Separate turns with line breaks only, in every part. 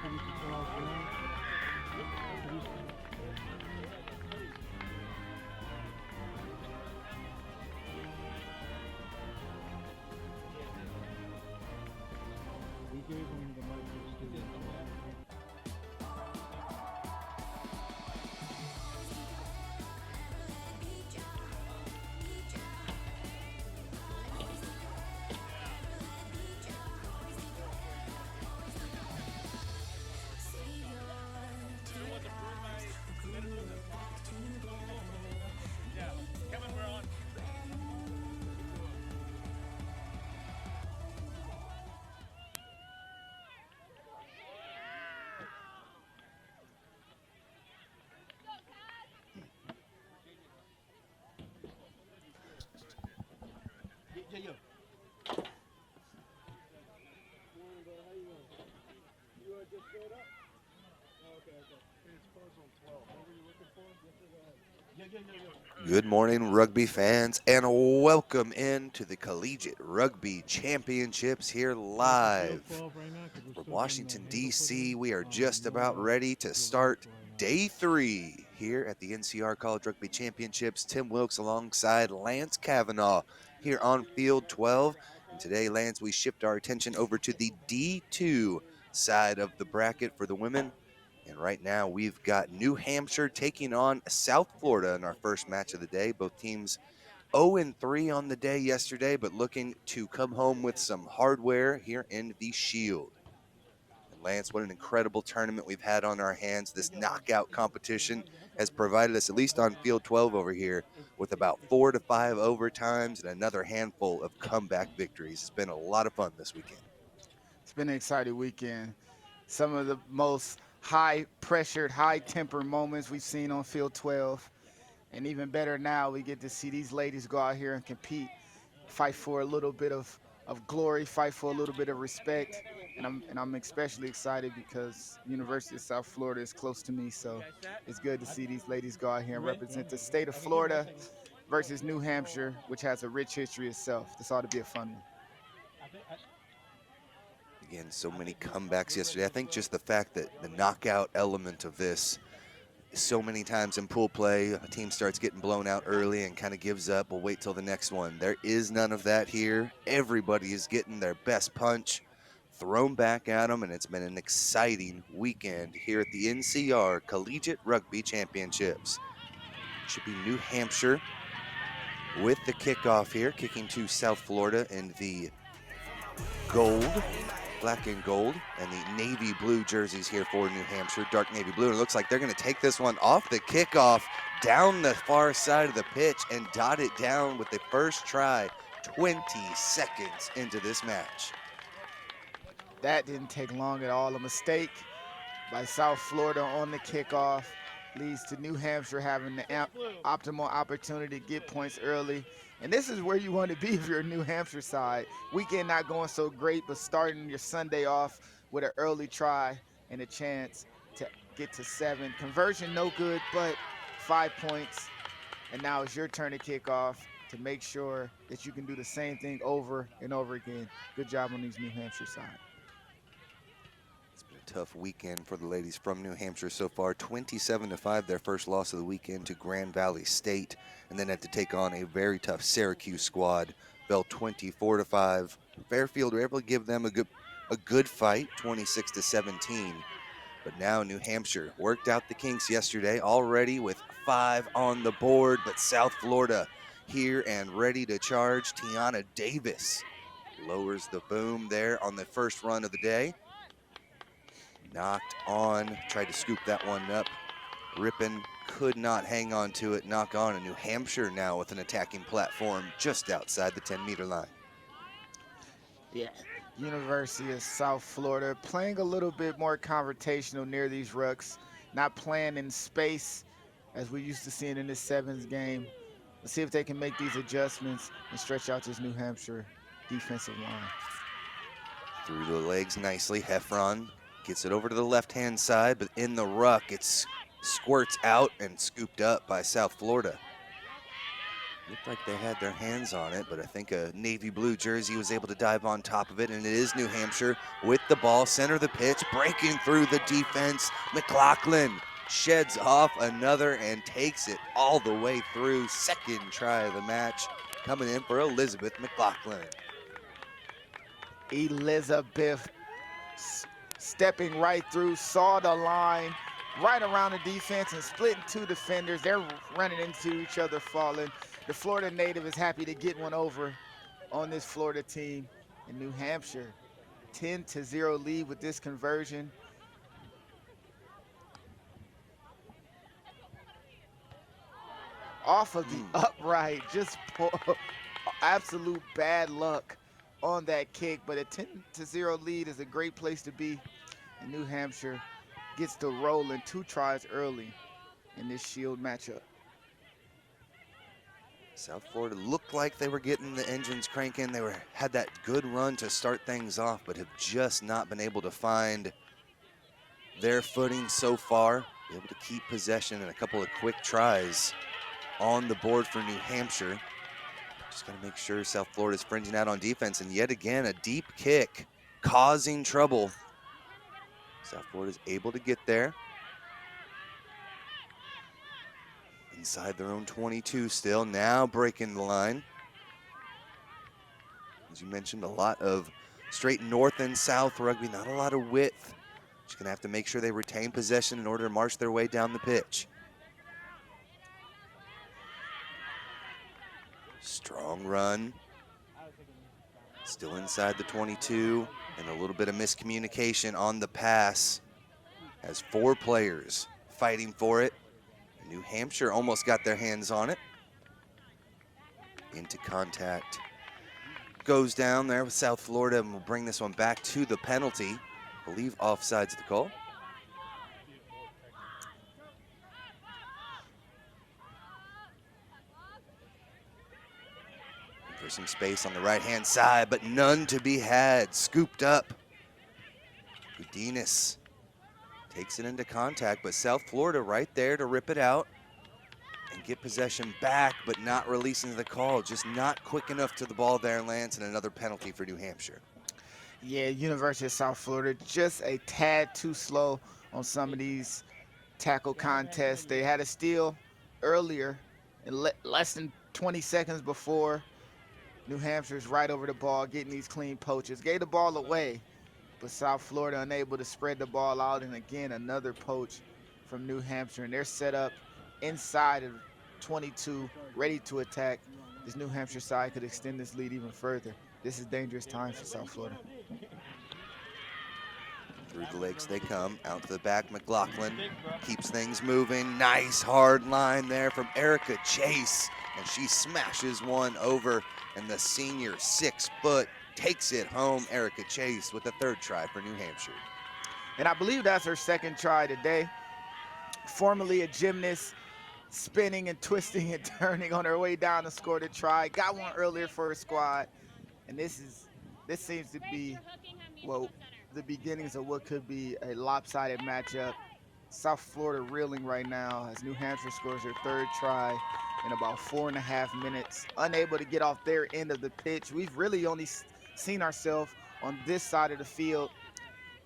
We gave him the mic to students.
Yeah, yo.
You just showed up? Oh, okay. It's puzzle 12. What were you looking for?
Good morning, rugby fans, and welcome into the Collegiate Rugby Championships here live from Washington, D.C. We are just about ready to start day 3 here at the NCR College Rugby Championships. Tim Wilkes alongside Lance Kavanaugh here on field 12. And today, Lance, we shift our attention over to the D2 side of the bracket for the women. And right now, we've got New Hampshire taking on South Florida in our first match of the day. Both teams 0-3 on the day yesterday, but looking to come home with some hardware here in the Shield. And Lance, what an incredible tournament we've had on our hands. This knockout competition has provided us, at least on field 12 over here, with about 4 to 5 overtimes and another handful of comeback victories. It's been a lot of fun this weekend.
It's been an exciting weekend. Some of the most high-pressured, high-temper moments we've seen on field 12. And even better now, we get to see these ladies go out here and compete, fight for a little bit of glory, fight for a little bit of respect. And I'm especially excited because University of South Florida is close to me, so it's good to see these ladies go out here and represent the state of Florida versus New Hampshire, which has a rich history itself. This ought to be a fun one.
Again, so many comebacks yesterday. I think just the fact that the knockout element of this, so many times in pool play, a team starts getting blown out early and kind of gives up. We'll wait till the next one. There is none of that here. Everybody is getting their best punch thrown back at them, and it's been an exciting weekend here at the NCR Collegiate Rugby Championships. Should be New Hampshire with the kickoff here, kicking to South Florida in the gold, black and gold, and the navy blue jerseys here for New Hampshire, dark navy blue. And it looks like they're going to take this one off the kickoff down the far side of the pitch and dot it down with the first try 20 seconds into this match.
That didn't take long at all. A mistake by South Florida on the kickoff leads to New Hampshire having the optimal opportunity to get points early. And this is where you want to be if you're a New Hampshire side. Weekend not going so great, but starting your Sunday off with an early try and a chance to get to 7. Conversion no good, but 5 points. And now it's your turn to kick off to make sure that you can do the same thing over and over again. Good job on these New Hampshire side.
It's been a tough weekend for the ladies from New Hampshire so far. 27-5, their first loss of the weekend to Grand Valley State, and then had to take on a very tough Syracuse squad. Fell 24-5. Fairfield were able to give them a good fight, 26-17. But now New Hampshire worked out the kinks yesterday, already with 5 on the board. But South Florida here and ready to charge. Tiana Davis lowers the boom there on the first run of the day. Knocked on, tried to scoop that one up. Rippon could not hang on to it, knock on, and New Hampshire now with an attacking platform just outside the 10-meter line.
Yeah, University of South Florida playing a little bit more confrontational near these rucks, not playing in space as we used to seeing in this sevens game. Let's see if they can make these adjustments and stretch out this New Hampshire defensive line.
Through the legs nicely, Heffron gets it over to the left-hand side, but in the ruck, it squirts out and scooped up by South Florida. Looked like they had their hands on it, but I think a navy blue jersey was able to dive on top of it, and it is New Hampshire with the ball, center of the pitch, breaking through the defense. McLaughlin sheds off another and takes it all the way through. Second try of the match coming in for Elizabeth McLaughlin.
Elizabeth stepping right through, saw the line, right around the defense and splitting two defenders. They're running into each other, falling. The Florida native is happy to get one over on this Florida team. In New Hampshire, 10-0 lead with this conversion. Off of the upright, just absolute bad luck on that kick, but a 10-0 lead is a great place to be. And New Hampshire gets to roll in 2 tries early in this Shield matchup.
South Florida looked like they were getting the engines cranking. They had that good run to start things off, but have just not been able to find their footing so far. Be able to keep possession and a couple of quick tries on the board for New Hampshire. Just got to make sure South Florida's fringing out on defense, and yet again, a deep kick causing trouble. South Florida's able to get there. Inside their own 22 still, now breaking the line. As you mentioned, a lot of straight north and south rugby, not a lot of width. Just gonna have to make sure they retain possession in order to march their way down the pitch. Strong run. Still inside the 22, and a little bit of miscommunication on the pass as 4 players fighting for it. New Hampshire almost got their hands on it. Into contact. Goes down there with South Florida, and we'll bring this one back to the penalty. I believe offside's the call. For some space on the right-hand side, but none to be had. Scooped up. Udinas takes it into contact, but South Florida right there to rip it out and get possession back, but not releasing the call. Just not quick enough to the ball there, Lance, and another penalty for New Hampshire.
Yeah, University of South Florida just a tad too slow on some of these tackle contests. They had a steal earlier, in less than 20 seconds before. New Hampshire's right over the ball, getting these clean poaches. Gave the ball away, but South Florida unable to spread the ball out, and again, another poach from New Hampshire. And they're set up inside of 22, ready to attack. This New Hampshire side could extend this lead even further. This is dangerous times for South Florida.
Through the legs they come, out to the back. McLaughlin keeps things moving. Nice hard line there from Erica Chase, and she smashes one over, and the senior 6 foot takes it home. Erica Chase with the 3rd try for New Hampshire.
And I believe that's her 2nd try today. Formerly a gymnast, spinning and twisting and turning on her way down to score the try. Got one earlier for her squad, and this seems to be, well, the beginnings of what could be a lopsided matchup. South Florida reeling right now as New Hampshire scores their 3rd try in about 4.5 minutes. Unable to get off their end of the pitch. We've really only seen ourselves on this side of the field.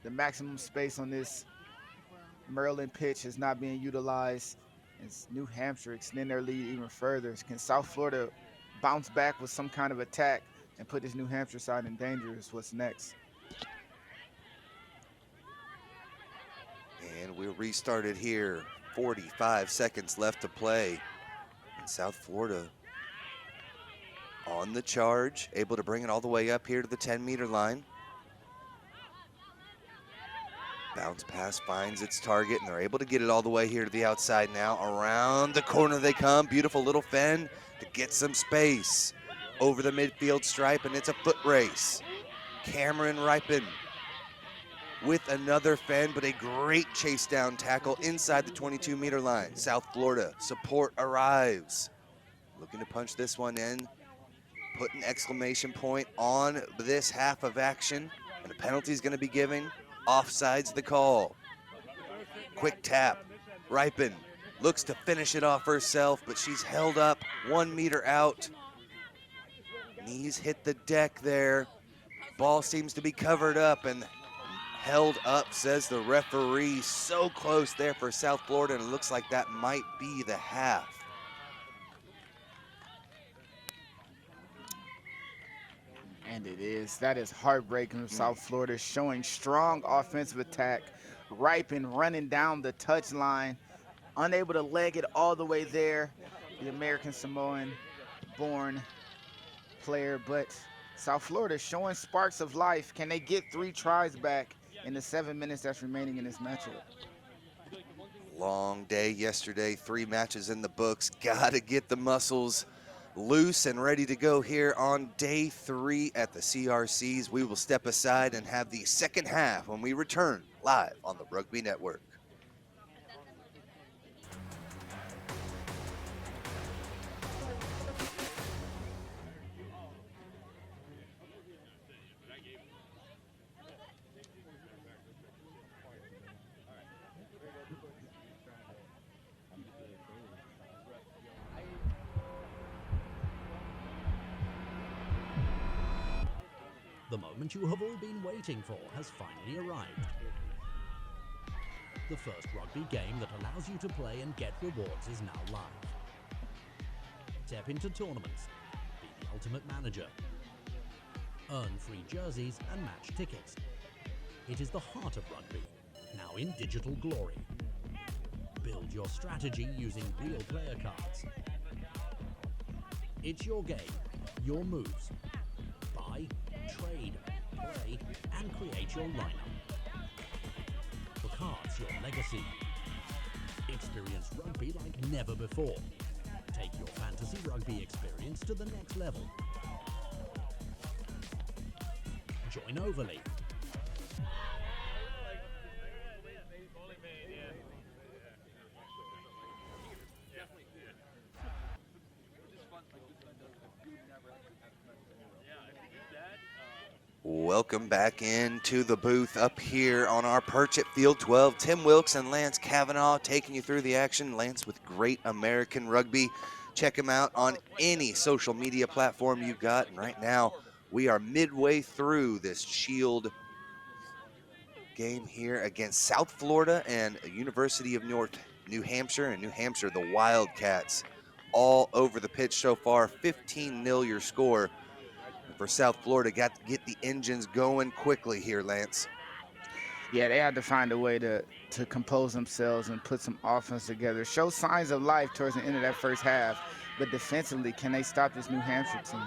The maximum space on this Maryland pitch is not being utilized. As New Hampshire extend their lead even further. Can South Florida bounce back with some kind of attack and put this New Hampshire side in danger is what's next.
And we'll restart it here. 45 seconds left to play. And South Florida on the charge, able to bring it all the way up here to the 10-meter line. Bounce pass finds its target, and they're able to get it all the way here to the outside now. Around the corner they come. Beautiful little fend to get some space over the midfield stripe, and it's a foot race. Cameron Ripon with another fend, but a great chase down tackle inside the 22-meter line. South Florida support arrives. Looking to punch this one in. Put an exclamation point on this half of action, and a penalty is going to be given. Offside's the call. Quick tap. Ripon looks to finish it off herself, but she's held up 1 meter out. Knees hit the deck there. Ball seems to be covered up and held up, says the referee. So close there for South Florida, and it looks like that might be the half.
And it is. That is heartbreaking of South Florida, showing strong offensive attack. Ripon running down the touchline, unable to leg it all the way there. The American Samoan born player, but South Florida showing sparks of life. Can they get 3 tries back in the 7 minutes that's remaining in this matchup?
Long day yesterday, 3 matches in the books. Gotta get the muscles loose and ready to go here on day 3 at the CRCs. We will step aside and have the second half when we return live on the Rugby Network.
The moment you have all been waiting for has finally arrived. The first rugby game that allows you to play and get rewards is now live. Step into tournaments, be the ultimate manager, earn free jerseys and match tickets. It is the heart of rugby, now in digital glory. Build your strategy using real player cards. It's your game, your moves. Buy, trade, play, and create your lineup. The cards, your legacy. Experience rugby like never before. Take your fantasy rugby experience to the next level. Join Overlay.
Welcome back into the booth up here on our perch at Field 12. Tim Wilkes and Lance Cavanaugh taking you through the action. Lance with Great American Rugby. Check him out on any social media platform you got. And right now, we are midway through this Shield game here against South Florida and University of New Hampshire. And New Hampshire, the Wildcats, all over the pitch so far. 15-0 your score. For South Florida, got to get the engines going quickly here, Lance.
Yeah, they had to find a way to compose themselves and put some offense together. Show signs of life towards the end of that first half, but defensively, can they stop this New Hampshire team?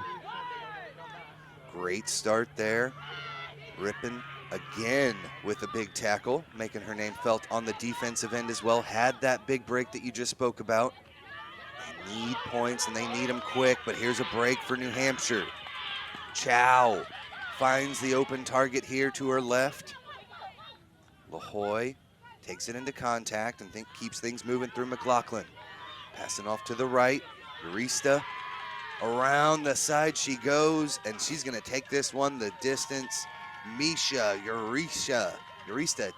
Great start there. Ripon again with a big tackle, making her name felt on the defensive end as well. Had that big break that you just spoke about. They need points and they need them quick, but here's a break for New Hampshire. Chow finds the open target here to her left. LaHoy takes it into contact and keeps things moving through McLaughlin. Passing off to the right. Urista around the side she goes, and she's going to take this one the distance. Urista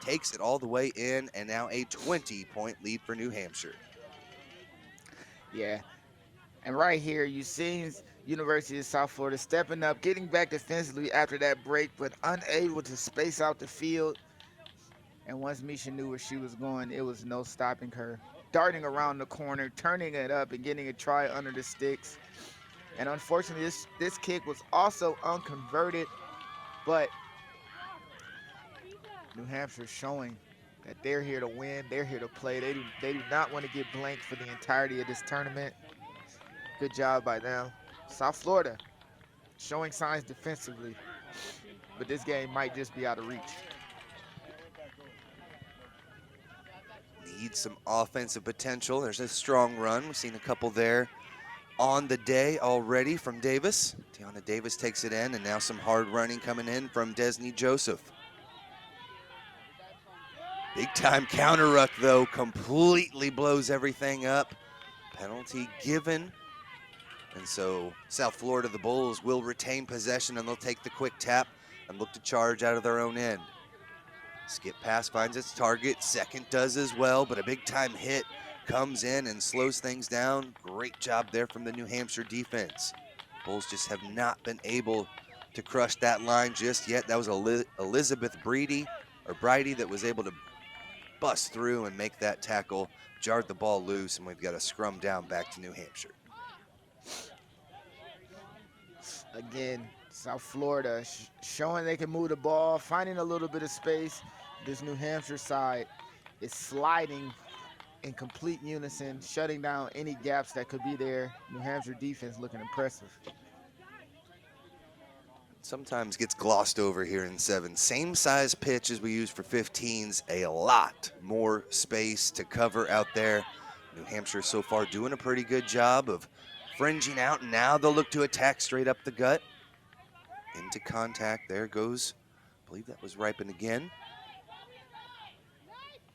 takes it all the way in, and now a 20-point lead for New Hampshire.
Yeah, and right here you see University of South Florida stepping up, getting back defensively after that break, but unable to space out the field. And once Misha knew where she was going, it was no stopping her. Darting around the corner, turning it up, and getting a try under the sticks. And unfortunately, this kick was also unconverted, but New Hampshire showing that they're here to win, they're here to play. They do not want to get blanked for the entirety of this tournament. Good job by them. South Florida showing signs defensively, but this game might just be out of reach.
Needs some offensive potential. There's a strong run. We've seen a couple there on the day already from Davis. Tiana Davis takes it in, and now some hard running coming in from Desney Joseph. Big time counter ruck though, completely blows everything up. Penalty given. And so South Florida, the Bulls, will retain possession, and they'll take the quick tap and look to charge out of their own end. Skip pass finds its target. Second does as well, but a big time hit comes in and slows things down. Great job there from the New Hampshire defense. Bulls just have not been able to crush that line just yet. That was Elizabeth Bridie that was able to bust through and make that tackle, jarred the ball loose, and we've got a scrum down back to New Hampshire.
Again, South Florida showing they can move the ball, finding a little bit of space. This New Hampshire side is sliding in complete unison, shutting down any gaps that could be there. New Hampshire defense looking impressive.
Sometimes gets glossed over here in 7. Same size pitch as we use for 15s, a lot more space to cover out there. New Hampshire so far doing a pretty good job of fringing out, and now they'll look to attack straight up the gut. Into contact, there goes, I believe that was Ripon again.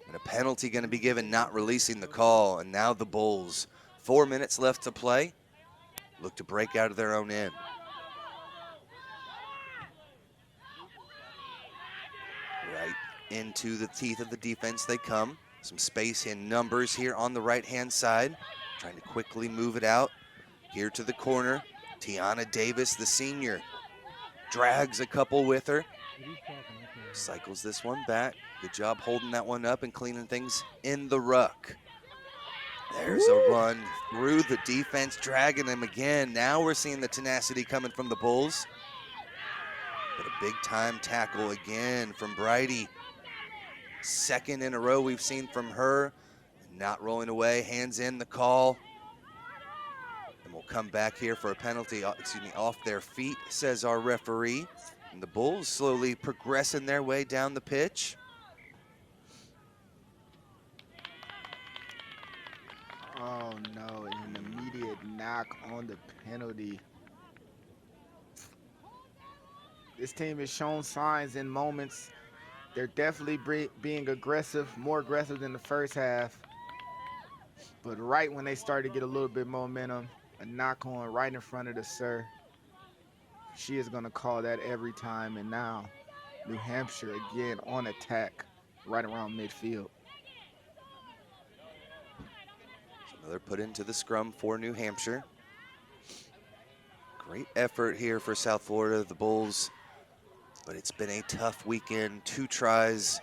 And a penalty gonna be given, not releasing the call, and now the Bulls, 4 minutes left to play, look to break out of their own end. Right into the teeth of the defense they come. Some space in numbers here on the right-hand side. Trying to quickly move it out. Here to the corner. Tiana Davis, the senior, drags a couple with her. Cycles this one back. Good job holding that one up and cleaning things in the ruck. There's a run through the defense, dragging them again. Now we're seeing the tenacity coming from the Bulls. But a big time tackle again from Bridie. Second in a row we've seen from her. Not rolling away, hands in the call. And we'll come back here for a penalty, off their feet, says our referee. And the Bulls slowly progressing their way down the pitch.
Oh no, an immediate knock on the penalty. This team has shown signs in moments. They're definitely being aggressive, more aggressive than the first half. But right when they start to get a little bit momentum, a knock on right in front of the sir. She is gonna call that every time, and now New Hampshire again on attack right around midfield.
Another put into the scrum for New Hampshire. Great effort here for South Florida, the Bulls, but it's been a tough weekend. 2 tries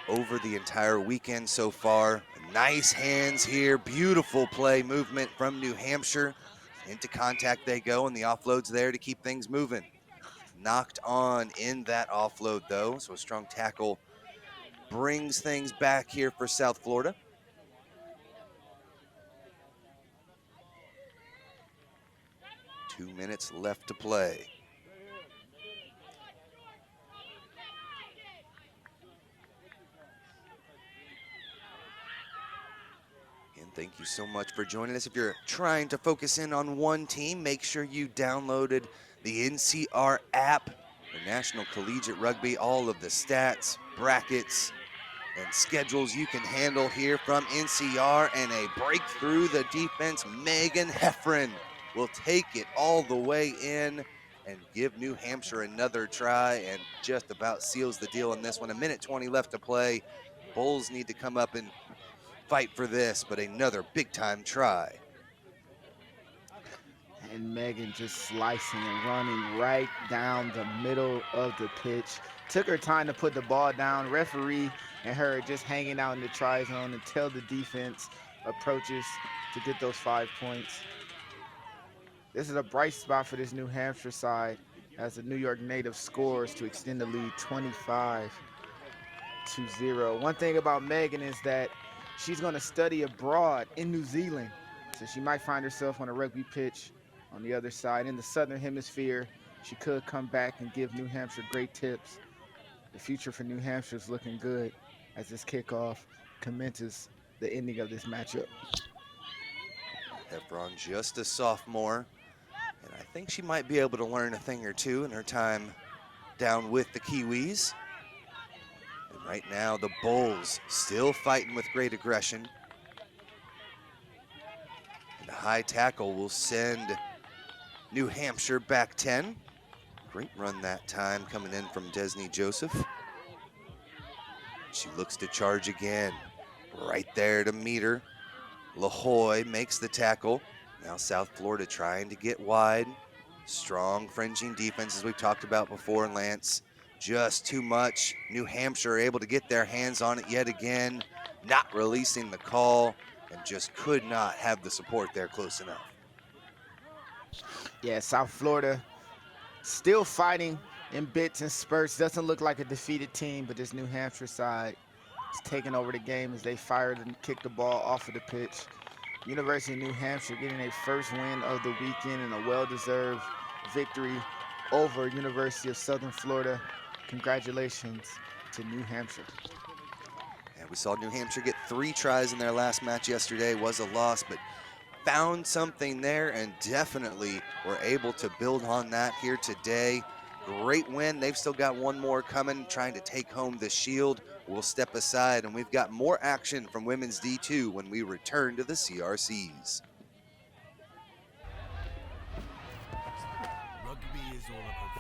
over the entire weekend so far. Nice hands here, beautiful play movement from New Hampshire. Into contact they go, and the offload's there to keep things moving. Knocked on in that offload though, so a strong tackle brings things back here for South Florida. Two minutes left to play. And thank you so much for joining us. If you're trying to focus in on one team, make sure you downloaded the NCR app, the National Collegiate Rugby, all of the stats, brackets, and schedules you can handle here from NCR, and a break through the defense. Megan Heffron will take it all the way in and give New Hampshire another try, and just about seals the deal in this one. 1:20 left to play. Bulls need to come up and fight for this, but another big time try.
And Megan just slicing and running right down the middle of the pitch. Took her time to put the ball down. Referee and her just hanging out in the try zone until the defense approaches to get those 5 points. This is a bright spot for this New Hampshire side as the New York native scores to extend the lead 25-0. One thing about Megan is that she's going to study abroad in New Zealand, so she might find herself on a rugby pitch on the other side. In the Southern Hemisphere, she could come back and give New Hampshire great tips. The future for New Hampshire is looking good as this kickoff commences the ending of this matchup.
Heffron, just a sophomore, and I think she might be able to learn a thing or two in her time down with the Kiwis. And right now, the Bulls still fighting with great aggression. And a high tackle will send New Hampshire back 10. Great run that time coming in from Desney Joseph. She looks to charge again. Right there to meet her. LaHoy makes the tackle. Now South Florida trying to get wide. Strong fringing defense, as we've talked about before, Lance. Just too much. New Hampshire able to get their hands on it yet again, not releasing the call, and just could not have the support there close enough.
Yeah, South Florida still fighting in bits and spurts. Doesn't look like a defeated team, but this New Hampshire side is taking over the game as they fired and kicked the ball off of the pitch. University of New Hampshire getting a first win of the weekend and a well-deserved victory over University of Southern Florida. Congratulations to New Hampshire.
And we saw New Hampshire get 3 tries in their last match yesterday. Was a loss, but found something there and definitely were able to build on that here today. Great win. They've still got one more coming, trying to take home the shield. We'll step aside, and we've got more action from women's D2 when we return to the CRCs.
Rugby is all about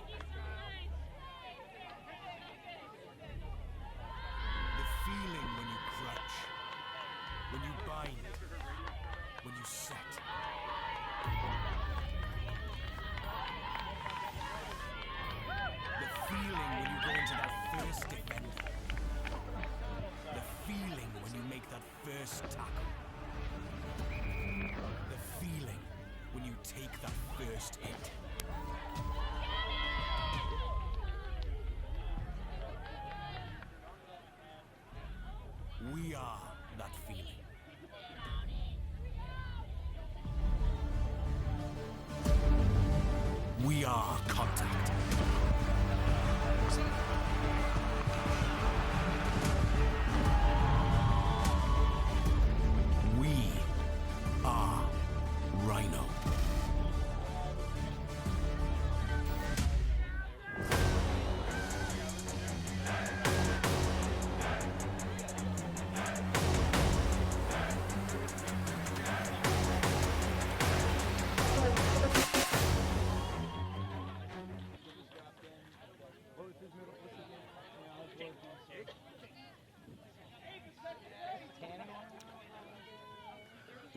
feeling. The feeling when you crutch, when you bind, when you set. The feeling when you go into that first defender. The feeling when you make that first tackle. The feeling when you take that first hit. We are that feeling. We are contact. We are Rhino.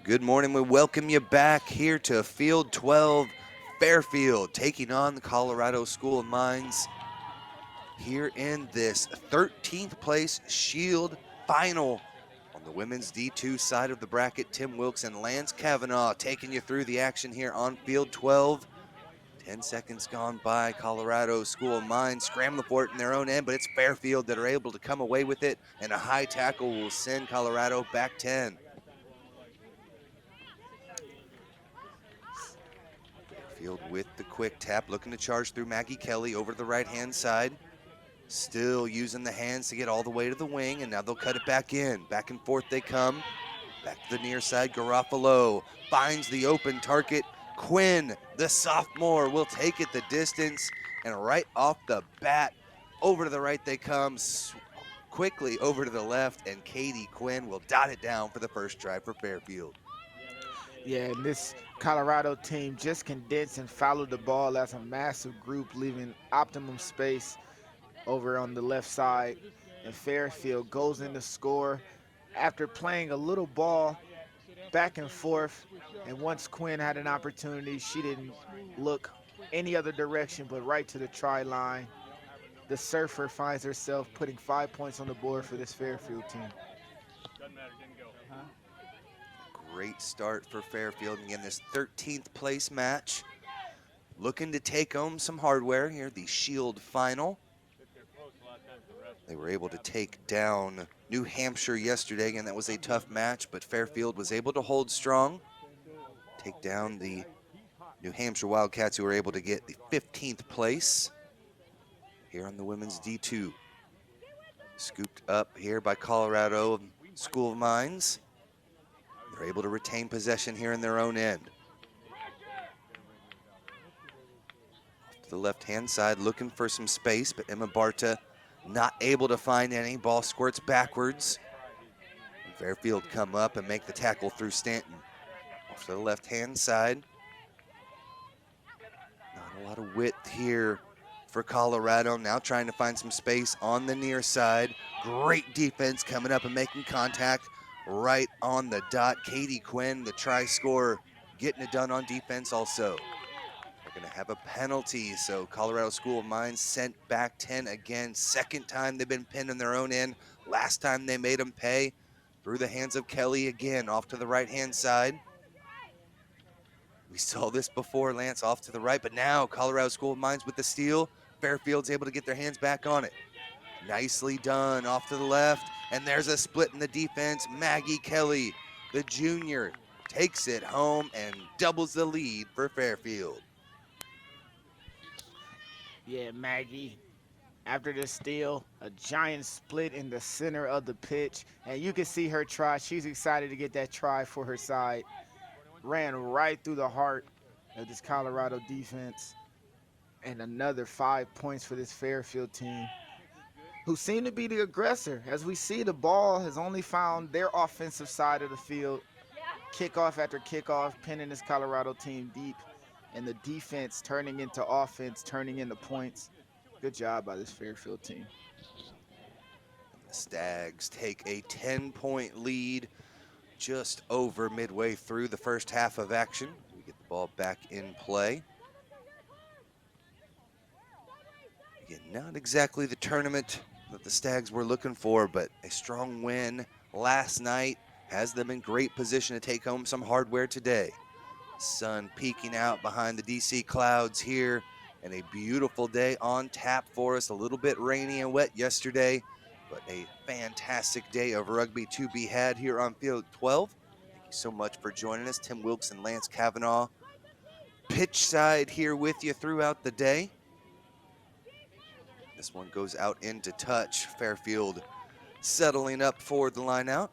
Good morning. We welcome you back here to Field 12, Fairfield, taking on the Colorado School of Mines here in this 13th place Shield final. On the women's D2 side of the bracket, Tim Wilkes and Lance Kavanaugh taking you through the action here on Field 12. 10 seconds gone by. Colorado School of Mines scrambling for it in their own end, but it's Fairfield that are able to come away with it, and a high tackle will send Colorado back 10. Fairfield with the quick tap, looking to charge through Maggie Kelly over to the right-hand side. Still using the hands to get all the way to the wing, and now they'll cut it back in. Back and forth they come. Back to the near side, Garofalo finds the open target. Quinn, the sophomore, will take it the distance, and right off the bat, over to the right they come, quickly over to the left, and Katie Quinn will dot it down for the first try for Fairfield.
Yeah, and this Colorado team just condensed and followed the ball as a massive group, leaving optimum space over on the left side. And Fairfield goes in to score after playing a little ball back and forth. And once Quinn had an opportunity, she didn't look any other direction but right to the try line. The Surfer finds herself putting 5 points on the board for this Fairfield team.
Great start for Fairfield in this 13th place match. Looking to take home some hardware here, the Shield final. They were able to take down New Hampshire yesterday. Again, that was a tough match, but Fairfield was able to hold strong, take down the New Hampshire Wildcats, who were able to get the 15th place here on the women's D2. Scooped up here by Colorado School of Mines. They're able to retain possession here in their own end. Off to the left-hand side, looking for some space, but Emma Barta not able to find any. Ball squirts backwards. And Fairfield come up and make the tackle through Stanton. Off to the left-hand side. Not a lot of width here for Colorado. Now trying to find some space on the near side. Great defense coming up and making contact right on the dot. Katie Quinn, the try scorer, getting it done on defense also. They're gonna have a penalty, so Colorado School of Mines sent back 10 again. Second time they've been pinned in their own end. Last time they made them pay through the hands of Kelly again, off to the right-hand side. We saw this before, Lance, off to the right, but now Colorado School of Mines with the steal. Fairfield's able to get their hands back on it. Nicely done, off to the left, and there's a split in the defense. Maggie Kelly, the junior, takes it home and doubles the lead for Fairfield.
Yeah, Maggie, after the steal, a giant split in the center of the pitch, and you can see her try. She's excited to get that try for her side. Ran right through the heart of this Colorado defense. And another 5 points for this Fairfield team, who seem to be the aggressor. As we see, the ball has only found their offensive side of the field. Kickoff after kickoff, pinning this Colorado team deep, and the defense turning into offense, turning into points. Good job by this Fairfield team.
The Stags take a 10-point lead just over midway through the first half of action. We get the ball back in play. Again, not exactly the tournament that the Stags were looking for, but a strong win last night has them in great position to take home some hardware today. Sun peeking out behind the DC clouds here, and a beautiful day on tap for us. A little bit rainy and wet yesterday, but a fantastic day of rugby to be had here on Field 12. Thank you so much for joining us. Tim Wilkes and Lance Kavanaugh pitch side here with you throughout the day. This one goes out into touch. Fairfield settling up for the line out.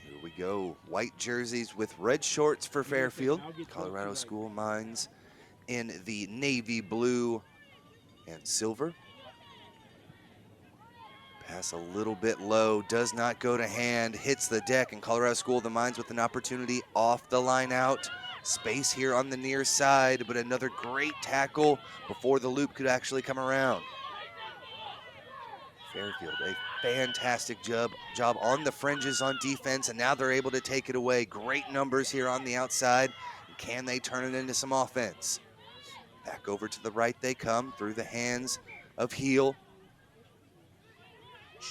Here we go. White jerseys with red shorts for Fairfield. Colorado School of Mines in the navy blue and silver. Pass a little bit low, does not go to hand, hits the deck, and Colorado School of the Mines with an opportunity off the line out. Space here on the near side, but another great tackle before the loop could actually come around. Fairfield, a fantastic job on the fringes on defense, and now they're able to take it away. Great numbers here on the outside. Can they turn it into some offense? Back over to the right they come through the hands of Heel.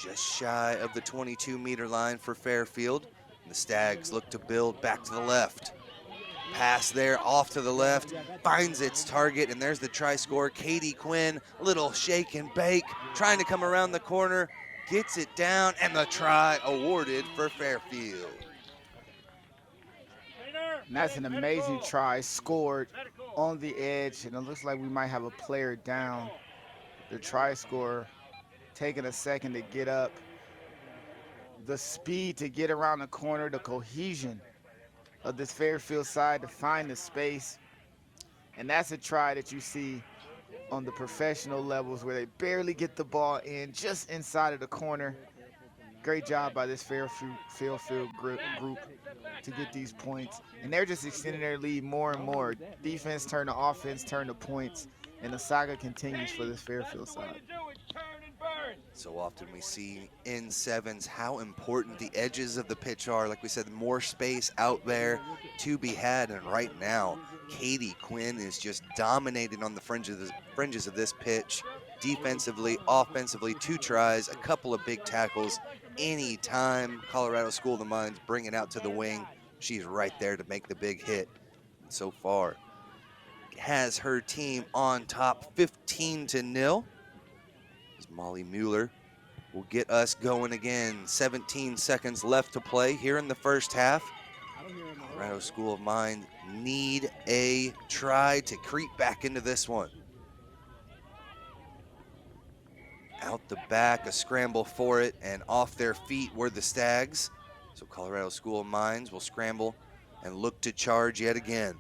Just shy of the 22-meter line for Fairfield. And the Stags look to build back to the left. Pass there off to the left, finds its target, and there's the try scorer, Katie Quinn. Little shake and bake, trying to come around the corner, gets it down, and the try awarded for Fairfield.
And that's an amazing try, scored on the edge, and it looks like we might have a player down. The try scorer taking a second to get up. The speed to get around the corner, the cohesion of this Fairfield side to find the space. And that's a try that you see on the professional levels where they barely get the ball in, just inside of the corner. Great job by this Fairfield group to get these points. And they're just extending their lead more and more. Defense turn to offense, turn to points, and the saga continues for this Fairfield side.
So often we see in sevens how important the edges of the pitch are. Like we said, more space out there to be had. And right now, Katie Quinn is just dominating on the fringes of this pitch. Defensively, offensively, 2 tries, a couple of big tackles. Anytime Colorado School of the Mines bring it out to the wing, she's right there to make the big hit. And so far, has her team on top 15-0. Molly Mueller will get us going again. 17 seconds left to play here in the first half. Colorado School of Mines need a try to creep back into this one. Out the back, a scramble for it, and off their feet were the Stags. So Colorado School of Mines will scramble and look to charge yet again.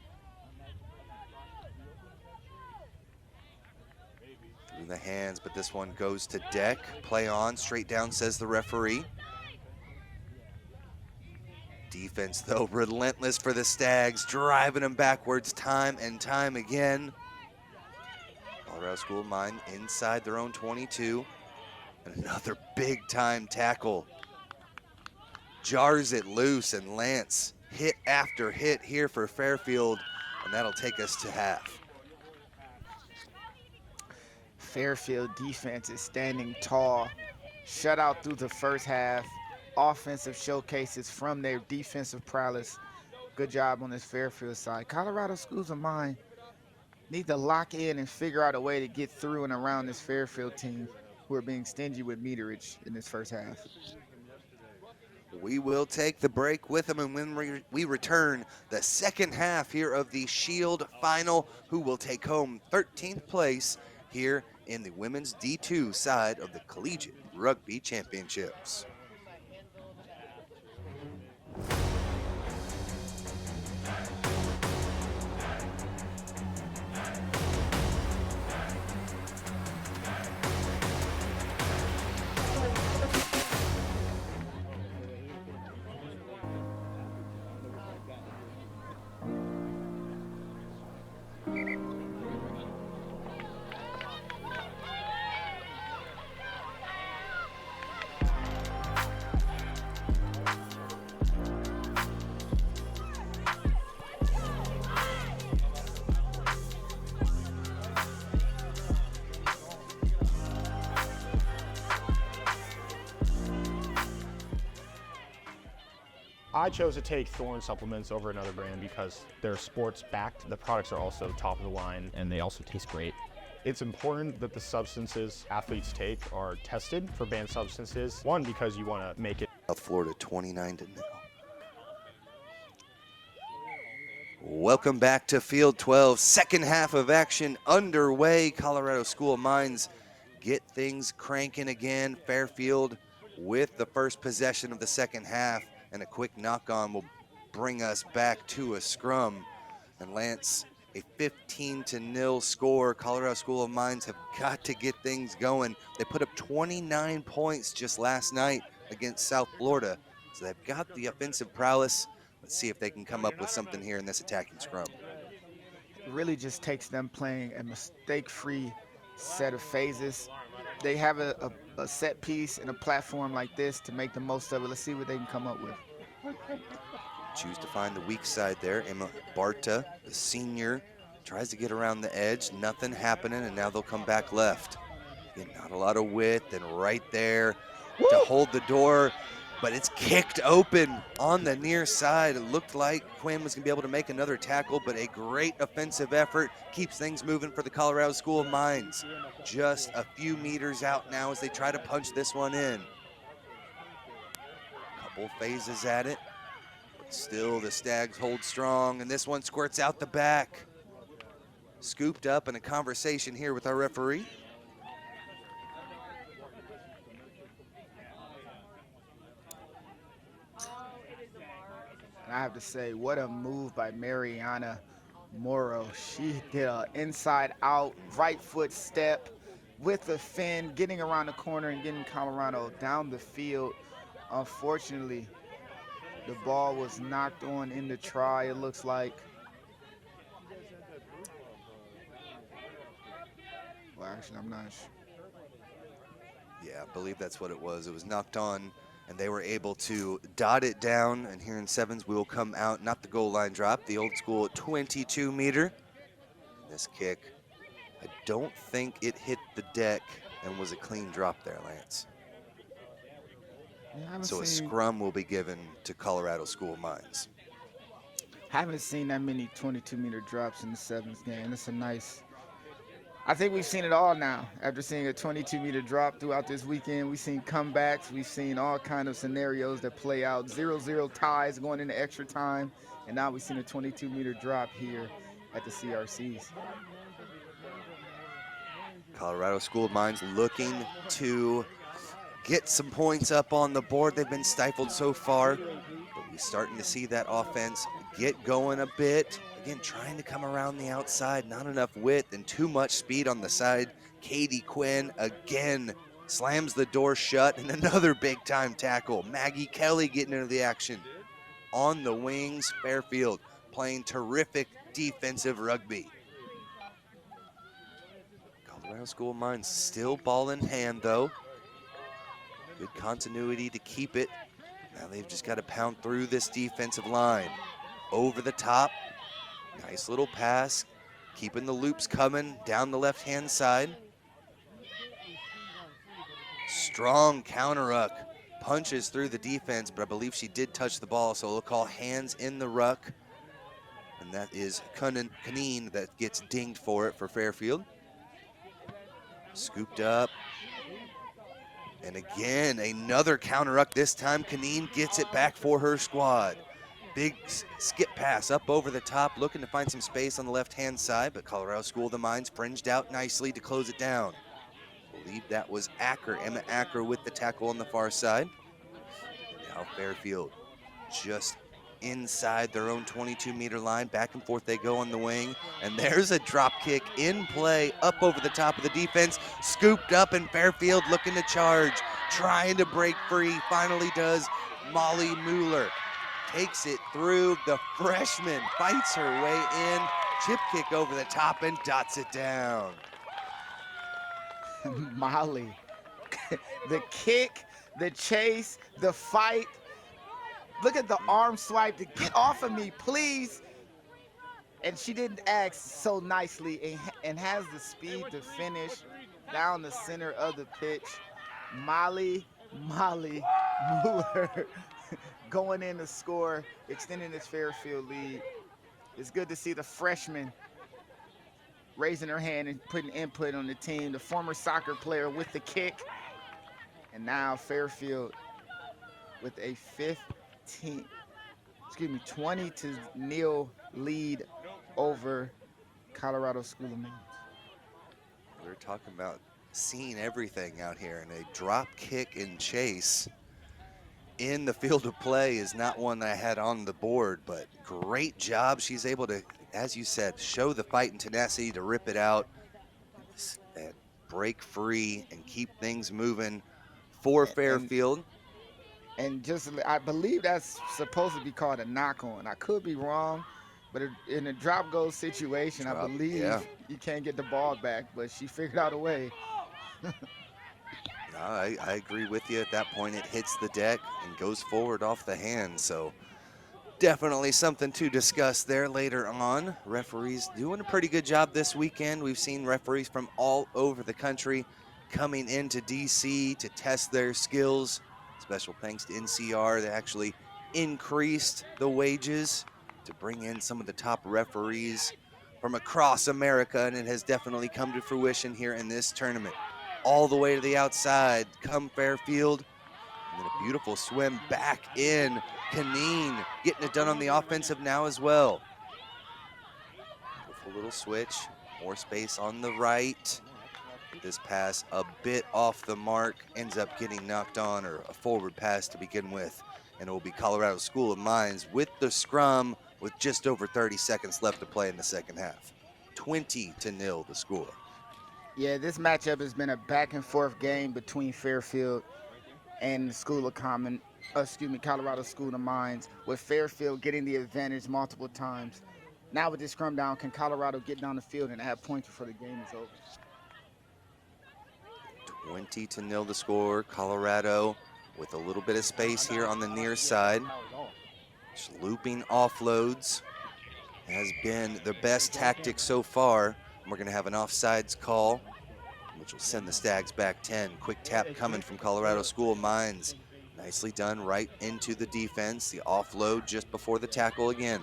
Through the hands, but this one goes to deck. Play on, straight down, says the referee. Defense, though, relentless for the Stags, driving them backwards time and time again. Colorado School of Mines inside their own 22. And another big time tackle. Jars it loose, and Lance hit after hit here for Fairfield, and that'll take us to half.
Fairfield defense is standing tall. Shutout through the first half. Offensive showcases from their defensive prowess. Good job on this Fairfield side. Colorado Schools of Mine need to lock in and figure out a way to get through and around this Fairfield team, who are being stingy with meterage in this first half.
We will take the break with them, and when we return, the second half here of the Shield Final, who will take home 13th place here in the women's D2 side of the Collegiate Rugby Championships.
I chose to take Thorne supplements over another brand because they're sports backed. The products are also top of the line and they also taste great. It's important that the substances athletes take are tested for banned substances. One, because you want to make it.
South Florida 29-0. Welcome back to Field 12. Second half of action underway. Colorado School of Mines get things cranking again. Fairfield with the first possession of the second half, and a quick knock-on will bring us back to a scrum. And Lance, a 15-0 score. Colorado School of Mines have got to get things going. They put up 29 points just last night against South Florida, so they've got the offensive prowess. Let's see if they can come up with something here in this attacking scrum.
It really just takes them playing a mistake-free set of phases. They have a set piece and a platform like this to make the most of it. Let's see what they can come up with.
Choose to find the weak side there. Emma Barta, the senior, tries to get around the edge. Nothing happening, and now they'll come back left. Again, not a lot of width, and right there to hold the door, but it's kicked open on the near side. It looked like Quinn was going to be able to make another tackle, but a great offensive effort keeps things moving for the Colorado School of Mines. Just a few meters out now as they try to punch this one in. Couple phases at it, but still the Stags hold strong, and this one squirts out the back. Scooped up in a conversation here with our referee.
I have to say, what a move by Mariana Morrow. She did an inside-out right foot step with the fin, getting around the corner and getting Colorado down the field. Unfortunately, the ball was knocked on in the try, it looks like. Well, actually, I'm not sure.
Yeah, I believe that's what it was. It was knocked on, and they were able to dot it down. And here in sevens, we will come out, not the goal line drop, the old school 22-meter. This kick, I don't think it hit the deck and was a clean drop there, Lance.
Yeah,
So a scrum will be given to Colorado School of Mines.
Haven't seen that many 22-meter drops in the sevens game. It's a nice. I think we've seen it all now. After seeing a 22-meter drop throughout this weekend, we've seen comebacks. We've seen all kind of scenarios that play out. 0-0 ties going into extra time, and now we've seen a 22-meter drop here at the CRCs.
Colorado School of Mines looking to get some points up on the board. They've been stifled so far, but we're starting to see that offense get going a bit. Again, trying to come around the outside, not enough width and too much speed on the side. Katie Quinn again slams the door shut, and another big time tackle. Maggie Kelly getting into the action. On the wings, Fairfield playing terrific defensive rugby. Colorado School of Mines still ball in hand, though. Good continuity to keep it. Now they've just got to pound through this defensive line. Over the top. Nice little pass. Keeping the loops coming down the left-hand side. Strong counter ruck. Punches through the defense, but I believe she did touch the ball, so they'll call hands in the ruck. And that is Kaneen that gets dinged for it for Fairfield. Scooped up. And again, another counter ruck. This time, Kaneen gets it back for her squad. Big skip pass up over the top, looking to find some space on the left-hand side, but Colorado School of the Mines fringed out nicely to close it down. I believe that was Acker, Emma Acker with the tackle on the far side. Now Fairfield just inside their own 22-meter line. Back and forth they go on the wing, and there's a drop kick in play up over the top of the defense. Scooped up, and Fairfield looking to charge, trying to break free. Finally does. Molly Mueller takes it through. The freshman fights her way in. Chip kick over the top and dots it down.
Molly, the kick, the chase, the fight. Look at the arm swipe to get off of me, please. And she didn't act so nicely and has the speed to finish down the center of the pitch. Molly Mueller going in to score, extending this Fairfield lead. It's good to see the freshman raising her hand and putting input on the team. The former soccer player with the kick. And now Fairfield with a 20-0 lead over Colorado School of Mines.
We're talking about seeing everything out here, and a drop kick and chase in the field of play is not one that I had on the board, but great job. She's able to, as you said, show the fight and tenacity to rip it out and break free and keep things moving for Fairfield.
And just, I believe that's supposed to be called a knock on. I could be wrong, but in a drop goal situation, I believe you can't get the ball back, but she figured out a way.
No, I agree with you. At that point, it hits the deck and goes forward off the hand. So definitely something to discuss there later on. Referees doing a pretty good job this weekend. We've seen referees from all over the country coming into DC to test their skills. Special thanks to NCR. They actually increased the wages to bring in some of the top referees from across America, and it has definitely come to fruition here in this tournament. All the way to the outside, come Fairfield, and then a beautiful swim back in. Kaneen getting it done on the offensive now as well. Beautiful little switch, more space on the right. This pass a bit off the mark, ends up getting knocked on, or a forward pass to begin with. And it will be Colorado School of Mines with the scrum with just over 30 seconds left to play in the second half. 20-0 the score.
Yeah, this matchup has been a back and forth game between Fairfield and the Colorado School of Mines, with Fairfield getting the advantage multiple times. Now with this scrum down, can Colorado get down the field and have points before the game is over?
20-0 the score. Colorado with a little bit of space here on the near side. Just looping offloads has been the best tactic so far. We're going to have an offsides call, which will send the Stags back 10. Quick tap coming from Colorado School of Mines. Nicely done right into the defense. The offload just before the tackle again.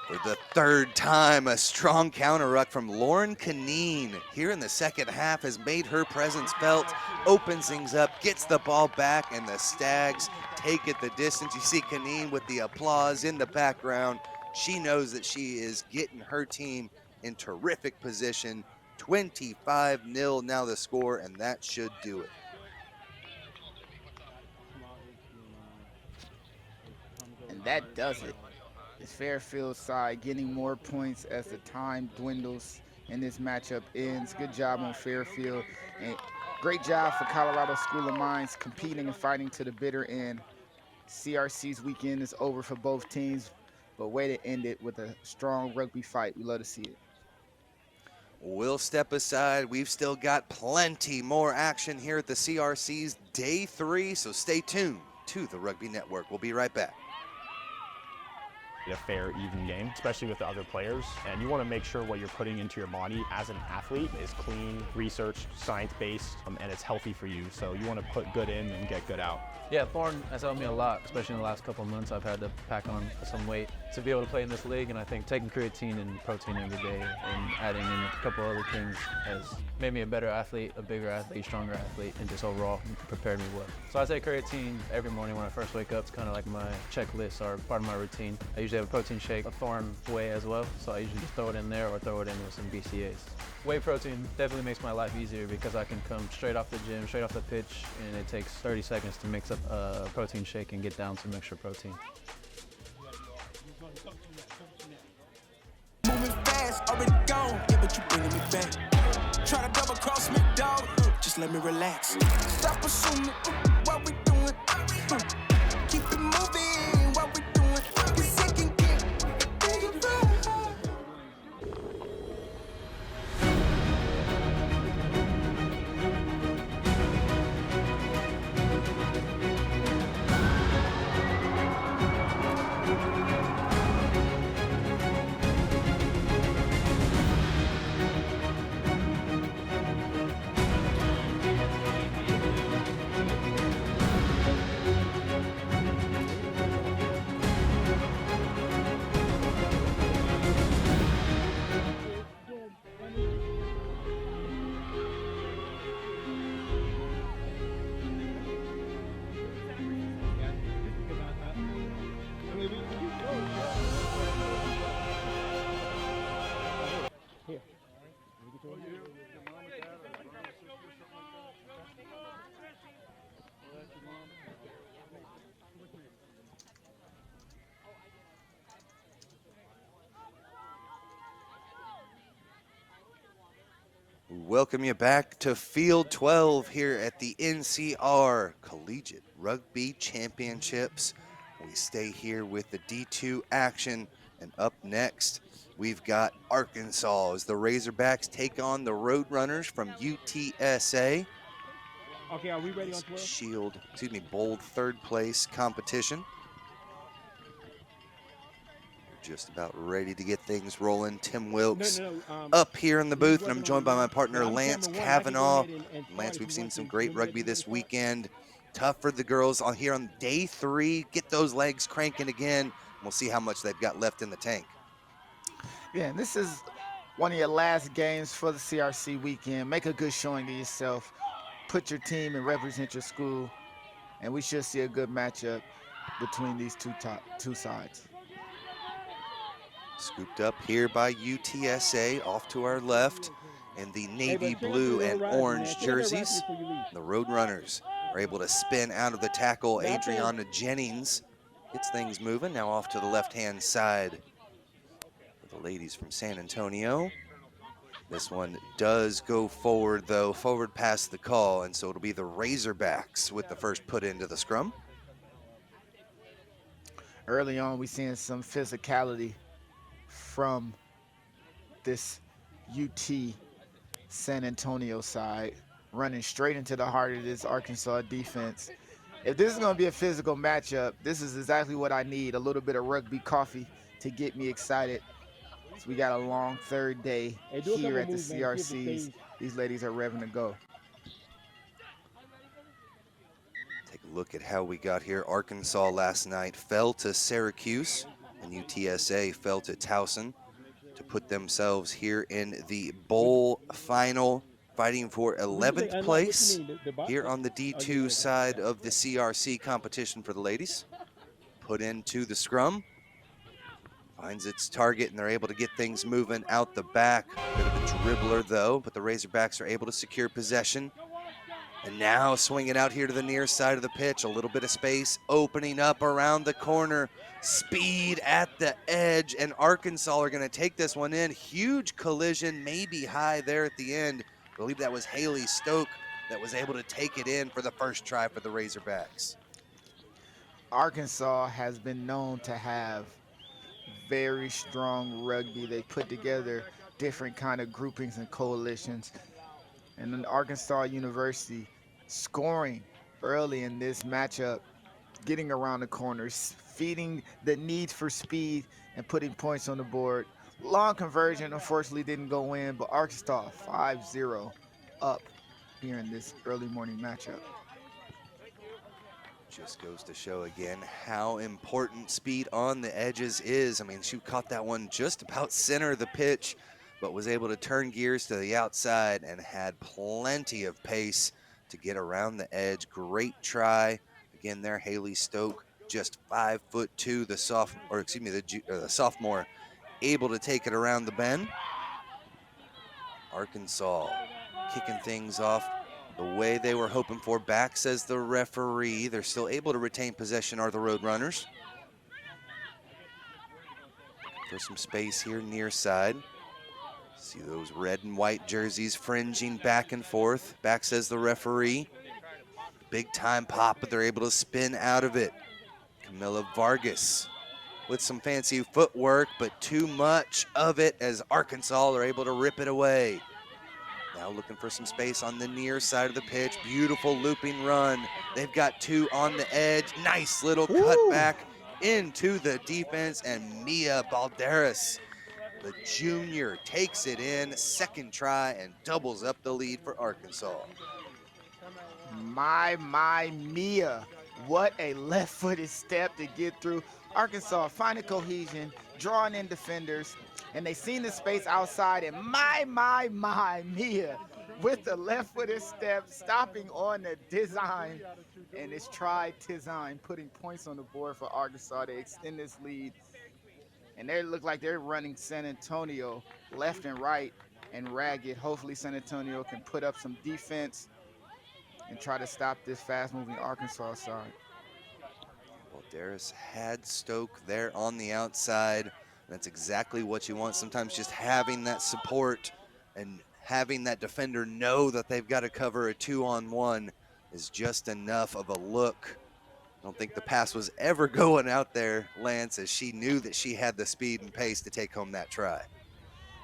For the third time, a strong counter ruck from Lauren Kaneen here in the second half has made her presence felt, opens things up, gets the ball back, and the Stags take it the distance. You see Kaneen with the applause in the background. She knows that she is getting her team in terrific position. 25-0 now the score, and that should do it.
And that does it. It's Fairfield side getting more points as the time dwindles and this matchup ends. Good job on Fairfield. And great job for Colorado School of Mines competing and fighting to the bitter end. CRC's weekend is over for both teams. but way to end it with a strong rugby fight. We love to see it.
We'll step aside. We've still got plenty more action here at the CRC's Day 3, so stay tuned to the Rugby Network. We'll be right back.
A fair, even game, especially with the other players. And you want to make sure what you're putting into your body as an athlete is clean, researched, science-based, and it's healthy for you. So you want to put good in and get good out.
Yeah, Thorn has helped me a lot, especially in the last couple of months. I've had to pack on some weight to be able to play in this league, and I think taking creatine and protein every day and adding in a couple other things has made me a better athlete, a bigger athlete, stronger athlete, and just overall prepared me well. So I take creatine every morning when I first wake up. It's kind of like my checklist or part of my routine. I usually have a protein shake, a Thorn whey as well, so I usually just throw it in there or throw it in with some BCAAs. Whey protein definitely makes my life easier because I can come straight off the gym, straight off the pitch, and it takes 30 seconds to mix up a protein shake and get down some extra protein.
Moving fast, already gone, yeah, but you bringing me back. Try to double cross me, dog, just let me relax. Stop assuming what we doing. Keep it moving, what we doing. Cause it can get bigger.
Welcome you back to Field 12 here at the NCR Collegiate Rugby Championships. We stay here with the D2 action, and up next we've got Arkansas as the Razorbacks take on the Roadrunners from UTSA.
Okay, are we ready on 12?
Bold third place competition. Just about ready to get things rolling. Tim Wilkes up here in the booth, and I'm joined by my partner Lance Cavanaugh. Lance, we've seen some great rugby this weekend. Tough for the girls on here on Day 3. Get those legs cranking again. We'll see how much they've got left in the tank.
Yeah, and this is one of your last games for the CRC weekend. Make a good showing of yourself. Put your team and represent your school, and we should see a good matchup between these two sides.
Scooped up here by UTSA off to our left in the navy blue and orange jerseys. The Roadrunners are able to spin out of the tackle. Adriana Jennings gets things moving. Now off to the left-hand side for the ladies from San Antonio. This one does go forward, though, forward past the call, and so it'll be the Razorbacks with the first put into the scrum.
Early on, we're seeing some physicality from this UT San Antonio side, running straight into the heart of this Arkansas defense. If this is going to be a physical matchup, this is exactly what I need, a little bit of rugby coffee to get me excited. So we got a long third day here at the CRCs. These ladies are revving to go.
Take a look at how we got here. Arkansas last night fell to Syracuse, and UTSA fell to Towson to put themselves here in the bowl final, fighting for 11th place here on the D2 side of the CRC competition for the ladies. Put into the scrum, finds its target, and they're able to get things moving out the back. Bit of a dribbler though, but the Razorbacks are able to secure possession. And now swinging out here to the near side of the pitch, a little bit of space opening up around the corner. Speed at the edge, and Arkansas are going to take this one in. Huge collision, maybe high there at the end. I believe that was Haley Stoke that was able to take it in for the first try for the Razorbacks.
Arkansas has been known to have very strong rugby. They put together different kind of groupings and coalitions. And then Arkansas University scoring early in this matchup, getting around the corners, feeding the need for speed and putting points on the board. Long conversion, unfortunately, didn't go in, but Arkansas 5-0 up here in this early morning matchup.
Just goes to show again how important speed on the edges is. I mean, she caught that one just about center of the pitch, but was able to turn gears to the outside and had plenty of pace to get around the edge. Great try. Again there, Haley Stoke, just 5'2", the sophomore, able to take it around the bend. Arkansas kicking things off the way they were hoping for. Back, says the referee. They're still able to retain possession, are the Roadrunners. For some space here near side. See those red and white jerseys fringing back and forth. Back, says the referee. Big time pop, but they're able to spin out of it. Camilla Vargas with some fancy footwork, but too much of it as Arkansas are able to rip it away. Now looking for some space on the near side of the pitch. Beautiful looping run. They've got two on the edge. Nice little cutback into the defense, and Mia Balderas, the junior, takes it in. Second try and doubles up the lead for Arkansas.
My Mia. What a left-footed step to get through. Arkansas finding cohesion, drawing in defenders, and they seen the space outside, and my Mia with the left-footed step, stopping on the design, and it's tried design, putting points on the board for Arkansas to extend this lead. And they look like they're running San Antonio left and right and ragged. Hopefully San Antonio can put up some defense and try to stop this fast-moving Arkansas side.
Balderas had Stoke there on the outside. That's exactly what you want. Sometimes just having that support and having that defender know that they've got to cover a 2-on-1 is just enough of a look. I don't think the pass was ever going out there, Lance, as she knew that she had the speed and pace to take home that try.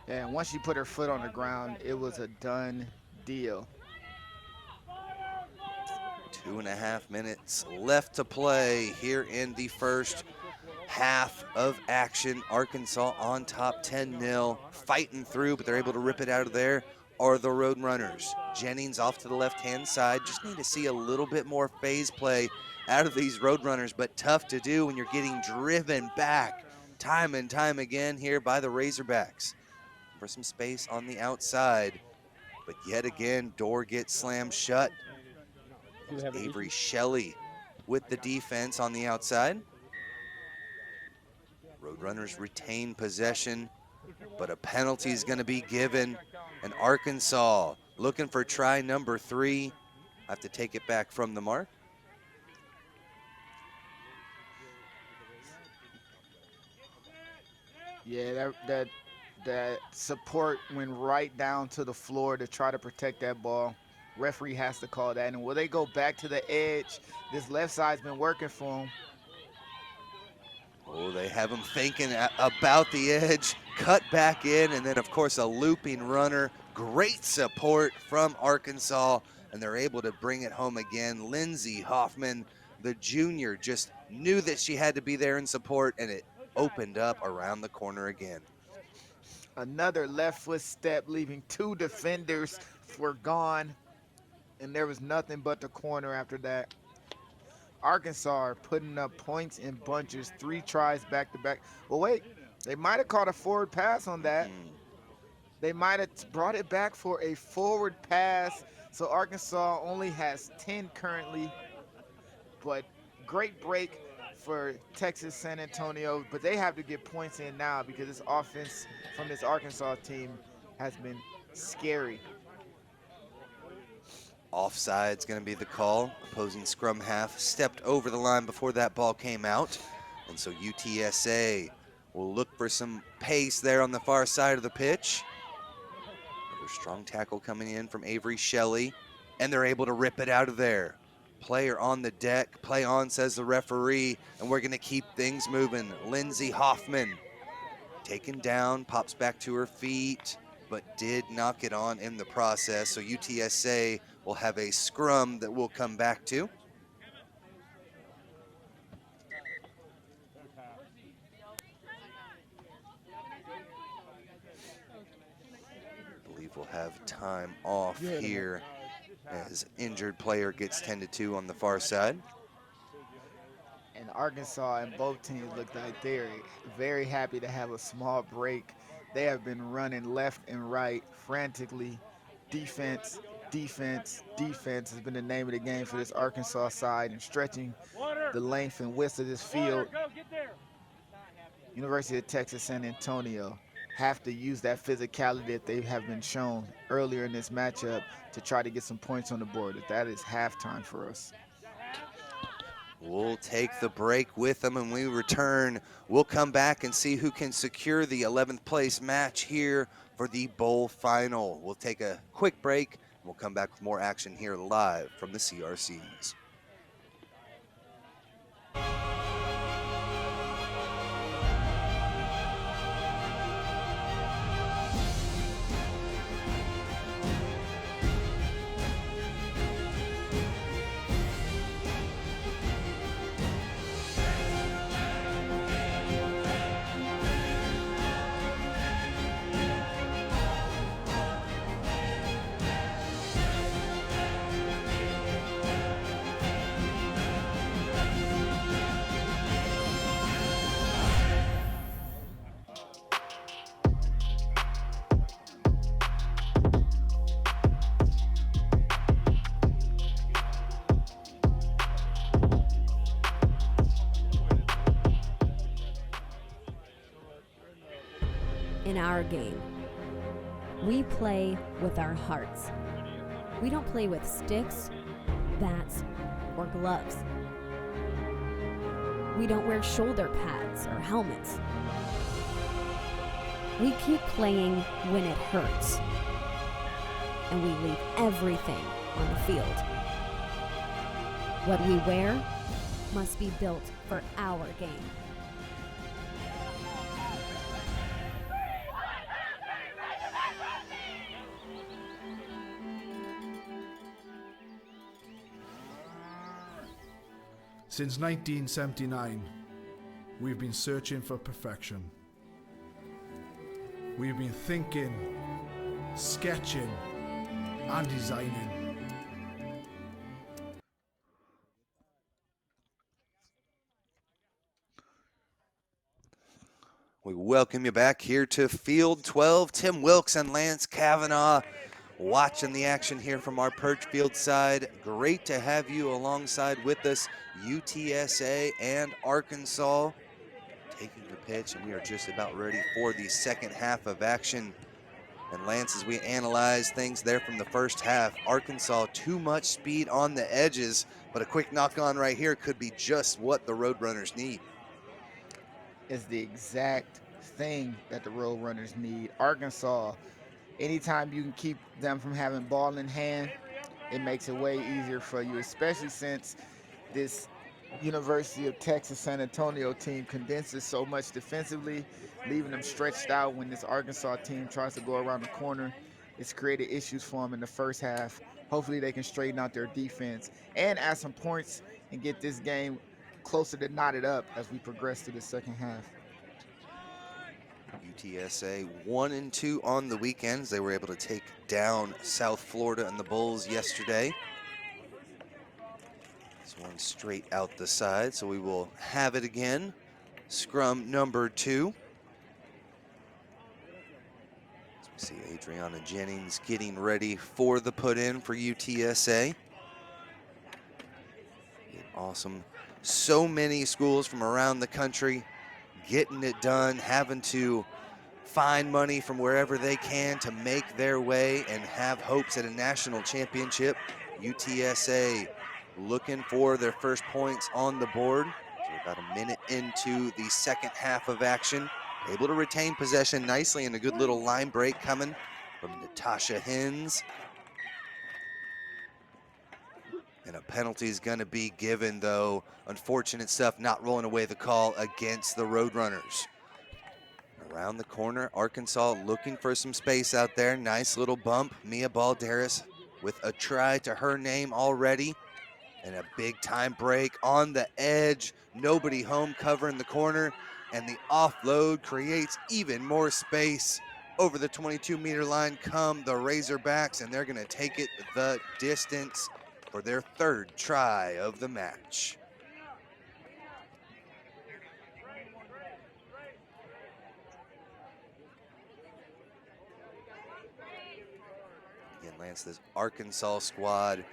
Yeah, and once she put her foot on the ground, it was a done deal.
2.5 minutes left to play here in the first half of action. Arkansas on top 10-0, fighting through, but they're able to rip it out of there. Are the Roadrunners. Jennings off to the left-hand side. Just need to see a little bit more phase play out of these Roadrunners, but tough to do when you're getting driven back time and time again here by the Razorbacks. For some space on the outside, but yet again, door gets slammed shut. Avery Shelley with the defense on the outside. Roadrunners retain possession, but a penalty is going to be given. And Arkansas looking for try number 3. Have to take it back from the mark.
Yeah, that support went right down to the floor to try to protect that ball. Referee has to call that. And will they go back to the edge? This left side's been working for them.
Oh, they have him thinking about the edge, cut back in, and then, of course, a looping runner. Great support from Arkansas, and they're able to bring it home again. Lindsey Hoffman, the junior, just knew that she had to be there in support, and it opened up around the corner again.
Another left foot step, leaving 2 defenders were gone, and there was nothing but the corner after that. Arkansas are putting up points in bunches, 3 tries back to back. Well, wait, they might have caught a forward pass on that. They might have brought it back for a forward pass. So Arkansas only has 10 currently, but great break for Texas San Antonio, but they have to get points in now because this offense from this Arkansas team has been scary.
Offside's going to be the call. Opposing scrum half stepped over the line before that ball came out. And so UTSA will look for some pace there on the far side of the pitch. Another strong tackle coming in from Avery Shelley, and they're able to rip it out of there. Player on the deck, play on, says the referee, and we're going to keep things moving. Lindsey Hoffman taken down, pops back to her feet, but did knock it on in the process. So UTSA will have a scrum that we'll come back to. I believe we'll have time off here as injured player gets tended to on the far side.
And Arkansas and both teams look like they're very happy to have a small break. They have been running left and right frantically. Defense, defense, defense has been the name of the game for this Arkansas side, and stretching the length and width of this field. University of Texas San Antonio have to use that physicality that they have been shown earlier in this matchup to try to get some points on the board. That is halftime for us.
We'll take the break with them, and when we return, we'll come back and see who can secure the 11th place match here for the bowl final. We'll take a quick break, and we'll come back with more action here live from the CRCs.
In our game, we play with our hearts. We don't play with sticks, bats, or gloves. We don't wear shoulder pads or helmets. We keep playing when it hurts, and we leave everything on the field. What we wear must be built for our game.
Since 1979, we've been searching for perfection. We've been thinking, sketching, and designing.
We welcome you back here to Field 12. Tim Wilkes and Lance Kavanaugh watching the action here from our perch field side. Great to have you alongside with us. UTSA and Arkansas taking the pitch, and we are just about ready for the second half of action. And Lance, as we analyze things there from the first half, Arkansas too much speed on the edges, but a quick knock on right here could be just what the Roadrunners need.
Is the exact thing that the Roadrunners need. Arkansas, anytime you can keep them from having ball in hand, it makes it way easier for you, especially since this University of Texas San Antonio team condenses so much defensively, leaving them stretched out when this Arkansas team tries to go around the corner. It's created issues for them in the first half. Hopefully they can straighten out their defense and add some points and get this game closer to knotted up as we progress to the second half.
UTSA 1-2 on the weekends. They were able to take down South Florida and the Bulls yesterday. This one straight out the side, so we will have it again. Scrum number 2. As we see Adriana Jennings getting ready for the put-in for UTSA. Awesome. So many schools from around the country getting it done, having to find money from wherever they can to make their way and have hopes at a national championship. UTSA looking for their first points on the board. So about a minute into the second half of action, able to retain possession nicely, and a good little line break coming from Natasha Hins. And a penalty is going to be given, though. Unfortunate stuff, not rolling away the call against the Roadrunners. Around the corner, Arkansas looking for some space out there. Nice little bump. Mia Balderas with a try to her name already. And a big time break on the edge. Nobody home covering the corner. And the offload creates even more space. Over the 22-meter line come the Razorbacks, and they're going to take it the distance for their third try of the match. Again, Lance, this Arkansas squad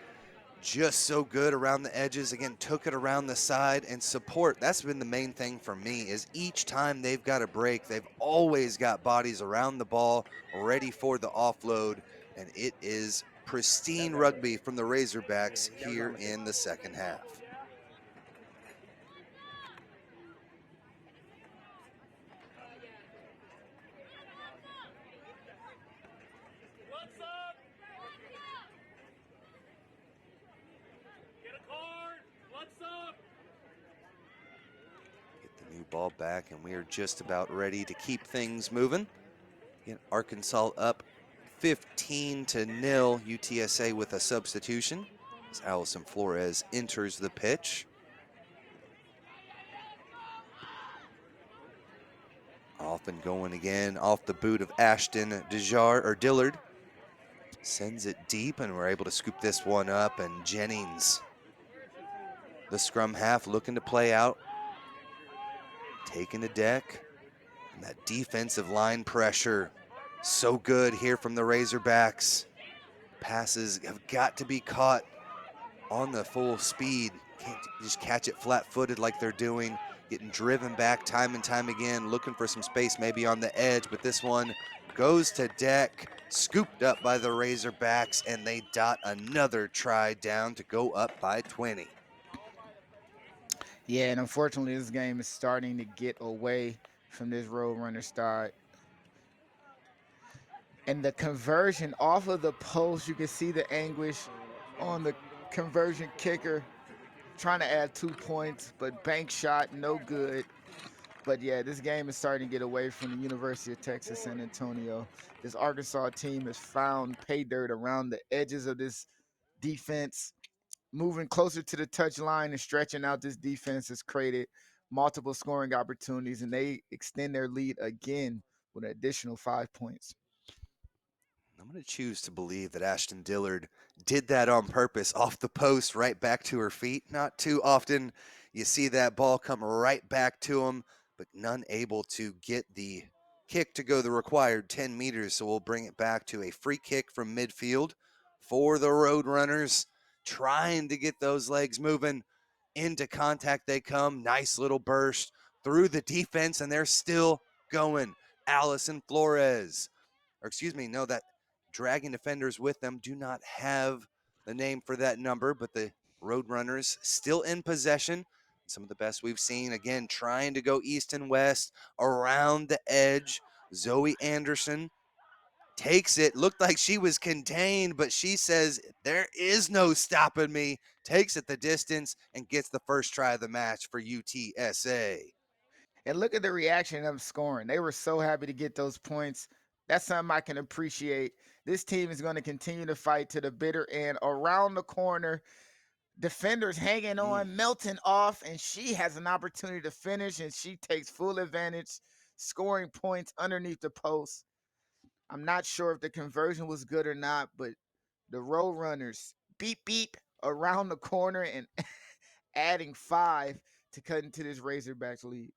just so good around the edges. Again, took it around the side, and support. That's been the main thing for me, is each time they've got a break, they've always got bodies around the ball ready for the offload, and it is pristine rugby from the Razorbacks here in the second half. New ball back, and we are just about ready to keep things moving. Again, Arkansas up 15-0. UTSA with a substitution as Allison Flores enters the pitch. Off and going again, off the boot of Ashton Dillard. Sends it deep, and we're able to scoop this one up, and Jennings, the scrum half, looking to play out. Taking the deck, and that defensive line pressure, so good here from the Razorbacks. Passes have got to be caught on the full speed. Can't just catch it flat-footed like they're doing. Getting driven back time and time again, looking for some space maybe on the edge, but this one goes to deck, scooped up by the Razorbacks, and they dot another try down to go up by 20.
Yeah, and unfortunately, this game is starting to get away from this Roadrunner start. And the conversion off of the post, you can see the anguish on the conversion kicker, trying to add 2 points, but bank shot, no good. But yeah, this game is starting to get away from the University of Texas San Antonio. This Arkansas team has found pay dirt around the edges of this defense. Moving closer to the touch line and stretching out this defense has created multiple scoring opportunities, and they extend their lead again with an additional 5 points.
I'm going to choose to believe that Ashton Dillard did that on purpose, off the post, right back to her feet. Not too often you see that ball come right back to him, but none able to get the kick to go the required 10 meters, so we'll bring it back to a free kick from midfield for the Roadrunners, trying to get those legs moving. Into contact they come. Nice little burst through the defense, and they're still going. Allison Flores, or excuse me, no, that dragging defenders with them do not have the name for that number, but the Roadrunners still in possession. Some of the best we've seen, again, trying to go east and west around the edge. Zoe Anderson takes it. Looked like she was contained, but she says, there is no stopping me. Takes it the distance and gets the first try of the match for UTSA.
And look at the reaction of them scoring. They were so happy to get those points. That's something I can appreciate. This team is going to continue to fight to the bitter end. Around the corner, defenders hanging on, melting off, and she has an opportunity to finish, and she takes full advantage, scoring points underneath the post. I'm not sure if the conversion was good or not, but the Roadrunners beep beep around the corner and adding 5 to cut into this Razorbacks lead.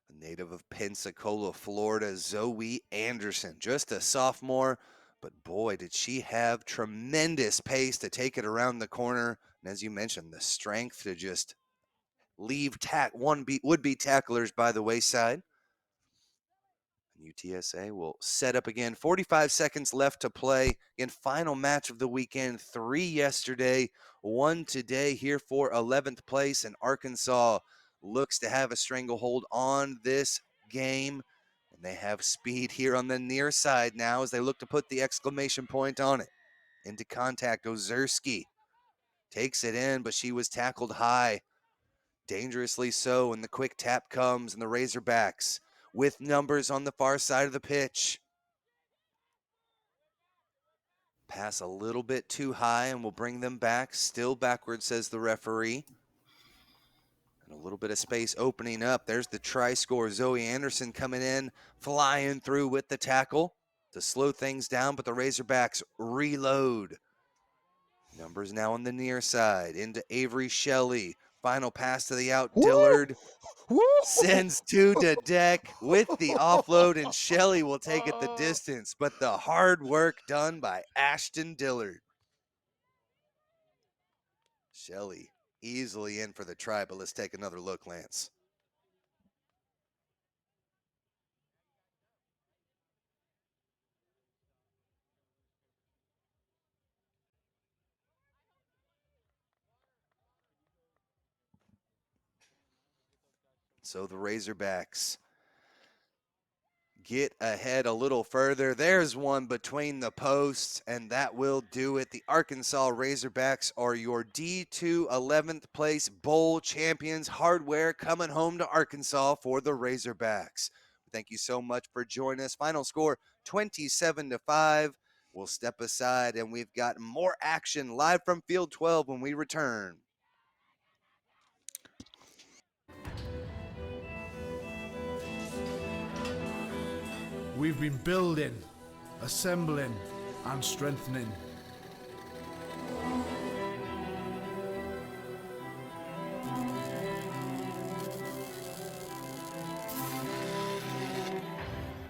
A native of Pensacola, Florida, Zoe Anderson, just a sophomore, but boy, did she have tremendous pace to take it around the corner. And as you mentioned, the strength to just leave would-be tacklers by the wayside. UTSA will set up again. 45 seconds left to play. Again, final match of the weekend. 3 yesterday, 1 today here for 11th place. And Arkansas looks to have a stranglehold on this game. And they have speed here on the near side now as they look to put the exclamation point on it. Into contact, Ozerski takes it in, but she was tackled high. Dangerously so, and the quick tap comes, and the Razorbacks with numbers on the far side of the pitch. Pass a little bit too high and we'll bring them back. Still backwards, says the referee. And a little bit of space opening up. There's the try scorer, Zoe Anderson, coming in, flying through with the tackle to slow things down, but the Razorbacks reload. Numbers now on the near side into Avery Shelley. Final pass to the out. Dillard sends two to deck with the offload, and Shelley will take it the distance. But the hard work done by Ashton Dillard. Shelley easily in for the try, but let's take another look, Lance. So the Razorbacks get ahead a little further. There's one between the posts, and that will do it. The Arkansas Razorbacks are your D2 11th place bowl champions. Hardware coming home to Arkansas for the Razorbacks. Thank you so much for joining us. Final score 27-5. We'll step aside, and we've got more action live from Field 12 when we return.
We've been building, assembling, and strengthening.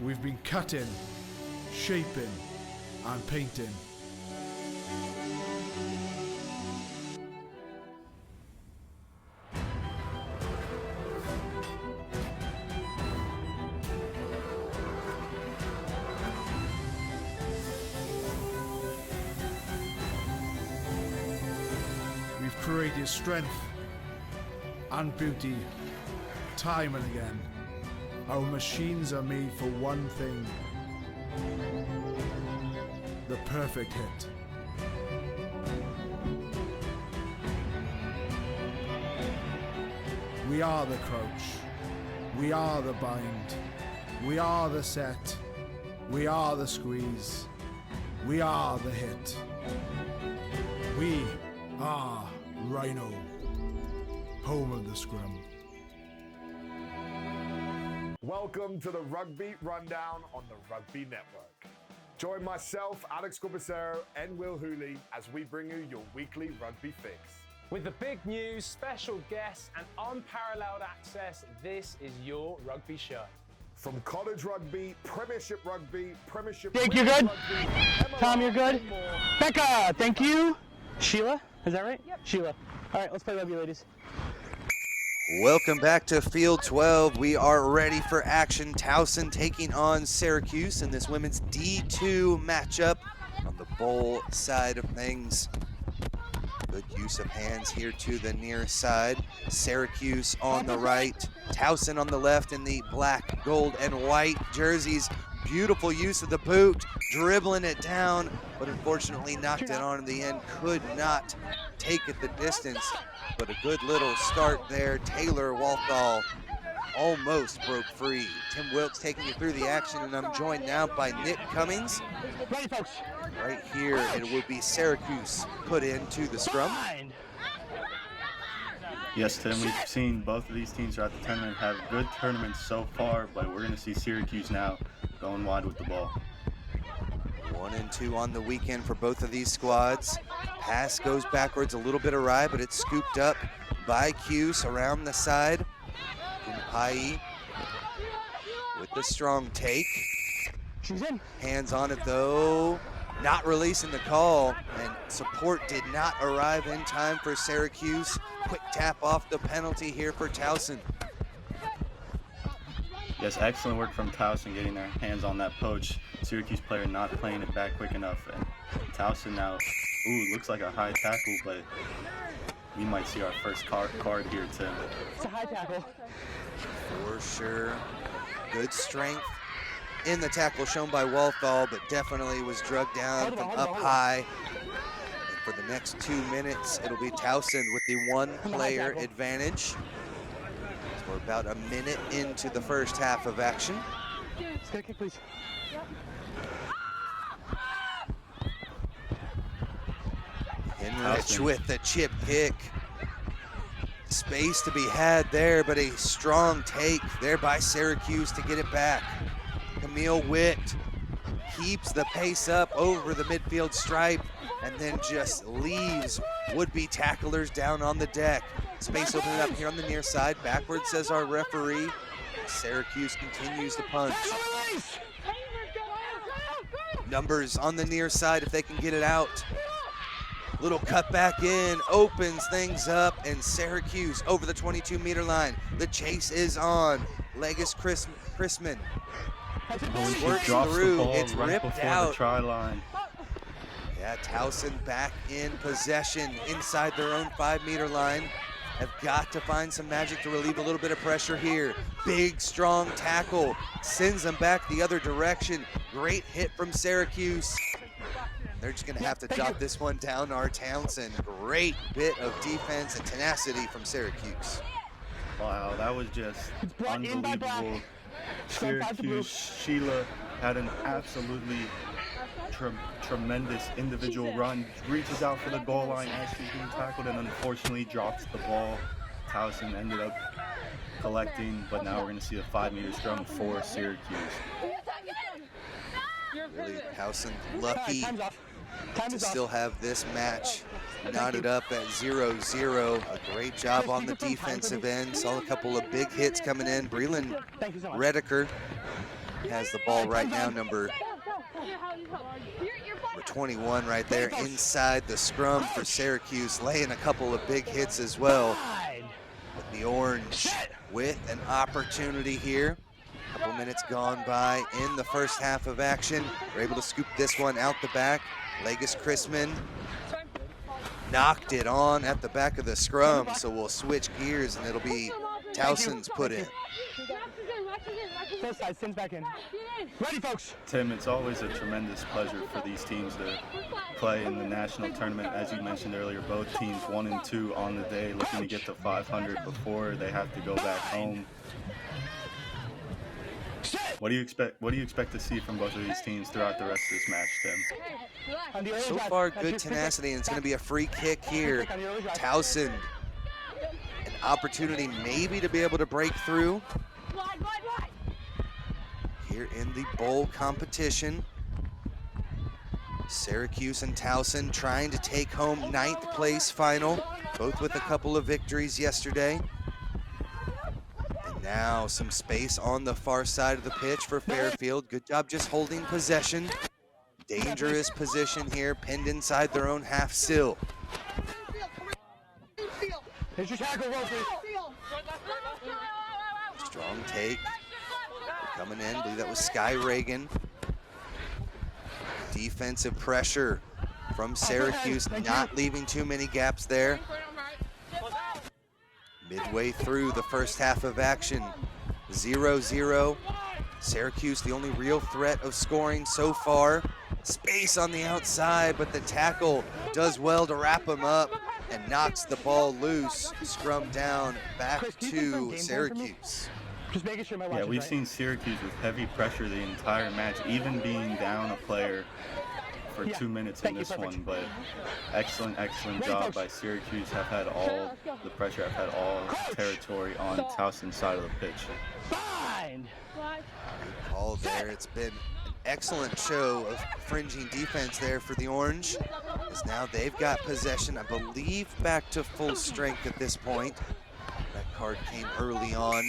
We've been cutting, shaping, and painting. Created strength and beauty time and again. Our machines are made for one thing: the perfect hit. We are the crouch, we are the bind, we are the set, we are the squeeze, we are the hit. We are Rhino, home of the scrum.
Welcome to the Rugby Rundown on the Rugby Network. Join myself, Alex Corbacero, and Will Hooley as we bring you your weekly rugby fix.
With the big news, special guests, and unparalleled access, this is your rugby show.
From college rugby, premiership rugby, premiership...
Jake, you're good?
Rugby,
Tom, you're good?
and more.
Becca, thank you. Sheila, is that right? Yep. Sheila. All right, let's play rugby, ladies.
Welcome back to Field 12. We are ready for action. Towson taking on Syracuse in this women's D2 matchup on the bowl side of things. Good use of hands here to the near side. Syracuse on the right, Towson on the left in the black, gold, and white jerseys. Beautiful use of the boot, dribbling it down, but unfortunately knocked it on in the end. Could not take it the distance, but a good little start there. Taylor Walthall almost broke free. Tim Wilkes taking you through the action, and I'm joined now by Nick Cummings.
Ready, folks.
Right here, it would be Syracuse put into the scrum.
Yes, Tim, we've seen both of these teams throughout the tournament have good tournaments so far, but we're going to see Syracuse now going wide with the ball.
1 and 2 on the weekend for both of these squads. Pass goes backwards, a little bit awry, but it's scooped up by Cuse around the side. Kumpai with the strong take.
She's in.
Hands on it though, not releasing the call, and support did not arrive in time for Syracuse. Quick tap off the penalty here for Towson.
Yes, excellent work from Towson getting their hands on that poach. Syracuse player not playing it back quick enough. And Towson now, looks like a high tackle, but we might see our first card here, Tim.
It's a high tackle.
For sure. Good strength in the tackle shown by Walthall, but definitely was drugged down from up high. And for the next 2 minutes, it'll be Towson with the one-player advantage. We're about a minute into the first half of action.
Let's get a kick, please.
Henrich with the chip kick. Space to be had there, but a strong take there by Syracuse to get it back. Camille Witt keeps the pace up over the midfield stripe and then just leaves would-be tacklers down on the deck. Space opening up here on the near side. Backwards, says our referee. Syracuse continues to punch. Numbers on the near side if they can get it out. Little cut back in, opens things up, and Syracuse over the 22-meter line. The chase is on. Legis Chrisman works through. It's
right
ripped
before
out.
the try line.
Yeah, Towson back in possession inside their own 5-meter line. Have got to find some magic to relieve a little bit of pressure here. Big, strong tackle, sends them back the other direction. Great hit from Syracuse. They're just gonna have to jot this one down to our Townsend. Great bit of defense and tenacity from Syracuse.
Wow, that was just unbelievable. Syracuse, Sheila had an absolutely tremendous individual run, reaches out for the goal line as she's being tackled and unfortunately drops the ball. Towson ended up collecting, but now we're going to see a 5-meter scrum for Syracuse.
Really, Towson lucky to still have this match knotted up at 0-0. A great job on the defensive end. Saw a couple of big hits coming in. Breland Redeker has the ball right now, number 21 right there inside the scrum for Syracuse, laying a couple of big hits as well. But the Orange with an opportunity here. A couple minutes gone by in the first half of action. We're able to scoop this one out the back. Legis Chrisman knocked it on at the back of the scrum, so we'll switch gears and it'll be Towson's put in.
First side, sends back in. Ready, folks.
Tim, it's always a tremendous pleasure for these teams to play in the national tournament. As you mentioned earlier, both teams 1 and 2 on the day, looking to get to 500 before they have to go back home. What do you expect to see from both of these teams throughout the rest of this match, Tim?
So far, good tenacity, and it's going to be a free kick here. Towson, an opportunity maybe to be able to break through here in the bowl competition. Syracuse and Towson trying to take home 9th place final, both with a couple of victories yesterday. And now some space on the far side of the pitch for Fairfield. Good job just holding possession. Dangerous position here, pinned inside their own half still.
Here's your tackle, Roper.
Strong take. Coming in, I believe that was Sky Reagan. Defensive pressure from Syracuse, not leaving too many gaps there. Midway through the first half of action, 0-0. Syracuse, the only real threat of scoring so far. Space on the outside, but the tackle does well to wrap him up and knocks the ball loose. Scrum down back to Syracuse.
Just making sure my watch
Yeah,
is
we've
right.
seen Syracuse with heavy pressure the entire match, even being down a player for 2 minutes in this one. But excellent job by Syracuse. Have had all the pressure, have had all territory on Towson's side of the pitch.
Fine.
Good call there. It's been an excellent show of fringing defense there for the Orange, as now they've got possession, I believe, back to full strength at this point. That card came early on.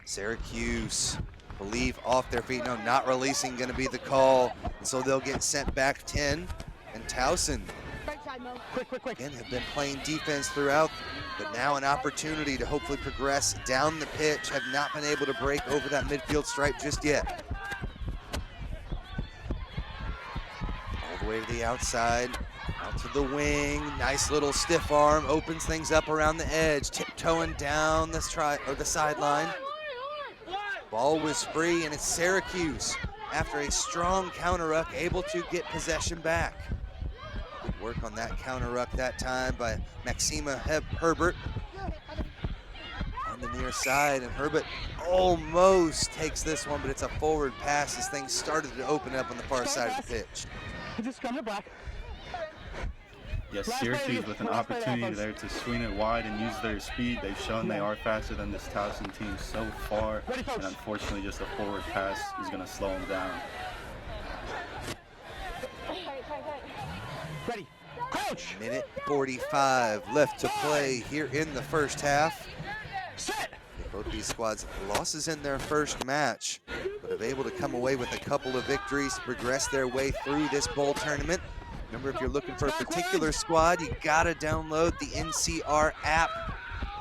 Syracuse, believe, off their feet. No, not releasing going to be the call, and so they'll get sent back 10. And Towson, again, have been playing defense throughout, but now an opportunity to hopefully progress down the pitch. Have not been able to break over that midfield stripe just yet. All the way to the outside, out to the wing. Nice little stiff arm, opens things up around the edge, tiptoeing down the sideline. Ball was free, and it's Syracuse, after a strong counter ruck, able to get possession back. Good work on that counter ruck that time by Maxima Herbert. On the near side, and Herbert almost takes this one, but it's a forward pass as things started to open up on the far side of the pitch.
Just come to black.
Yes, Syracuse with an opportunity there to swing it wide and use their speed. They've shown they are faster than this Towson team so far, and unfortunately just a forward pass is going to slow them down.
Ready. Coach!
Minute 45 left to play here in the first half.
Set!
Both these squads losses in their first match, but have able to come away with a couple of victories to progress their way through this bowl tournament. Remember, if you're looking for a particular squad, you gotta download the NCR app.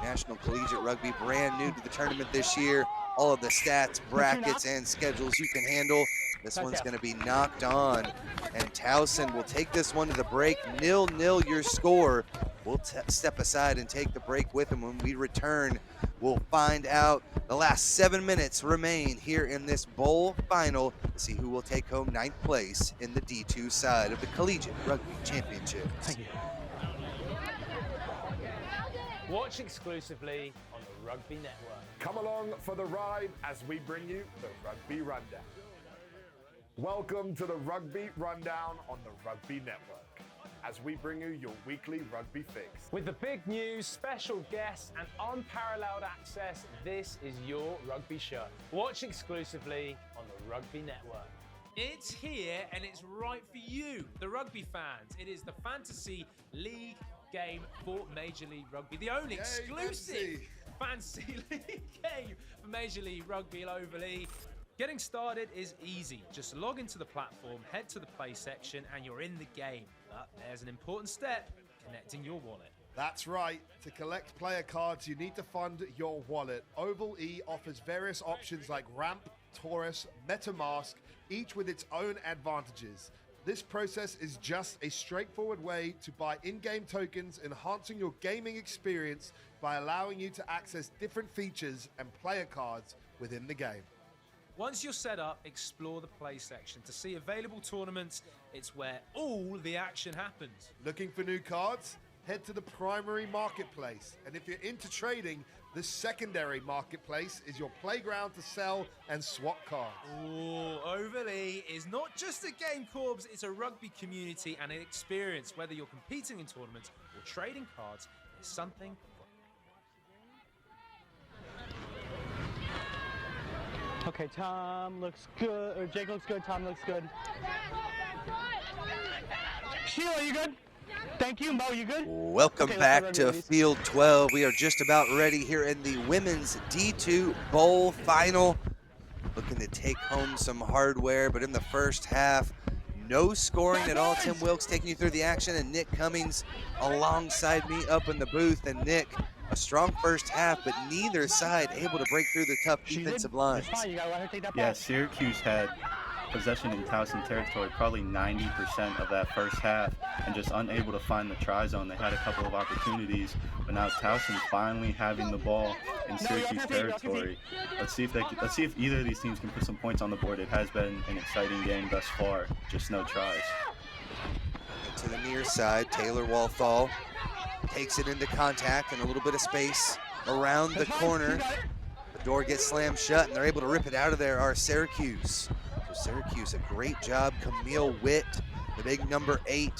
National Collegiate Rugby, brand new to the tournament this year. All of the stats, brackets, and schedules you can handle. This one's gonna be knocked on, and Towson will take this one to the break. 0-0 your score. We'll step aside and take the break with them. When we return, we'll find out. The last 7 minutes remain here in this bowl final to see who will take home 9th place in the D2 side of the Collegiate Rugby Championships.
Thank you.
Watch exclusively on the Rugby Network.
Come along for the ride as we bring you the Rugby Rundown. Welcome to the Rugby Rundown on the Rugby Network, as we bring you your weekly rugby fix.
With the big news, special guests, and unparalleled access, this is your rugby show. Watch exclusively on the Rugby Network.
It's here and it's right for you, the rugby fans. It is the Fantasy League game for Major League Rugby, the only exclusive Fantasy League game for Major League Rugby globally. Getting started is easy. Just log into the platform, head to the play section, and you're in the game. But there's an important step, connecting your wallet.
That's right. To collect player cards, you need to fund your wallet. Oval E offers various options like Ramp, Taurus, MetaMask, each with its own advantages. This process is just a straightforward way to buy in-game tokens, enhancing your gaming experience by allowing you to access different features and player cards within the game.
Once you're set up, explore the play section. To see available tournaments, it's where all the action happens.
Looking for new cards? Head to the primary marketplace. And if you're into trading, the secondary marketplace is your playground to sell and swap cards.
Ooh, Overly is not just a game, Corbs, it's a rugby community and an experience. Whether you're competing in tournaments or trading cards, there's something.
Okay, Tom looks good, or Jake looks good, Tom looks good. Sheila, you good? Thank you. Mo, you good?
Welcome back to Field 12. We are just about ready here in the Women's D2 Bowl Final. Looking to take home some hardware, but in the first half, no scoring at all. Tim Wilkes taking you through the action, and Nick Cummings alongside me up in the booth. And Nick, a strong first half, but neither side able to break through the tough defensive lines.
Yeah, Syracuse had possession in Towson territory probably 90% of that first half, and just unable to find the try zone. They had a couple of opportunities, but now Towson finally having the ball in Syracuse territory. Let's see if either of these teams can put some points on the board. It has been an exciting game thus far, just no tries.
To the near side, Taylor Walthall takes it into contact and a little bit of space around the corner. The door gets slammed shut, and they're able to rip it out of there, are Syracuse. Syracuse, a great job. Camille Witt, the big number 8,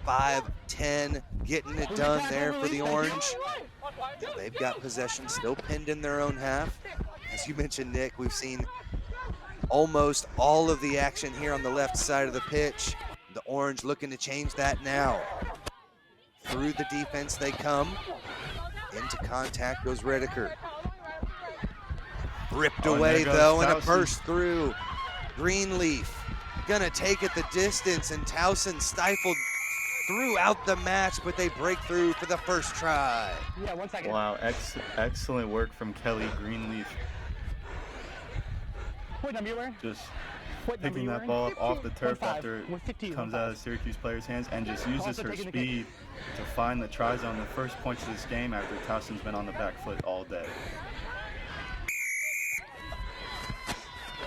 5'10", getting it done there for the Orange. They've got possession still pinned in their own half. As you mentioned, Nick, we've seen almost all of the action here on the left side of the pitch. The Orange looking to change that now. Through the defense they come. Into contact goes Redeker. Ripped away though, and a burst through. Greenleaf gonna take it the distance, and Towson stifled throughout the match, but they break through for the first try.
Yeah, 1 second.
Wow, excellent work from Kelly Greenleaf.
What number you wearing?
Just picking that ball up off the turf after it comes out of Syracuse players' hands, and just uses her speed to find the try zone, the first points of this game after Towson's been on the back foot all day.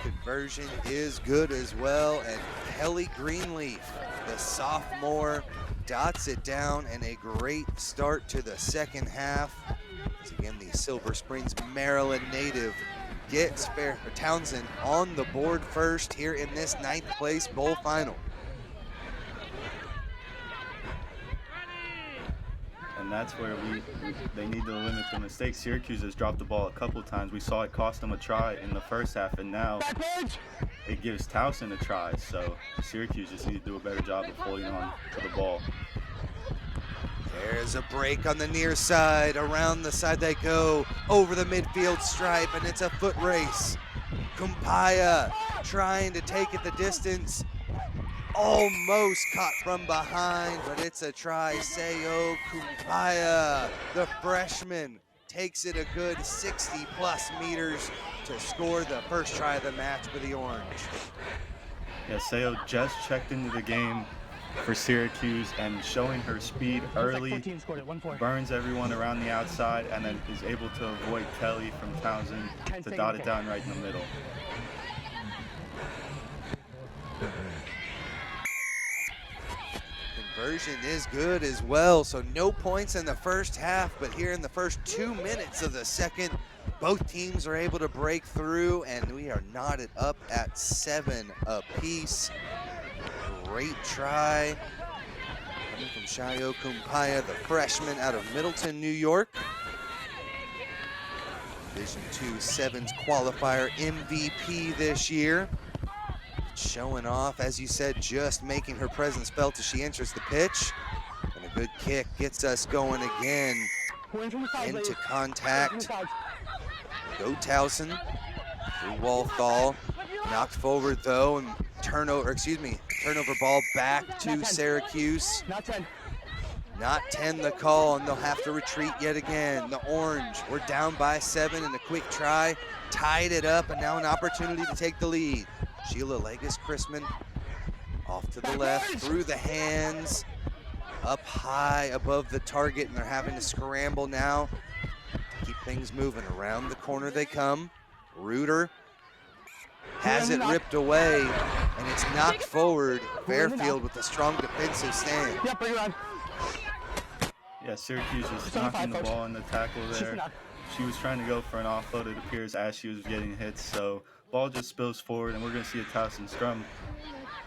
Conversion is good as well, and Kelly Greenleaf, the sophomore, dots it down, and a great start to the second half. Once again, the Silver Springs, Maryland native gets Townsend on the board first here in this 9th place bowl final.
And that's where they need to limit the mistakes. Syracuse has dropped the ball a couple times. We saw it cost them a try in the first half, and now it gives Towson a try. So Syracuse just need to do a better job of holding on to the ball.
There's a break on the near side. Around the side they go, over the midfield stripe, and it's a foot race. Kumpaya trying to take it the distance. Almost caught from behind, but it's a try. Seyo Kumpaya, the freshman, takes it a good 60-plus meters to score the first try of the match for the Orange.
Yeah, Seyo just checked into the game for Syracuse and showing her speed early, burns everyone around the outside, and then is able to avoid Kelly from Townsend to dot it down right in the middle.
Conversion is good as well, so no points in the first half, but here in the first 2 minutes of the second, both teams are able to break through, and we are knotted up at 7 apiece. Great try coming from Shayo Kumpaya, the freshman out of Middleton, New York. Division II Sevens qualifier MVP this year. Showing off, as you said, just making her presence felt as she enters the pitch. And a good kick gets us going again. Into contact. Go Towson. Through Walthall. Knocked forward though, and turnover ball back to Syracuse. Not 10 the call, and they'll have to retreat yet again. The Orange, we're down by 7 in a quick try. Tied it up, and now an opportunity to take the lead. Sheila Legis-Chrisman off to the left, through the hands, up high above the target, and they're having to scramble now to keep things moving. Around the corner they come. Reuter has it ripped away, and it's knocked forward. Fairfield with a strong defensive stand.
Yeah, Syracuse was knocking the ball in the tackle there. She was trying to go for an offload, it appears, as she was getting hit, so ball just spills forward, and we're going to see a Towson scrum.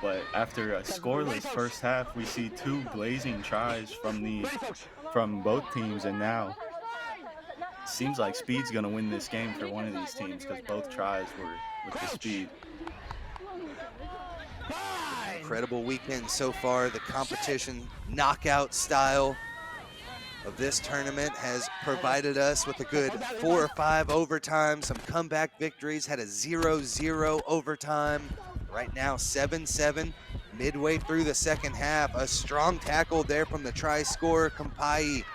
But after a scoreless first half, we see 2 blazing tries from both teams, and now it seems like speed's going to win this game for one of these teams because both tries were with the speed.
Incredible weekend so far. The competition knockout style of this tournament has provided us with a good 4 or 5 overtimes, some comeback victories, had a 0-0 overtime. Right now 7-7, midway through the second half. A strong tackle there from the try scorer, Kumpai.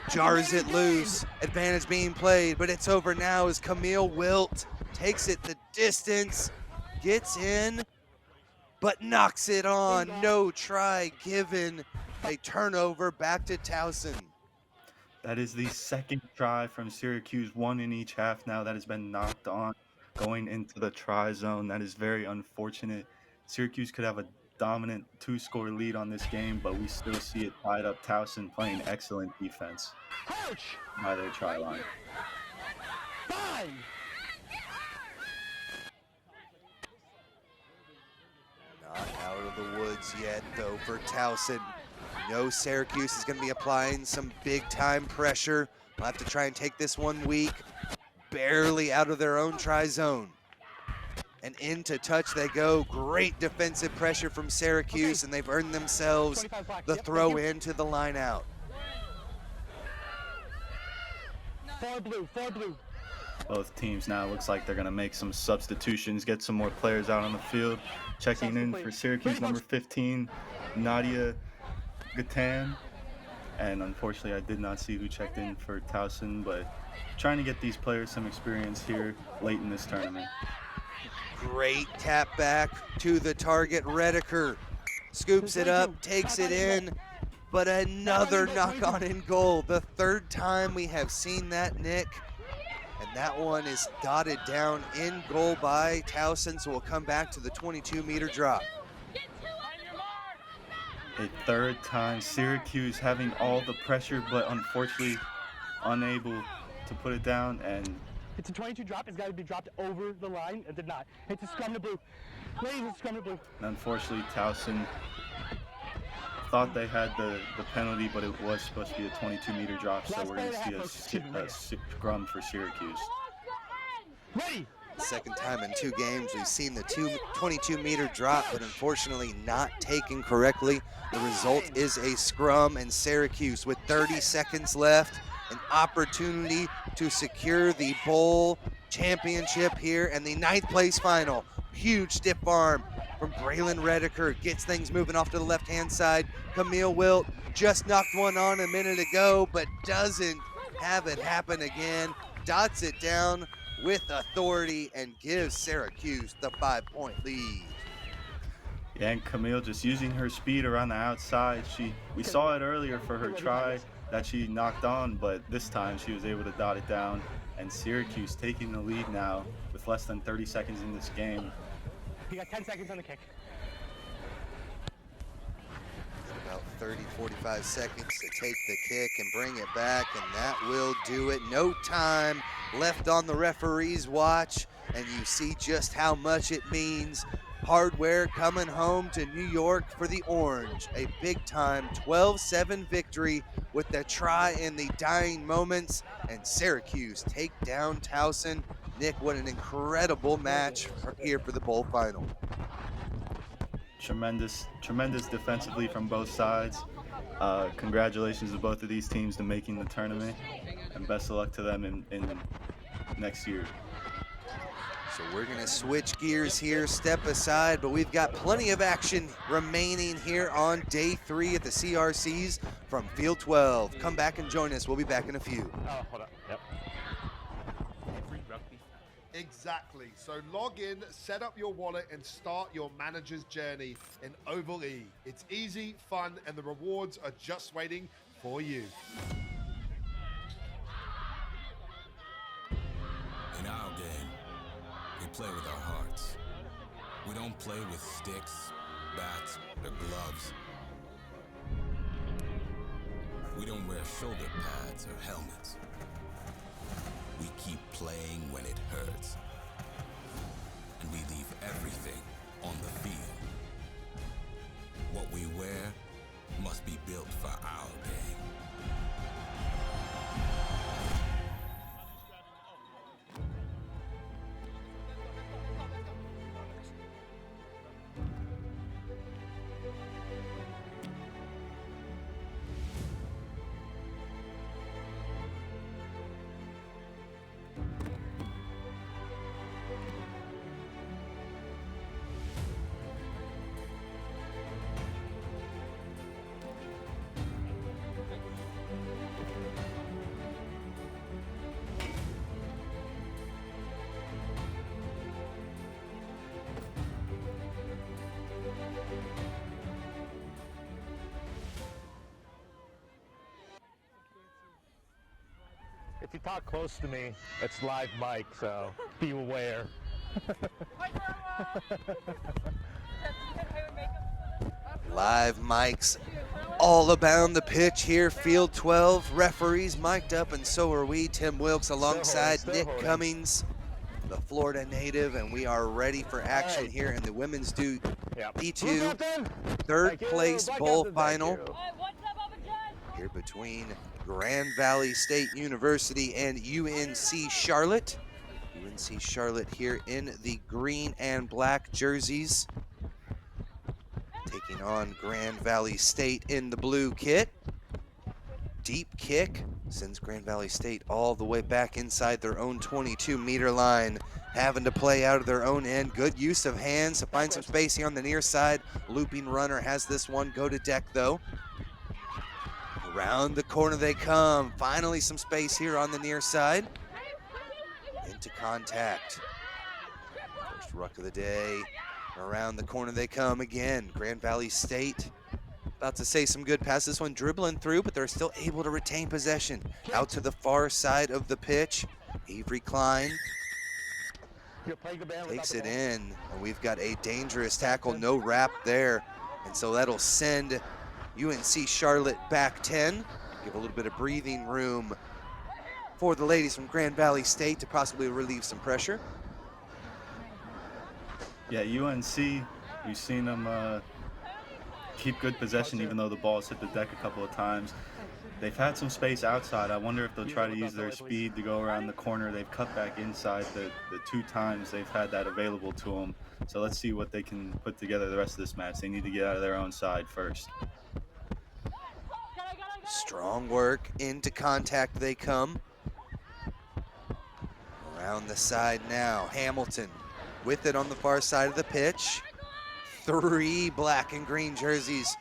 Jars it loose, advantage being played, but it's over now as Camille Wilt takes it the distance, gets in, but knocks it on. No try given. A turnover back to Towson.
That is the second try from Syracuse, 1 in each half now that has been knocked on going into the try zone. That is very unfortunate. Syracuse could have a dominant 2-score lead on this game, but we still see it tied up. Towson playing excellent defense by their try line.
Not out of the woods yet, though, for Towson. No, Syracuse is going to be applying some big-time pressure. We'll have to try and take this one weak. Barely out of their own try zone. And into touch they go. Great defensive pressure from Syracuse, and they've earned themselves the throw in to the line out.
4 blue.
Both teams now looks like they're going to make some substitutions, get some more players out on the field. Checking in for Syracuse, number 15, Nadia Gatan. And unfortunately, I did not see who checked in for Towson, but trying to get these players some experience here late in this tournament.
Great tap back to the target. Redeker scoops it up, takes it in, but another knock on in goal. The 3rd time we have seen that, Nick. And that one is dotted down in goal by Towson, so we'll come back to the 22-meter drop.
A 3rd time, Syracuse having all the pressure, but unfortunately unable to put it down, and
It's a 22 drop. It's got to be dropped over the line. It did not. It's a scrum to blue. Ladies, it's scrum to blue.
unfortunately Towson thought they had the penalty, but it was supposed to be a 22-meter drop, so we're going to see a scrum for Syracuse.
Ready.
Second time in 2 games we've seen the 22-meter drop, but unfortunately not taken correctly. The result is a scrum, and Syracuse, with 30 seconds left, an opportunity to secure the bowl championship here and the 9th place final. Huge stiff arm from Braylon Redeker, gets things moving off to the left-hand side. Camille Wilt just knocked one on a minute ago, but doesn't have it happen again. Dots it down with authority and gives Syracuse the 5-point lead.
Yeah, and Camille just using her speed around the outside. We saw it earlier for her try that she knocked on, but this time she was able to dot it down, and Syracuse taking the lead now with less than 30 seconds in this game.
You got 10 seconds on the kick.
About 30, 45 seconds to take the kick and bring it back, and that will do it. No time left on the referee's watch, and you see just how much it means. Hardware coming home to New York for the Orange. A big-time 12-7 victory with the try in the dying moments, and Syracuse take down Towson. Nick, what an incredible match here for the bowl final.
Tremendous defensively from both sides. Congratulations to both of these teams to making the tournament, and best of luck to them in next year.
So we're going to switch gears here, step aside, but we've got plenty of action remaining here on day 3 at the CRCs from Field 12. Come back and join us. We'll be back in a few.
Oh, hold on. Yep.
Exactly. So log in, set up your wallet, and start your manager's journey in Oval E. It's easy, fun, and the rewards are just waiting for you.
In our game, we play with our hearts. We don't play with sticks, bats, or gloves. We don't wear shoulder pads or helmets. We keep playing when it hurts. And we leave everything on the field. What we wear must be built for our game.
If you talk close to me, it's live mic, so be aware.
Live mics all around the pitch here, Field 12. Referees mic'd up, and so are we. Tim Wilkes alongside Nick Cummings, the Florida native, and we are ready for action here in the women's D2 third place bowl final here between Grand Valley State University and UNC Charlotte. UNC Charlotte here in the green and black jerseys, taking on Grand Valley State in the blue kit. Deep kick sends Grand Valley State all the way back inside their own 22-meter line, having to play out of their own end. Good use of hands to find some space here on the near side. Looping runner has this one. Go to deck though. Around the corner they come. Finally some space here on the near side. Into contact. First ruck of the day. Around the corner they come again. Grand Valley State about to say some good pass. This one dribbling through, but they're still able to retain possession. Out to the far side of the pitch. Avery Klein takes it in, and we've got a dangerous tackle. No wrap there, and so that'll send UNC Charlotte back 10. Give a little bit of breathing room for the ladies from Grand Valley State to possibly relieve some pressure.
Yeah, UNC, we've seen them keep good possession even though the ball's hit the deck a couple of times. They've had some space outside. I wonder if they'll try to use their speed to go around the corner. They've cut back inside the 2 times they've had that available to them. So let's see what they can put together the rest of this match. They need to get out of their own side first.
Strong work, into contact they come. Around the side now, Hamilton with it on the far side of the pitch. 3 black and green jerseys,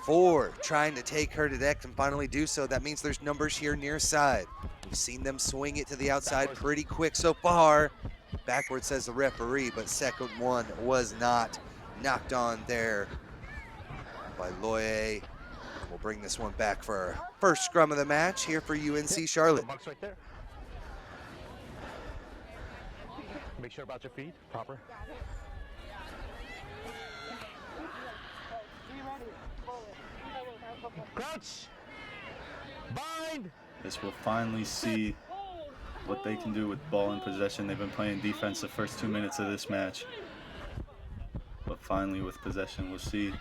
4 trying to take her to deck and finally do so. That means there's numbers here near side. We've seen them swing it to the outside pretty quick so far. Backward says the referee, but second one was not knocked on there by Loye. We'll bring this one back for our first scrum of the match here for UNC Charlotte.
Box right there. Make sure about your feet, proper. Crouch. Bind.
This will finally see what they can do with ball in possession. They've been playing defense the first 2 minutes of this match. But finally with possession, we'll see.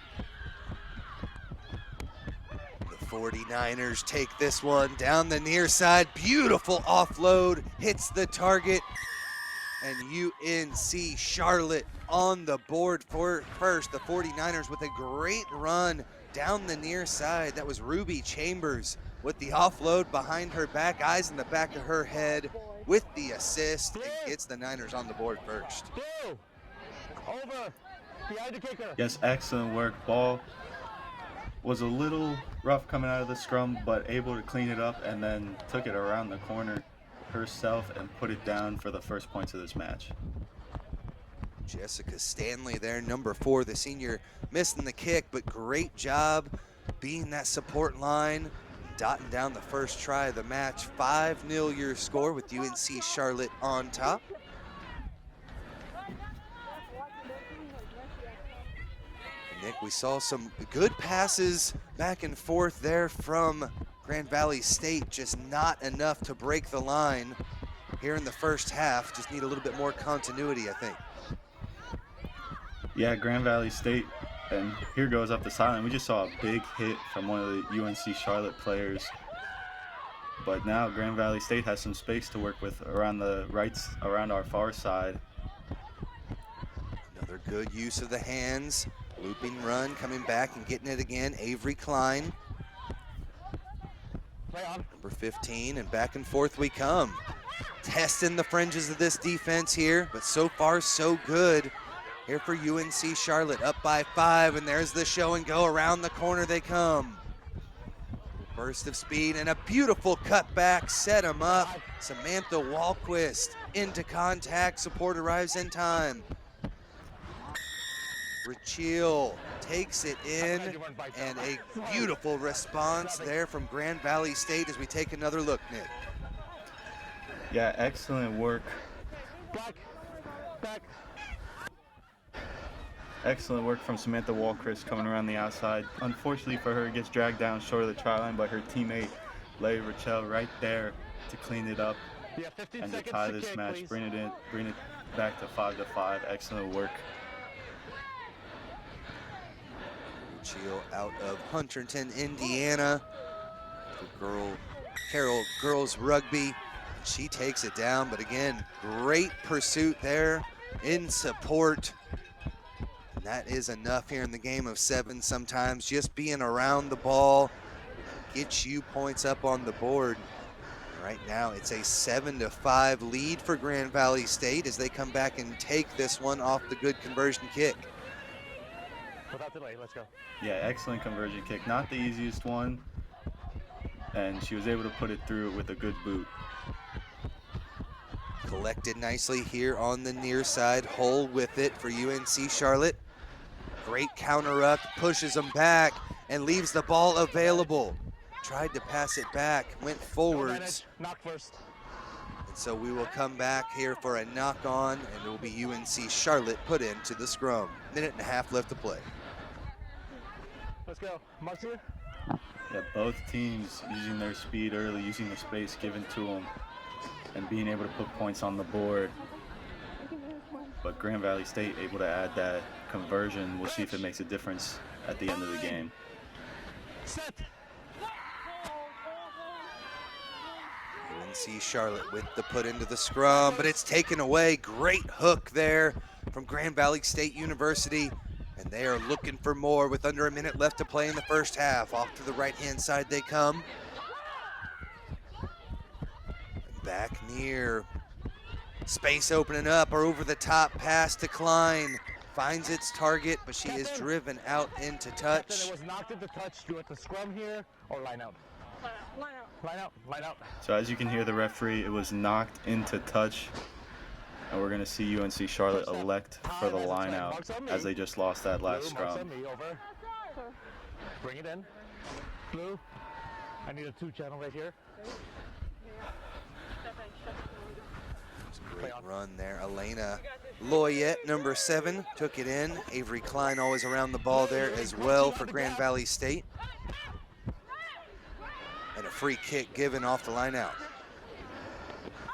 The 49ers take this one down the near side. Beautiful offload, hits the target. And UNC Charlotte on the board for first. The 49ers with a great run down the near side. That was Ruby Chambers with the offload behind her back, eyes in the back of her head with the assist, and gets the Niners on the board first.
Over. Behind the kicker.
Yes, excellent work. Ball was a little rough coming out of the scrum, but able to clean it up and then took it around the corner herself and put it down for the first points of this match.
Jessica Stanley there, number 4, the senior, missing the kick, but great job being that support line, dotting down the first try of the match. 5-0 your score with UNC Charlotte on top. Nick, we saw some good passes back and forth there from Grand Valley State, just not enough to break the line here in the first half. Just need a little bit more continuity, I think.
Yeah, Grand Valley State, and here goes up the sideline. We just saw a big hit from one of the UNC Charlotte players. But now Grand Valley State has some space to work with around the rights, around our far side.
Another good use of the hands. Looping run, coming back and getting it again. Avery Klein. Number 15, and back and forth we come. Testing the fringes of this defense here, but so far so good. Here for UNC Charlotte, up by 5, and there's the show and go. Around the corner they come. Burst of speed and a beautiful cutback, set him up. Samantha Walquist into contact, support arrives in time. Rachel takes it in, and a beautiful response there from Grand Valley State as we take another look, Nick.
Yeah, excellent work.
Back.
Excellent work from Samantha Walquist coming around the outside. Unfortunately for her, it gets dragged down short of the try line, but her teammate, Leigh Rachel, right there to clean it up and to tie this match, bring it back to 5-5. Excellent work.
Rachel out of Hunterton, Indiana. Carroll Girls Rugby. She takes it down, but again, great pursuit there in support. And that is enough here in the game of 7 sometimes. Just being around the ball gets you points up on the board. Right now, it's a 7-5 lead for Grand Valley State as they come back and take this one off the good conversion kick.
Without delay, let's go.
Yeah, excellent conversion kick. Not the easiest one, and she was able to put it through with a good boot.
Collected nicely here on the near side. Hull with it for UNC Charlotte. Great counter ruck, pushes them back and leaves the ball available. Tried to pass it back, went forwards.
Knock first.
And so we will come back here for a knock on, and it will be UNC Charlotte put into the scrum. 1.5 left to play.
Let's go. Marcia.
Yeah, both teams using their speed early, using the space given to them. and being able to put points on the board. But Grand Valley State able to add that conversion. We'll see if it makes a difference at the end of the game.
UNC Charlotte with the put into the scrum, but it's taken away. Great hook there from Grand Valley State University, and they are looking for more with under a minute left to play in the first half. Off to the right-hand side they come. And back near. Space opening up, or over the top pass to Klein. Finds its target, but she is driven out into touch.
It was knocked into touch. Do you want the scrum here or line out? Line out. Line out. Line out.
So as you can hear the referee, it was knocked into touch. And we're going to see UNC Charlotte elect for the line out as they just lost that last scrum.
Bring it in. Blue. I need a 2-channel right here.
Great run there. Elena Loyette, number 7, took it in. Avery Klein always around the ball there as well for Grand Valley State. And a free kick given off the line out.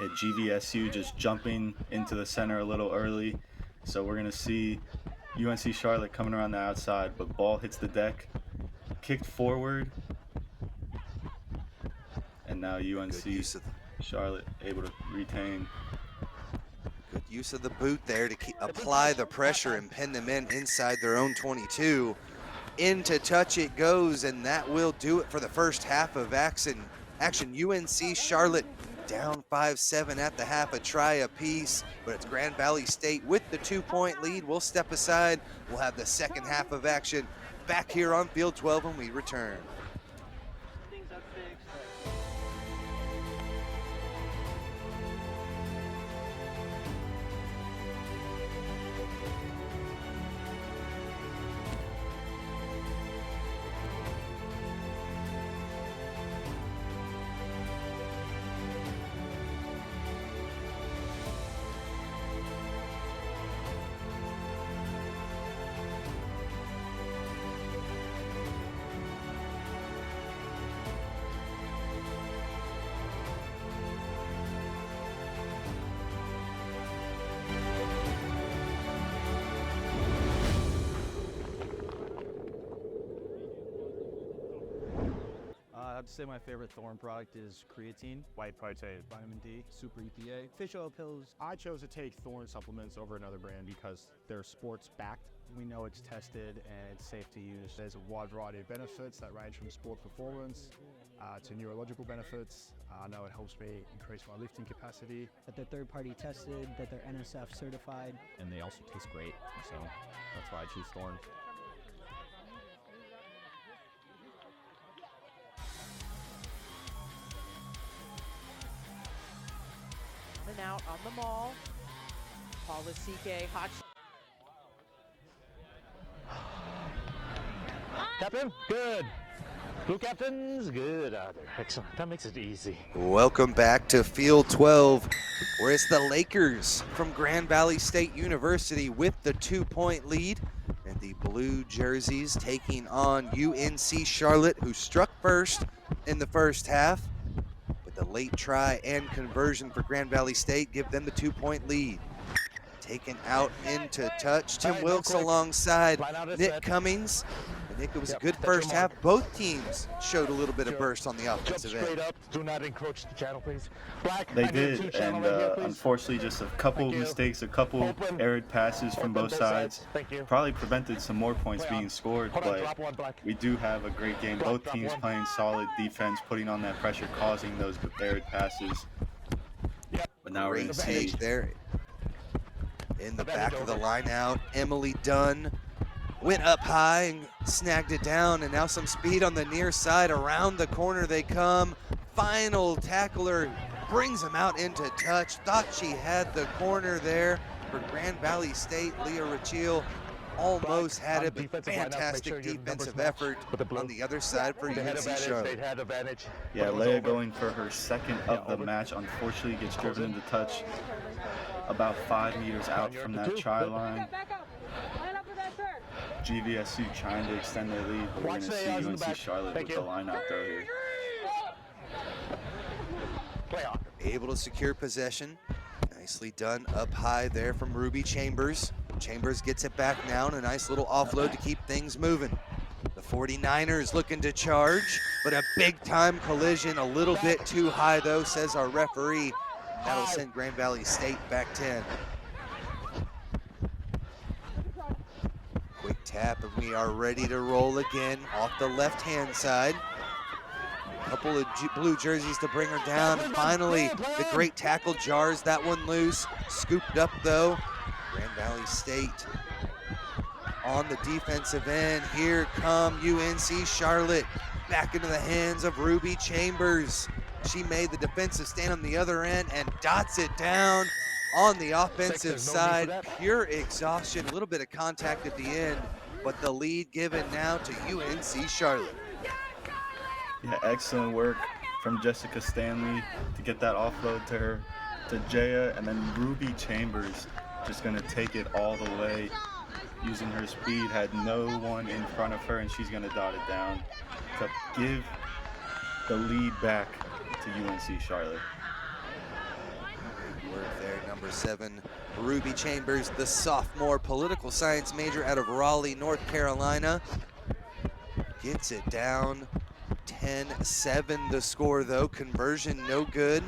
At GVSU just jumping into the center a little early. So we're going to see UNC Charlotte coming around the outside, but ball hits the deck, kicked forward. And now UNC Charlotte able to retain.
Good use of the boot there to apply the pressure and pin them in inside their own 22. Into touch it goes, and that will do it for the first half of action. UNC Charlotte down 5-7 at the half, a try apiece, but it's Grand Valley State with the 2-point lead. We'll step aside. We'll have the second half of action back here on Field 12 when we return.
I have to say my favorite Thorn product is creatine, white protein, vitamin D, super EPA, fish oil pills.
I chose to take Thorn supplements over another brand because they're sports backed.
We know it's tested and it's safe to use.
There's a wide variety of benefits that range from sport performance to neurological benefits. I know it helps me increase my lifting capacity.
That they're third-party tested, that they're NSF certified.
And they also taste great, so that's why I choose Thorn.
And out on the maul. Paula CK, hot.
Captain, good. Blue captains, good. Excellent. That makes it easy.
Welcome back to Field 12, where it's the Lakers from Grand Valley State University with the 2-point lead, and the blue jerseys taking on UNC Charlotte, who struck first in the first half. The late try and conversion for Grand Valley State give them the 2-point lead. Taken out into touch. Tim Wilkes alongside Nick Cummings. And Nick, it was a good first half. Both teams showed a little bit of burst on the offensive end.
Straight up. Do not encroach the channel, please. Black,
they did, and unfortunately just a couple mistakes, a couple errant passes from both sides. Probably prevented some more points being scored, but we do have a great game. Both teams playing solid defense, putting on that pressure, causing those errant passes. But now we're going to see
there. In the back of the line out, Emily Dunn went up high and snagged it down, and now some speed on the near side. Around the corner they come. Final tackler brings him out into touch. Thought she had the corner there for Grand Valley State. Leah Rachil almost had it, but fantastic defensive effort on the other side for UNC Charlotte.
Yeah, Leah going for her second of the match. Unfortunately gets driven into touch about 5 meters out from that try line. GVSU trying to extend their lead, but we're going to see UNC Charlotte with the line out throw here.
able to secure possession. Nicely done up high there from Ruby Chambers. Chambers gets it back now and a nice little offload to keep things moving. The 49ers looking to charge, but a big time collision, a little bit too high though, says our referee. That'll send Grand Valley State back 10. Quick tap and we are ready to roll again off the left-hand side. A couple of blue jerseys to bring her down, and finally the great tackle jars that one loose. Scooped up though. Grand Valley State on the defensive end. Here come UNC Charlotte. Back into the hands of Ruby Chambers. She made the defensive stand on the other end and dots it down on the offensive side. Pure exhaustion, a little bit of contact at the end, but the lead given now to UNC Charlotte.
Yeah, excellent work from Jessica Stanley to get that offload to her, to Jaya, and then Ruby Chambers just gonna take it all the way, using her speed, had no one in front of her, and she's gonna dot it down to give the lead back to UNC Charlotte.
Good work there, number 7, Ruby Chambers, the sophomore political science major out of Raleigh, North Carolina. Gets it down. 10-7 the score though, conversion no good.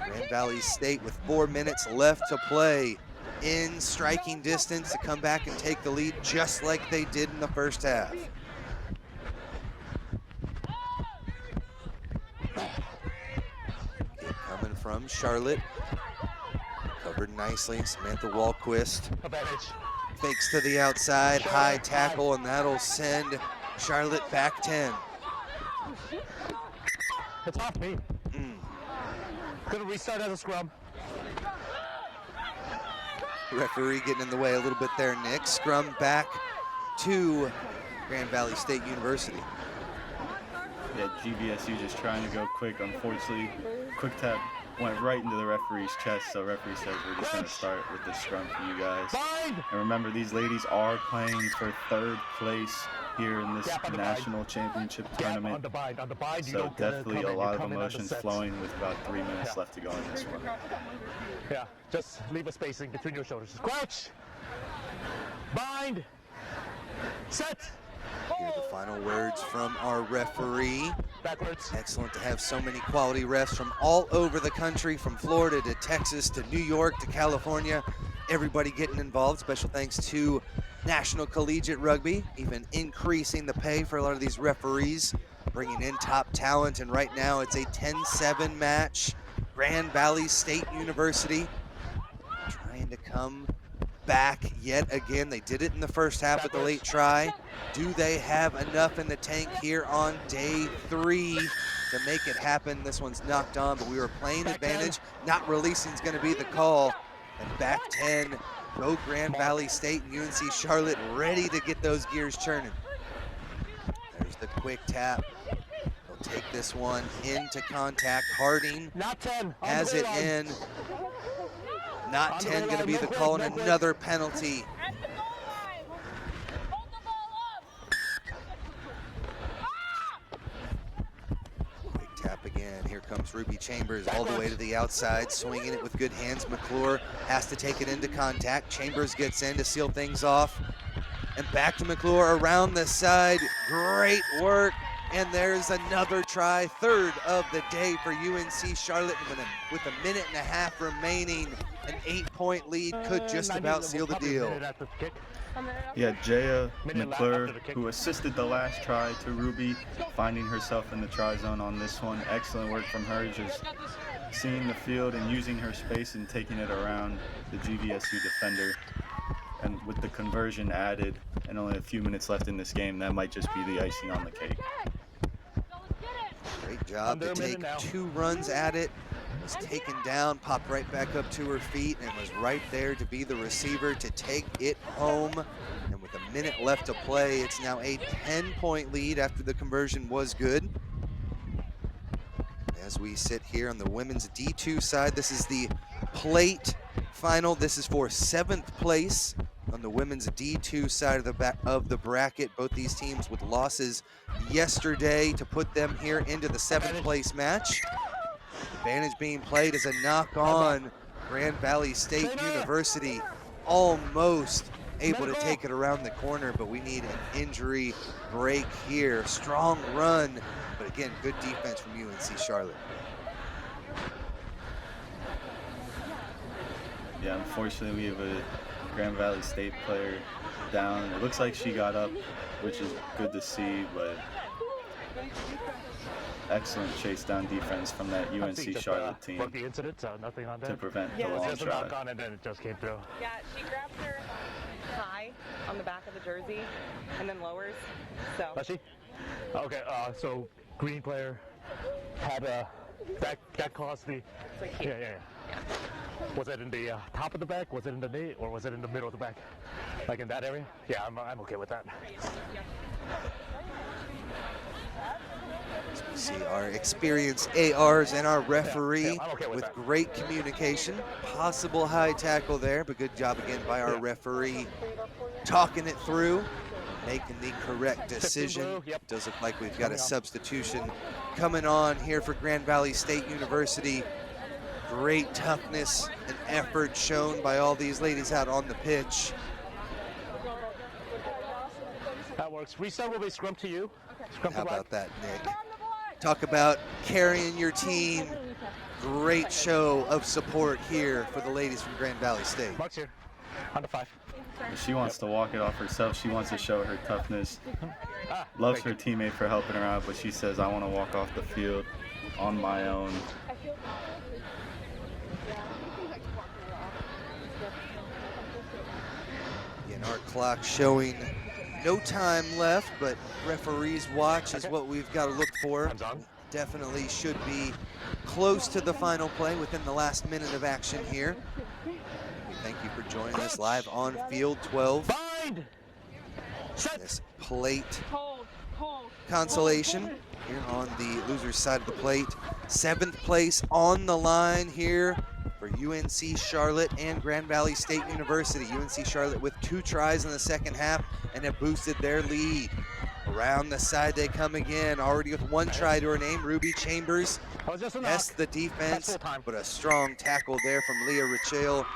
Grand Valley State with 4 minutes left to play in striking distance to come back and take the lead just like they did in the first half. Coming from Charlotte, covered nicely, Samantha Walquist. Fakes to the outside, high tackle, and that'll send Charlotte back 10.
It's off me. Gonna restart as a scrum.
Referee getting in the way a little bit there, Nick. Scrum back to Grand Valley State University.
Yeah, GVSU just trying to go quick. Unfortunately, quick tap went right into the referee's chest, so referee says we're just going to start with the scrum for you guys. And remember, these ladies are playing for 3rd place here in this national championship tournament. So definitely a lot of emotions flowing with about 3 minutes left to go in this one.
Yeah, just leave a spacing between your shoulders. Crouch, bind, set.
Here are the final words from our referee.
Backwards.
Excellent to have so many quality refs from all over the country, from Florida to Texas to New York to California. Everybody getting involved. Special thanks to National Collegiate Rugby, even increasing the pay for a lot of these referees, bringing in top talent, and right now it's a 10-7 match. Grand Valley State University trying to come back yet again. They did it in the first half with the late try. Do they have enough in the tank here on day 3 to make it happen? This one's knocked on, but we were playing advantage. Not releasing is going to be the call. And back 10, go Grand Valley State and UNC Charlotte, ready to get those gears churning. There's the quick tap. They'll take this one into contact. Harding has it in. Not 10 going to be the call, and another penalty. Quick tap again. Here comes Ruby Chambers all the way to the outside, swinging it with good hands. McClure has to take it into contact. Chambers gets in to seal things off. And back to McClure around the side. Great work. And there's another try, 3rd of the day for UNC Charlotte. With a minute and a half remaining, an 8-point lead could just about seal the deal.
Yeah, Jaya McClure, who assisted the last try to Ruby, finding herself in the try zone on this one. Excellent work from her, just seeing the field and using her space and taking it around the GVSU defender. And with the conversion added and only a few minutes left in this game, that might just be the icing on the cake.
Great job to take 2 runs at it. Was taken down, popped right back up to her feet, and was right there to be the receiver to take it home. And with a minute left to play, it's now a 10-point lead after the conversion was good. As we sit here on the women's D2 side, this is the plate final. This is for 7th place on the women's D2 side of the bracket. Both these teams with losses yesterday to put them here into the 7th place match. Advantage being played as a knock on. Grand Valley State University almost able to take it around the corner, but we need an injury break here. Strong run, but again, good defense from UNC Charlotte.
Yeah, unfortunately, we have a Grand Valley State player down. It looks like she got up, which is good to see, but excellent chase down defense from that UNC Charlotte team
Rookie incident, so nothing on that.
to prevent the
It was
long
just a
try.
knock on and then it just came through.
Yeah, she grabs her high on the back of the jersey and then lowers. So.
Was she? Okay, so green player had that caused the. Yeah. Was it in the top of the back? Was it in the knee, or was it in the middle of the back? Like in that area? Yeah, I'm okay with that.
We see our experienced ARs and our referee with great communication. Possible high tackle there, but good job again by our referee talking it through, making the correct decision. Does look like we've got a substitution coming on here for Grand Valley State University. Great toughness and effort shown by all these ladies out on the pitch.
That works. Restart will be scrum to you. Scrum
How
to black.
about that, Nick? Talk about carrying your team. Great show of support here for the ladies from Grand Valley State.
Mark's here. On the 5.
She wants to walk it off herself. She wants to show her toughness. Loves her teammate for helping her out, but she says, I want to walk off the field on my own.
Again, our clock showing no time left, but referee's watch is what we've got to look for. Definitely should be close to the final play within the last minute of action here. Thank you for joining us live on Field 12. This plate consolation here on the loser's side of the plate. 7th place on the line here for UNC Charlotte and Grand Valley State University. UNC Charlotte with 2 tries in the second half and have boosted their lead. Around the side they come again, already with 1 try to her name. Ruby Chambers tests the defense, but a strong tackle there from Leah Richel.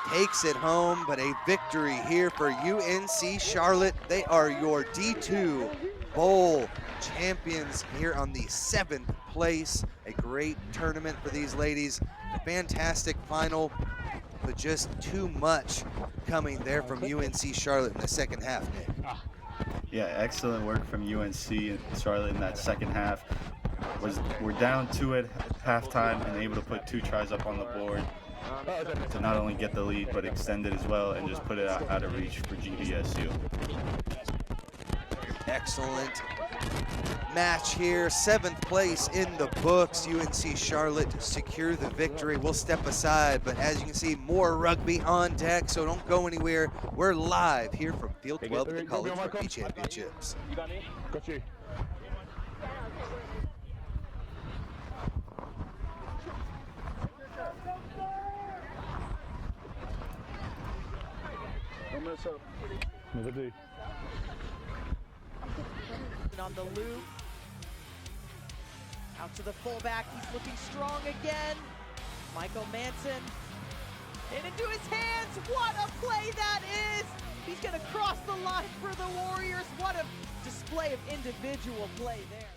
Takes it home, but a victory here for UNC Charlotte. They are your D2 Bowl champions here on the 7th place. A great tournament for these ladies. A fantastic final, but just too much coming there from UNC Charlotte in the second half, Nick.
Yeah, excellent work from UNC and Charlotte in that second half. We're down 2 at halftime and able to put 2 tries up on the board to not only get the lead but extend it as well and just put it out of reach for GVSU.
Excellent match here. 7th place in the books. UNC Charlotte secure the victory. We'll step aside, but as you can see, more rugby on deck, so don't go anywhere. We're live here from Field 12 of the College Rugby Championships.
You got me? Got you.
Don't mess up.
Neither do.
On the loop. Out to the fullback. He's looking strong again. Michael Manson. And into his hands. What a play that is. He's going to cross the line for the Warriors. What a display of individual play there.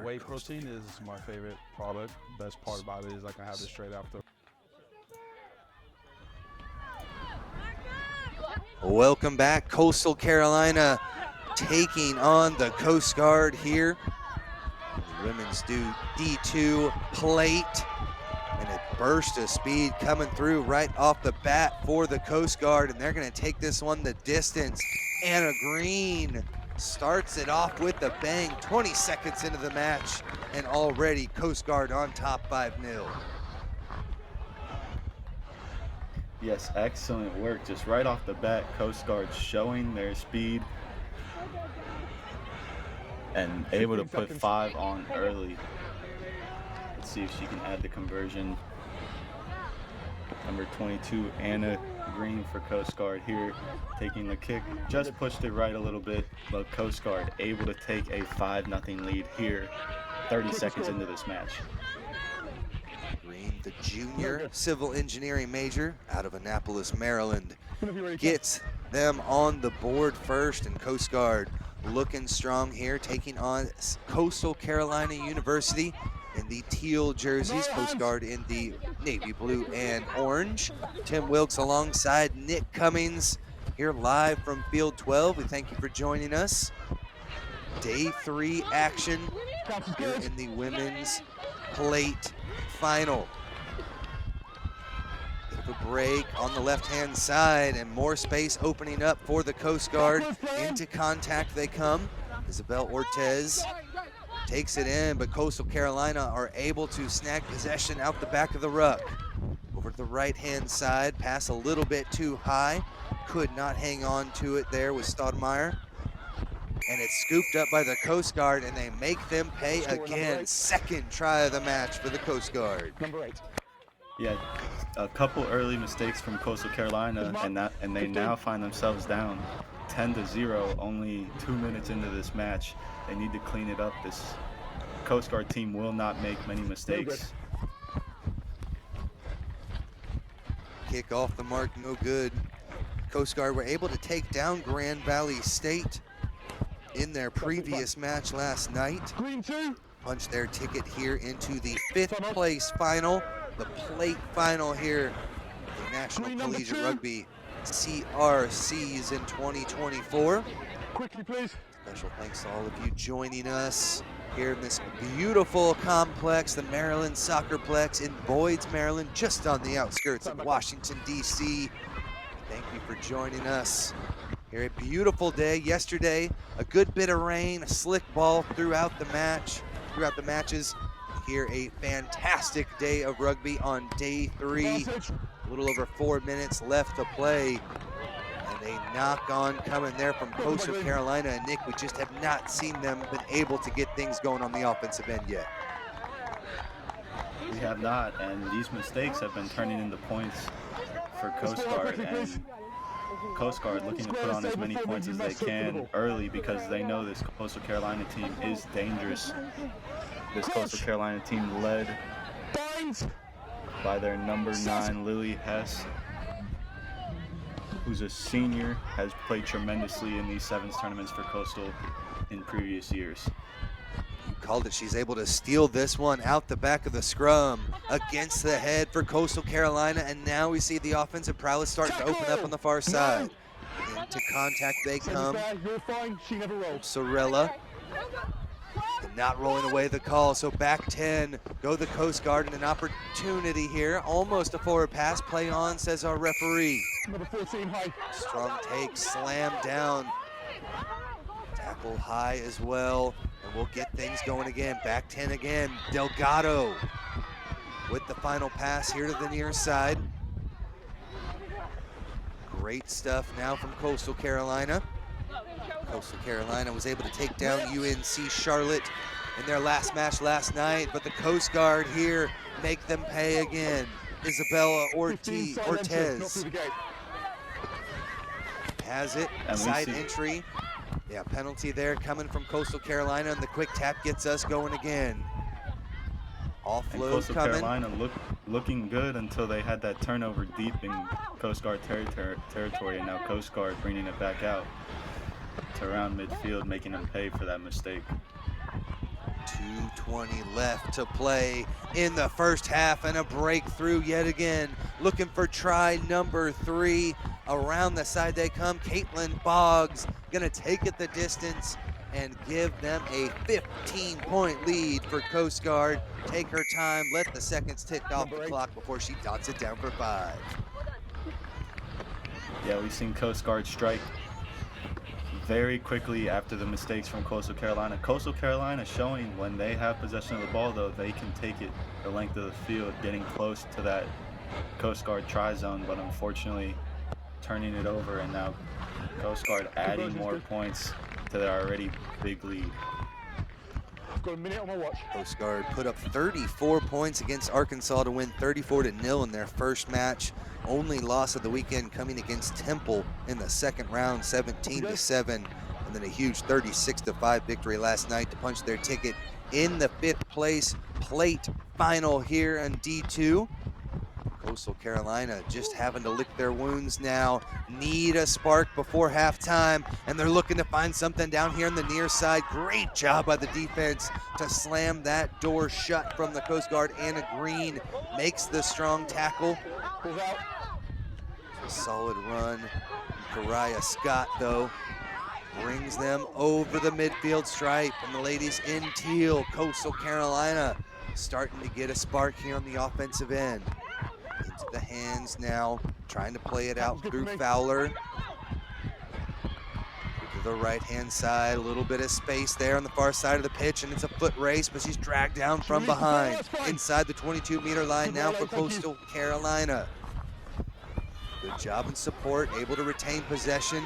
Whey protein is my favorite product. Best part about it is I can have it straight after.
Welcome back. Coastal Carolina taking on the Coast Guard here. The women's do D2 Plate. And a burst of speed coming through right off the bat for the Coast Guard. And they're going to take this one the distance. Anna Green starts it off with a bang. 20 seconds into the match. And already Coast Guard on top 5-0.
Yes, excellent work. Just right off the bat, Coast Guard showing their speed and able to put 5 on early. Let's see if she can add the conversion. Number 22, Anna Green for Coast Guard here, taking the kick. Just pushed it right a little bit, but Coast Guard able to take a 5-0 lead here, 30 seconds into this match.
Green, the junior civil engineering major out of Annapolis, Maryland, gets them on the board first, and Coast Guard looking strong here, taking on Coastal Carolina University in the teal jerseys, Coast Guard in the navy blue and orange. Tim Wilkes alongside Nick Cummings here live from Field 12. We thank you for joining us. Day 3 action here in the women's plate final. Bit of a break on the left-hand side and more space opening up for the Coast Guard. Into contact they come. Isabel Ortez takes it in, but Coastal Carolina are able to snag possession out the back of the ruck. Over to the right-hand side, pass a little bit too high. Could not hang on to it there with Stoudemire. And it's scooped up by the Coast Guard, and they make them pay again. Second try of the match for the Coast Guard.
Number 8. Yeah, a couple early mistakes from Coastal Carolina, and they now find themselves down 10-0, only 2 minutes into this match. They need to clean it up. This Coast Guard team will not make many mistakes.
Kick off the mark, no good. Coast Guard were able to take down Grand Valley State in their previous match last night. Punched their ticket here into the 5th place final, the plate final here, the National Collegiate Rugby CRCs in 2024.
Quickly, please.
Special thanks to all of you joining us here in this beautiful complex, the Maryland Soccerplex in Boyds, Maryland, just on the outskirts of Washington, D.C. Thank you for joining us. Here, a beautiful day. Yesterday, a good bit of rain, a slick ball throughout the matches. Here, a fantastic day of rugby on day 3. A little over 4 minutes left to play. And a knock-on coming there from Coastal Carolina. And Nick, we just have not seen them been able to get things going on the offensive end yet.
We have not, and these mistakes have been turning into points for Coast Guard. And Coast Guard looking to put on as many points as they can early because they know this Coastal Carolina team is dangerous. This Coastal Carolina team led by their number 9, Lily Hess, who's a senior, has played tremendously in these sevens tournaments for Coastal in previous years.
You called it. She's able to steal this one out the back of the scrum against the head for Coastal Carolina, and now we see the offensive prowess starting to open up on the far side. Into contact they come. Sorella. And not rolling away the call, so back 10. Go the Coast Guard, and an opportunity here. Almost a forward pass. Play on, says our referee.
Number 14, high.
Strong take, slam down. Tackle high as well, and we'll get things going again. Back 10 again. Delgado with the final pass here to the near side. Great stuff now from Coastal Carolina. Coastal Carolina was able to take down UNC Charlotte in their last match last night, but the Coast Guard here make them pay again. Isabella Ortez has it, side entry. Yeah, penalty there coming from Coastal Carolina, and the quick tap gets us going again. Offload
and Coastal
coming.
Carolina looking good until they had that turnover deep in Coast Guard territory, and now Coast Guard bringing it back out to around midfield, making them pay for that mistake.
2:20 left to play in the first half, and a breakthrough yet again. Looking for try number 3. Around the side they come. Caitlin Boggs gonna take it the distance and give them a 15-point lead for Coast Guard. Take her time, let the seconds tick off the clock before she dots it down for 5.
Yeah, we've seen Coast Guard strike very quickly after the mistakes from Coastal Carolina. Coastal Carolina showing when they have possession of the ball, though, they can take it the length of the field, getting close to that Coast Guard try-zone, but unfortunately turning it over, and now Coast Guard adding more points to their already big lead.
Got a minute on my watch.
Coast Guard put up 34 points against Arkansas to win 34-0 in their first match. Only loss of the weekend coming against Temple in the second round, 17-7, and then a huge 36-5 victory last night to punch their ticket in the 5th place Plate final here in D2. Coastal Carolina just having to lick their wounds now, need a spark before halftime, and they're looking to find something down here on the near side. Great job by the defense to slam that door shut from the Coast Guard. Anna Green makes the strong tackle. A solid run. Kariah Scott, though, brings them over the midfield stripe, and the ladies in teal, Coastal Carolina, starting to get a spark here on the offensive end. Into the hands now, trying to play it out through Fowler. To the right-hand side, a little bit of space there on the far side of the pitch, and it's a foot race, but she's dragged down from behind. Inside the 22-meter line now for Coastal Carolina. Good job in support, able to retain possession.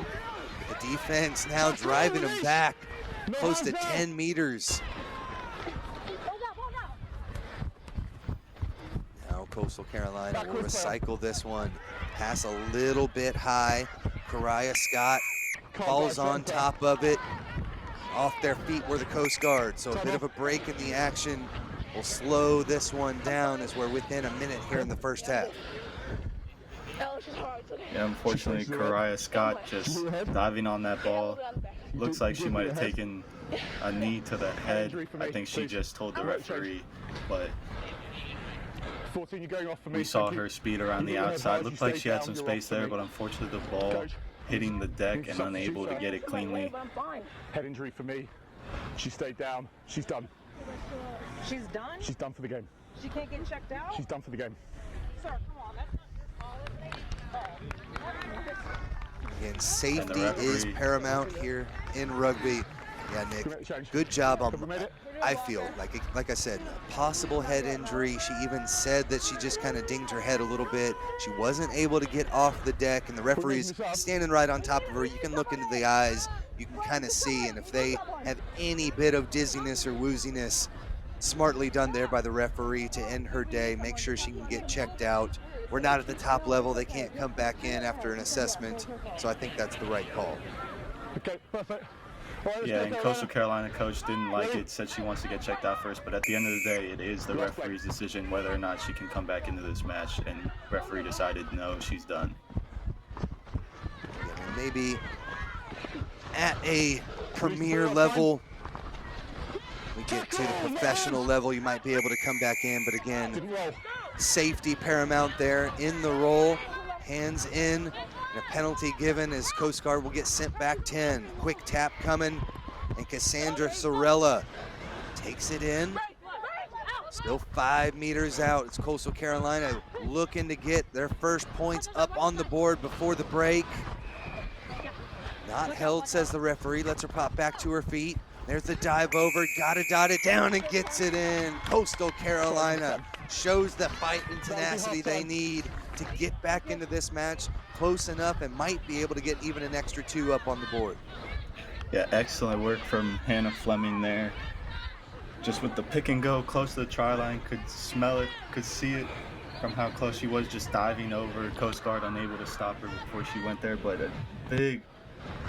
The defense now driving them back close to 10 meters. Now Coastal Carolina will recycle this one. Pass a little bit high. Kariah Scott falls on top of it. Off their feet were the Coast Guard, so a bit of a break in the action will slow this one down as we're within a minute here in the first half.
Yeah, unfortunately, Kariah Scott just diving on that ball. Looks like she might have taken a knee to the head. I think she just told the referee, but we saw her speed around the outside. Looked like she had some space there, but unfortunately the ball hitting the deck and unable to get it cleanly.
Head injury for me. She stayed down. She's done.
She's done?
She's done for the game.
She can't get checked out?
She's done for the game.
Sir, come on.
Again, safety is paramount here in rugby. Yeah, Nick, good job on, I feel, like I said, possible head injury. She even said that she just kind of dinged her head a little bit. She wasn't able to get off the deck, and the referee's standing right on top of her. You can look into the eyes, you can kind of see, and if they have any bit of dizziness or wooziness, smartly done there by the referee to end her day, make sure she can get checked out. We're not at the top level. They can't come back in after an assessment, so I think that's the right call.
Okay, perfect.
Yeah, and Coastal Carolina coach didn't like it, said she wants to get checked out first, but at the end of the day, it is the referee's decision whether or not she can come back into this match, and referee decided no, she's done.
Yeah, maybe at a premier level, we get to the professional level, you might be able to come back in, but again, safety paramount there in the roll, hands in, and a penalty given as Coast Guard will get sent back 10. Quick tap coming, and Cassandra Sorella takes it in. Still 5 meters out. It's Coastal Carolina looking to get their first points up on the board before the break. Not held, says the referee. Lets her pop back to her feet. There's the dive over, gotta dot it down and gets it in. Coastal Carolina shows the fight and tenacity they need to get back into this match close enough and might be able to get even an extra 2 up on the board.
Yeah, excellent work from Hannah Fleming there. Just with the pick and go close to the try line, could smell it, could see it from how close she was, just diving over. Coast Guard unable to stop her before she went there, but a big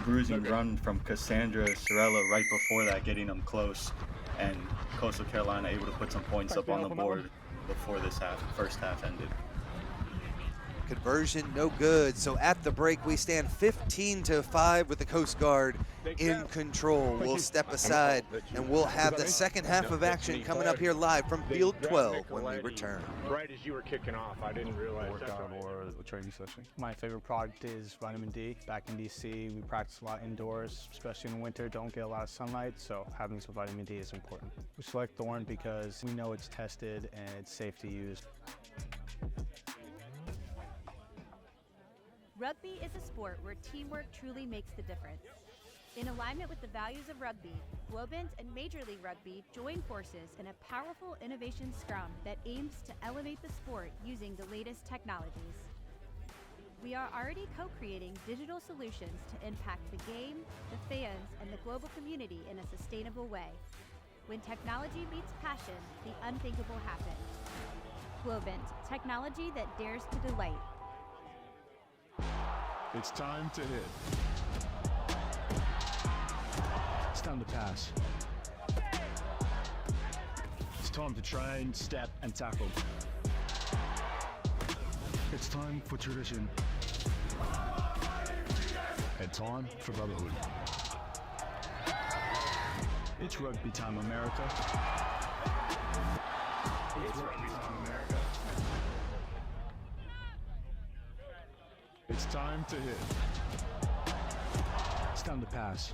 bruising run from Cassandra Sorella right before that, getting them close, and Coastal Carolina able to put some points up on the board before this first half ended.
Conversion no good, so at the break we stand 15-5 with the Coast Guard in control. We'll step aside and we'll have the second half of action coming up here live from Field 12 when we return.
Right as you were kicking off, I didn't realize
Workout or a training session. My favorite product is vitamin D. Back in DC, we practice a lot indoors, especially in winter, don't get a lot of sunlight, so having some vitamin D is important. We select Thorn because we know it's tested and it's safe to use.
Rugby is a sport where teamwork truly makes the difference. In alignment with the values of rugby, Globant and Major League Rugby join forces in a powerful innovation scrum that aims to elevate the sport using the latest technologies. We are already co-creating digital solutions to impact the game, the fans, and the global community in a sustainable way. When technology meets passion, the unthinkable happens. Globant, technology that dares to delight.
It's time to hit. It's time to pass. It's time to train, step, and tackle. It's time for tradition. And time for brotherhood. It's rugby time, America. It's rugby time, America. It's time to hit. It's time to pass.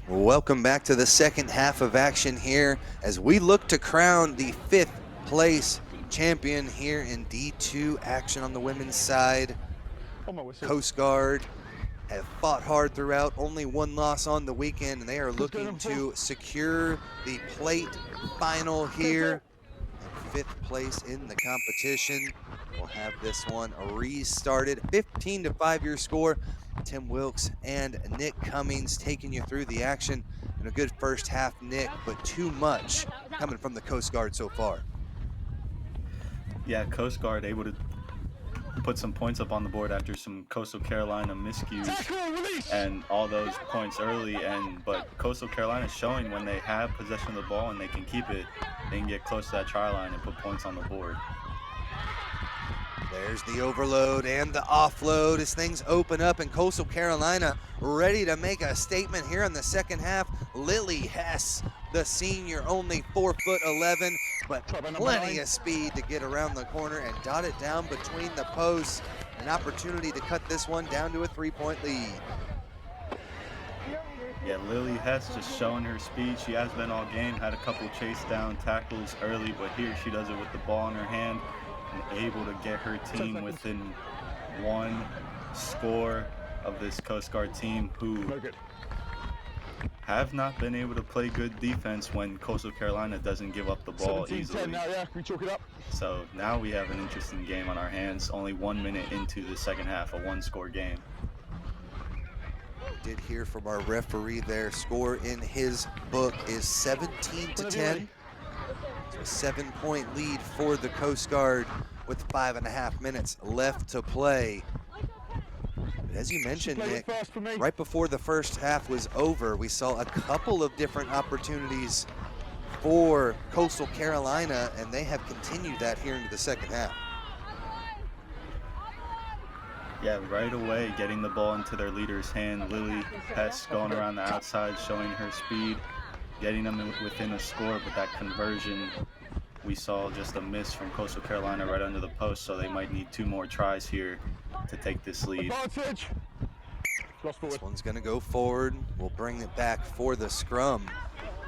Welcome back to the second half of action here as we look to crown the 5th place champion here in D2 action on the women's side. Coast Guard have fought hard throughout, only one loss on the weekend, and they are looking to secure the plate final here. And 5th place in the competition. We'll have this one restarted. 15-5 your score. Tim Wilkes and Nick Cummings taking you through the action. And a good first half, Nick, but too much coming from the Coast Guard so far.
Yeah, Coast Guard able to put some points up on the board after some Coastal Carolina miscues and all those points early. But Coastal Carolina is showing when they have possession of the ball and they can keep it, they can get close to that try line and put points on the board.
There's the overload and the offload as things open up, and Coastal Carolina ready to make a statement here in the second half. Lily Hess, the senior, only 4'11", but plenty of speed to get around the corner and dot it down between the posts. An opportunity to cut this one down to a 3-point lead.
Yeah, Lily Hess just showing her speed. She has been all game, had a couple chase down tackles early, but here she does it with the ball in her hand and able to get her team within one score of this Coast Guard team who have not been able to play good defense when Coastal Carolina doesn't give up the ball easily.
Now, yeah, we chalk it up.
So now we have an interesting game on our hands, only 1 minute into the second half, a one-score game.
Did hear from our referee there. Score in his book is 17-10. So a 7-point lead for the Coast Guard with 5.5 minutes left to play. But as you mentioned, Nick, right before the first half was over, we saw a couple of different opportunities for Coastal Carolina, and they have continued that here into the second half.
Yeah, right away getting the ball into their leader's hand. Lily Hess going around the outside, showing her speed, getting them within a score, but that conversion, we saw just a miss from Coastal Carolina right under the post, so they might need 2 more tries here to take this lead.
This one's gonna go forward. We'll bring it back for the scrum.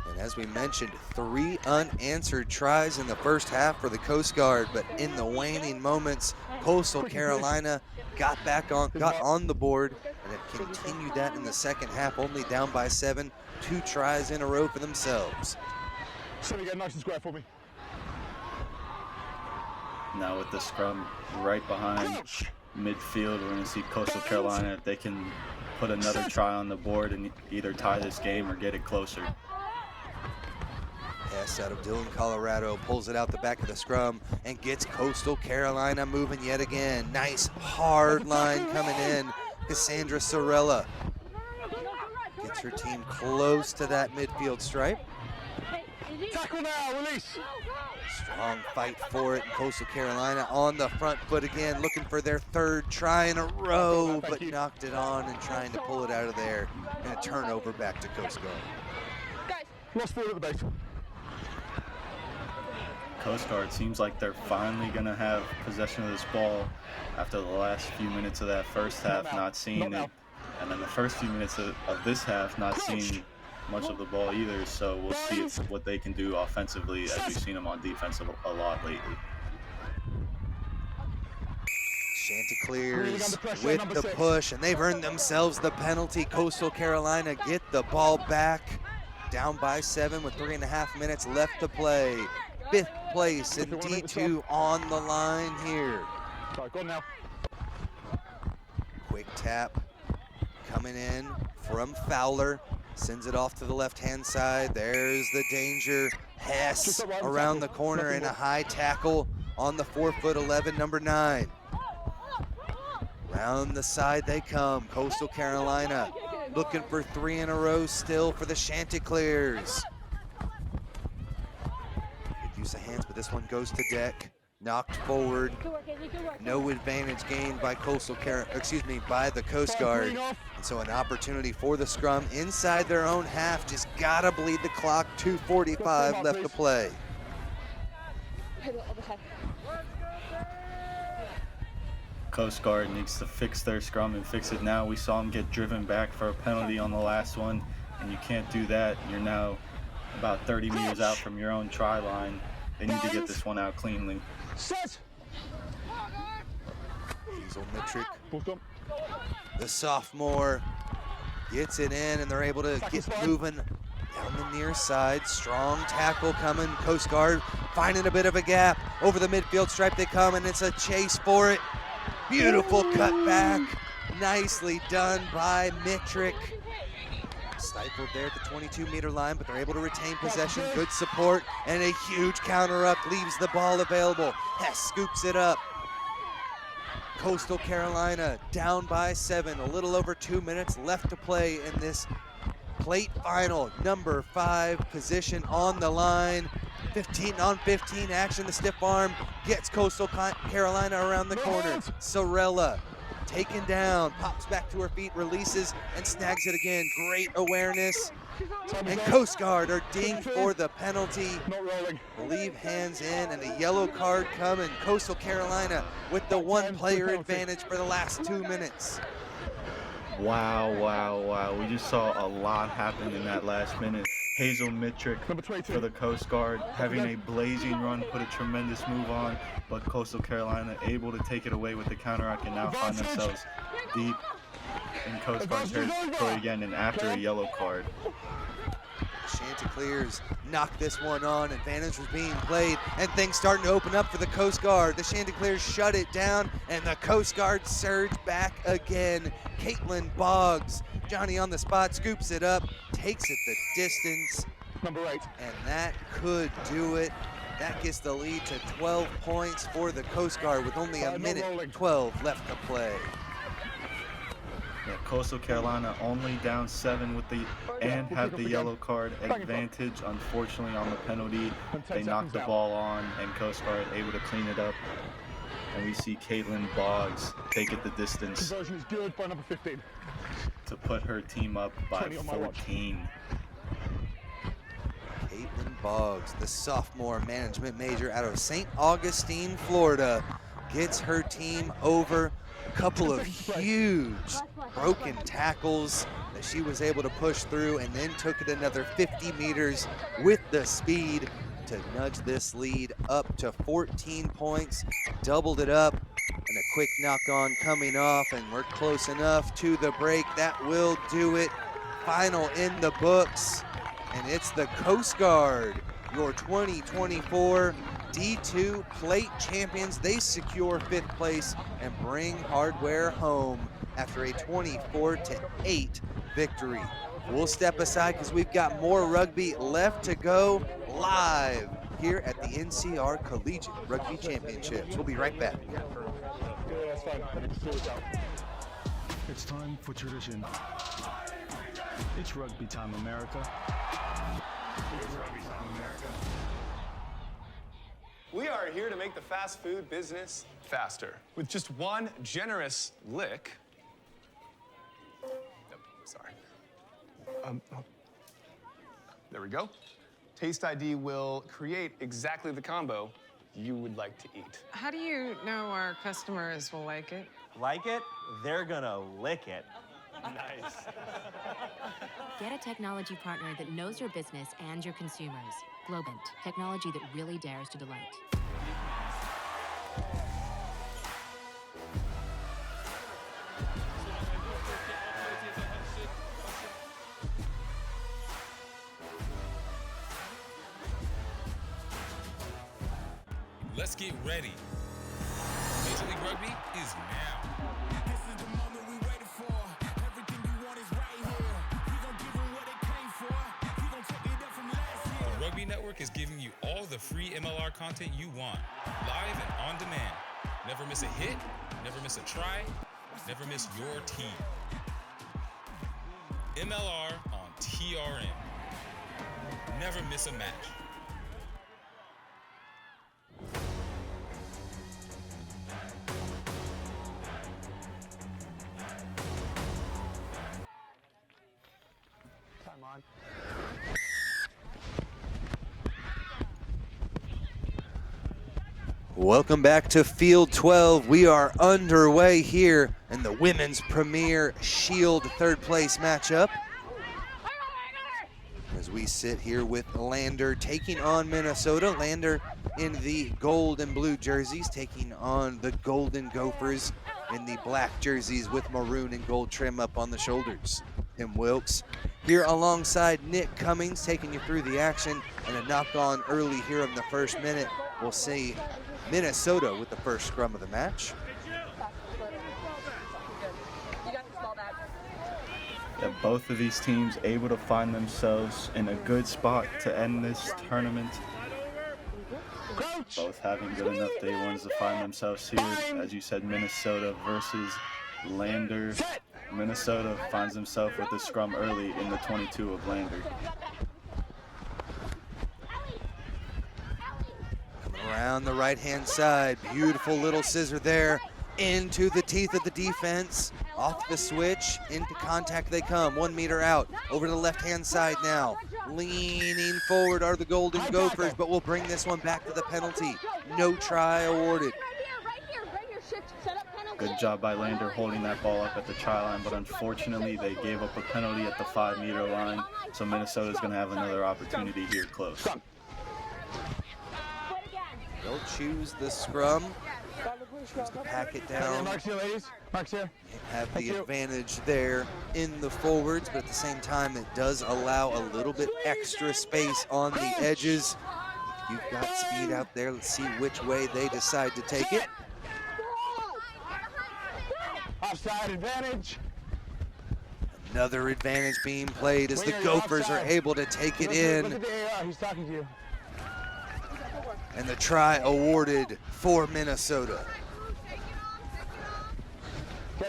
And as we mentioned, 3 unanswered tries in the first half for the Coast Guard, but in the waning moments, Coastal Carolina got on the board and have continued that in the second half, only down by 7, 2 tries in a row for themselves.
Somebody get nice and square for me.
Now with the scrum right behind midfield, we're gonna see Coastal Carolina if they can put another try on the board and either tie this game or get it closer.
Hess out of Dillon, Colorado, pulls it out the back of the scrum and gets Coastal Carolina moving yet again. Nice hard line coming in. Cassandra Sorella gets her team close to that midfield stripe.
Tackle now, release.
Strong fight for it. Coastal Carolina on the front foot again, looking for their 3rd try in a row, but knocked it on and trying to pull it out of there. And a turnover back to Coast Guard.
Lost ball at the base.
Coast Guard seems like they're finally going to have possession of this ball after the last few minutes of that first half, not seeing it. And then the first few minutes of this half, not seeing much of the ball either, so we'll see what they can do offensively, as we've seen them on defense a lot lately.
Chanticleers with the push, and they've earned themselves the penalty. Coastal Carolina get the ball back, down by 7 with 3.5 minutes left to play. 5th place in D2 on the line here.
Go now.
Quick tap coming in from Fowler. Sends it off to the left-hand side. There's the danger. Hess around the corner and a high tackle on the 4'11", number 9. Round the side they come. Coastal Carolina looking for 3 in a row still for the Chanticleers. Good use of hands, but this one goes to deck. Knocked forward. No advantage gained by by the Coast Guard. And so an opportunity for the scrum inside their own half. Just gotta bleed the clock. 2:45 left to play.
Coast Guard needs to fix their scrum and fix it now. We saw them get driven back for a penalty on the last one, and you can't do that. You're now about 30 meters out from your own try line. They need to get this one out cleanly.
Hazel Mitrick, the sophomore, gets it in, and they're able to get moving down the near side. Strong tackle coming. Coast Guard finding a bit of a gap. Over the midfield stripe they come, and it's a chase for it. Beautiful cut back. Nicely done by Mitrick. Stifled there at the 22-meter line, but they're able to retain possession. Good support, and a huge counter up leaves the ball available. Hess scoops it up. Coastal Carolina down by 7. A little over 2 minutes left to play in this plate final. Number 5 position on the line. 15-on-15 action. The stiff arm gets Coastal Carolina around the corner. Sorella taken down, pops back to her feet, releases, and snags it again. Great awareness. And Coast Guard are dinged for the penalty. Leave hands in, and a yellow card coming. Coastal Carolina with the 1-player advantage for the last 2 minutes.
Wow, wow, wow. We just saw a lot happen in that last minute. Hazel Mitrick for the Coast Guard, having a blazing run, put a tremendous move on, but Coastal Carolina able to take it away with the counteract and now find themselves deep in Coast Guard territory again, and after a yellow card.
Chanticleers knock this one on. Advantage was being played, and things starting to open up for the Coast Guard. The Chanticleers shut it down, and the Coast Guard surge back again. Caitlin Boggs, Johnny on the spot, scoops it up, takes it the distance.
Number 8.
And that could do it. That gets the lead to 12 points for the Coast Guard with only a minute 12 left to play.
Yeah, Coastal Carolina only down 7 with and have the yellow card advantage. Unfortunately, on the penalty, they knocked the ball on, and Coast Guard able to clean it up. And we see Caitlin Boggs take it the distance
Conversion is good by number 15.
to put her team up by 14.
Caitlin Boggs, the sophomore management major out of St. Augustine, Florida, gets her team over. A couple of huge broken tackles that she was able to push through, and then took it another 50 meters with the speed to nudge this lead up to 14 points. Doubled it up, and a quick knock on coming off, and we're close enough to the break. That will do it. Final in the books, and it's the Coast Guard, your 2024 D2 Plate champions. They secure 5th place and bring hardware home after a 24-8 victory. We'll step aside because we've got more rugby left to go live here at the NCR Collegiate Rugby Championships. We'll be right back.
It's time for tradition. It's rugby time, America. It's rugby time, America.
We are here to make the fast food business faster. With just one generous lick. Nope, sorry. There we go. Taste ID will create exactly the combo you would like to eat.
How do you know our customers will like it?
Like it? They're gonna lick it.
Nice.
Get a technology partner that knows your business and your consumers. Globant, technology that really dares to delight.
Let's get ready. Major League Rugby is now.
This is the moment we waited for. Everything you want is right here. We gon' give them what they came for. We gon' take it up from last year.
The Rugby Network is giving you all the free MLR content you want, live and on demand. Never miss a hit, never miss a try, never miss your team. MLR on TRN. Never miss a match.
Time on.
Welcome back to Field 12. We are underway here in the women's premier Shield third place matchup. As we sit here with Lander taking on Minnesota. Lander in the gold and blue jerseys taking on the Golden Gophers in the black jerseys with maroon and gold trim up on the shoulders. Tim Wilkes here alongside Nick Cummings taking you through the action, and a knock on early here in the first minute. We'll see Minnesota with the first scrum of the match.
Yeah, both of these teams able to find themselves in a good spot to end this tournament. Both having good enough day ones to find themselves here. As you said, Minnesota versus Lander. Minnesota finds himself with the scrum early in the 22 of Lander.
Coming around the right-hand side, beautiful little scissor there into the teeth of the defense. Off the switch, into contact they come. 1 meter out, over to the left-hand side now. Leaning forward are the Golden Gophers, but we'll bring this one back to the penalty. No try awarded.
Good job by Lander holding that ball up at the try line, but unfortunately they gave up a penalty at the 5 meter line, so Minnesota's going to have another opportunity here close.
They'll choose the scrum. Choose to pack it down.
Marks here, ladies. Marks here.
Have the advantage there in the forwards, but at the same time it does allow a little bit extra space on the edges. If you've got speed out there, let's see which way they decide to take it.
Offside advantage.
Another advantage being played as the Gophers are able to take it in.
Look at the AR, he's talking to you.
And the try awarded for Minnesota.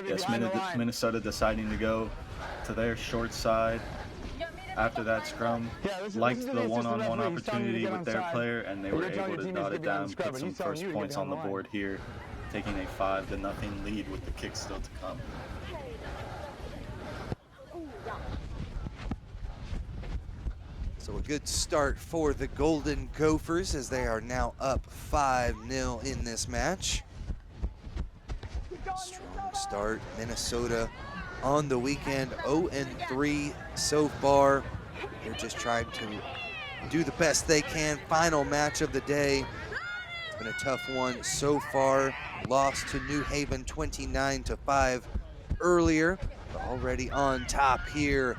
Yes, Minnesota deciding to go to their short side after that scrum. Liked the one-on-one opportunity with their player, and they were able to dot it down, put some first points on the board here, taking a 5-0 lead with the kick still to come.
So a good start for the Golden Gophers as they are now up 5-0 in this match. Strong start. Minnesota on the weekend 0-3 so far. They're just trying to do the best they can. Final match of the day. It's been a tough one so far. Lost to New Haven 29-5 earlier. But already on top here.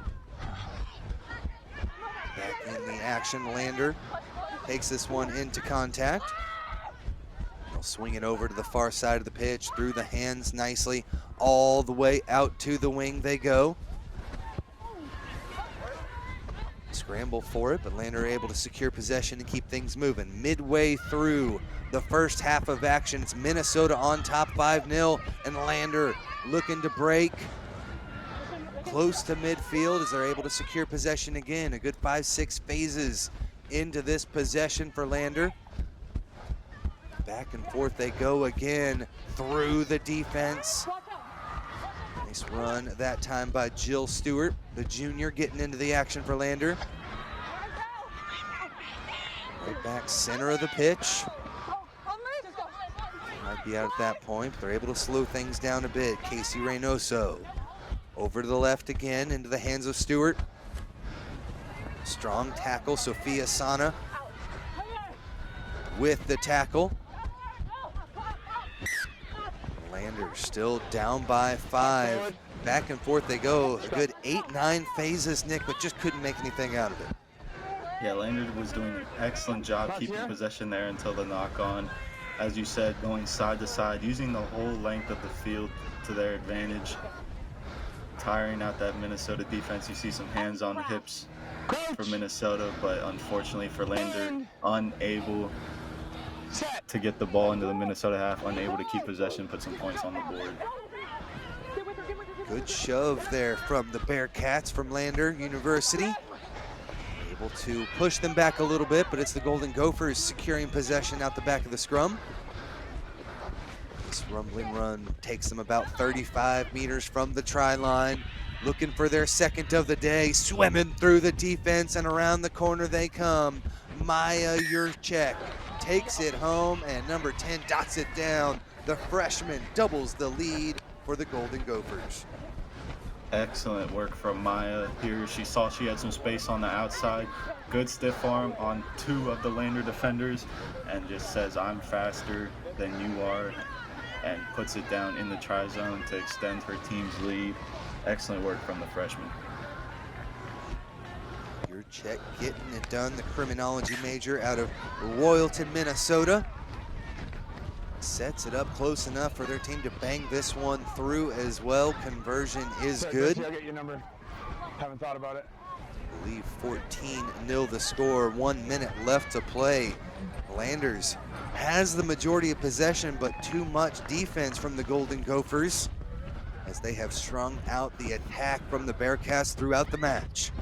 Back in the action, Lander takes this one into contact. They'll swing it over to the far side of the pitch, through the hands nicely, all the way out to the wing they go. Scramble for it, but Lander able to secure possession and keep things moving. Midway through the first half of action, it's Minnesota on top 5-0, and Lander looking to break. Close to midfield as they're able to secure possession again. A good 5-6 phases into this possession for Lander. Back and forth they go again through the defense. Nice run that time by Jill Stewart, the junior, getting into the action for Lander. Right back center of the pitch. Might be out at that point, but they're able to slow things down a bit. Casey Reynoso over to the left again, into the hands of Stewart. Strong tackle, Sophia Sana with the tackle. Landers still down by 5. Back and forth they go. A good 8-9 phases, Nick, but just couldn't make anything out of it.
Yeah, Landers was doing an excellent job keeping possession there until the knock-on. As you said, going side to side, using the whole length of the field to their advantage, tiring out that Minnesota defense. You see some hands on hips for Minnesota, but unfortunately for Lander, unable to get the ball into the Minnesota half, unable to keep possession, put some points on the board.
Good shove there from the Bearcats from Lander University. Able to push them back a little bit, but it's the Golden Gophers securing possession out the back of the scrum. This rumbling run takes them about 35 meters from the try line. Looking for their second of the day, swimming through the defense, and around the corner they come. Maya Yurchek takes it home, and number 10 dots it down. The freshman doubles the lead for the Golden Gophers.
Excellent work from Maya here. She saw she had some space on the outside. Good stiff arm on 2 of the Lander defenders and just says, I'm faster than you are, and puts it down in the try zone to extend her team's lead. Excellent work from the freshman.
Yurchek getting it done, the criminology major out of Royalton, Minnesota. Sets it up close enough for their team to bang this one through as well. Conversion is good.
I'll get your number. Haven't thought about it.
I believe 14-0 the score, 1 minute left to play. Landers has the majority of possession, but too much defense from the Golden Gophers as they have strung out the attack from the Bearcats throughout the match.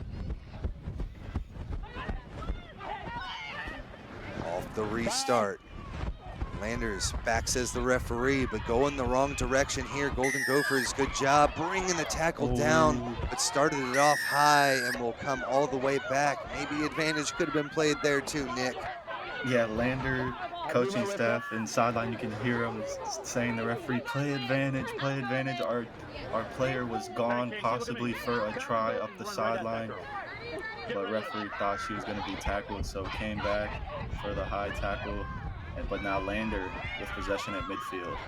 Off the restart. Landers back, says the referee, but going the wrong direction here. Golden Gophers, good job bringing the tackle down, but started it off high and will come all the way back. Maybe advantage could have been played there too, Nick.
Yeah, Lander coaching staff and sideline, you can hear them saying the referee, play advantage, play advantage. Our player was gone possibly for a try up the sideline, but referee thought she was going to be tackled, so came back for the high tackle. But now Lander with possession at midfield.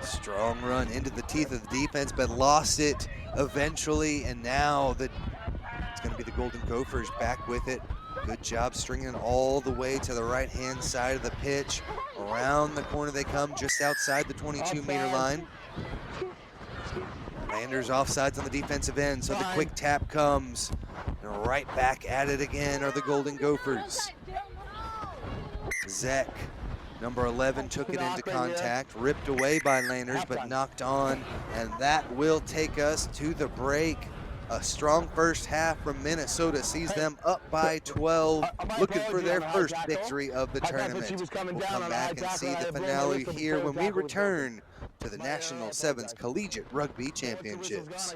Strong run into the teeth of the defense, but lost it eventually, and now it's going to be the Golden Gophers back with it. Good job stringing all the way to the right-hand side of the pitch. Around the corner they come, just outside the 22-meter line. Landers offsides on the defensive end, so the quick tap comes. And right back at it again are the Golden Gophers. Zek, number 11, took it into contact, ripped away by Landers, but knocked on, and that will take us to the break. A strong first half from Minnesota sees them up by 12, looking for their first victory of the tournament. We'll come back and see the finale here when we return to the National Sevens Collegiate Rugby Championships.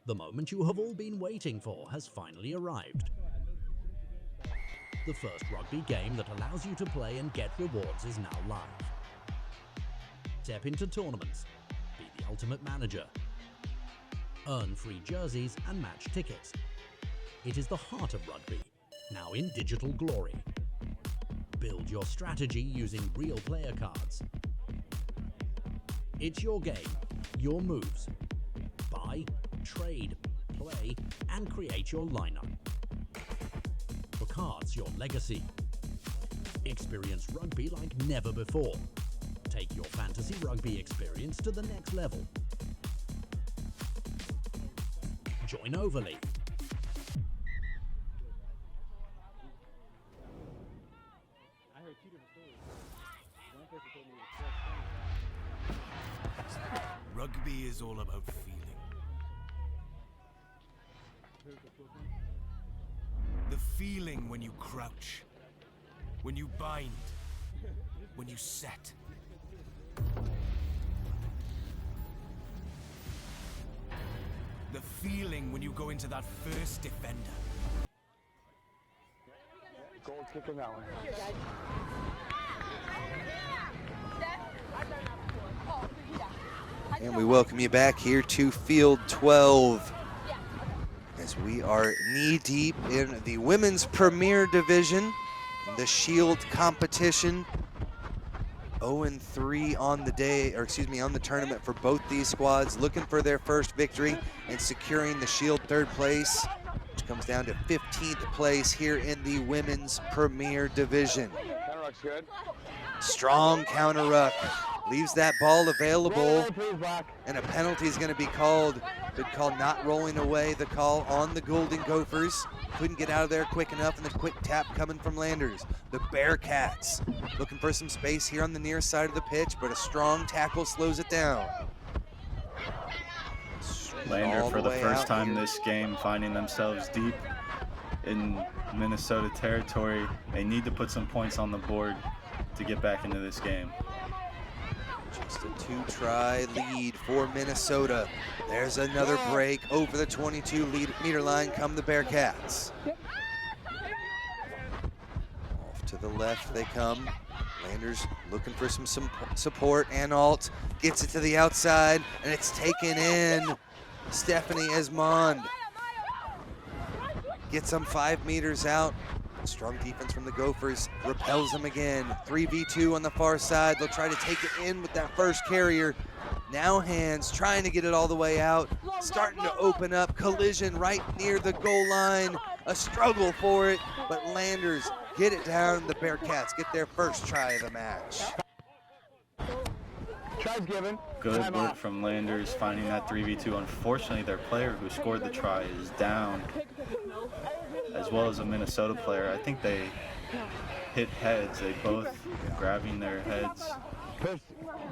The moment you have all been waiting for has finally arrived. The first rugby game that allows you to play and get rewards is now live. Step into tournaments, be the ultimate manager, earn free jerseys and match tickets. It is the heart of rugby, now in digital glory. Build your strategy using real player cards. It's your game, your moves. Buy, trade, play, and create your lineup. For cards, your legacy. Experience rugby like never before. Take your fantasy rugby experience to the next level. Join Overlay.
Rugby is all about feeling. The feeling when you crouch.
when you bind, when you set. The feeling when you go into that first defender.
Gold kicking that one.
And we welcome you back here to Field 12 as we are knee-deep in the Women's Premier Division, the Shield competition. 0-3 on the day, or excuse me, on the tournament for both these squads, looking for their first victory and securing the Shield third place, which comes down to 15th place here in the Women's Premier Division.
Counter-ruck's good.
Strong counter ruck, leaves that ball available, and a penalty is going to be called. Good call, not rolling away, the call on the Golden Gophers. Couldn't get out of there quick enough, and the quick tap coming from Landers. The Bearcats looking for some space here on the near side of the pitch, but a strong tackle slows it down.
Lander for the first time this game finding themselves deep in Minnesota territory. They need to put some points on the board to get back into this game.
Just a 2-try lead for Minnesota. There's another break over the 22-meter line come the Bearcats. Off to the left they come. Landers looking for some support. Anhalt gets it to the outside, and it's taken in. Stephanie Esmond gets them 5 meters out. Strong defense from the Gophers, repels them again. 3v2 on the far side. They'll try to take it in with that first carrier. Now Hands trying to get it all the way out. Starting to open up. Collision right near the goal line. A struggle for it, but Landers get it down. The Bearcats get their first try of the match.
Try's given.
Good work from Landers finding that 3v2. Unfortunately, their player who scored the try is down, as well as a Minnesota player. I think they hit heads. They both grabbing their heads.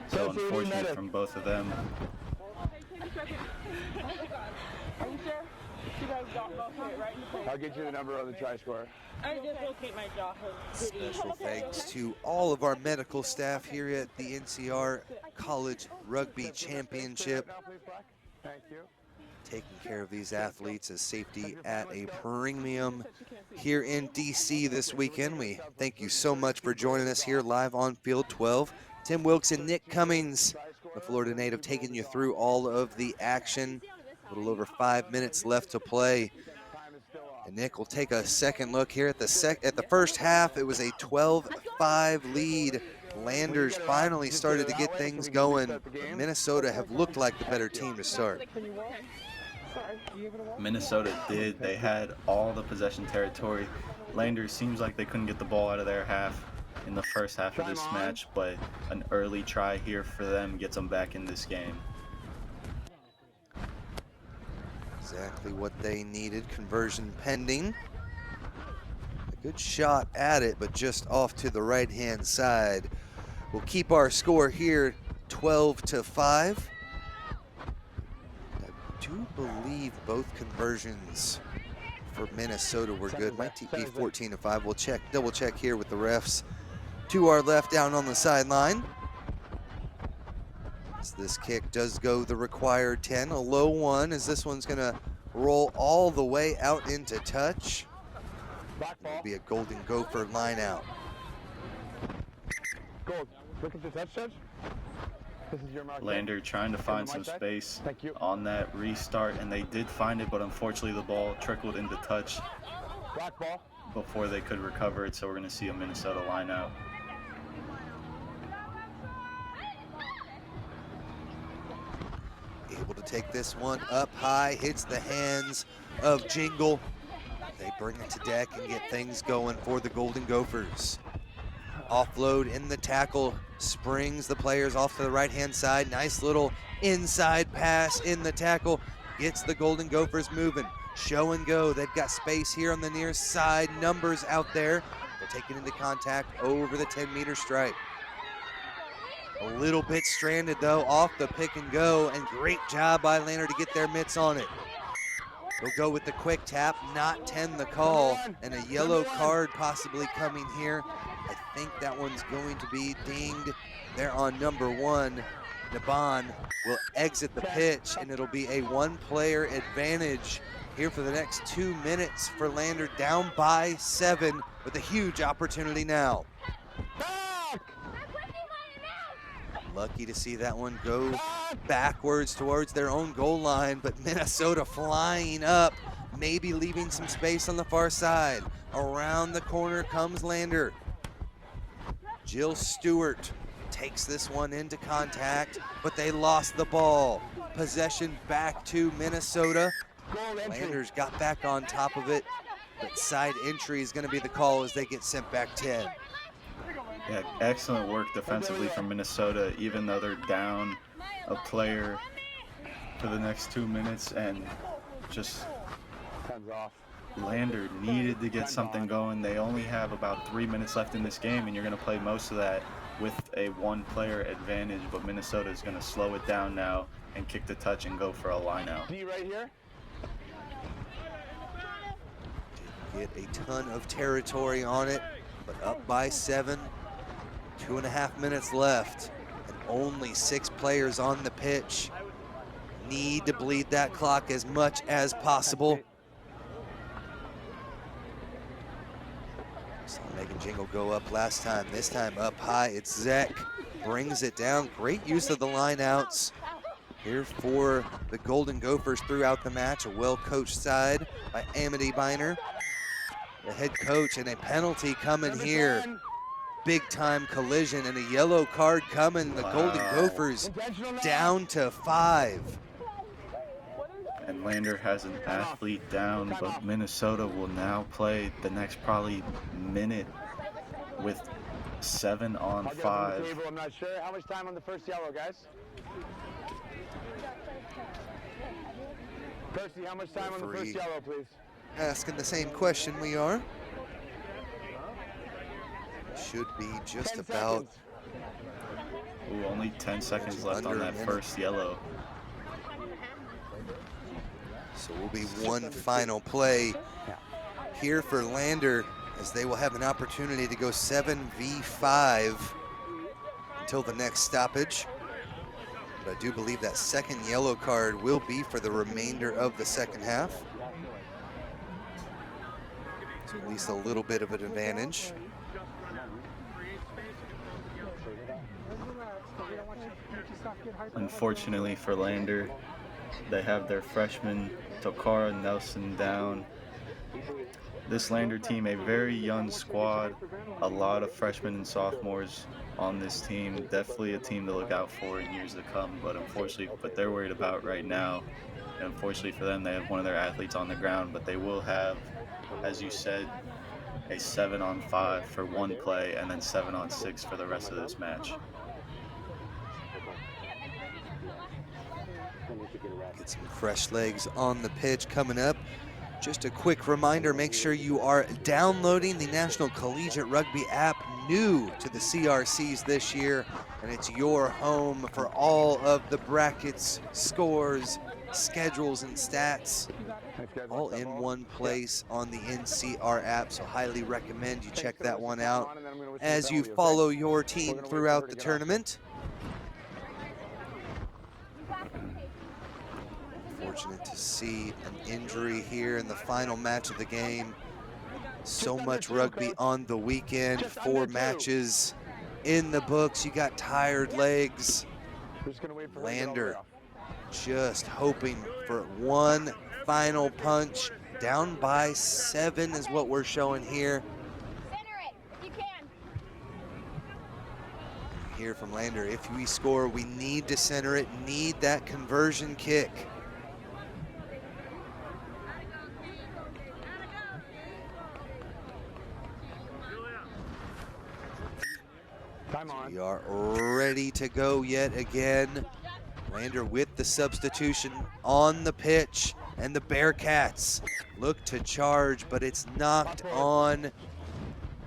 So unfortunate from both of them.
I'll get you the number of the try scorer.
I just locate my jaw.
Special thanks to all of our medical staff here at the NCR College Rugby Championship.
Thank you.
Taking care of these athletes as safety at a premium here in DC this weekend. We thank you so much for joining us here live on Field 12. Tim Wilkes and Nick Cummings, the Florida native, taking you through all of the action. A little over 5 minutes left to play. And Nick will take a second look here at the first half. It was a 12-5 lead. Landers finally started to get things going. Minnesota have looked like the better team to start.
Minnesota did. They had all the possession territory. Landers seems like they couldn't get the ball out of their half in the first half of this match, but an early try here for them gets them back in this game.
Exactly what they needed. Conversion pending. A good shot at it, but just off to the right-hand side. We'll keep our score here 12-5. I do believe both conversions for Minnesota were good. Might be 14-5. We'll double check here with the refs. To our left down on the sideline. As this kick does go the required 10, a low one, as this one's gonna roll all the way out into touch. It'll be a Golden Gopher line out.
Gold, look at the touch, Judge. This is your mark.
Lander trying to find some space on that restart, and they did find it, but unfortunately the ball trickled into touch before they could recover it, so we're gonna see a Minnesota line out.
Able to take this one up high, hits the hands of Jingle. They bring it to deck and get things going for the Golden Gophers. Offload in the tackle, springs the players off to the right-hand side. Nice little inside pass in the tackle, gets the Golden Gophers moving. Show and go, they've got space here on the near side, numbers out there. They'll take it into contact over the 10-meter stripe. A little bit stranded though, off the pick and go, and great job by Lander to get their mitts on it. He'll go with the quick tap, not 10 the call, and a yellow card possibly coming here. I think that one's going to be dinged there on number 1. Naban will exit the pitch, and it'll be a one-player advantage here for the next 2 minutes for Lander, down by 7 with a huge opportunity now. Lucky to see that one go backwards towards their own goal line, but Minnesota flying up, maybe leaving some space on the far side. Around the corner comes Lander. Jill Stewart takes this one into contact, but they lost the ball. Possession back to Minnesota. Landers got back on top of it, but side entry is going to be the call as they get sent back 10.
Yeah, excellent work defensively from Minnesota, even though they're down a player for the next 2 minutes, and just Lander needed to get something going. They only have about 3 minutes left in this game, and you're going to play most of that with a one-player advantage, but Minnesota is going to slow it down now and kick the touch and go for a line-out.
Right here.
Get a ton of territory on it, but up by 7. 2.5 minutes left, and only 6 players on the pitch. Need to bleed that clock as much as possible. Saw Megan Jingle go up last time. This time up high, it's Zek. Brings it down. Great use of the lineouts here for the Golden Gophers throughout the match. A well-coached side by Amity Biner, the head coach, and a penalty coming here. Big time collision and a yellow card coming. The Golden Gophers down to 5.
And Lander has an athlete down, but Minnesota will now play the next probably minute with 7 on 5.
I'm not sure. How much time on the first yellow, guys? Percy, how much time on the first yellow, please?
Asking the same question we are. Should be just about.
Ooh, only 10 seconds left on that first yellow.
So will be one final play here for Lander, as they will have an opportunity to go 7v5 until the next stoppage. But I do believe that second yellow card will be for the remainder of the second half. So at least a little bit of an advantage.
Unfortunately for Lander, they have their freshman Tokara Nelson down. This Lander team, a very young squad, a lot of freshmen and sophomores on this team. Definitely a team to look out for in years to come, but unfortunately what they're worried about right now, and unfortunately for them, they have one of their athletes on the ground, but they will have, as you said, a 7 on 5 for one play and then 7 on 6 for the rest of this match.
Get some fresh legs on the pitch coming up. Just a quick reminder, make sure you are downloading the National Collegiate Rugby app, new to the CRCs this year, and it's your home for all of the brackets, scores, schedules, and stats, all in one place on the NCR app, so highly recommend you check that one out as you follow your team throughout the tournament. Fortunate to see an injury here in the final match of the game. So much rugby on the weekend, 4 matches in the books. You got tired legs. Lander just hoping for one final punch. Down by 7 is what we're showing here. Here from Lander, if we score, we need to center it, need that conversion kick. We are ready to go yet again. Lander with the substitution on the pitch, and the Bearcats look to charge, but it's knocked on.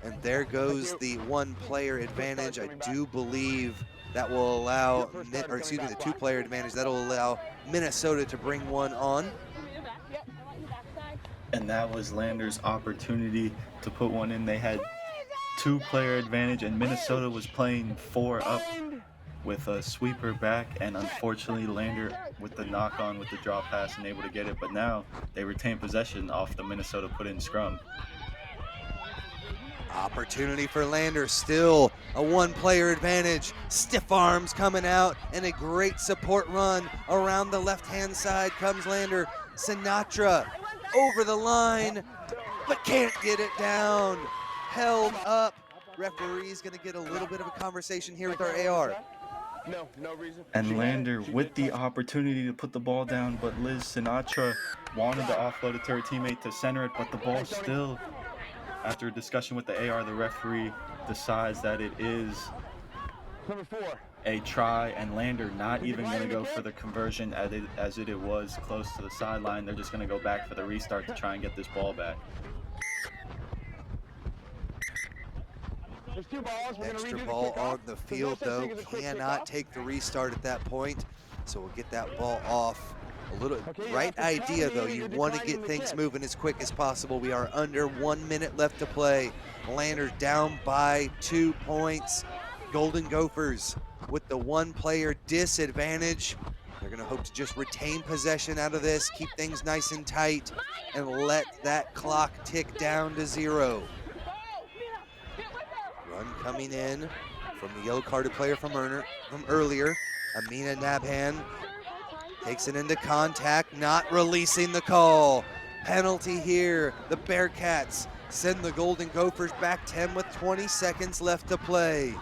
And there goes the one-player advantage. I do believe that will allow, the 2-player advantage, that'll allow Minnesota to bring one on.
And that was Lander's opportunity to put one in. They had 2-player advantage, and Minnesota was playing 4 up with a sweeper back, and unfortunately Lander with the knock on with the draw pass and able to get it, but now they retain possession off the Minnesota put in scrum.
Opportunity for Lander, still a 1-player advantage. Stiff arms coming out and a great support run. Around the left-hand side comes Lander. Sinatra over the line, but can't get it down. Held up. Referee's gonna get a little bit of a conversation here with our AR.
No reason.
And Lander with the opportunity to put the ball down, but Liz Sinatra wanted to offload it to her teammate to center it, but the ball still, after a discussion with the AR, the referee decides that it is
Number 4.
a try, and Lander not even going to go for the conversion as it was close to the sideline. They're just going to go back for the restart to try and get this ball back.
There's 2 balls. We're
Extra
gonna redo
ball
the
on the field, though. Cannot take the restart at that point, so we'll get that ball off. A little right idea, though. You want to get things moving as quick as possible. We are under 1 minute left to play. Lander down by 2 points. Golden Gophers with the 1-player disadvantage. They're going to hope to just retain possession out of this, keep things nice and tight, and let that clock tick down to 0. Run coming in from the yellow-carded player from earlier. Amina Nabhan takes it into contact, not releasing the call. Penalty here. The Bearcats send the Golden Gophers back 10 with 20 seconds left to play.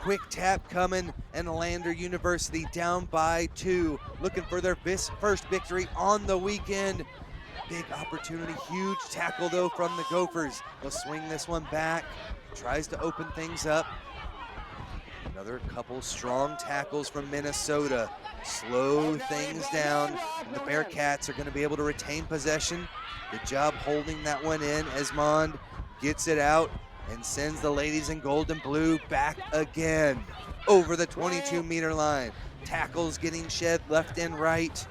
Quick tap coming, and Lander University down by 2, looking for their first victory on the weekend. Big opportunity, huge tackle though from the Gophers. They'll swing this one back, tries to open things up. Another couple strong tackles from Minnesota. Slow things down, and the Bearcats are going to be able to retain possession. Good job holding that one in. Esmond gets it out and sends the ladies in gold and blue back again over the 22-meter line. Tackles getting shed left and right.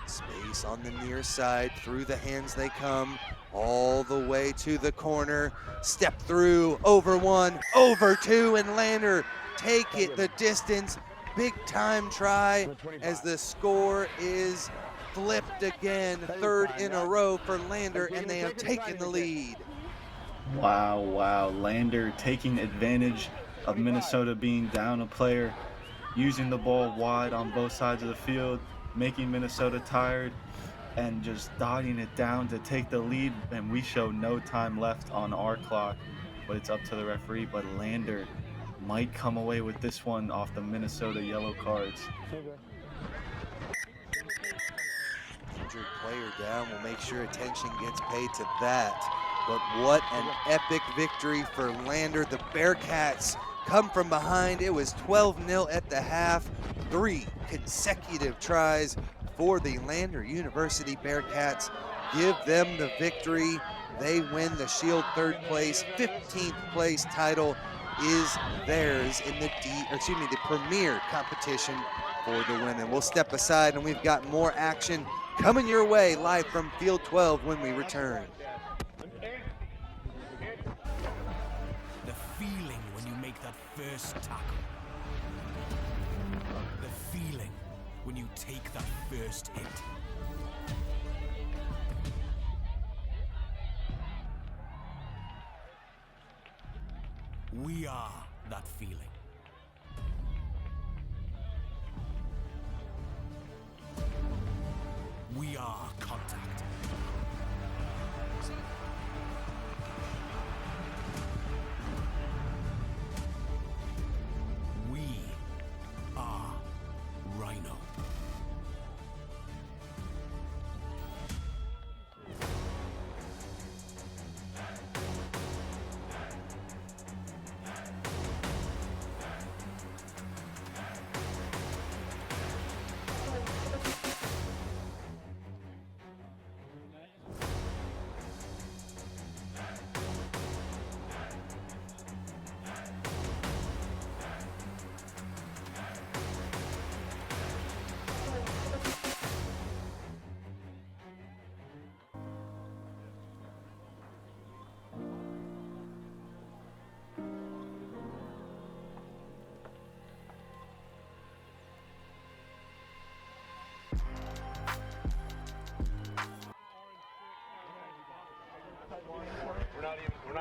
Space on the near side, through the hands they come, all the way to the corner. Step through, over 1, over 2, and Lander take it the distance. Big time try as the score is flipped again. 3rd in a row for Lander, and they have taken the lead.
Wow. Lander taking advantage of Minnesota being down a player, using the ball wide on both sides of the field, making Minnesota tired, and just dotting it down to take the lead. And we show no time left on our clock, but it's up to the referee. But Lander might come away with this one off the Minnesota yellow cards.
Injured player down. We'll make sure attention gets paid to that. But what an epic victory for Lander. The Bearcats come from behind. It was 12-0 at the half. 3 consecutive tries for the Lander University Bearcats. Give them the victory. They win the Shield 3rd place. 15th place title is theirs in the the premier competition for the women. We'll step aside, and we've got more action coming your way live from Field 12 when we return.
The feeling when you make that first tackle. The feeling when you take that first hit. We are that feeling. We are contact. We are Rhino.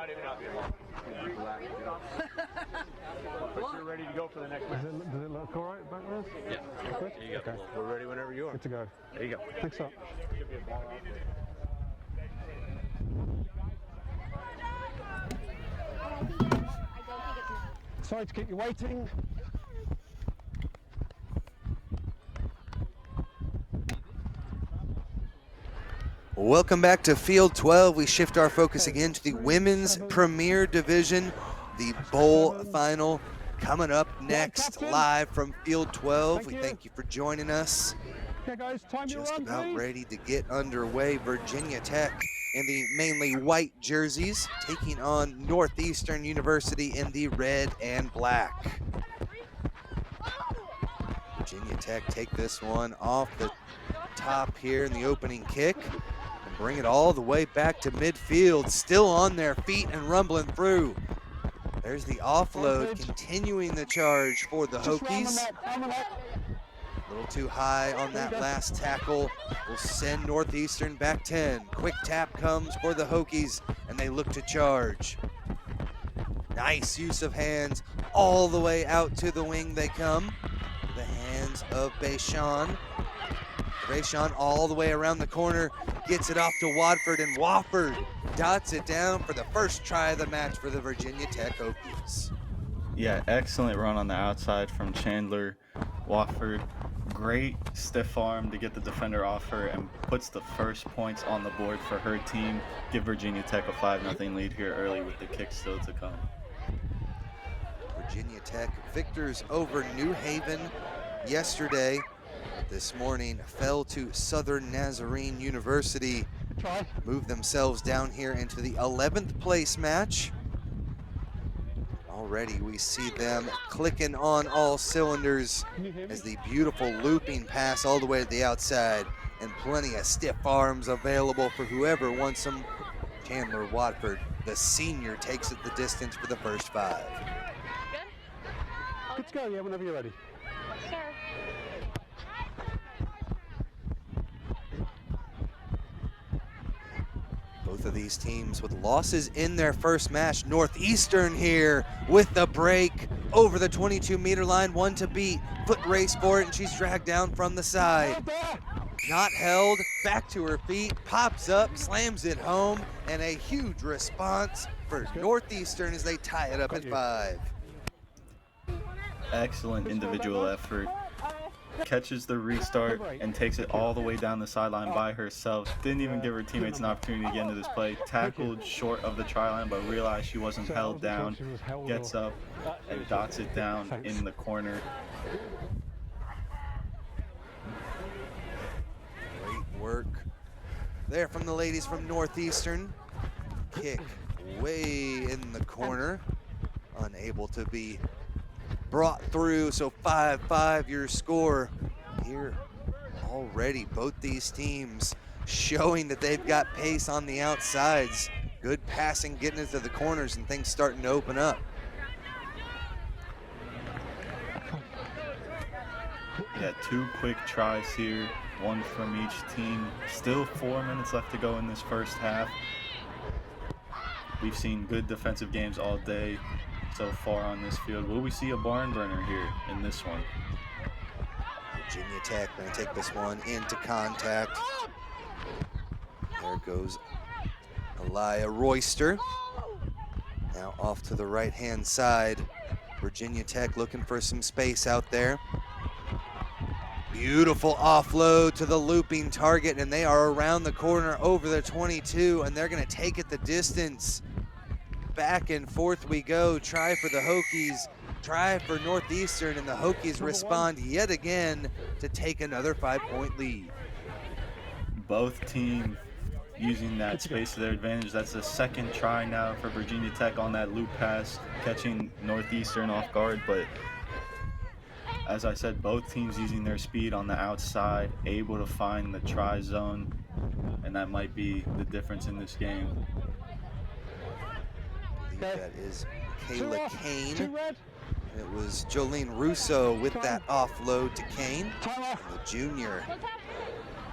But you're ready to go for the next match. Does it look all right back there? Yeah. Good?
There you go.
Okay.
We're ready whenever you are.
Good to go.
There you go.
Thanks a lot. Sorry to keep you waiting.
Welcome back to Field 12. We shift our focus again to the Women's Premier Division, the Bowl Final coming up next, live from Field 12. We thank you for joining us.
Okay, guys, time your
Just
run,
about
please.
ready to get underway. Virginia Tech in the mainly white jerseys, taking on Northeastern University in the red and black. Virginia Tech take this one off the top here in the opening kick and bring it all the way back to midfield, still on their feet and rumbling through. There's the offload, continuing the charge for the Hokies. A little too high on that last tackle. Will send Northeastern back 10. Quick tap comes for the Hokies, and they look to charge. Nice use of hands. All the way out to the wing they come. The hands of Bayshon. Bayshon all the way around the corner. Gets it off to Watford, and Wofford dots it down for the first try of the match for the Virginia Tech Hokies.
Yeah, excellent run on the outside from Chandler. Wofford, great stiff arm to get the defender off her and puts the first points on the board for her team. Give Virginia Tech a 5-0 lead here early with the kick still to come.
Virginia Tech victors over New Haven yesterday. This morning fell to Southern Nazarene University. Moved themselves down here into the 11th place match. Already we see them clicking on all cylinders as the beautiful looping pass all the way to the outside and plenty of stiff arms available for whoever wants them. Chandler Watford, the senior, takes it the distance for the first 5.
Good to go, yeah, whenever you're ready.
Both of these teams with losses in their first match. Northeastern here with the break over the 22-meter line, one to beat. Foot race for it, and she's dragged down from the side. Not held, back to her feet, pops up, slams it home, and a huge response for Northeastern as they tie it up at 5.
Excellent individual effort. Catches the restart and takes it all the way down the sideline by herself. Didn't even give her teammates an opportunity to get into this play. Tackled short of the try line, but realized she wasn't held down. Gets up and dots it down in the corner.
Great work there from the ladies from Northeastern. Kick way in the corner. Unable to be brought through, so 5-5 your score here already. Both these teams showing that they've got pace on the outsides. Good passing, getting into the corners, and things starting to open up.
Yeah, 2 quick tries here, 1 from each team. Still 4 minutes left to go in this first half. We've seen good defensive games all day so far on this field. Will we see a barn burner here in this one?
Virginia Tech going to take this one into contact. There goes Elia Royster. Now off to the right-hand side. Virginia Tech looking for some space out there. Beautiful offload to the looping target, and they are around the corner over the 22, and they're going to take it the distance. Back and forth we go. Try for the Hokies, try for Northeastern, and the Hokies respond yet again to take another 5-point lead.
Both teams using that space to their advantage. That's the second try now for Virginia Tech on that loop pass, catching Northeastern off guard. But as I said, both teams using their speed on the outside, able to find the try zone, and that might be the difference in this game.
That is Kayla Kane. It was Jolene Russo with that offload to Kane. The junior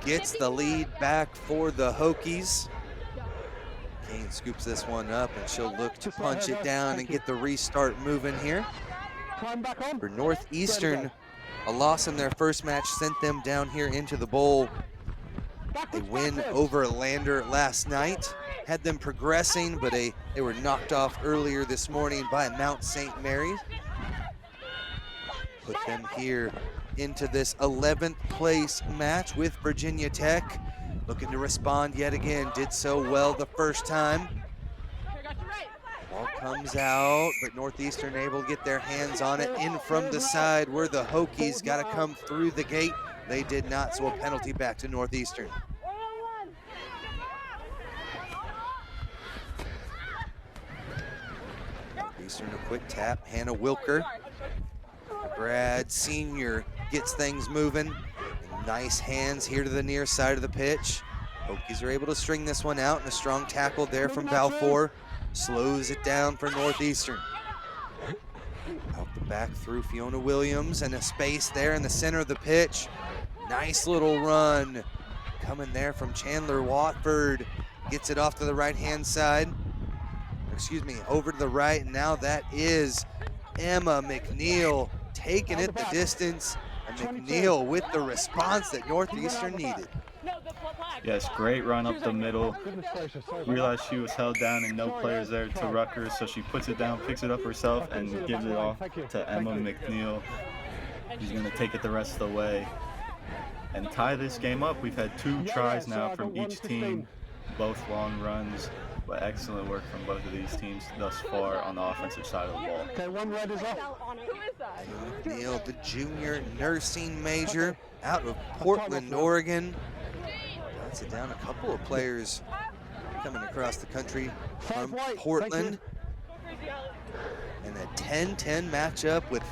gets the lead back for the Hokies. Kane scoops this one up, and she'll look to punch it down and get the restart moving here. For Northeastern, a loss in their first match sent them down here into the bowl. A win over Lander last night had them progressing, but they were knocked off earlier this morning by Mount St. Mary's. Put them here into this 11th place match with Virginia Tech. Looking to respond yet again, did so well the first time. Ball comes out, but Northeastern able to get their hands on it. In from the side where the Hokies got to come through the gate. They did not, so a penalty back to Northeastern. Northeastern a quick tap, Hannah Wilker. Brad Sr. gets things moving. Nice hands here to the near side of the pitch. Hokies are able to string this one out, and a strong tackle there from Balfour. Slows it down for Northeastern. Out the back through Fiona Williams, and a space there in the center of the pitch. Nice little run coming there from Chandler Watford. Gets it off to the right-hand side. Excuse me, over to the right, and now that is Emma McNeil taking it the distance. And McNeil with the response that Northeastern needed.
Yes, great run up the middle. Realized she was held down and no players there to ruck her, so she puts it down, picks it up herself, and gives it off to Emma McNeil. She's going to take it the rest of the way and tie this game up. We've had 2 tries now from each team, both long runs, but excellent work from both of these teams thus far on the offensive side of the ball.
Okay, one red is off.
McNeil, the junior nursing major out of Portland, Oregon. That's it down a couple of players coming across the country from Portland. And a 10-10 matchup with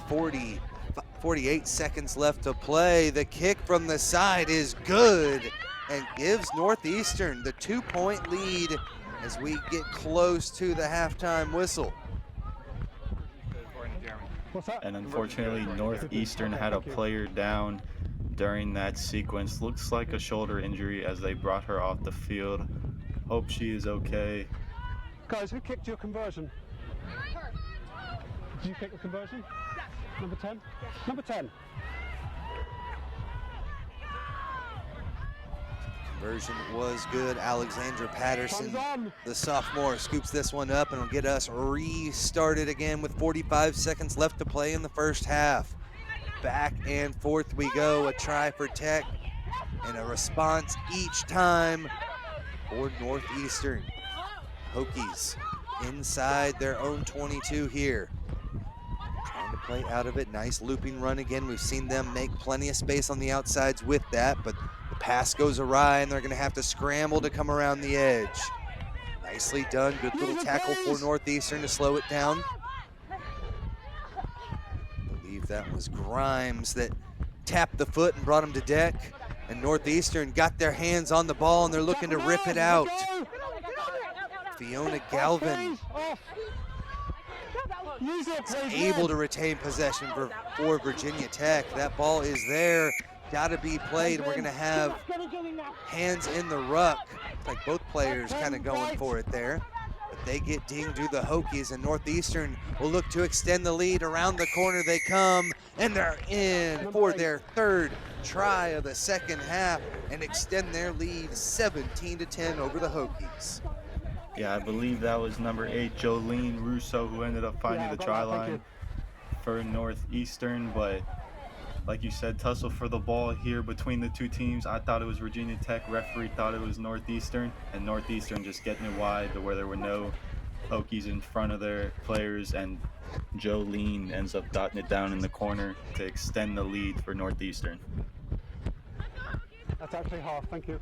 48 seconds left to play. The kick from the side is good and gives Northeastern the 2-point lead as we get close to the halftime whistle.
And unfortunately, Northeastern had a player down during that sequence. Looks like a shoulder injury as they brought her off the field. Hope she is okay.
Guys, who kicked your conversion? Did you kick the conversion? Number 10? Number 10.
Conversion was good. Alexandra Patterson, the sophomore, scoops this one up and will get us restarted again with 45 seconds left to play in the first half. Back and forth we go. A try for Tech and a response each time for Northeastern. Hokies inside their own 22 here. Trying to play out of it. Nice looping run again. We've seen them make plenty of space on the outsides with that, but the pass goes awry and they're going to have to scramble to come around the edge. Nicely done. Good little tackle for Northeastern to slow it down. I believe that was Grimes that tapped the foot and brought him to deck. And Northeastern got their hands on the ball and they're looking to rip it out. Fiona Galvin is able to retain possession for Virginia Tech. That ball is there, got to be played. We're going to have hands in the ruck. Like both players kind of going for it there. But they get dinged to the Hokies, and Northeastern will look to extend the lead. Around the corner they come, and they're in for their third try of the second half and extend their lead 17-10 over the Hokies.
Yeah, I believe that was number 8, Jolene Russo, who ended up finding the try line for Northeastern. But like you said, tussle for the ball here between the two teams. I thought it was Virginia Tech. Referee thought it was Northeastern, and Northeastern just getting it wide to where there were no Hokies in front of their players, and Jolene ends up dotting it down in the corner to extend the lead for Northeastern.
That's actually half, thank you.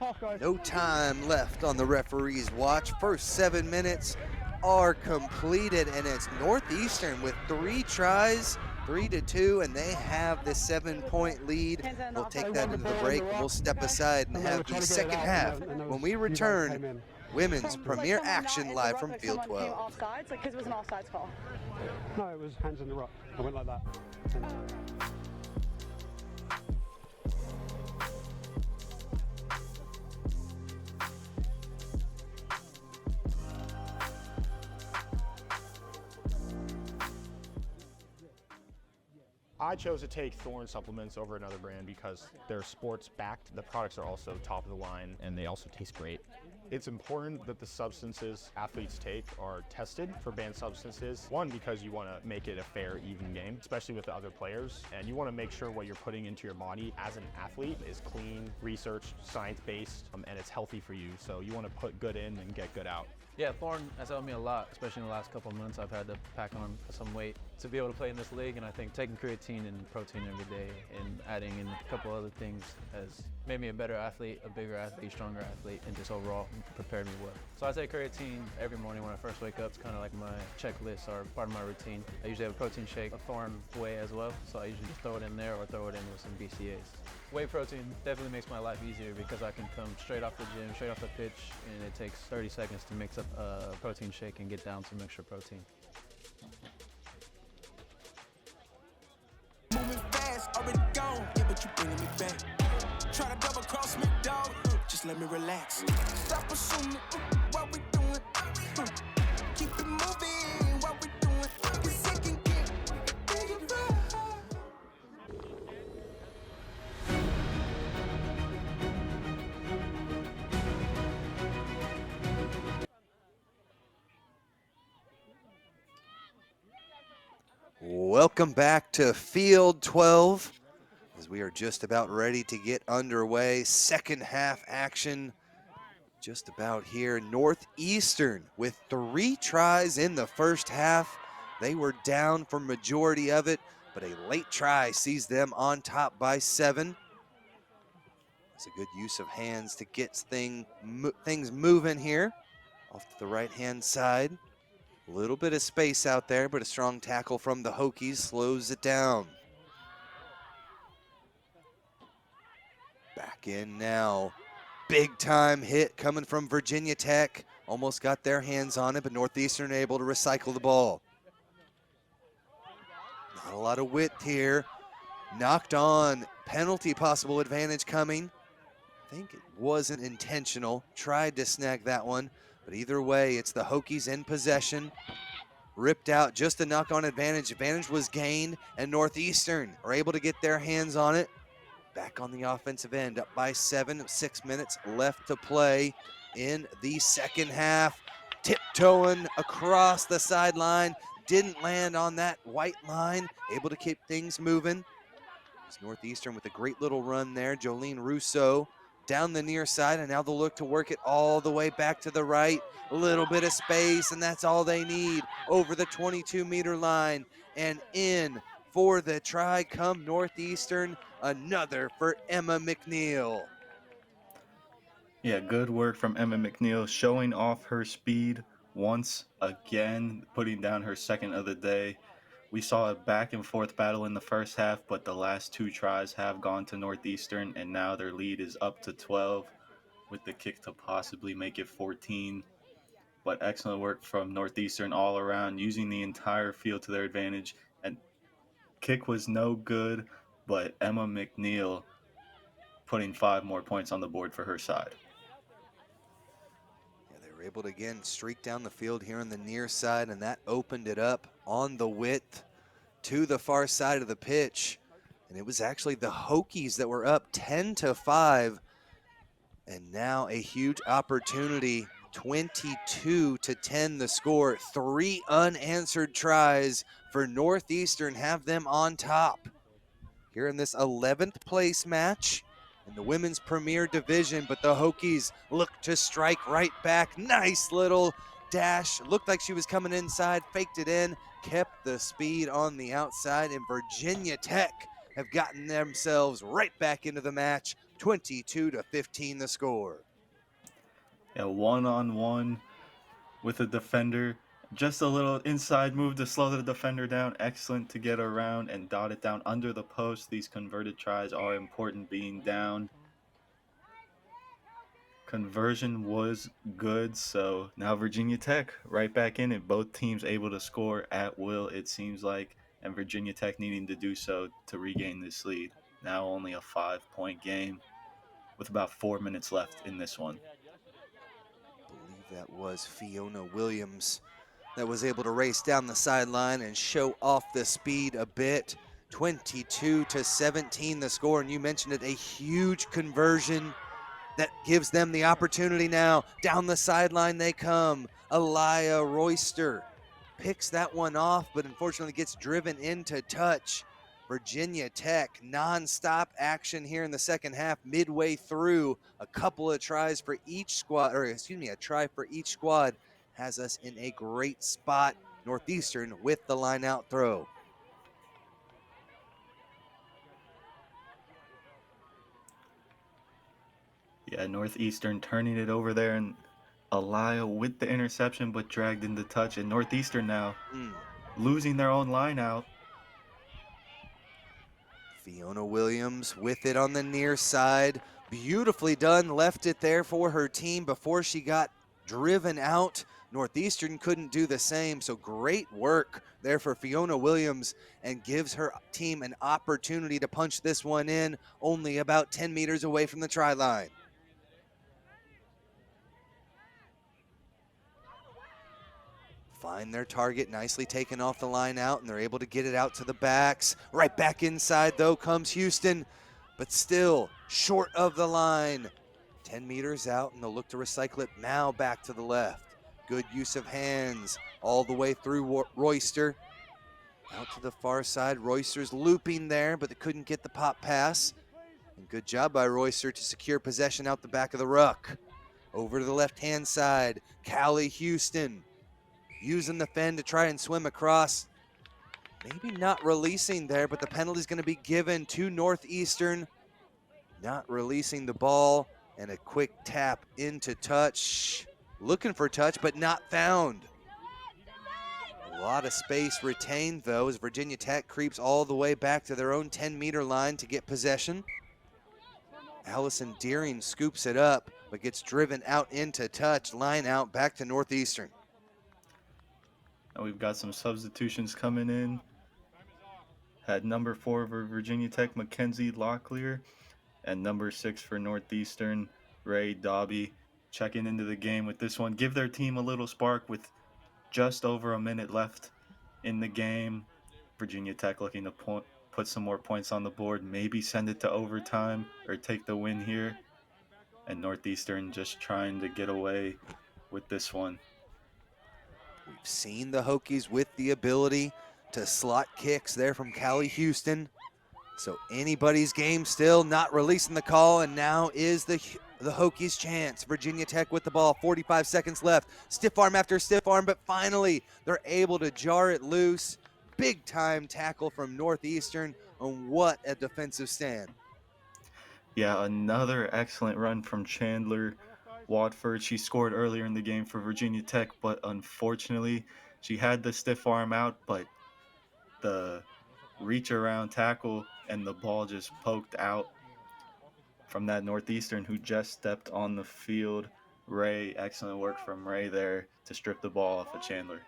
Half, guys.
No time left on the referee's watch. First 7 minutes are completed, and it's Northeastern with 3 tries, 3-2, and they have the 7-point lead. We'll take that into the break. We'll step aside and have the second half. When we return, women's premier action live from Field 12.
Offsides, like, because it was an offsides call.
No, it was hands in the ruck. I went like that.
I chose to take Thorne supplements over another brand because they're sports backed. The products are also top of the line and they also taste great. It's important that the substances athletes take are tested for banned substances. One, because you want to make it a fair, even game, especially with the other players. And you want to make sure what you're putting into your body as an athlete is clean, researched, science-based, and it's healthy for you. So you want to put good in and get good out.
Yeah, Thorne has helped me a lot, especially in the last couple of months. I've had to pack on some weight to be able to play in this league, and I think taking creatine and protein every day and adding in a couple other things has made me a better athlete, a bigger athlete, stronger athlete, and just overall prepared me well. So I take creatine every morning when I first wake up. It's kind of like my checklist or part of my routine. I usually have a protein shake, a Thorne whey as well, so I usually just throw it in there or throw it in with some BCAAs. Whey protein definitely makes my life easier because I can come straight off the gym, straight off the pitch, and it takes 30 seconds to mix up a protein shake and get down some extra protein.
Moving fast, already gone, yeah, but you bringing me back. Try to double cross me, dog, just let me relax. Stop assuming what we doing. Keep it moving, what we doing. 'Cause it can get right.
Welcome back to Field 12 as we are just about ready to get underway. Second half action just about here. Northeastern with 3 tries in the first half. They were down for majority of it, but a late try sees them on top by 7. It's a good use of hands to get things moving here. Off to the right-hand side. A little bit of space out there, but a strong tackle from the Hokies slows it down. Back in now. Big time hit coming from Virginia Tech. Almost got their hands on it, but Northeastern able to recycle the ball. Not a lot of width here. Knocked on, penalty possible advantage coming. I think it wasn't intentional. Tried to snag that one, but either way, it's the Hokies in possession. Ripped out, just a knock-on advantage. Advantage was gained, and Northeastern are able to get their hands on it. Back on the offensive end, up by 7, 6 minutes left to play in the second half. Tiptoeing across the sideline, didn't land on that white line, able to keep things moving. It's Northeastern with a great little run there. Jolene Rousseau down the near side, and now they'll look to work it all the way back to the right. A little bit of space, and that's all they need. Over the 22-meter line, and in for the try come Northeastern. Another for Emma McNeil.
Yeah, good work from Emma McNeil, showing off her speed once again, putting down her second of the day. We saw a back and forth battle in the first half, but the last 2 tries have gone to Northeastern, and now their lead is up to 12 with the kick to possibly make it 14. But excellent work from Northeastern all around, using the entire field to their advantage. And kick was no good, but Emma McNeil putting 5 more points on the board for her side.
Yeah, they were able to again streak down the field here on the near side, and that opened it up on the width to the far side of the pitch. And it was actually the Hokies that were up 10-5. And now a huge opportunity, 22-10 the score. 3 unanswered tries for Northeastern have them on top here in this 11th place match in the women's premier division, but the Hokies look to strike right back. Nice little dash. Looked like she was coming inside, faked it in, kept the speed on the outside, and Virginia Tech have gotten themselves right back into the match. 22-15 the score.
A one-on-one with a defender. Just a little inside move to slow the defender down. Excellent to get around and dot it down under the post. These converted tries are important being down. Conversion was good, so now Virginia Tech right back in it. Both teams able to score at will, it seems like, and Virginia Tech needing to do so to regain this lead. Now only a 5-point game with about 4 minutes left in this one.
I believe that was Fiona Williams that was able to race down the sideline and show off the speed a bit. 22-17 the score, and you mentioned it, a huge conversion that gives them the opportunity now. Down the sideline they come. Elia Royster picks that one off, but unfortunately gets driven into touch. Virginia Tech, non-stop action here in the second half, midway through. A couple of tries for each squad, or excuse me, a try for each squad has us in a great spot. Northeastern with the line out throw.
Yeah, Northeastern turning it over there, and Elia with the interception but dragged into touch, and Northeastern now losing their own line out.
Fiona Williams with it on the near side. Beautifully done, left it there for her team before she got driven out. Northeastern couldn't do the same, so great work there for Fiona Williams and gives her team an opportunity to punch this one in, only about 10 meters away from the try line. Find their target, nicely taken off the line out, and they're able to get it out to the backs. Right back inside, though, comes Houston, but still short of the line. 10 meters out, and they'll look to recycle it now back to the left. Good use of hands all the way through Royster. Out to the far side, Royster's looping there, but they couldn't get the pop pass. And good job by Royster to secure possession out the back of the ruck. Over to the left-hand side, Callie Houston using the fend to try and swim across. Maybe not releasing there, but the penalty's going to be given to Northeastern. Not releasing the ball, and a quick tap into touch. Looking for touch, but not found. A lot of space retained, though, as Virginia Tech creeps all the way back to their own 10-meter line to get possession. Allison Deering scoops it up, but gets driven out into touch. Line out back to Northeastern.
Now we've got some substitutions coming in. Had number 4 for Virginia Tech, Mackenzie Locklear, and number 6 for Northeastern, Ray Dobby, checking into the game with this one. Give their team a little spark with just over a minute left in the game. Virginia Tech looking to put some more points on the board, maybe send it to overtime or take the win here. And Northeastern just trying to get away with this one.
We've seen the Hokies with the ability to slot kicks there from Callie Houston. So anybody's game still, not releasing the call, and now is the Hokies' chance. Virginia Tech with the ball, 45 seconds left. Stiff arm after stiff arm, but finally they're able to jar it loose. Big time tackle from Northeastern, and what a defensive stand.
Yeah, another excellent run from Chandler Watford. She scored earlier in the game for Virginia Tech, but unfortunately she had the stiff arm out, but the reach around tackle and the ball just poked out from that Northeastern who just stepped on the field. Ray, excellent work from Ray there to strip the ball off of Chandler.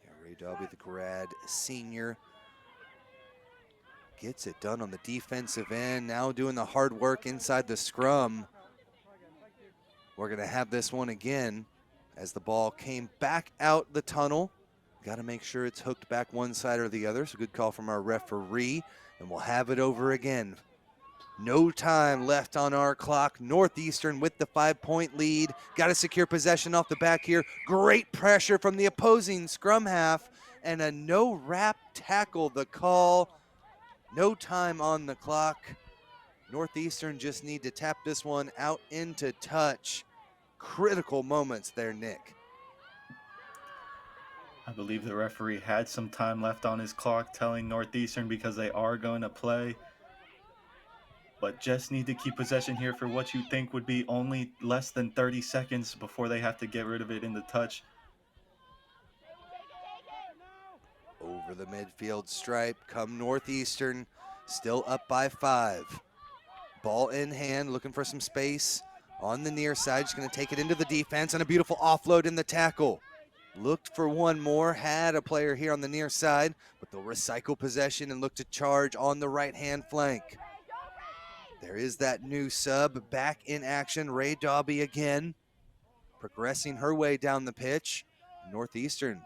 Yeah, Ray Dobby, the grad senior, gets it done on the defensive end, now doing the hard work inside the scrum. We're going to have this one again as the ball came back out the tunnel. Got to make sure it's hooked back one side or the other, so good call from our referee, and we'll have it over again. No time left on our clock. Northeastern with the 5-point lead. Got to secure possession off the back here. Great pressure from the opposing scrum half, and a no-wrap tackle the call. No time on the clock. Northeastern just need to tap this one out into touch. Critical moments there, Nick.
I believe the referee had some time left on his clock, telling Northeastern because they are going to play, but just need to keep possession here for what you think would be only less than 30 seconds before they have to get rid of it in the touch.
Over the midfield stripe come Northeastern, still up by 5. Ball in hand, looking for some space on the near side. Just going to take it into the defense, and a beautiful offload in the tackle. Looked for one more, had a player here on the near side, but they'll recycle possession and look to charge on the right-hand flank. There is that new sub back in action, Ray Dobby again, progressing her way down the pitch. Northeastern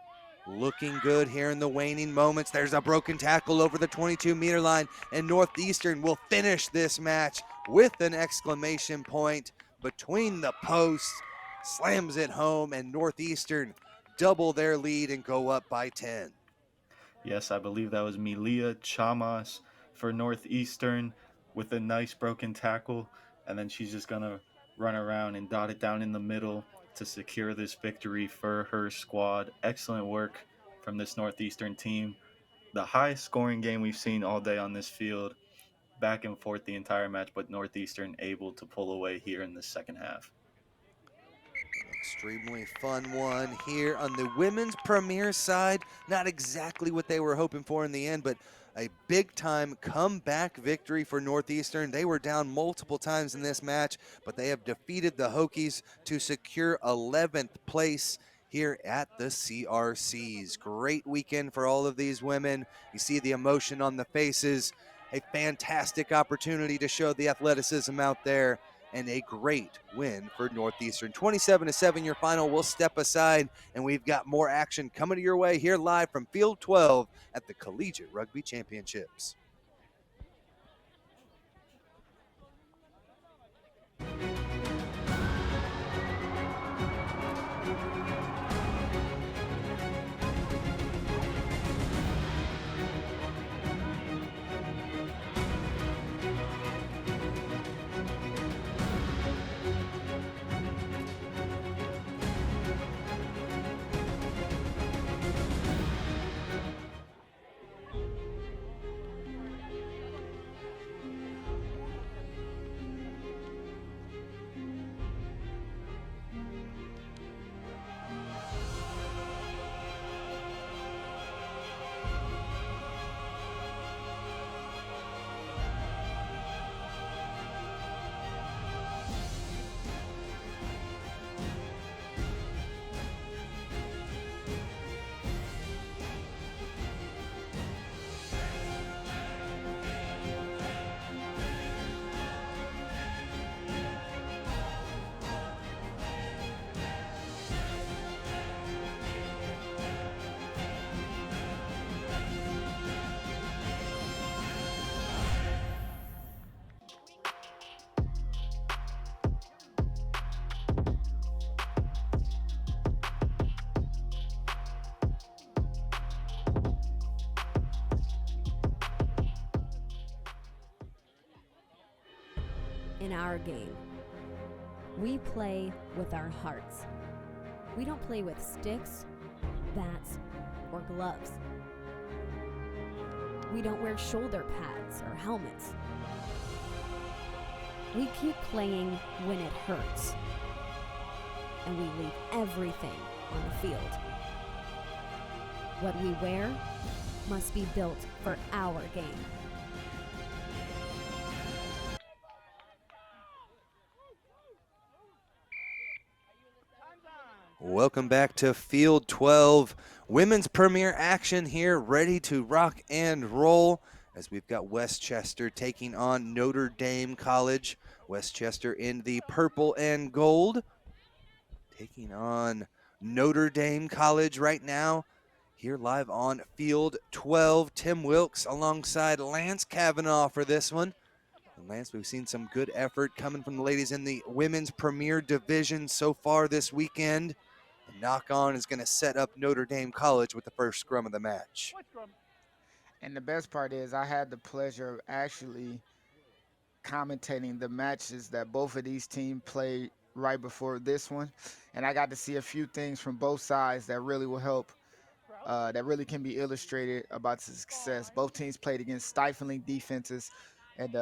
looking good here in the waning moments. There's a broken tackle over the 22-meter line, and Northeastern will finish this match with an exclamation point between the posts, slams it home, and Northeastern double their lead and go up by 10.
Yes, I believe that was Milia Chamas for Northeastern with a nice broken tackle, and then she's just going to run around and dot it down in the middle to secure this victory for her squad. Excellent work from this Northeastern team. The highest scoring game we've seen all day on this field, back and forth the entire match, but Northeastern able to pull away here in the second half.
Extremely fun one here on the women's premier side. Not exactly what they were hoping for in the end, but a big-time comeback victory for Northeastern. They were down multiple times in this match, but they have defeated the Hokies to secure 11th place here at the CRCs. Great weekend for all of these women. You see the emotion on the faces. A fantastic opportunity to show the athleticism out there, and a great win for Northeastern. 27-7 your final. We'll step aside, and we've got more action coming to your way here live from Field 12 at the Collegiate Rugby Championships.
In our game, we play with our hearts. We don't play with sticks, bats, or gloves. We don't wear shoulder pads or helmets. We keep playing when it hurts. And we leave everything on the field. What we wear must be built for our game.
Welcome back to Field 12. Women's premier action here, ready to rock and roll as we've got Westchester taking on Notre Dame College. Westchester in the purple and gold, taking on Notre Dame College right now. Here live on Field 12, Tim Wilkes alongside Lance Kavanaugh for this one. And Lance, we've seen some good effort coming from the ladies in the women's premier division so far this weekend. The knock-on is going to set up Notre Dame College with the first scrum of the match.
And the best part is I had the pleasure of actually commentating the matches that both of these teams played right before this one. And I got to see a few things from both sides that really will help, that really can be illustrated about the success. Both teams played against stifling defenses, and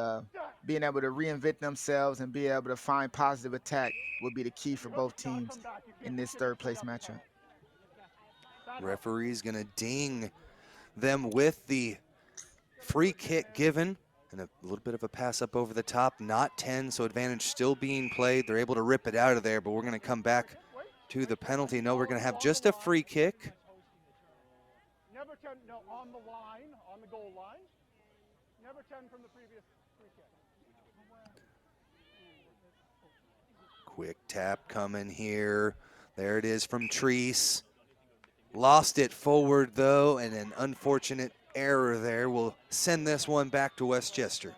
being able to reinvent themselves and be able to find positive attack will be the key for both teams in this third place matchup.
Referee's going to ding them with the free kick given, and a little bit of a pass up over the top, not 10, so advantage still being played. They're able to rip it out of there, but we're going to come back to the penalty. No, we're going to have just a free kick.
Never 10, no, on the line, on the goal line. Never 10 from the previous free kick.
Quick tap coming here. There it is from Treese. Lost it forward though, and an unfortunate error there will send this one back to Westchester.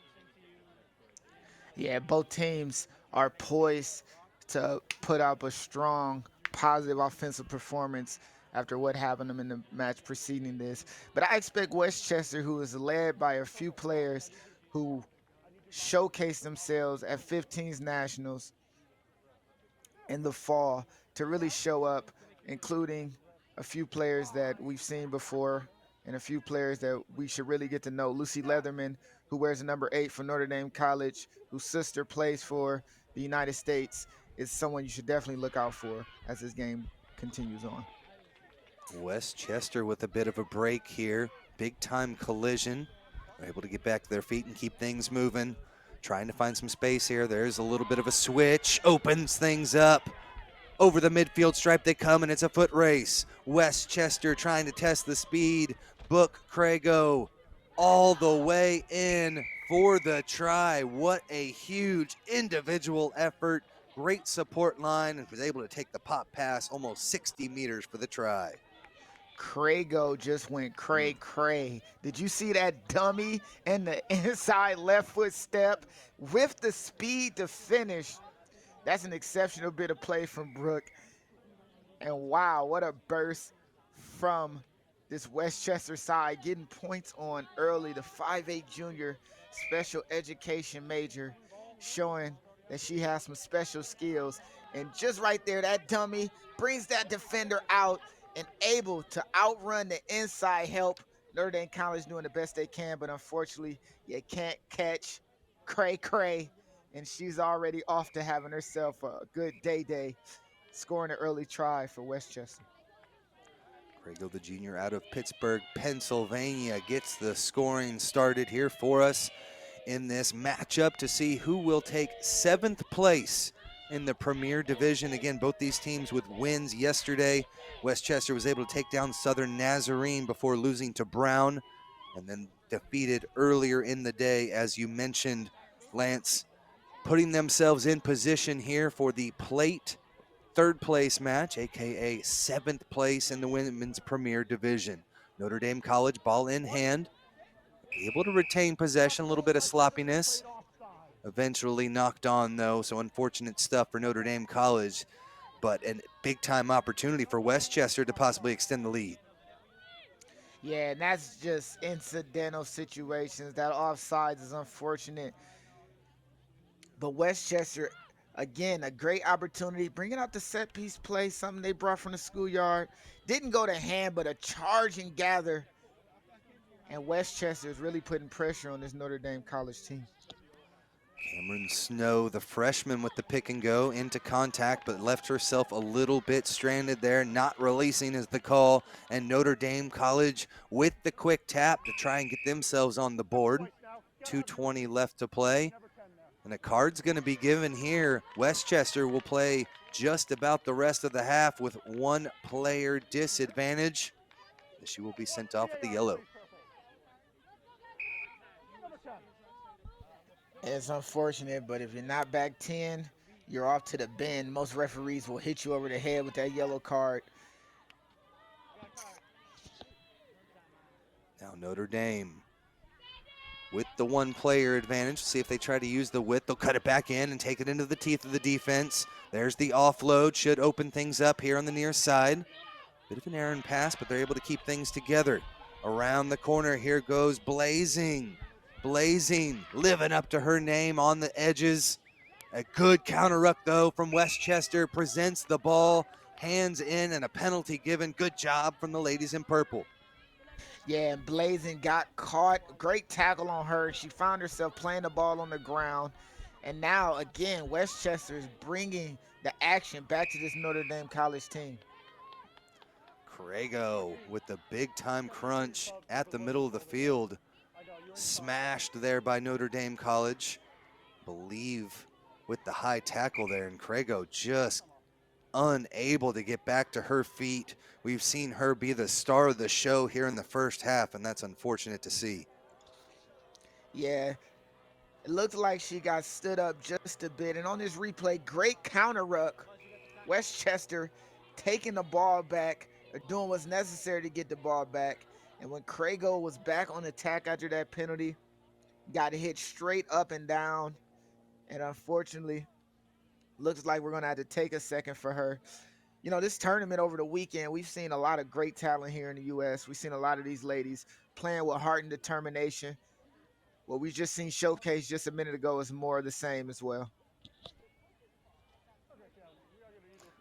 Yeah, both teams are poised to put up a strong, positive offensive performance after what happened to them in the match preceding this. But I expect Westchester, who is led by a few players who showcased themselves at 15s Nationals in the fall, to really show up, including a few players that we've seen before and a few players that we should really get to know. Lucy Leatherman, who wears the number 8 for Notre Dame College, whose sister plays for the United States, is someone you should definitely look out for as this game continues on.
Westchester with a bit of a break here. Big time collision. They're able to get back to their feet and keep things moving. Trying to find some space here. There's a little bit of a switch. Opens things up. Over the midfield stripe they come, and it's a foot race. Westchester trying to test the speed. Book Crago all the way in for the try. What a huge individual effort. Great support line, and was able to take the pop pass almost 60 meters for the try.
Crago just went cray. Did you see that dummy and the inside left foot step with the speed to finish? That's an exceptional bit of play from Brooke. And wow, what a burst from this Westchester side, getting points on early. The 5'8" junior special education major, showing that she has some special skills. And just right there, that dummy brings that defender out and able to outrun the inside help. Notre Dame College doing the best they can, but unfortunately, you can't catch cray. And she's already off to having herself a good day, scoring an early try for Westchester.
Crago, the junior out of Pittsburgh, Pennsylvania, gets the scoring started here for us in this matchup to see who will take 7th place in the Premier Division. Again, both these teams with wins yesterday. Westchester was able to take down Southern Nazarene before losing to Brown, and then defeated earlier in the day, as you mentioned, Lance, putting themselves in position here for the Plate 3rd place match, aka 7th place in the Women's Premier Division. Notre Dame College, ball in hand, able to retain possession, a little bit of sloppiness. Eventually knocked on though, so unfortunate stuff for Notre Dame College, but a big time opportunity for Westchester to possibly extend the lead.
Yeah, and that's just incidental situations. That offsides is unfortunate. But Westchester, again, a great opportunity. Bringing out the set piece play, something they brought from the schoolyard. Didn't go to hand, but a charge and gather. And Westchester is really putting pressure on this Notre Dame College team.
Cameron Snow, the freshman, with the pick and go into contact, but left herself a little bit stranded there. Not releasing is the call, and Notre Dame College with the quick tap to try and get themselves on the board. 2:20 left to play, and a card's going to be given here. Westchester will play just about the rest of the half with 1 player disadvantage. She will be sent off with the yellow.
It's unfortunate, but if you're not back 10, you're off to the bin. Most referees will hit you over the head with that yellow card.
Now Notre Dame with the 1 player advantage. See if they try to use the width. They'll cut it back in and take it into the teeth of the defense. There's the offload. Should open things up here on the near side. Bit of an errant pass, but they're able to keep things together. Around the corner, here goes Blazing. Blazing, living up to her name on the edges. A good counter ruck, though, from Westchester. Presents the ball, hands in, and a penalty given. Good job from the ladies in purple.
Yeah, and Blazing got caught. Great tackle on her. She found herself playing the ball on the ground. And now, again, Westchester is bringing the action back to this Notre Dame College team.
Crago with the big-time crunch at the middle of the field. Smashed there by Notre Dame College. Believe with the high tackle there, and Crago just unable to get back to her feet. We've seen her be the star of the show here in the first half, and that's unfortunate to see.
Yeah, it looked like she got stood up just a bit. And on this replay, great counter ruck. Westchester taking the ball back, are doing what's necessary to get the ball back. And when Crago was back on attack after that penalty, got hit straight up and down. And unfortunately, looks like we're going to have to take a second for her. You know, this tournament over the weekend, we've seen a lot of great talent here in the U.S. We've seen a lot of these ladies playing with heart and determination. What we just seen showcased just a minute ago is more of the same as well.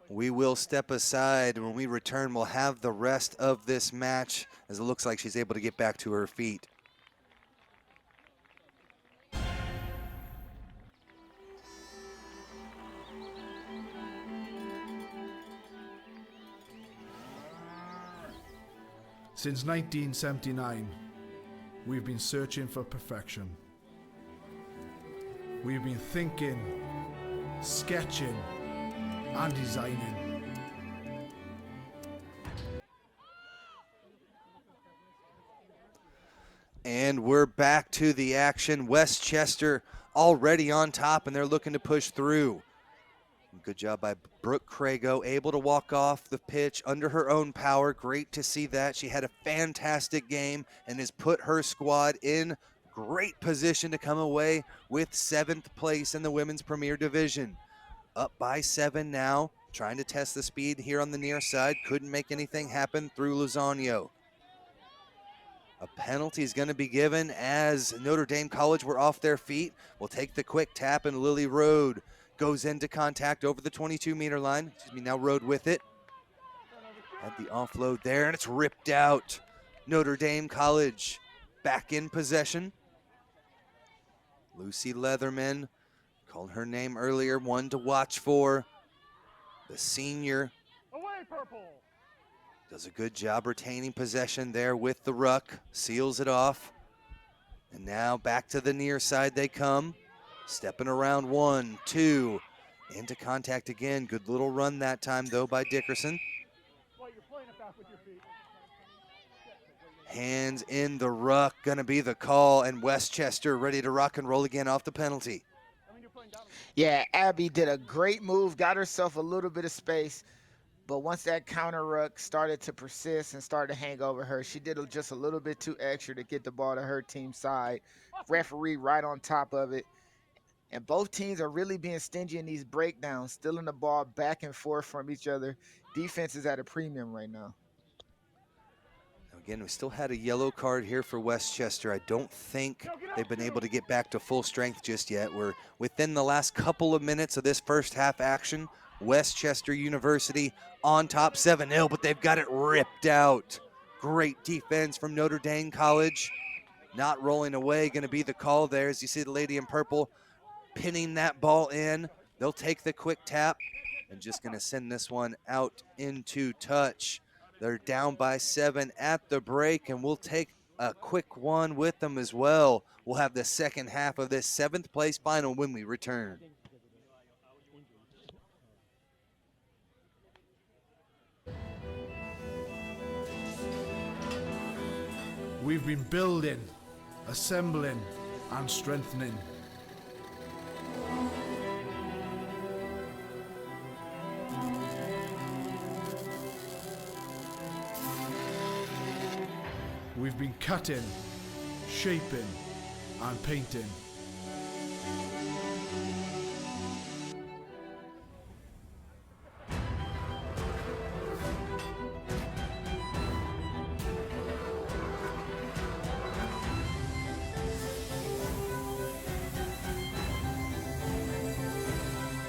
We will step aside. When we return, we'll have the rest of this match as it looks like she's able to get back to her feet.
Since 1979, we've been searching for perfection. We've been thinking, sketching, and designing.
And we're back to the action. Westchester already on top, and they're looking to push through. Good job by Brooke Crago, able to walk off the pitch under her own power. Great to see that. She had a fantastic game and has put her squad in great position to come away with 7th place in the Women's Premier Division. Up by 7 now, trying to test the speed here on the near side. Couldn't make anything happen through Lozano. A penalty is going to be given as Notre Dame College were off their feet. We'll take the quick tap, and Lily Road goes into contact over the 22-meter line. Now Road with it. Had the offload there, and it's ripped out. Notre Dame College back in possession. Lucy Leatherman, called her name earlier, one to watch for. The senior
Away, purple.
does a good job retaining possession there with the ruck, seals it off. And now back to the near side they come. Stepping around 1, 2, into contact again. Good little run that time though by Dickerson.
Well, you're playing it back with your feet.
Hands in the ruck, gonna be the call, and Westchester ready to rock and roll again off the penalty.
Yeah, Abby did a great move, got herself a little bit of space, but once that counter ruck started to persist and started to hang over her, she did just a little bit too extra to get the ball to her team side. Referee right on top of it. And both teams are really being stingy in these breakdowns, stealing the ball back and forth from each other. Defense is at a premium right now.
Again, we still had a yellow card here for Westchester. I don't think they've been able to get back to full strength just yet. We're within the last couple of minutes of this first half action. Westchester University on top 7-0, but they've got it ripped out. Great defense from Notre Dame College. Not rolling away, gonna be the call there as you see the lady in purple pinning that ball in. They'll take the quick tap and just gonna send this one out into touch. They're down by 7 at the break, and we'll take a quick one with them as well. We'll have the second half of this 7th place final when we return.
We've been building, assembling, and strengthening. We've been cutting, shaping, and painting.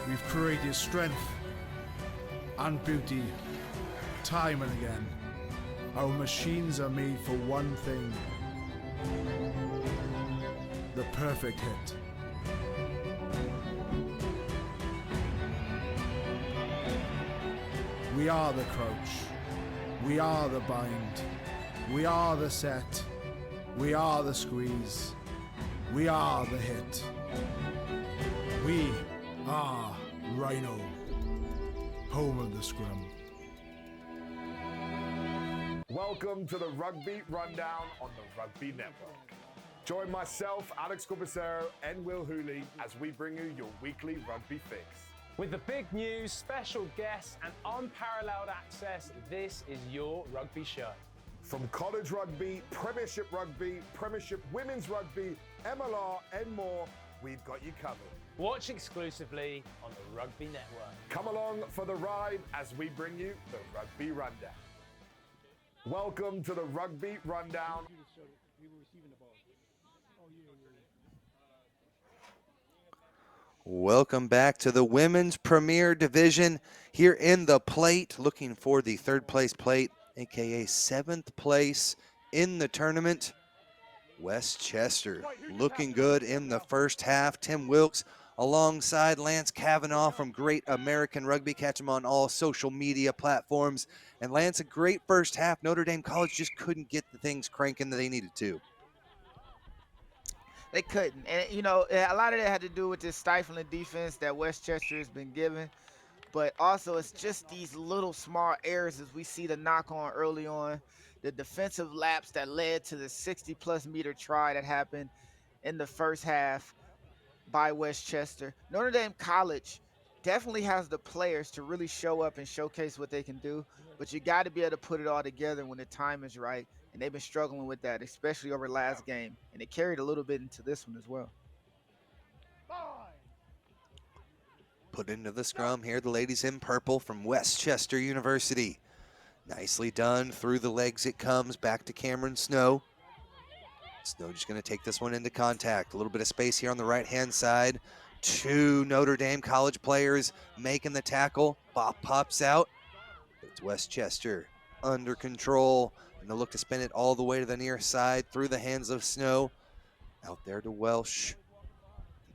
We've created strength and beauty time and again. Our machines are made for one thing: the perfect hit. We are the crouch. We are the bind. We are the set. We are the squeeze. We are the hit. We are Rhino, home of the scrum.
Welcome to the Rugby Rundown on the Rugby Network. Join myself, Alex Corbicero, and Will Hooley as we bring you your weekly rugby fix.
With the big news, special guests, and unparalleled access, this is your rugby show.
From college rugby, Premiership Women's Rugby, MLR, and more, we've got you covered.
Watch exclusively on the Rugby Network.
Come along for the ride as we bring you the Rugby Rundown. Welcome to the Rugby Rundown.
Welcome back to the Women's Premier Division here in the Plate, looking for the third place plate, aka seventh place in the tournament. Westchester looking good in the first half. Tim Wilkes alongside Lance Kavanaugh from Great American Rugby. Catch him on all social media platforms. And Lance, a great first half. Notre Dame College just couldn't get the things cranking that they needed to.
They couldn't. And, you know, a lot of that had to do with this stifling defense that Westchester has been given. But also, it's just these little small errors as we see the knock on early on. The defensive lapse that led to the 60-plus meter try that happened in the first half by Westchester. Notre Dame College definitely has the players to really show up and showcase what they can do, but you got to be able to put it all together when the time is right, and they've been struggling with that, especially over last game, and it carried a little bit into this one as well.
Put into the scrum here, the ladies in purple from Westchester University. Nicely done, through the legs it comes, back to Cameron Snow. Snow just gonna take this one into contact. A little bit of space here on the right-hand side. Two Notre Dame College players making the tackle. Bop pops out. It's Westchester under control, and they'll look to spin it all the way to the near side through the hands of Snow. Out there to Welsh.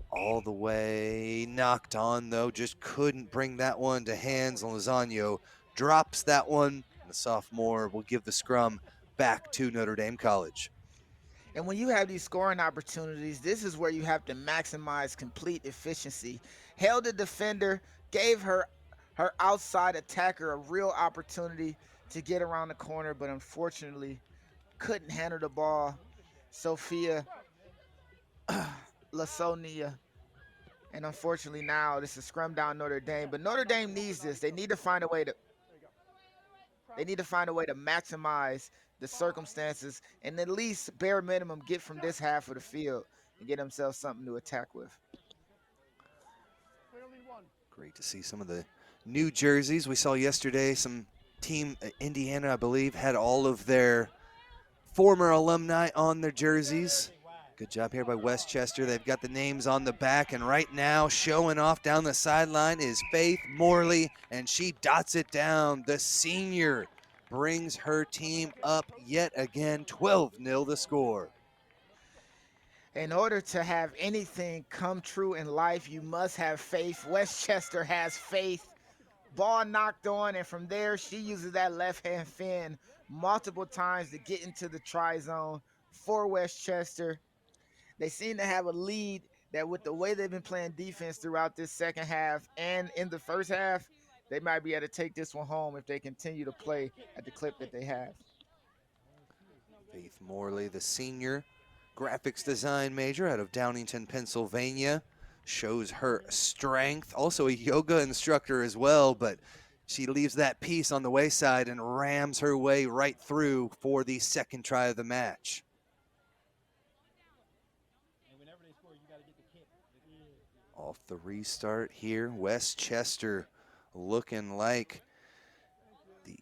All the way knocked on, though, just couldn't bring that one to hands. Lozano drops that one. The sophomore will give the scrum back to Notre Dame College.
And when you have these scoring opportunities, this is where you have to maximize complete efficiency. Held the defender, gave her outside attacker a real opportunity to get around the corner, but unfortunately couldn't handle the ball. Sophia Lasonia. And unfortunately now this is scrum down Notre Dame. But Notre Dame needs this. They need to find a way to maximize the circumstances and at least bare minimum get from this half of the field and get themselves something to attack with.
Great to see some of the new jerseys. We saw yesterday some team, Indiana, I believe, had all of their former alumni on their jerseys. Good job here by Westchester. They've got the names on the back, and right now showing off down the sideline is Faith Morley, and she dots it down. The senior brings her team up yet again, 12-0 the score.
In order to have anything come true in life, you must have faith. Westchester has faith. Ball knocked on, and from there, she uses that left-hand fin multiple times to get into the try zone for Westchester. They seem to have a lead that with the way they've been playing defense throughout this second half and in the first half, they might be able to take this one home if they continue to play at the clip that they have.
Faith Morley, the senior graphics design major out of Downingtown, Pennsylvania, shows her strength. Also a yoga instructor as well, but she leaves that piece on the wayside and rams her way right through for the second try of the match. Off the restart here, Westchester looking like the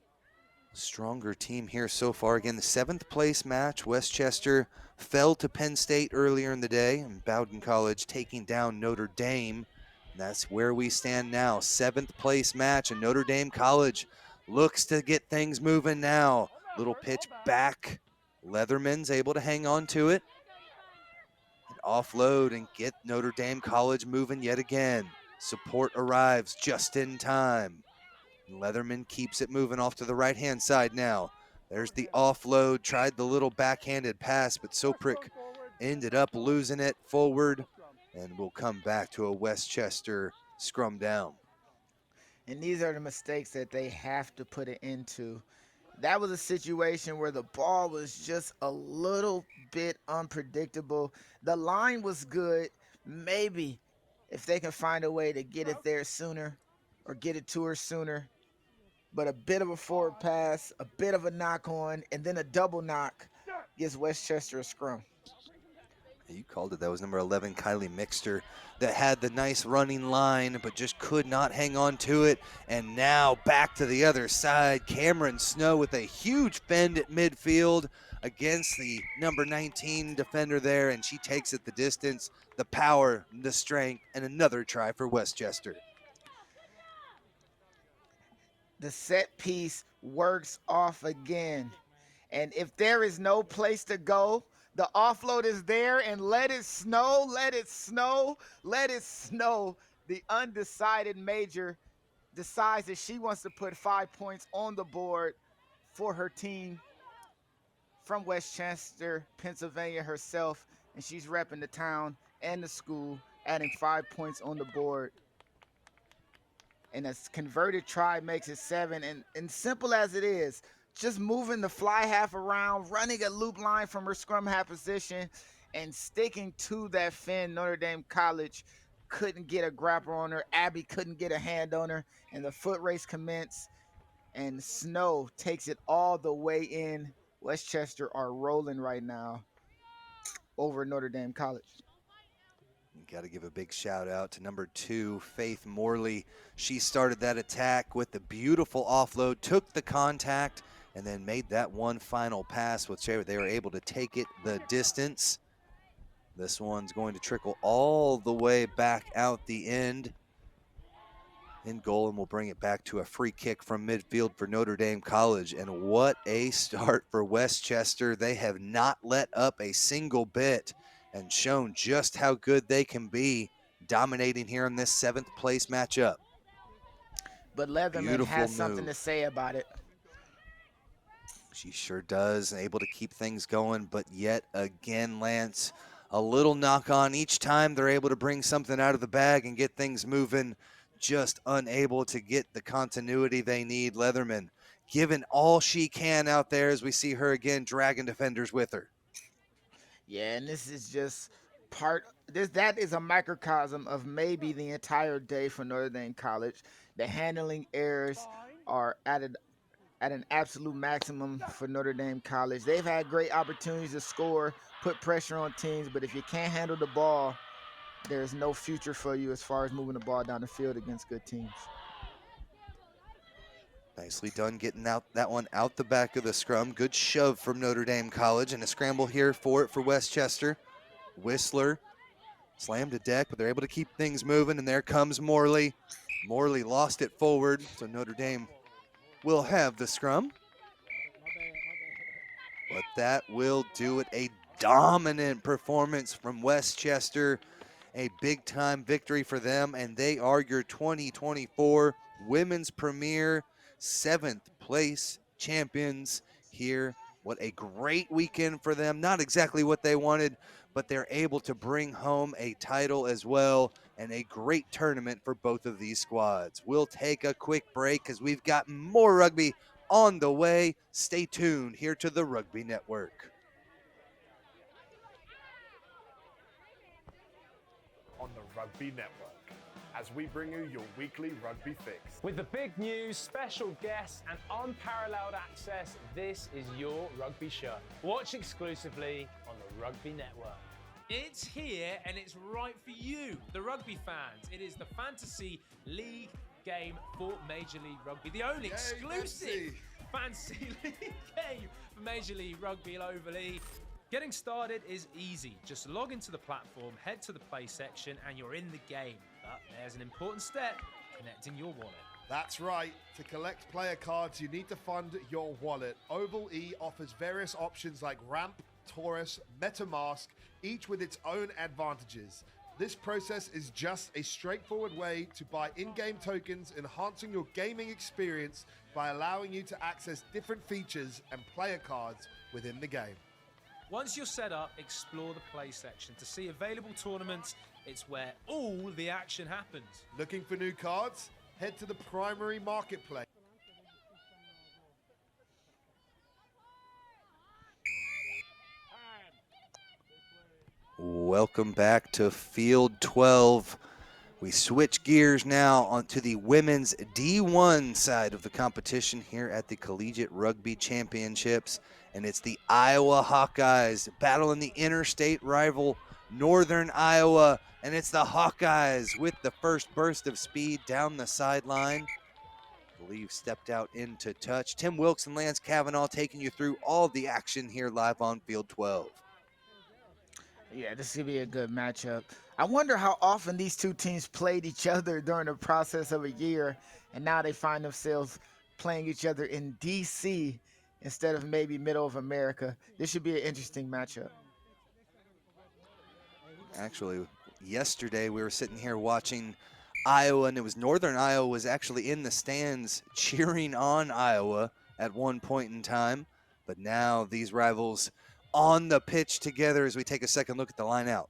stronger team here so far. Again, the 7th place match. Westchester fell to Penn State earlier in the day, and Bowdoin College taking down Notre Dame. And that's where we stand now. 7th place match, and Notre Dame College looks to get things moving now. Little pitch back. Leatherman's able to hang on to it. Offload and get Notre Dame College moving yet again. Support arrives just in time. Leatherman keeps it moving off to the right-hand side now. There's the offload, tried the little backhanded pass, but Soprik ended up losing it forward, and will come back to a Westchester scrum down.
And these are the mistakes that they have to put it into. That was a situation where the ball was just a little bit unpredictable. The line was good. Maybe if they can find a way to get it there sooner or get it to her sooner. But a bit of a forward pass, a bit of a knock on, and then a double knock gives Westchester a scrum.
You called it. That was number 11, Kylie Mixter, that had the nice running line, but just could not hang on to it. And now back to the other side. Cameron Snow with a huge fend at midfield against the number 19 defender there, and she takes it the distance, the power, the strength, and another try for Westchester.
The set piece works off again. And if there is no place to go, the offload is there, and let it snow, let it snow, let it snow. The undecided major decides that she wants to put 5 points on the board for her team from Westchester, Pennsylvania herself, and she's repping the town and the school, adding 5 points on the board. And a converted try makes it 7, and simple as it is, just moving the fly half around, running a loop line from her scrum half position, and sticking to that fin. Notre Dame College couldn't get a grapple on her. Abby couldn't get a hand on her, and the foot race commenced, and Snow takes it all the way in. Westchester are rolling right now over Notre Dame College.
Got to give a big shout out to number 2, Faith Morley. She started that attack with the beautiful offload, took the contact, and then made that one final pass, which they were able to take it the distance. This one's going to trickle all the way back out the end. In goal, and we'll bring it back to a free kick from midfield for Notre Dame College. And what a start for Westchester. They have not let up a single bit and shown just how good they can be, dominating here in this 7th place matchup.
But Leatherman
Beautiful
has something
move.
to say about it.
She sure does, able to keep things going, but yet again, Lance, a little knock on each time they're able to bring something out of the bag and get things moving, just unable to get the continuity they need. Leatherman giving all she can out there as we see her again dragging defenders with her.
Yeah, and this is just that is a microcosm of maybe the entire day for Notre Dame College. The handling errors are at an absolute maximum for Notre Dame College. They've had great opportunities to score, put pressure on teams, but if you can't handle the ball, there's no future for you as far as moving the ball down the field against good teams.
Nicely done getting out that one out the back of the scrum. Good shove from Notre Dame College, and a scramble here for Westchester. Whistler slammed to deck, but they're able to keep things moving, and there comes Morley. Morley lost it forward, so Notre Dame will have the scrum. But that will do it. A dominant performance from Westchester. A big-time victory for them, and they are your 2024 Women's Premier 7th place champions here. What a great weekend for them. Not exactly what they wanted, but they're able to bring home a title as well, and a great tournament for both of these squads. We'll take a quick break because we've got more rugby on the way. Stay tuned here to the Rugby Network.
On the Rugby Network, as we bring you your weekly rugby fix.
With the big news, special guests, and unparalleled access, this is your rugby show. Watch exclusively on the Rugby Network.
It's here and it's right for you, the rugby fans. It is the Fantasy League game for Major League Rugby, the only exclusive Fantasy League game for Major League Rugby globally. Getting started is easy. Just log into the platform, head to the play section, and you're in the game. But there's an important step, connecting your wallet.
That's right. To collect player cards, you need to fund your wallet. Oval E offers various options like Ramp, Taurus, MetaMask, each with its own advantages. This process is just a straightforward way to buy in-game tokens, enhancing your gaming experience by allowing you to access different features and player cards within the game.
Once you're set up, explore the play section to see available tournaments. It's where all the action happens.
Looking for new cards? Head to the primary marketplace.
Welcome back to Field 12. We switch gears now onto the women's D1 side of the competition here at the Collegiate Rugby Championships, and it's the Iowa Hawkeyes battling the interstate rival Northern Iowa, and it's the Hawkeyes with the first burst of speed down the sideline. I believe stepped out into touch. Tim Wilkes and Lance Cavanaugh taking you through all the action here live on Field 12.
Yeah, this is going to be a good matchup. I wonder how often these two teams played each other during the process of a year, and now they find themselves playing each other in D.C. instead of maybe middle of America. This should be an interesting matchup.
Actually, yesterday we were sitting here watching Iowa, and it was Northern Iowa was actually in the stands cheering on Iowa at one point in time, but now these rivals on the pitch together as we take a second look at the line out.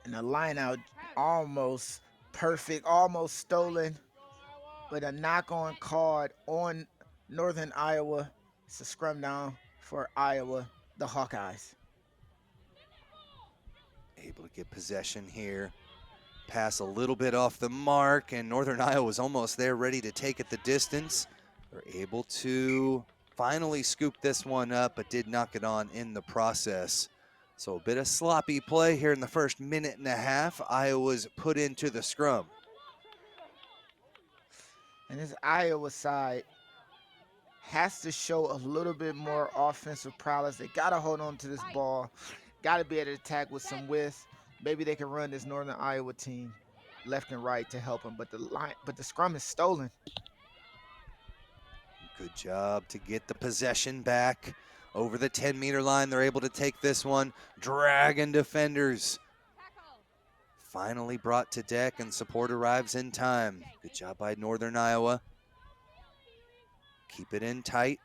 And the line out almost perfect, almost stolen, but a knock-on card on Northern Iowa. It's a scrum down for Iowa, the Hawkeyes.
Able to get possession here. Pass a little bit off the mark, and Northern Iowa was almost there, ready to take it the distance. They're able to finally scoop this one up, but did knock it on in the process. So a bit of sloppy play here in the first minute and a half. Iowa's put into the scrum.
And this Iowa side has to show a little bit more offensive prowess. They got to hold on to this ball. Got to be able to attack with some width. Maybe they can run this Northern Iowa team left and right to help them. But the scrum is stolen.
Good job to get the possession back over the 10-meter line. They're able to take this one. Dragon defenders finally brought to deck, and support arrives in time. Good job by Northern Iowa. Keep it in tight.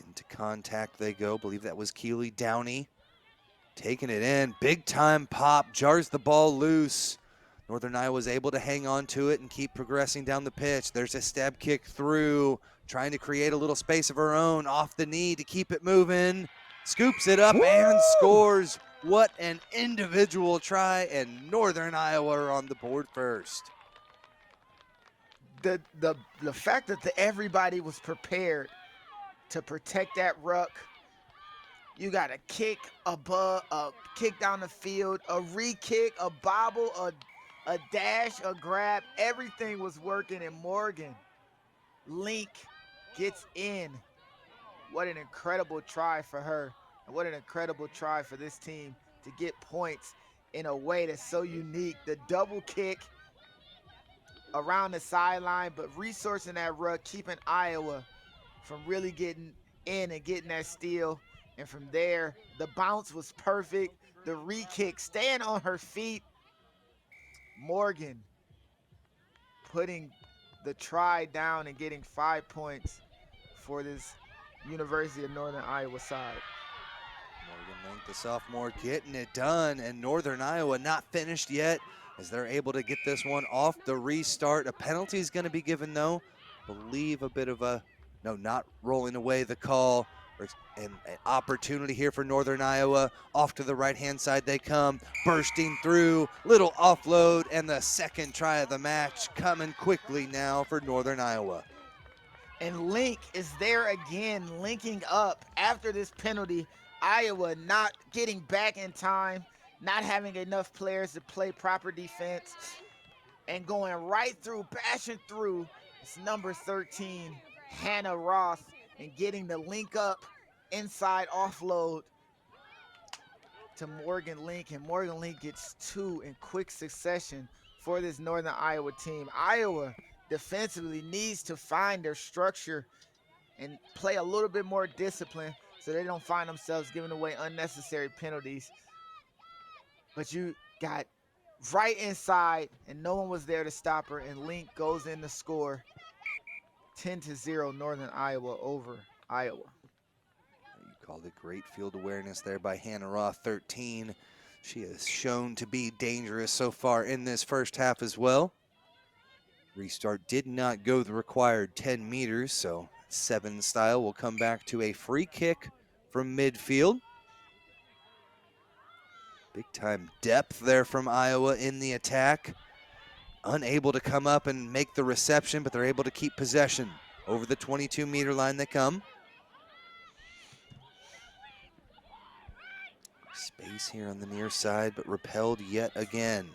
Into contact they go. Believe that was Keely Downey. Taking it in. Big time pop. Jars the ball loose. Northern Iowa was able to hang on to it and keep progressing down the pitch. There's a stab kick through. Trying to create a little space of her own. Off the knee to keep it moving. Scoops it up and scores. What an individual try, and Northern Iowa are on the board first.
The fact that everybody was prepared to protect that ruck. You got a kick, a kick down the field, a re-kick, a bobble, a dash, a grab. Everything was working, and Morgan Link gets in. What an incredible try for her, and what an incredible try for this team to get points in a way that's so unique. The double kick around the sideline, but resourcing that ruck, keeping Iowa from really getting in and getting that steal. And from there, the bounce was perfect. The re-kick, staying on her feet. Morgan putting the try down and getting 5 points for this University of Northern Iowa side.
Morgan Link, the sophomore, getting it done, and Northern Iowa not finished yet as they're able to get this one off the restart. A penalty is going to be given, though. Believe a bit of a, no, not rolling away the call. And an opportunity here for Northern Iowa. Off to the right-hand side they come, bursting through, little offload, and the second try of the match coming quickly now for Northern Iowa.
And Link is there again, linking up after this penalty. Iowa not getting back in time, not having enough players to play proper defense, and going right through, bashing through. It's number 13, Hannah Roth, and getting the link up inside offload to Morgan Link, and Morgan Link gets 2 in quick succession for this Northern Iowa team. Iowa defensively needs to find their structure and play a little bit more discipline so they don't find themselves giving away unnecessary penalties. But you got right inside, and no one was there to stop her, and Link goes in to score. 10-0 Northern Iowa over Iowa.
You called it great field awareness there by Hannah Roth, 13. She has shown to be dangerous so far in this first half as well. Restart did not go the required 10 meters, so 7 style will come back to a free kick from midfield. Big time depth there from Iowa in the attack. Unable to come up and make the reception, but they're able to keep possession. Over the 22-meter line they come. Space here on the near side, but repelled yet again.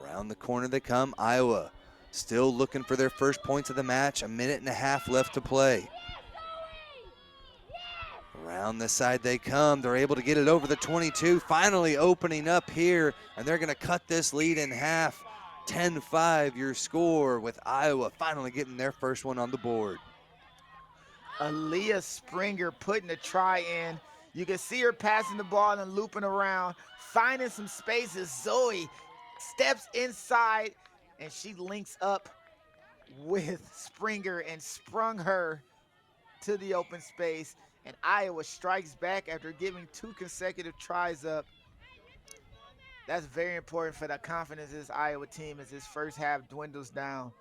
Around the corner they come. Iowa still looking for their first points of the match. 1.5 minutes left to play. Around the side they come. They're able to get it over the 22. Finally opening up here, and they're going to cut this lead in half. 10-5 your score, with Iowa finally getting their first one on the board.
Aaliyah Springer putting a try in. You can see her passing the ball and looping around, finding some spaces. Zoe steps inside, and she links up with Springer and sprung her to the open space. And Iowa strikes back after giving 2 consecutive tries up. That's very important for the confidence of this Iowa team as this first half dwindles down.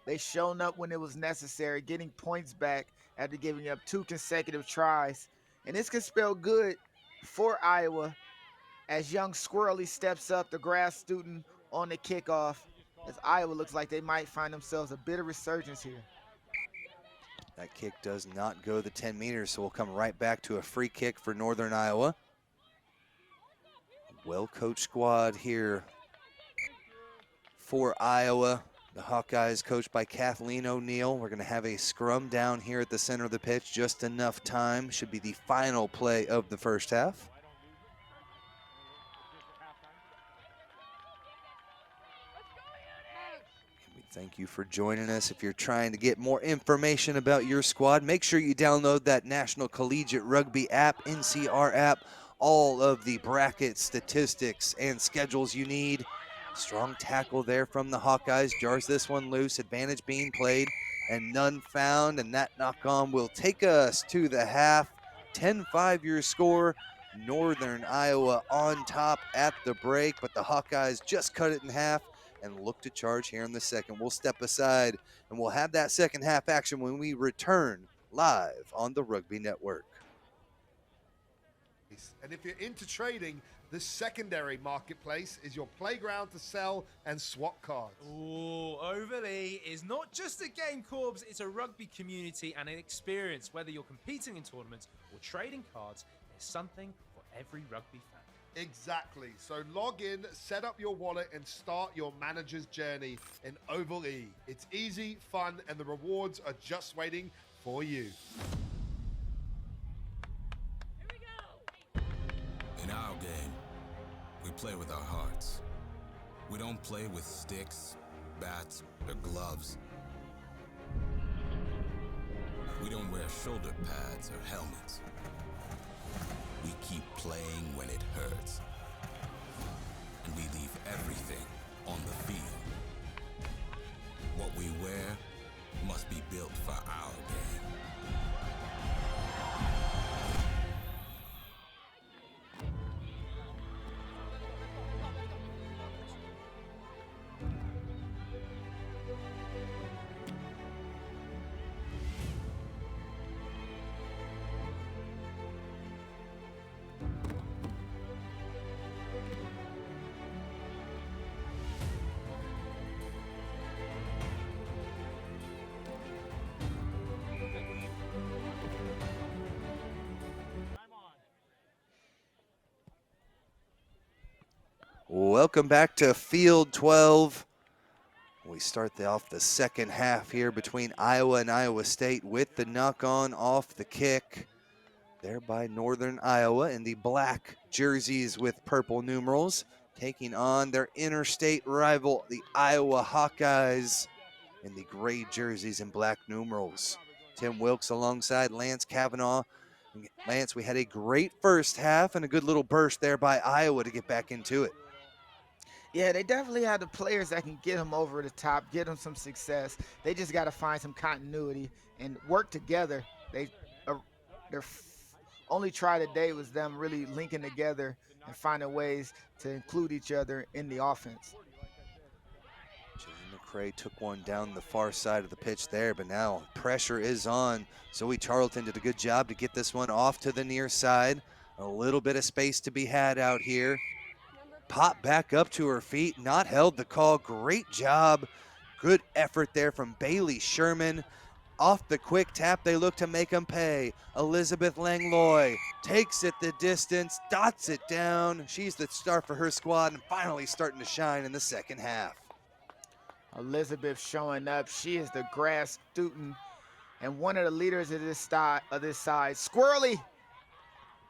They shown up when it was necessary, getting points back after giving up 2 consecutive tries. And this can spell good for Iowa as young Squirrely steps up, the grad student, on the kickoff, as Iowa looks like they might find themselves a bit of resurgence here.
That kick does not go the 10 meters, so we'll come right back to a free kick for Northern Iowa. Well-coached squad here for Iowa. The Hawkeyes coached by Kathleen O'Neill. We're going to have a scrum down here at the center of the pitch. Just enough time. Should be the final play of the first half. Thank you for joining us. If you're trying to get more information about your squad, make sure you download that National Collegiate Rugby app, NCR app. All of the bracket statistics and schedules you need. Strong tackle there from the Hawkeyes. Jars this one loose. Advantage being played and none found. And that knock-on will take us to the half. 10-5 your score. Northern Iowa on top at the break, but the Hawkeyes just cut it in half and look to charge here in the second. We'll step aside and we'll have that second half action when we return live on the Rugby Network.
And if you're into trading, the secondary marketplace is your playground to sell and swap cards.
Ooh, Overly is not just a game, Corbs, it's a rugby community and an experience. Whether you're competing in tournaments or trading cards, there's something for every rugby fan.
Exactly. So log in, set up your wallet, and start your manager's journey in Oval E. It's easy, fun, and the rewards are just waiting for you.
In our game, we play with our hearts. We don't play with sticks, bats, or gloves. We don't wear shoulder pads or helmets. We keep playing when it hurts. And we leave everything on the field. What we wear must be built for our game.
Welcome back to Field 12. We start off the second half here between Iowa and Iowa State with the knock-on off the kick. There by Northern Iowa in the black jerseys with purple numerals, taking on their interstate rival, the Iowa Hawkeyes, in the gray jerseys and black numerals. Tim Wilkes alongside Lance Kavanaugh. Lance, we had a great first half and a good little burst there by Iowa to get back into it.
Yeah, they definitely have the players that can get them over the top, get them some success. They just got to find some continuity and work together. Their only try today was them really linking together and finding ways to include each other in the offense.
In the McCray took one down the far side of the pitch there, but now pressure is on. Zoe Charlton did a good job to get this one off to the near side. A little bit of space to be had out here. Pop back up to her feet, not held the call. Great job. Good effort there from Bailey Sherman. Off the quick tap, they look to make them pay. Elizabeth Langlois takes it the distance, dots it down. She's the star for her squad and finally starting to shine in the second half.
Elizabeth showing up. She is the grass student and one of the leaders of this side. Squirrely,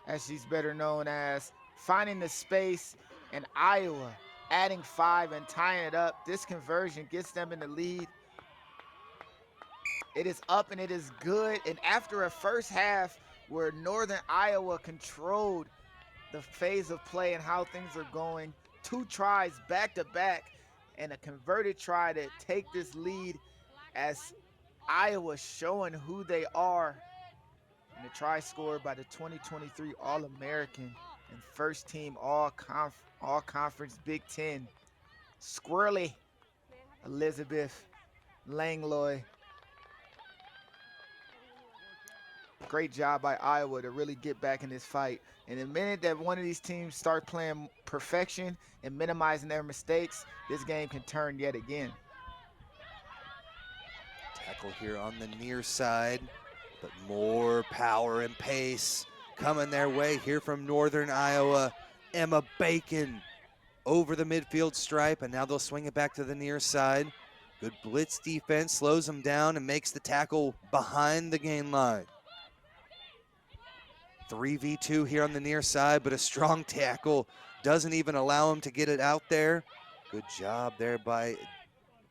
as she's better known as, finding the space, and Iowa adding 5 and tying it up. This conversion gets them in the lead. It is up and it is good. And after a first half where Northern Iowa controlled the phase of play and how things are going, 2 tries back to back and a converted try to take this lead as Iowa showing who they are. And the try scored by the 2023 All-American and first team All-Conference Big Ten, Squirrely Elizabeth Langlois. Great job by Iowa to really get back in this fight. And the minute that one of these teams start playing perfection and minimizing their mistakes, this game can turn yet again.
Tackle here on the near side, but more power and pace coming their way here from Northern Iowa. Emma Bacon over the midfield stripe, and now they'll swing it back to the near side. Good blitz defense, slows them down and makes the tackle behind the gain line. 3v2 here on the near side, but a strong tackle doesn't even allow him to get it out there. Good job there by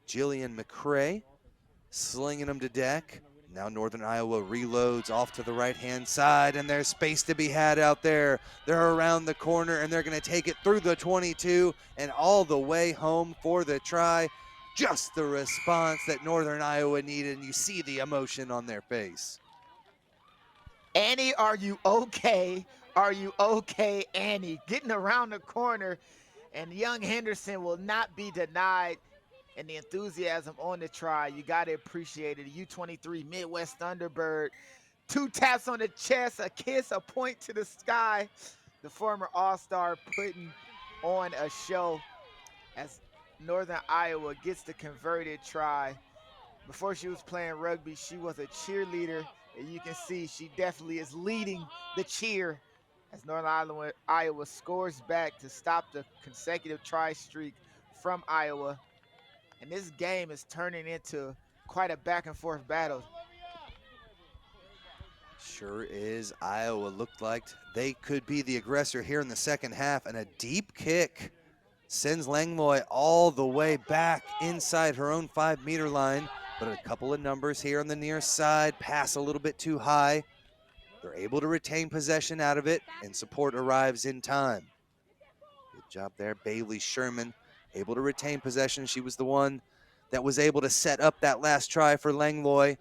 Jillian McCray, slinging him to deck. Now Northern Iowa reloads off to the right-hand side, and there's space to be had out there. They're around the corner, and they're going to take it through the 22 and all the way home for the try. Just the response that Northern Iowa needed, and you see the emotion on their face.
Annie, are you okay? Are you okay, Annie? Getting around the corner, and young Henderson will not be denied. And the enthusiasm on the try, you got to appreciate it. U23 Midwest Thunderbird, 2 taps on the chest, a kiss, a point to the sky. The former All-Star putting on a show as Northern Iowa gets the converted try. Before she was playing rugby, she was a cheerleader. And you can see she definitely is leading the cheer as Northern Iowa scores back to stop the consecutive try streak from Iowa. And this game is turning into quite a back and forth battle.
Sure is. Iowa looked like they could be the aggressor here in the second half, and a deep kick sends Langlois all the way back inside her own 5-meter line. But a couple of numbers here on the near side, pass a little bit too high. They're able to retain possession out of it, and support arrives in time. Good job there, Bailey Sherman, able to retain possession. She was the one that was able to set up that last try for Langlois.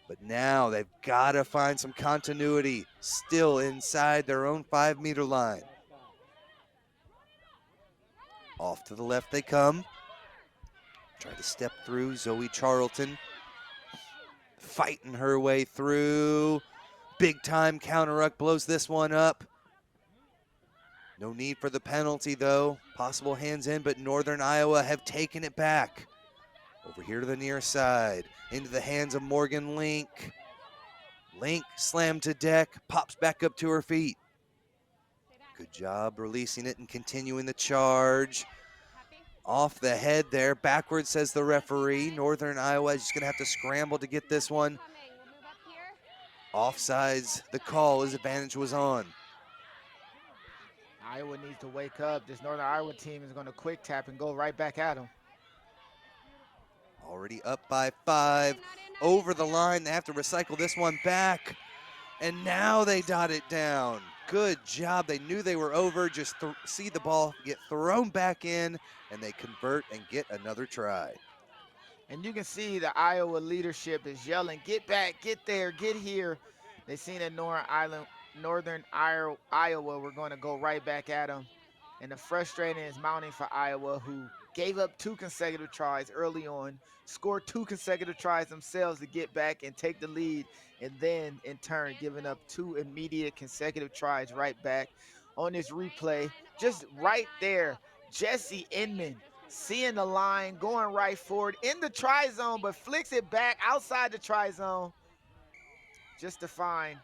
But now they've got to find some continuity, still inside their own 5-meter line. Off to the left they come. Try to step through Zoe Charlton, fighting her way through. Big time counter ruck blows this one up. No need for the penalty though. Possible hands in, but Northern Iowa have taken it back. Over here to the near side, into the hands of Morgan Link. Link slammed to deck, pops back up to her feet. Good job releasing it and continuing the charge. Off the head there, backwards says the referee. Northern Iowa is just gonna have to scramble to get this one. Offsides, the call, his advantage was on.
Iowa needs to wake up. This Northern Iowa team is gonna quick tap and go right back at them.
Already up by 5, over the line. They have to recycle this one back, and now they dot it down. Good job. They knew they were over. Just see the ball get thrown back in, and they convert and get another try.
And you can see the Iowa leadership is yelling, get back, get there, get here. They seen that Northern Iowa were going to go right back at them. And the frustrating is mounting for Iowa, who gave up 2 consecutive tries early on, scored 2 consecutive tries themselves to get back and take the lead, and then in turn giving up 2 immediate consecutive tries right back. On this replay, just right there, Jesse Inman seeing the line, going right forward in the try zone, but flicks it back outside the try zone just to find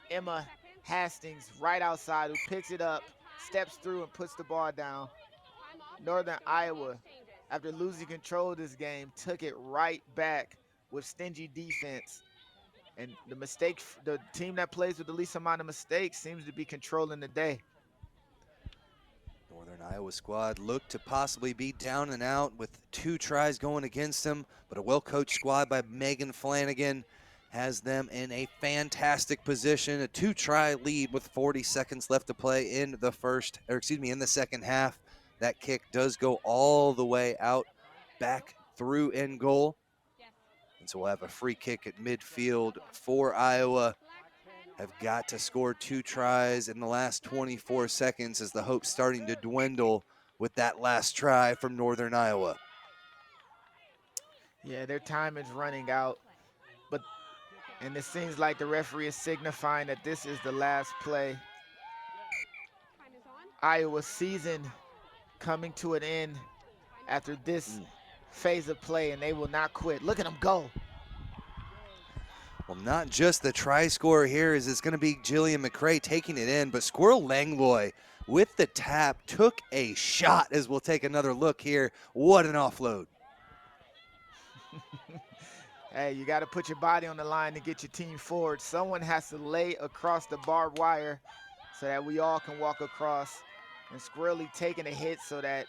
Emma Hastings right outside, who picks it up, steps through and puts the ball down. Northern Iowa, after losing control of this game, took it right back with stingy defense. And the team that plays with the least amount of mistakes seems to be controlling the day.
Northern Iowa squad looked to possibly be down and out with 2 tries going against them, but a well-coached squad by Megan Flanagan has them in a fantastic position. A 2-try lead with 40 seconds left to play in the second half. That kick does go all the way out, back through end goal. And so we'll have a free kick at midfield for Iowa. Have got to score 2 tries in the last 24 seconds as the hope's starting to dwindle with that last try from Northern Iowa.
Yeah, their time is running out, and it seems like the referee is signifying that this is the last play. Iowa's season coming to an end after this phase of play, and they will not quit. Look at them go.
Well, not just the try scorer here, as it's going to be Jillian McCrae taking it in, but Squirrel Langlois with the tap took a shot, as we'll take another look here. What an offload.
Hey, you got to put your body on the line to get your team forward. Someone has to lay across the barbed wire so that we all can walk across. And Squirrely taking a hit so that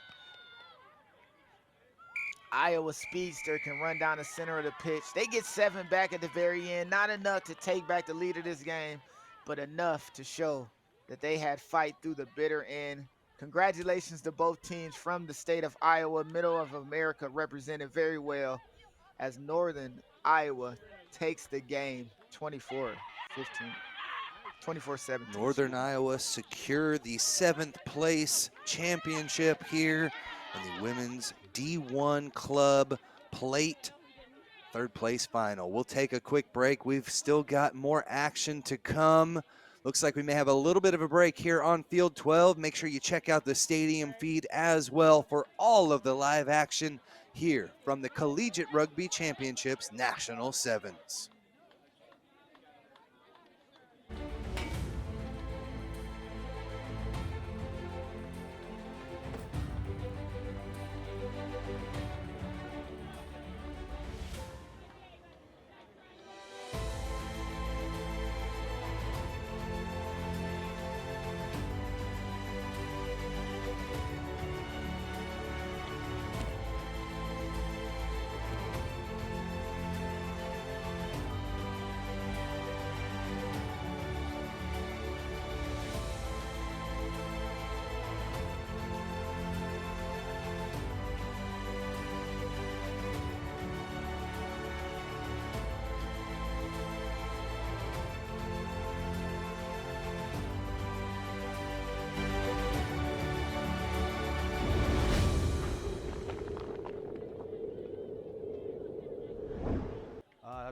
Iowa speedster can run down the center of the pitch. They get 7 back at the very end. Not enough to take back the lead of this game, but enough to show that they had fight through the bitter end. Congratulations to both teams from the state of Iowa. Middle of America represented very well as Northern Iowa takes the game 24-15. 24-17.
Northern Iowa secure the 7th place championship here in the women's D1 Club Plate 3rd place final. We'll take a quick break. We've still got more action to come. Looks like we may have a little bit of a break here on Field 12. Make sure you check out the stadium feed as well for all of the live action here from the Collegiate Rugby Championships National Sevens.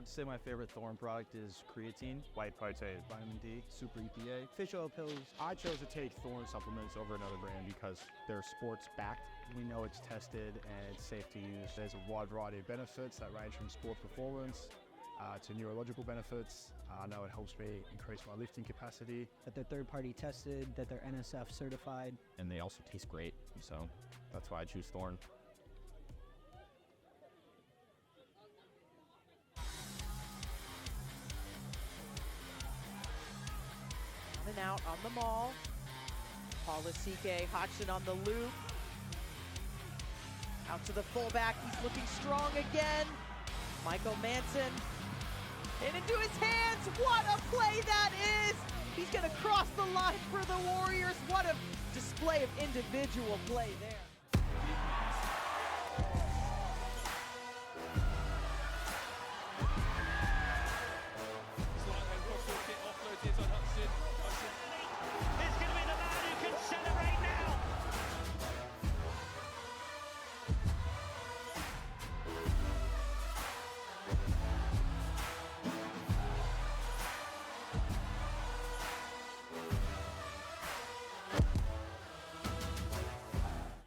I'd say my favorite Thorne product is creatine, white protein, vitamin D, super EPA, fish oil pills.
I chose to take Thorne supplements over another brand because they're sports backed.
We know it's tested and it's safe to use.
There's a wide variety of benefits that range from sports performance to neurological benefits. I know it helps me increase my lifting capacity.
That they're third-party tested, that they're NSF certified.
And they also taste great, so that's why I choose Thorne.
And out on the maul. Paula CK Hodgson on the loop. Out to the fullback, he's looking strong again. Michael Manson, and into his hands, what a play that is! He's gonna cross the line for the Warriors. What a display of individual play there.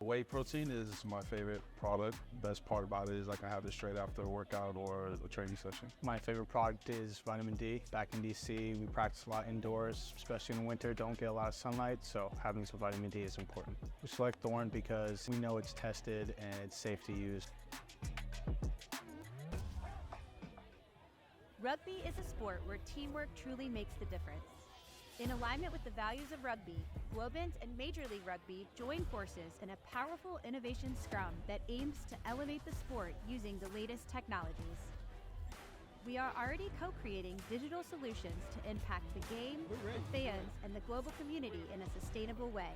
Whey protein is my favorite product. Best part about it is I can have this straight after a workout or a training session.
My favorite product is vitamin D. Back in DC, we practice a lot indoors, especially in the winter, don't get a lot of sunlight, so having some vitamin D is important. We select Thorn because we know it's tested and it's safe to use.
Rugby is a sport where teamwork truly makes the difference. In alignment with the values of rugby, Globant and Major League Rugby join forces in a powerful innovation scrum that aims to elevate the sport using the latest technologies. We are already co-creating digital solutions to impact the game, the fans, and the global community in a sustainable way.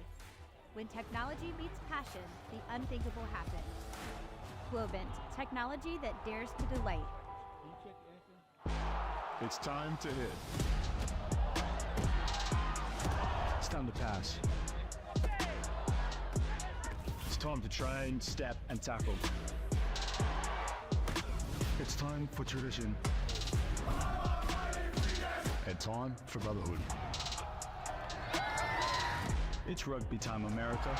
When technology meets passion, the unthinkable happens. Globant, technology that dares to delight.
It's time to hit. It's time to pass. It's time to train, step, and tackle. It's time for tradition. And time for brotherhood. It's rugby time, America.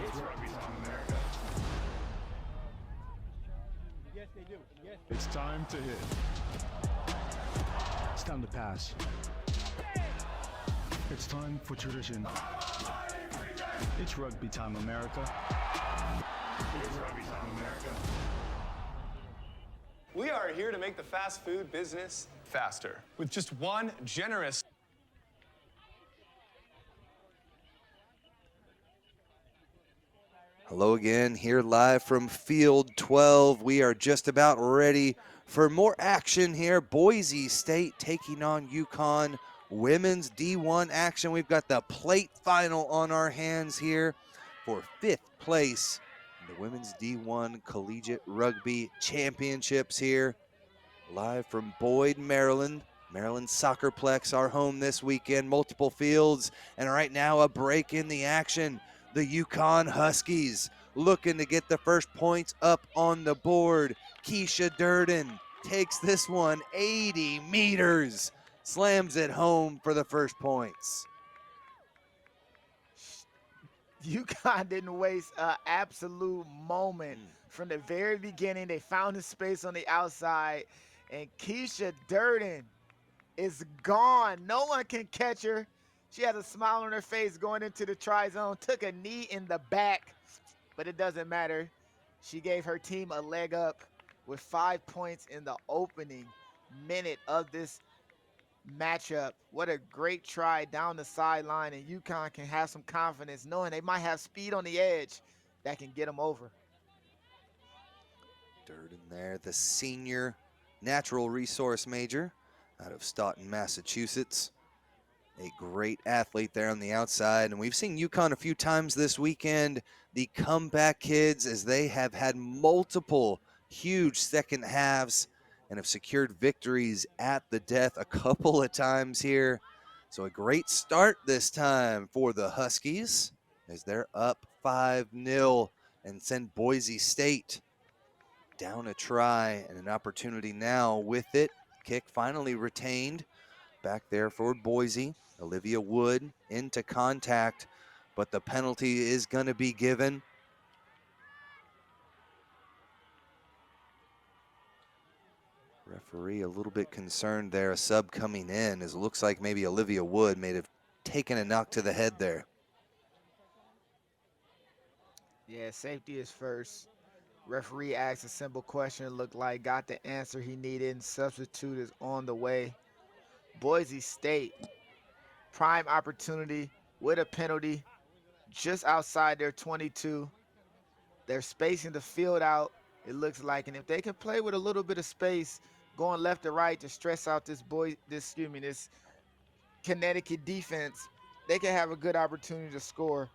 It's rugby time, America. Yes, they do. Yes. It's time to hit. It's time to pass. It's time for tradition. It's rugby time, America. It's rugby time, America.
We are here to make the fast food business faster with just one generous.
Hello again, here live from Field 12. We are just about ready for more action here. Boise State taking on UConn. Women's D1 action. We've got the plate final on our hands here for 5th place in the Women's D1 Collegiate Rugby Championships here. Live from Boyd, Maryland. Maryland Soccerplex, our home this weekend. Multiple fields, and right now a break in the action. The UConn Huskies looking to get the first points up on the board. Keisha Durden takes this one 80 meters, slams it home for the first points.
UConn didn't waste an absolute moment. From the very beginning, they found a space on the outside, and Keisha Durden is gone. No one can catch her. She has a smile on her face going into the try zone, took a knee in the back, but it doesn't matter. She gave her team a leg up with 5 points in the opening minute of this matchup. What a great try down the sideline, and UConn can have some confidence knowing they might have speed on the edge that can get them over.
Durden there, the senior natural resource major out of Stoughton, Massachusetts. A great athlete there on the outside, and we've seen UConn a few times this weekend. The comeback kids, as they have had multiple huge second halves and have secured victories at the death a couple of times here. So a great start this time for the Huskies as they're up 5-0 and send Boise State down a try, and an opportunity now with it. Kick finally retained back there for Boise. Olivia Wood into contact, but the penalty is going to be given. Referee a little bit concerned there, a sub coming in, as it looks like maybe Olivia Wood may have taken a knock to the head there.
Yeah, safety is first. Referee asked a simple question, it looked like got the answer he needed, and substitute is on the way. Boise State, prime opportunity with a penalty just outside their 22. They're spacing the field out, it looks like, and if they can play with a little bit of space, going left to right to stress out this Connecticut defense, they can have a good opportunity to score.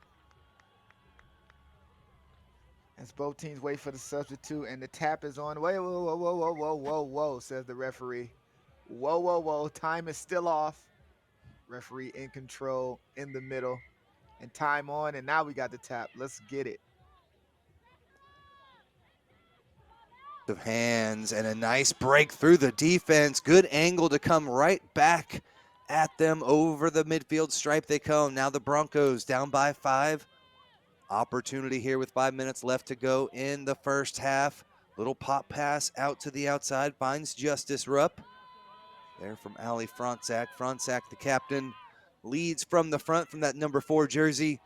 As both teams wait for the substitute, and the tap is on. Wait, whoa, whoa, whoa, whoa, whoa, whoa, whoa, says the referee. Whoa, whoa, whoa, time is still off. Referee in control in the middle, and time on, and now we got the tap. Let's get it.
Of hands and a nice break through the defense. Good angle to come right back at them over the midfield stripe they come. Now the Broncos down by 5. Opportunity here with 5 minutes left to go in the first half. Little pop pass out to the outside, finds Justice Rupp. There from Ali Fronczak. Fronczak, the captain, leads from the front from that number 4 jersey.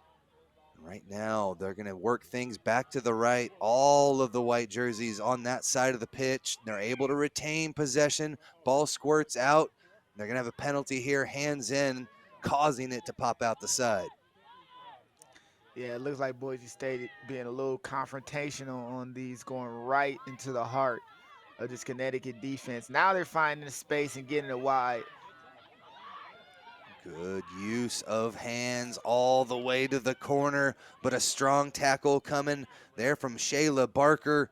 Right now, they're going to work things back to the right. All of the white jerseys on that side of the pitch. They're able to retain possession. Ball squirts out. They're going to have a penalty here, hands in, causing it to pop out the side.
Yeah, it looks like Boise State being a little confrontational on these, going right into the heart of this Connecticut defense. Now they're finding the space and getting it wide.
Good use of hands all the way to the corner, but a strong tackle coming there from Shayla Barker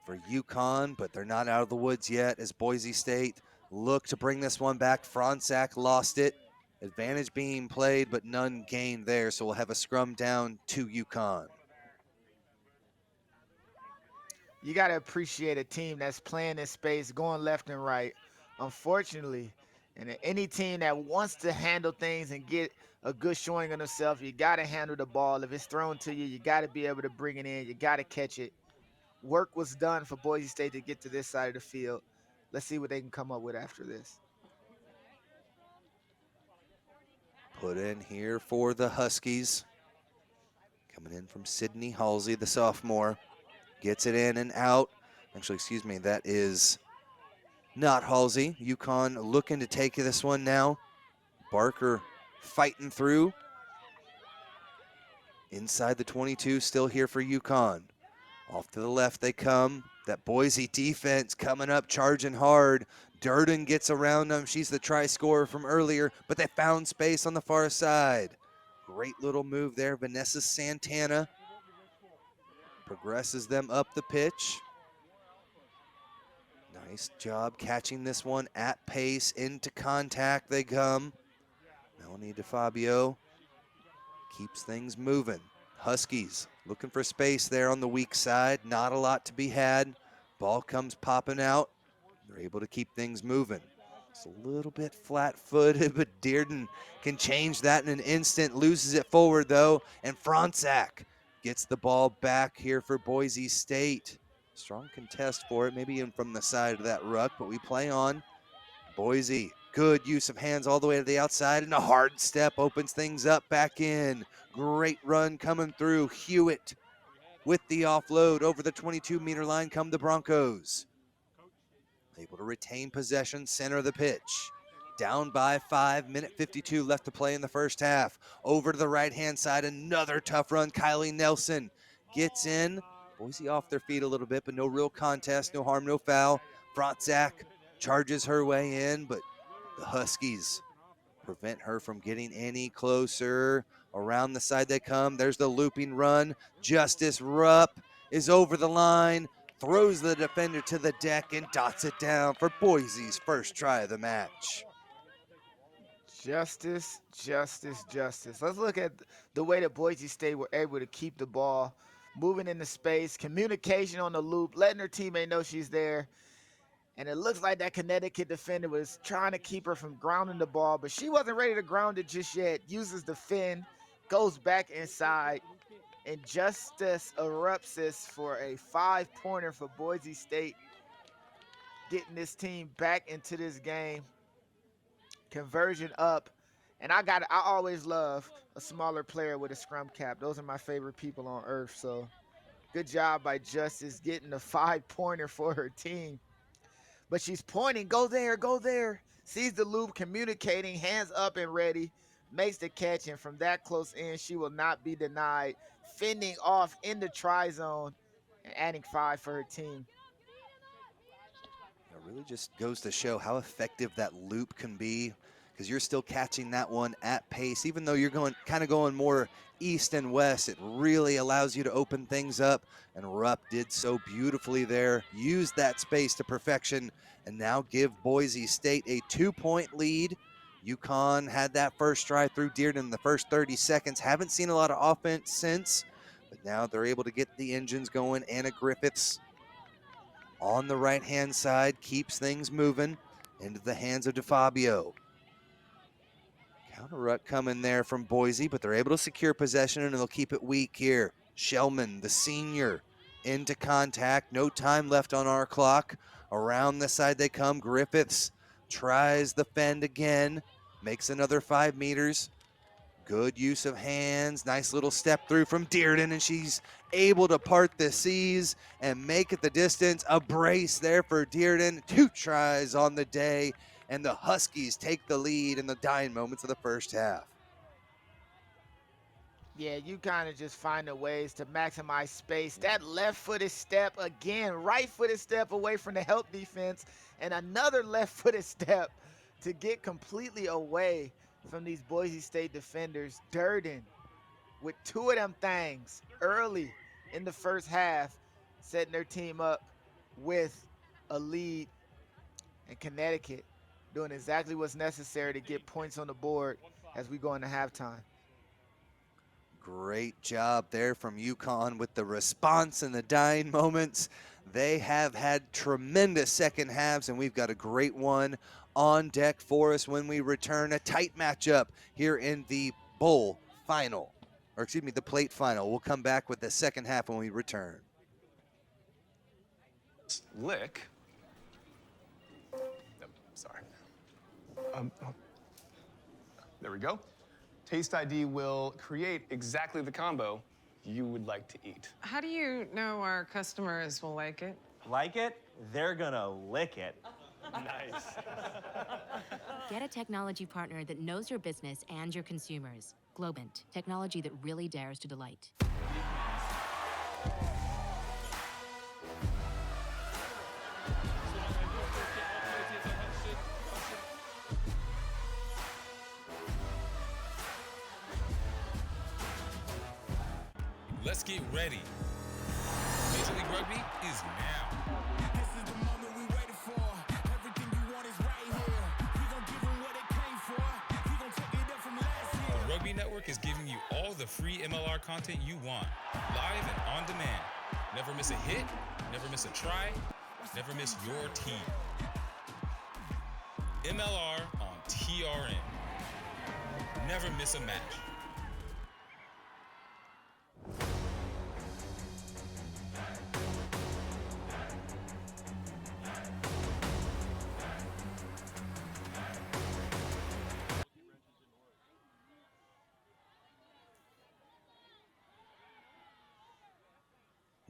for UConn, but they're not out of the woods yet as Boise State look to bring this one back. Fronczak lost it. Advantage being played, but none gained there, so we'll have a scrum down to UConn.
You got to appreciate a team that's playing this space, going left and right. Unfortunately, and any team that wants to handle things and get a good showing of themselves, you got to handle the ball. If it's thrown to you, you got to be able to bring it in. You got to catch it. Work was done for Boise State to get to this side of the field. Let's see what they can come up with after this.
Put in here for the Huskies. Coming in from Sydney Halsey, the sophomore. Gets it in and out. Actually, excuse me, that is not Halsey. UConn looking to take this one now. Barker fighting through. Inside the 22, still here for UConn. Off to the left they come. That Boise defense coming up, charging hard. Durden gets around them. She's the try scorer from earlier, but they found space on the far side. Great little move there. Vanessa Santana progresses them up the pitch. Nice job catching this one at pace. Into contact they come. Melanie DeFabio keeps things moving. Huskies looking for space there on the weak side. Not a lot to be had. Ball comes popping out. They're able to keep things moving. It's a little bit flat-footed, but Dearden can change that in an instant. Loses it forward, though, and Fronczak gets the ball back here for Boise State. Strong contest for it, maybe even from the side of that ruck, but we play on. Boise, good use of hands all the way to the outside, and a hard step opens things up back in. Great run coming through. Hewitt with the offload over the 22-meter line come the Broncos. Able to retain possession, center of the pitch. Down by 5, minute 52 left to play in the first half. Over to the right-hand side, another tough run. Kylie Nelson gets in. Boise off their feet a little bit, but no real contest, no harm, no foul. Fronczak charges her way in, but the Huskies prevent her from getting any closer. Around the side they come. There's the looping run. Justice Rupp is over the line, throws the defender to the deck and dots it down for Boise's first try of the match.
Justice, justice, justice. Let's look at the way that Boise State were able to keep the ball moving into space, communication on the loop, letting her teammate know she's there. And it looks like that Connecticut defender was trying to keep her from grounding the ball, but she wasn't ready to ground it just yet. Uses the fin, goes back inside, and Justice erupts this for a 5-pointer for Boise State, getting this team back into this game. Conversion up. And I always love a smaller player with a scrum cap. Those are my favorite people on earth. So good job by Justice getting a 5-pointer for her team. But she's pointing, go there, go there. Sees the loop, communicating, hands up and ready. Makes the catch, and from that close in, she will not be denied. Fending off in the try zone and adding 5 for her team.
It really just goes to show how effective that loop can be, because you're still catching that one at pace. Even though you're kind of going more east and west, it really allows you to open things up, and Rupp did so beautifully there. Used that space to perfection, and now give Boise State a 2-point lead. UConn had that first try through Dearden in the first 30 seconds. Haven't seen a lot of offense since, but now they're able to get the engines going. Anna Griffiths on the right-hand side keeps things moving into the hands of DeFabio. Counter ruck coming there from Boise, but they're able to secure possession and they'll keep it weak here. Shellman, the senior, into contact. No time left on our clock. Around the side they come. Griffiths tries the fend again. Makes another 5 meters. Good use of hands. Nice little step through from Dearden, and she's able to part the seas and make it the distance. A brace there for Dearden. 2 tries on the day, and the Huskies take the lead in the dying moments of the first half.
Yeah, you kind of just finding ways to maximize space. That left-footed step again, right-footed step away from the help defense, and another left-footed step to get completely away from these Boise State defenders. Durden with 2 of them things early in the first half, setting their team up with a lead. And Connecticut doing exactly what's necessary to get points on the board as we go into halftime.
Great job there from UConn with the response in the dying moments. They have had tremendous second halves, and we've got a great one on deck for us when we return. A tight matchup here in the bowl final, or excuse me, the plate final. We'll come back with the second half when we return.
Lick. Sorry. There we go. Taste ID will create exactly the combo you would like to eat.
How do you know our customers will like it?
Like it? They're gonna lick it.
Nice.
Get a technology partner that knows your business and your consumers. Globant, technology that really dares to delight.
Let's get ready. Major League Rugby is now.
This is the moment we waited for. Everything you want is right here. We gon' give them what they came for. We gon' take it up from last year.
The Rugby Network is giving you all the free MLR content you want, live and on demand. Never miss a hit, never miss a try, never miss your team. MLR on TRN. Never miss a match.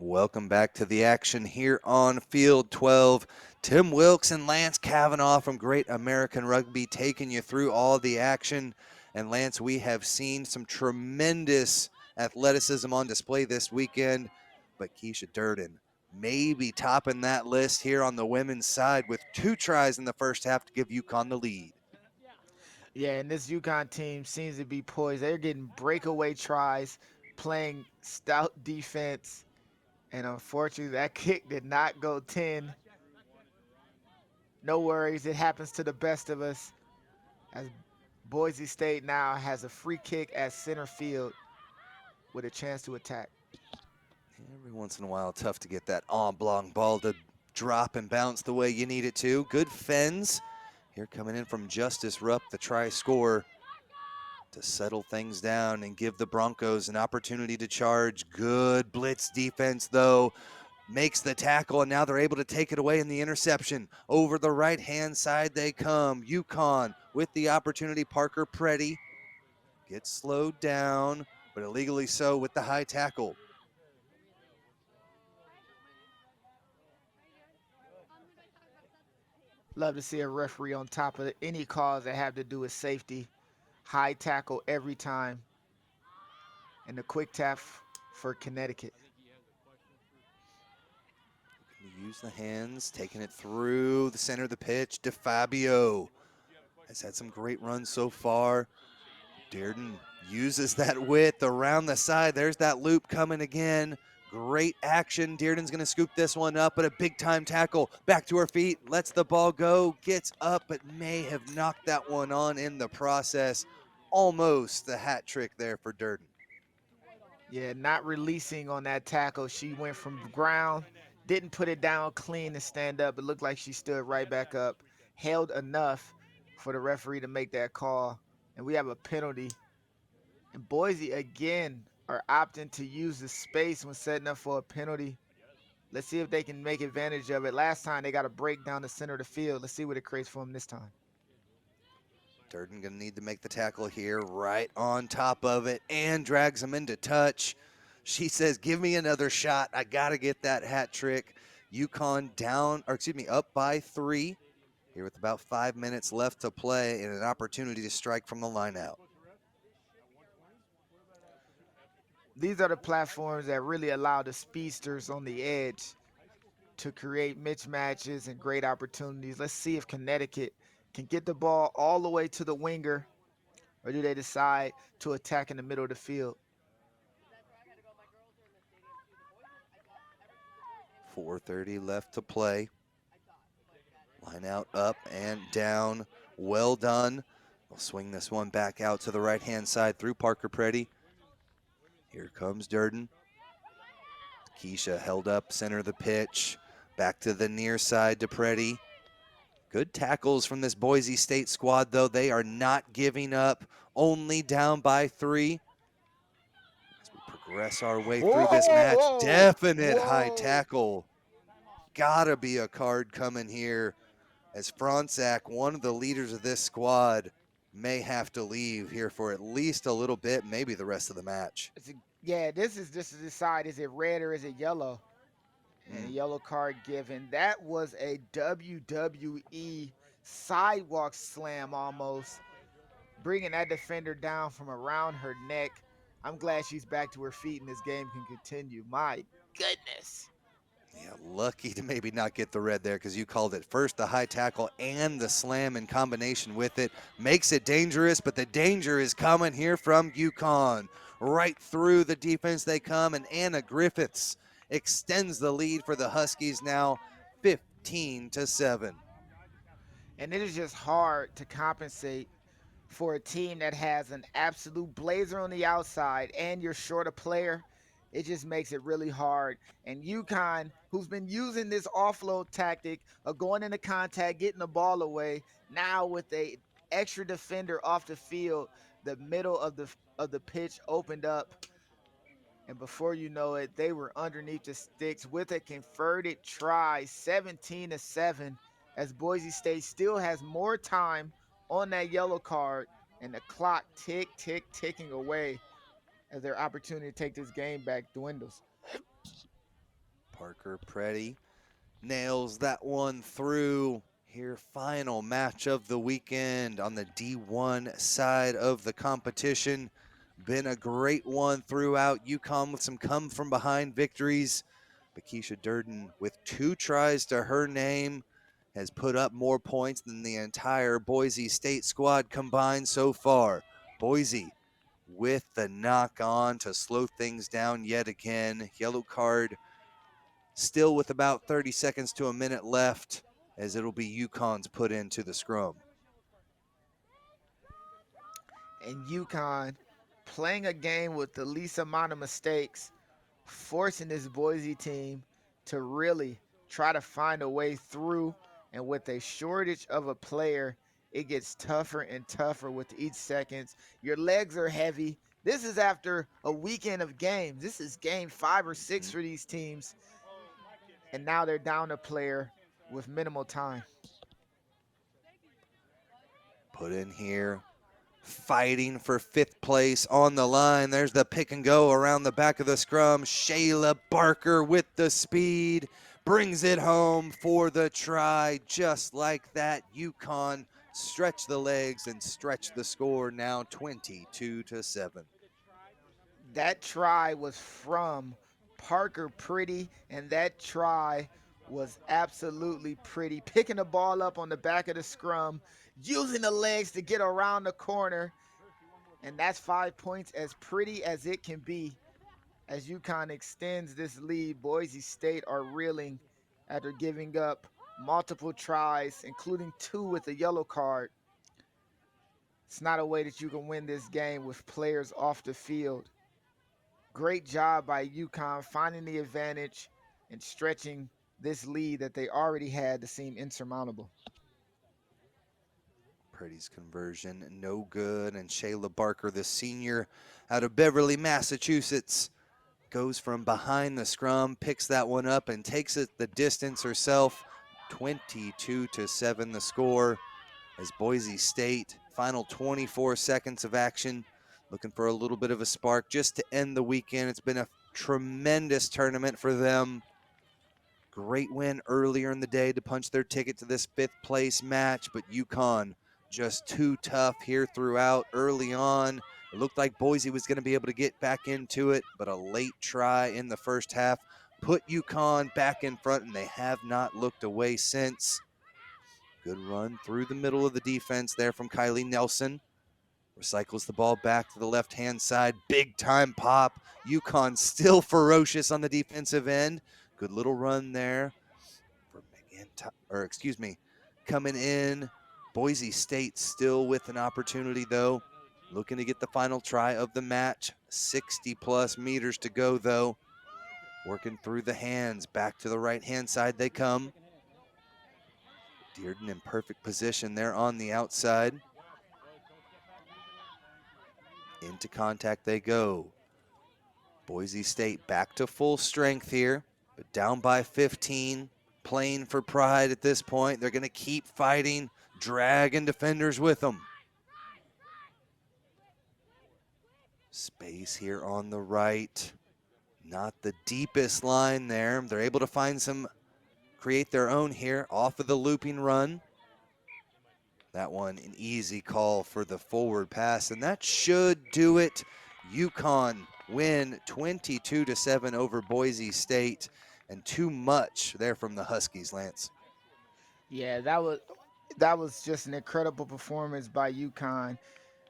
Welcome back to the action here on Field 12. Tim Wilkes and Lance Kavanaugh from Great American Rugby taking you through all the action. And Lance, we have seen some tremendous athleticism on display this weekend, but Keisha Durden maybe topping that list here on the women's side with 2 tries in the first half to give UConn the lead.
Yeah, and this UConn team seems to be poised. They're getting breakaway tries, playing stout defense. And unfortunately, that kick did not go 10. No worries, it happens to the best of us. As Boise State now has a free kick at center field with a chance to attack.
Every once in a while, tough to get that en blanc ball to drop and bounce the way you need it to. Good fends. Here coming in from Justice Rupp, the try scorer, to settle things down and give the Broncos an opportunity to charge. Good blitz defense, though. Makes the tackle, and now they're able to take it away in the interception. Over the right-hand side they come. UConn with the opportunity. Parker Preddy gets slowed down, but illegally so with the high tackle.
Love to see a referee on top of any calls that have to do with safety. High tackle every time. And the quick tap for Connecticut.
Use the hands, taking it through the center of the pitch. DeFabio has had some great runs so far. Dearden uses that width around the side. There's that loop coming again. Great action. Dearden's going to scoop this one up, but a big-time tackle. Back to her feet, lets the ball go, gets up, but may have knocked that one on in the process. Almost the hat trick there for Dearden.
Yeah, not releasing on that tackle. She went from the ground, didn't put it down clean to stand up. It looked like she stood right back up, held enough for the referee to make that call. and we have a penalty. And Boise again are opting to use the space when setting up for a penalty. Let's see if they can make advantage of it. Last time they got a break down the center of the field. Let's see what it creates for them this time.
Durden gonna need to make the tackle here, right on top of it, and drags him into touch. She says, give me another shot. I gotta get that hat trick. UConn up by 3 here with about 5 minutes left to play and an opportunity to strike from the line out.
These are the platforms that really allow the speedsters on the edge to create mismatches and great opportunities. Let's see if Connecticut can get the ball all the way to the winger, or do they decide to attack in the middle of the field?
4:30 left to play. Line out, up and down. Well done. They'll swing this one back out to the right-hand side through Parker Preddy. Here comes Durden. Keisha held up center of the pitch. Back to the near side to Preddy. Good tackles from this Boise State squad, though. They are not giving up, only down by 3. As we progress our way through this match, definite high tackle. Gotta be a card coming here, as Franczak, one of the leaders of this squad, may have to leave here for at least a little bit, maybe the rest of the match.
Yeah, this is just to decide, is it red or is it yellow? And a yellow card given. That was a WWE sidewalk slam almost, bringing that defender down from around her neck. I'm glad she's back to her feet and this game can continue. My goodness.
Yeah, lucky to maybe not get the red there, because you called it first the high tackle and the slam in combination with it. Makes it dangerous, but the danger is coming here from UConn. Right through the defense they come, and Anna Griffiths extends the lead for the Huskies now 15-7.
And it is just hard to compensate for a team that has an absolute blazer on the outside and you're short a player. It just makes it really hard. And UConn, who's been using this offload tactic of going into contact, getting the ball away, now with a extra defender off the field, the middle of the pitch opened up. And before you know it, they were underneath the sticks with a converted try, 17-7, as Boise State still has more time on that yellow card, and the clock ticking away as their opportunity to take this game back dwindles.
Parker Preddy nails that one through. Here, final match of the weekend on the D1 side of the competition. Been a great one throughout. UConn with some come-from-behind victories. But Keisha Durden, with 2 tries to her name, has put up more points than the entire Boise State squad combined so far. Boise with the knock-on to slow things down yet again. Yellow card still with about 30 seconds to a minute left, as it'll be UConn's put into the scrum.
And UConn playing a game with the least amount of mistakes, forcing this Boise team to really try to find a way through. And with a shortage of a player, it gets tougher and tougher with each seconds. Your legs are heavy. This is after a weekend of games. This is game 5 or 6 for these teams. And now they're down a player with minimal time.
Put in here, fighting for 5th place on the line. There's the pick and go around the back of the scrum. Shayla Barker with the speed, brings it home for the try. Just like that, UConn stretch the legs and stretch the score, now 22-7.
That try was from Parker Pretty, and that try was absolutely pretty. Picking the ball up on the back of the scrum, using the legs to get around the corner, and that's 5 points, as pretty as it can be. As UConn extends this lead, Boise State are reeling after giving up multiple tries, including 2 with a yellow card. It's not a way that you can win this game with players off the field. Great job by UConn finding the advantage and stretching this lead that they already had to seem insurmountable.
Pretty's conversion, no good. And Shayla Barker, the senior out of Beverly, Massachusetts, goes from behind the scrum, picks that one up and takes it the distance herself. 22-7 the score as Boise State, final 24 seconds of action, looking for a little bit of a spark just to end the weekend. It's been a tremendous tournament for them. Great win earlier in the day to punch their ticket to this 5th place match, but UConn just too tough here throughout early on. It looked like Boise was going to be able to get back into it, but a late try in the first half put UConn back in front, and they have not looked away since. Good run through the middle of the defense there from Kylie Nelson. Recycles the ball back to the left-hand side. Big time pop. UConn still ferocious on the defensive end. Good little run there for coming in. Boise State still with an opportunity though. Looking to get the final try of the match. 60+ meters to go though. Working through the hands. Back to the right-hand side they come. Dearden in perfect position there on the outside. Into contact they go. Boise State back to full strength here, but down by 15. Playing for pride at this point. They're going to keep fighting, dragging defenders with them. Space here on the right. Not the deepest line there. They're able to find some, create their own here off of the looping run. That one an easy call for the forward pass, and that should do it. UConn win 22-7 over Boise State, and too much there from the Huskies, Lance.
Yeah, that was just an incredible performance by UConn,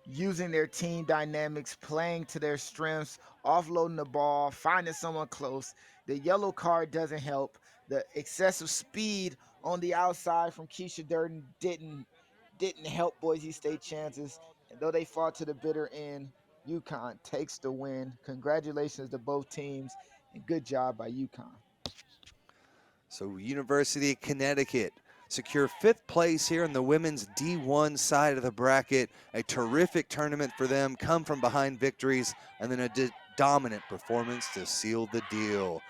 using their team dynamics, playing to their strengths, offloading the ball, finding someone close. The yellow card doesn't help. The excessive speed on the outside from Keisha Durden didn't help Boise State chances. And though they fought to the bitter end, UConn takes the win. Congratulations to both teams, and good job by UConn.
So University of Connecticut secure 5th place here in the women's D1 side of the bracket. A terrific tournament for them, come from behind victories, and then a dominant performance to seal the deal.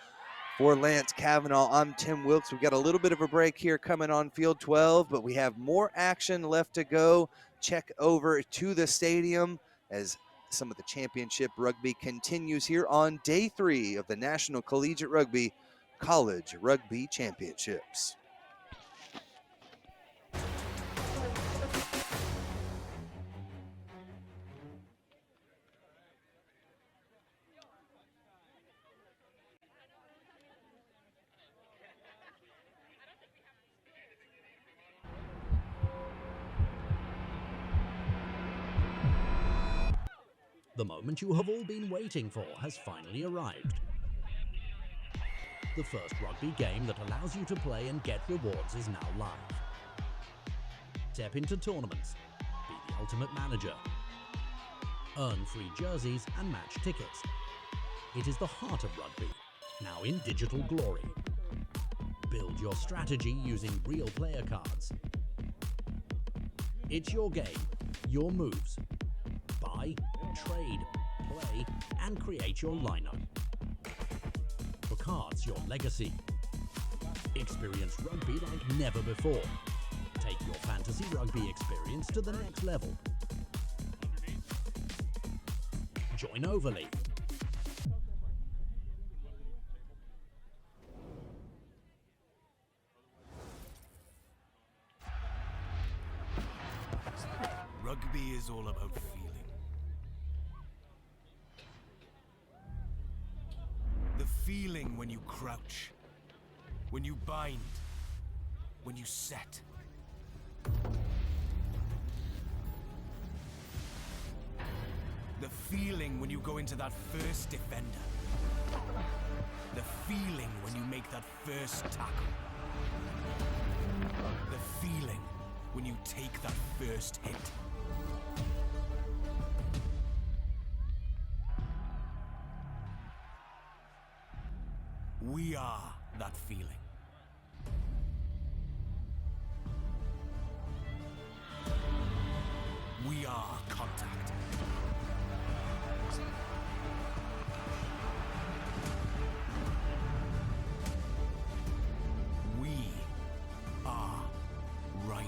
For Lance Cavanaugh, I'm Tim Wilkes. We've got a little bit of a break here coming on Field 12, but we have more action left to go. Check over to the stadium as some of the championship rugby continues here on day 3 of the National Collegiate Rugby College Rugby Championships.
The moment you have all been waiting for has finally arrived. The first rugby game that allows you to play and get rewards is now live. Step into tournaments, be the ultimate manager, earn free jerseys and match tickets. It is the heart of rugby, now in digital glory. Build your strategy using real player cards. It's your game, your moves. Buy, trade, play, and create your lineup. For cards, your legacy. Experience rugby like never before. Take your fantasy rugby experience to the next level. Join Overlay.
Rugby is all about feeling. The feeling when you crouch, when you bind, when you set. The feeling when you go into that first defender. The feeling when you make that first tackle. The feeling when you take that first hit. We are that feeling. We are contact. We are Rhino.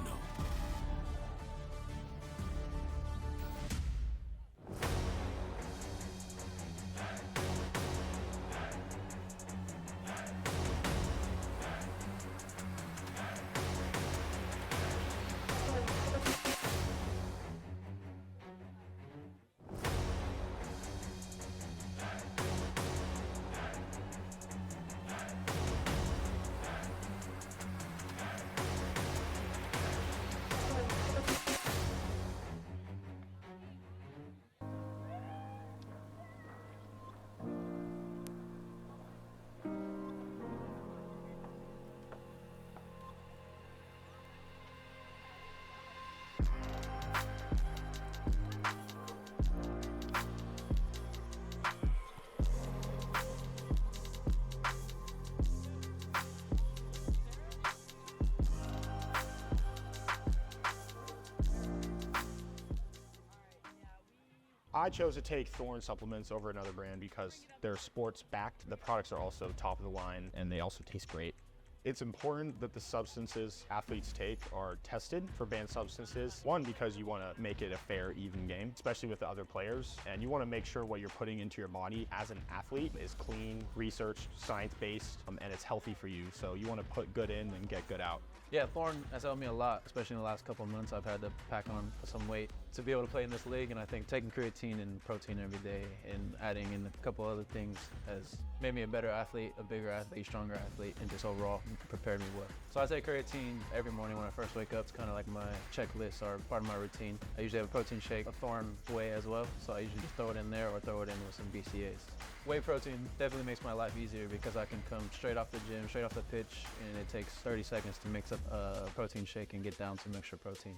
I chose to take Thorne supplements over another brand because they're sports backed. The products are also top of the line and they also taste great. It's important that the substances athletes take are tested for banned substances. One, because you want to make it a fair, even game, especially with the other players. And you want to make sure what you're putting into your body as an athlete is clean, researched, science-based, and it's healthy for you. So you want to put good in and get good out.
Yeah, Thorne has helped me a lot, especially in the last couple of months. I've had to pack on some weight to be able to play in this league, and I think taking creatine and protein every day and adding in a couple other things has made me a better athlete, a bigger athlete, stronger athlete, and just overall prepared me well. So I take creatine every morning when I first wake up. It's kind of like my checklist or part of my routine. I usually have a protein shake, a Thorne whey as well, so I usually just throw it in there or throw it in with some BCAAs. Whey protein definitely makes my life easier because I can come straight off the gym, straight off the pitch, and it takes 30 seconds to mix up a protein shake and get down to extra protein.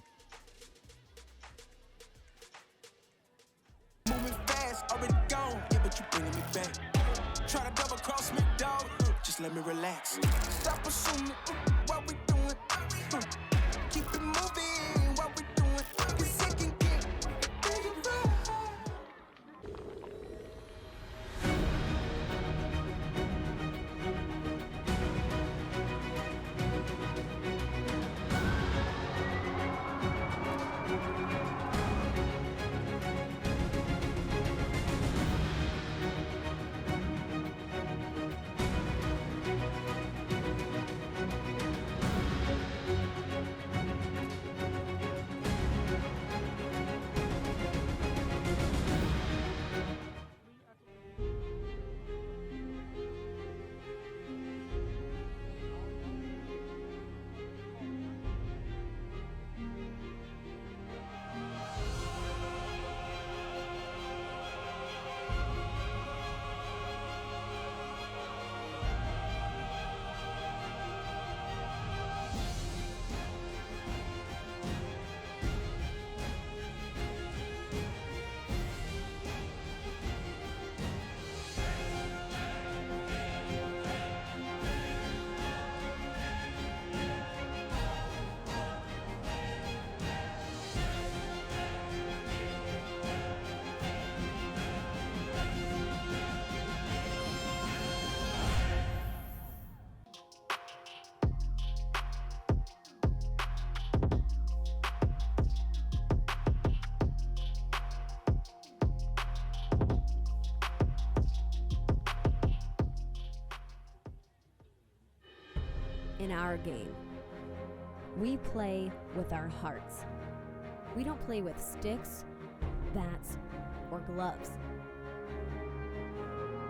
Moving fast, already gone, yeah, but you bringing me back. Try to double cross me, dog, just let me relax. Stop assuming what we doing. Keep it moving, what we doing. 'Cause it can get dangerous.
In our game, we play with our hearts. We don't play with sticks, bats, or gloves.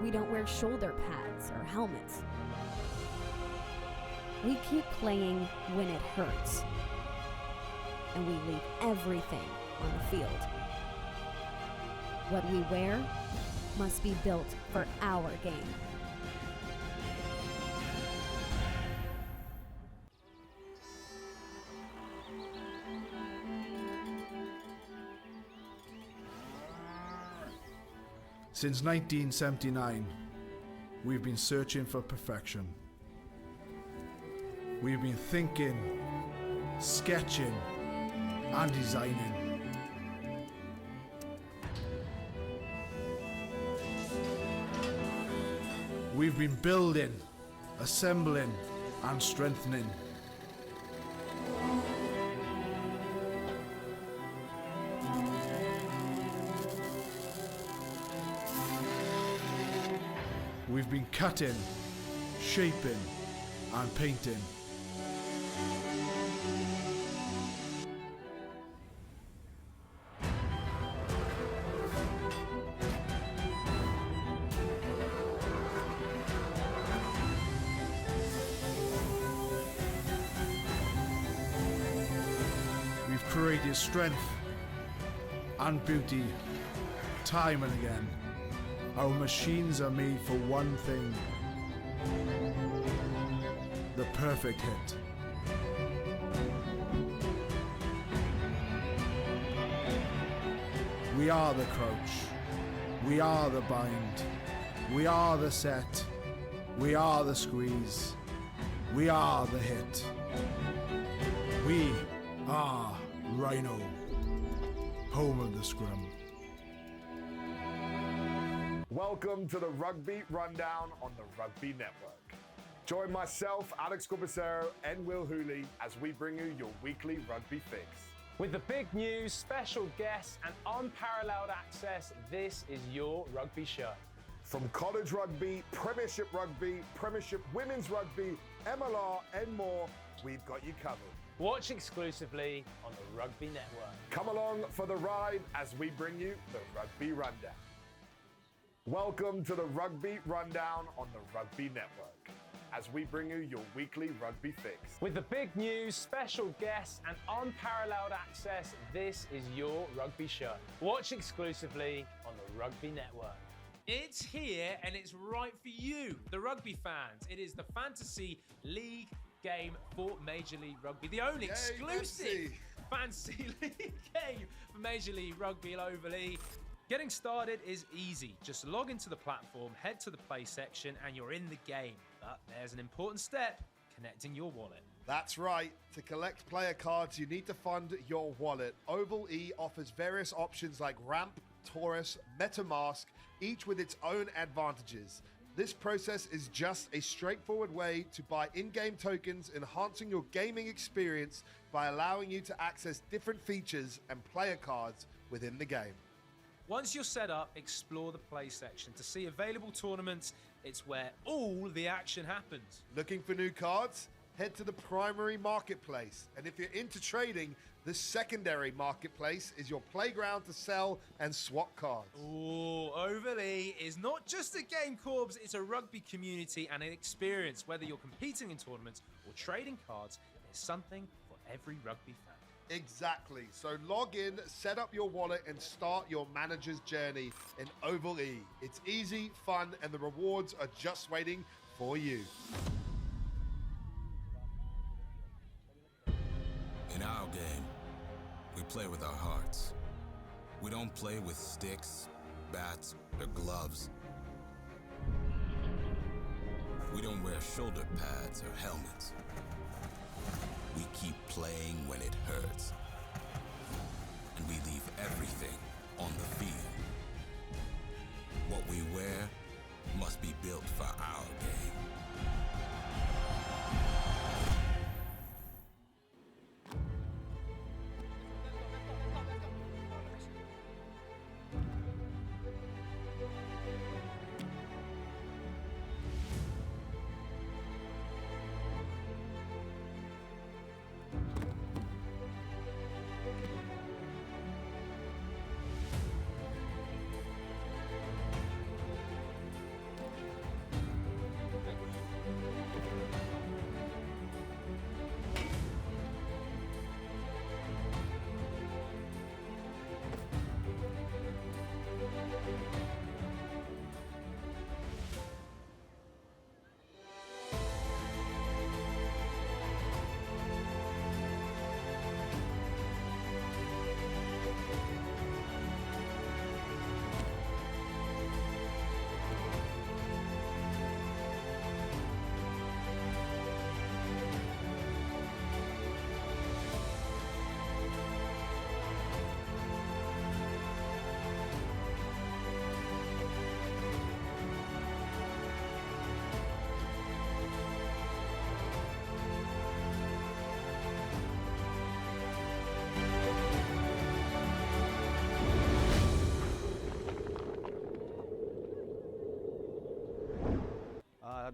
We don't wear shoulder pads or helmets. We keep playing when it hurts. And we leave everything on the field. What we wear must be built for our game.
Since 1979, we've been searching for perfection. We've been thinking, sketching, and designing. We've been building, assembling, and strengthening. We've been cutting, shaping, and painting. We've created strength and beauty time and again. Our machines are made for one thing: the perfect hit. We are the crouch. We are the bind. We are the set. We are the squeeze. We are the hit. We are Rhino, home of the scrum.
Welcome to the Rugby Rundown on the Rugby Network. Join myself, Alex Corbacero, and Will Hooley as we bring you your weekly rugby fix.
With the big news, special guests, and unparalleled access, this is your rugby show.
From college rugby, premiership women's rugby, MLR, and more, we've got you covered.
Watch exclusively on the Rugby Network.
Come along for the ride as we bring you the Rugby Rundown. Welcome to the Rugby Rundown on the Rugby Network as we bring you your weekly rugby fix.
With the big news, special guests, and unparalleled access, this is your rugby show. Watch exclusively on the Rugby Network. It's here and it's right for you, the rugby fans. It is the Fantasy League game for Major League Rugby, the only exclusive Fantasy League game for Major League Rugby globally. Getting started is easy. Just log into the platform, head to the play section, and you're in the game. But there's an important step: connecting your wallet.
That's right. To collect player cards, you need to fund your wallet. Oval E offers various options like Ramp, Taurus, MetaMask, each with its own advantages. This process is just a straightforward way to buy in-game tokens, enhancing your gaming experience by allowing you to access different features and player cards within the game.
Once you're set up, explore the play section to see available tournaments. It's where all the action happens.
Looking for new cards? Head to the primary marketplace. And if you're into trading, the secondary marketplace is your playground to sell and swap cards.
Ooh, Overly is not just a game, Corbs, it's a rugby community and an experience. Whether you're competing in tournaments or trading cards, there's something for every rugby fan.
Exactly. So log in, set up your wallet, and start your manager's journey in Oval E. It's easy, fun, and the rewards are just waiting for you.
In our game, we play with our hearts. We don't play with sticks, bats, or gloves. We don't wear shoulder pads or helmets. We keep playing when it hurts. And we leave everything on the field. What we wear must be built for our game.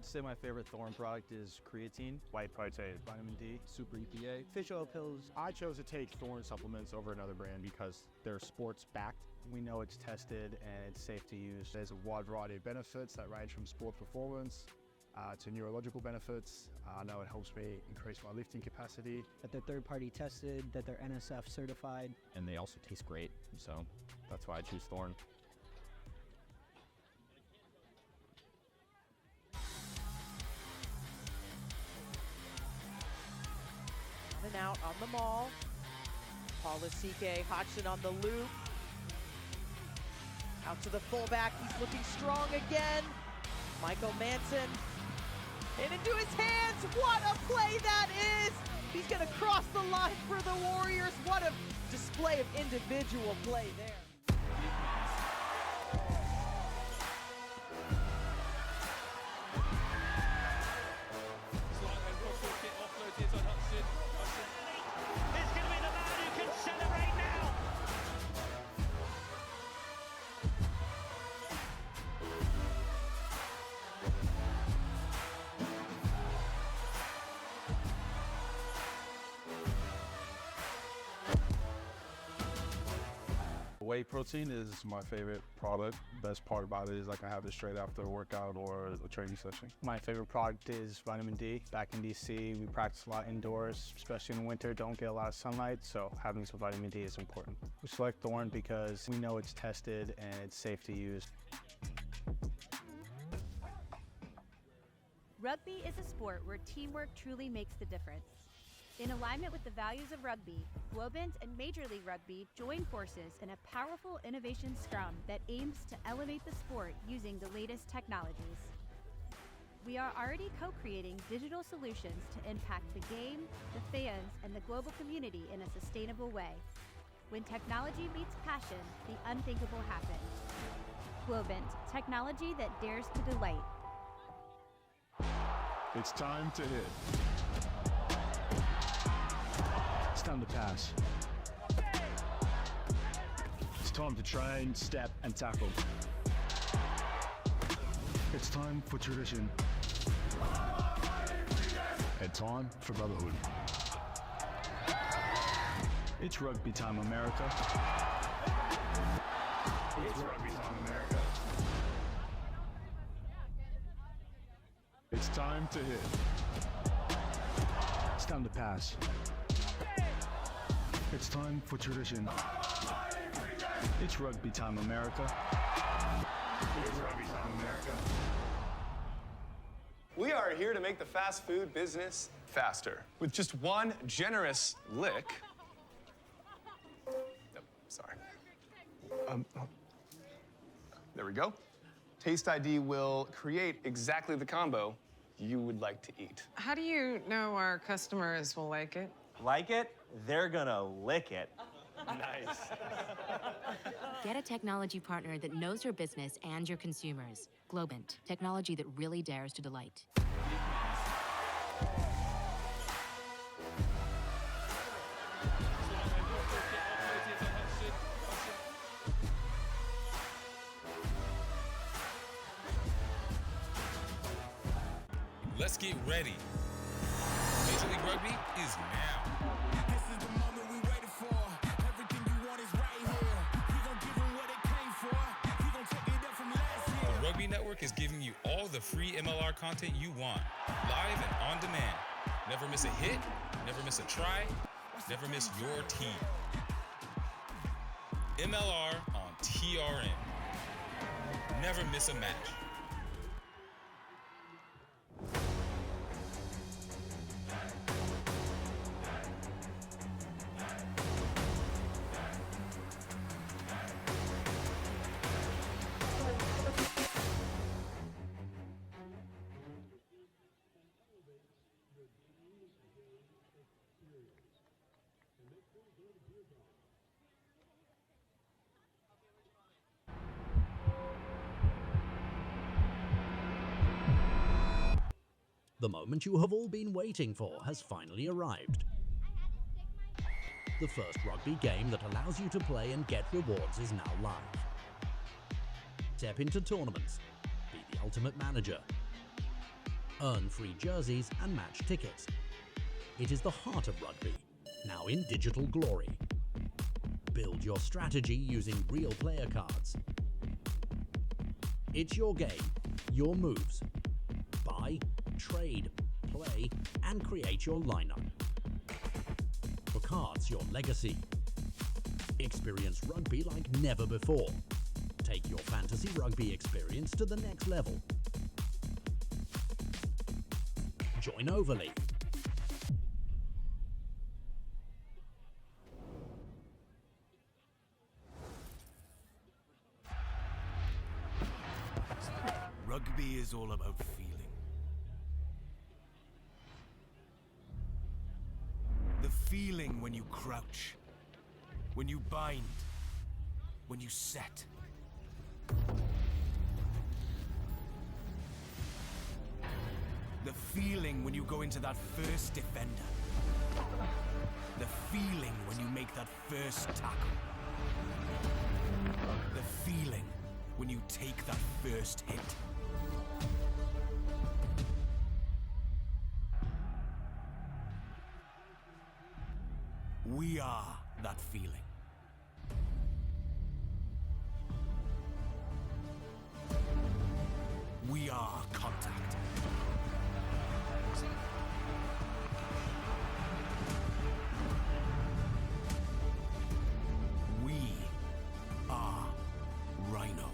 have to say my favorite Thorn product is creatine, white protein, vitamin D, super EPA, fish oil pills.
I chose to take Thorn supplements over another brand because they're sports backed.
We know it's tested and it's safe to use.
There's a wide variety of benefits that range from sport performance to neurological benefits. I know it helps me increase my lifting capacity.
That they're third-party tested, that they're NSF certified.
And they also taste great, so that's why I choose Thorn.
And out on the maul. Paulasike Hodgson on the loop. Out to the fullback, he's looking strong again. Michael Manson, into his hands, what a play that is! He's gonna cross the line for the Warriors. What a display of individual play there.
Whey protein is my favorite product. Best part about it is I can have it straight after a workout or a training session.
My favorite product is vitamin D. Back in DC, we practice a lot indoors, especially in the winter, don't get a lot of sunlight, so having some vitamin D is important. We select Thorn because we know it's tested and it's safe to use.
Rugby is a sport where teamwork truly makes the difference. In alignment with the values of rugby, Globant and Major League Rugby join forces in a powerful innovation scrum that aims to elevate the sport using the latest technologies. We are already co-creating digital solutions to impact the game, the fans, and the global community in a sustainable way. When technology meets passion, the unthinkable happens. Globant, technology that dares to delight.
It's time to hit. It's time to pass. It's time to train, step, and tackle. It's time for tradition. And time for brotherhood. It's rugby time, America. It's rugby time, America. It's time to hit. It's time to pass. It's time for tradition. It's rugby time, America. It's rugby time, America.
We are here to make the fast food business faster. With just one generous lick. Oh, sorry. There we go. Taste ID will create exactly the combo you would like to eat.
How do you know our customers will like it?
Like it? They're gonna lick it.
Nice.
Get a technology partner that knows your business and your consumers. Globant, technology that really dares to delight.
Let's get ready. Major League Rugby is now.
This is the moment we waited for. Everything you want is right here. We gon' give them what they came for. We gon' take it up from last year.
The Rugby Network is giving you all the free MLR content you want, live and on demand. Never miss a hit, never miss a try, never miss your team. MLR on TRN. Never miss a match.
The moment you have all been waiting for has finally arrived. The first rugby game that allows you to play and get rewards is now live. Step into tournaments, be the ultimate manager, Earn free jerseys and match tickets. It is the heart of rugby, now in digital glory. Build your strategy using real player cards. It's your game, your moves. Buy, trade, play, and create your lineup. For cards, your legacy. Experience rugby like never before. Take your fantasy rugby experience to the next level. Join Overley.
Rugby is all about feeling. The feeling when you crouch, when you bind, when you set. The feeling when you go into that first defender. The feeling when you make that first tackle. The feeling when you take that first hit. We are that feeling. We are contact. We are Rhino.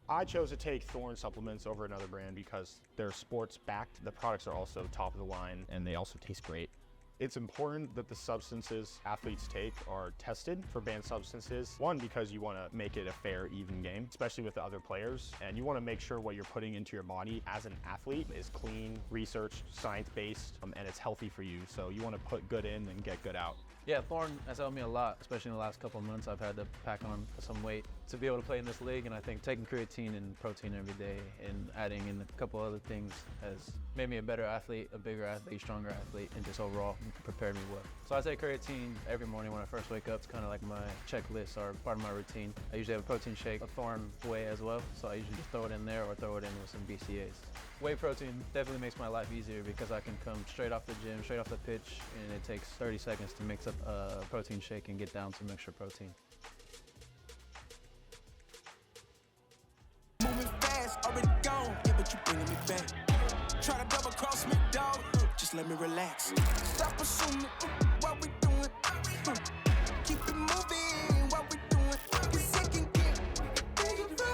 I chose to take Thorne supplements over another brand because they're sports backed. The products are also top of the line and they also taste great. It's important that the substances athletes take are tested for banned substances. One, because you want to make it a fair, even game, especially with the other players. And you want to make sure what you're putting into your body as an athlete is clean, researched, science-based, and it's healthy for you. So you want to put good in and get good out.
Yeah, Thorne has helped me a lot, especially in the last couple of months. I've had to pack on some weight to be able to play in this league, and I think taking creatine and protein every day and adding in a couple other things has made me a better athlete, a bigger athlete, stronger athlete, and just overall prepared me well. So I take creatine every morning when I first wake up. It's kind of like my checklist or part of my routine. I usually have a protein shake, a Thorne whey as well, so I usually just throw it in there or throw it in with some BCAAs. Whey protein definitely makes my life easier because I can come straight off the gym, straight off the pitch, and it takes 30 seconds to mix up a protein shake and get down some extra protein.
Moving fast, already gone, yeah, but you bringing me back. Try to double cross me, dog, just let me relax. Stop assuming what we doing, keep it moving, what we doing. Cause it can get dangerous.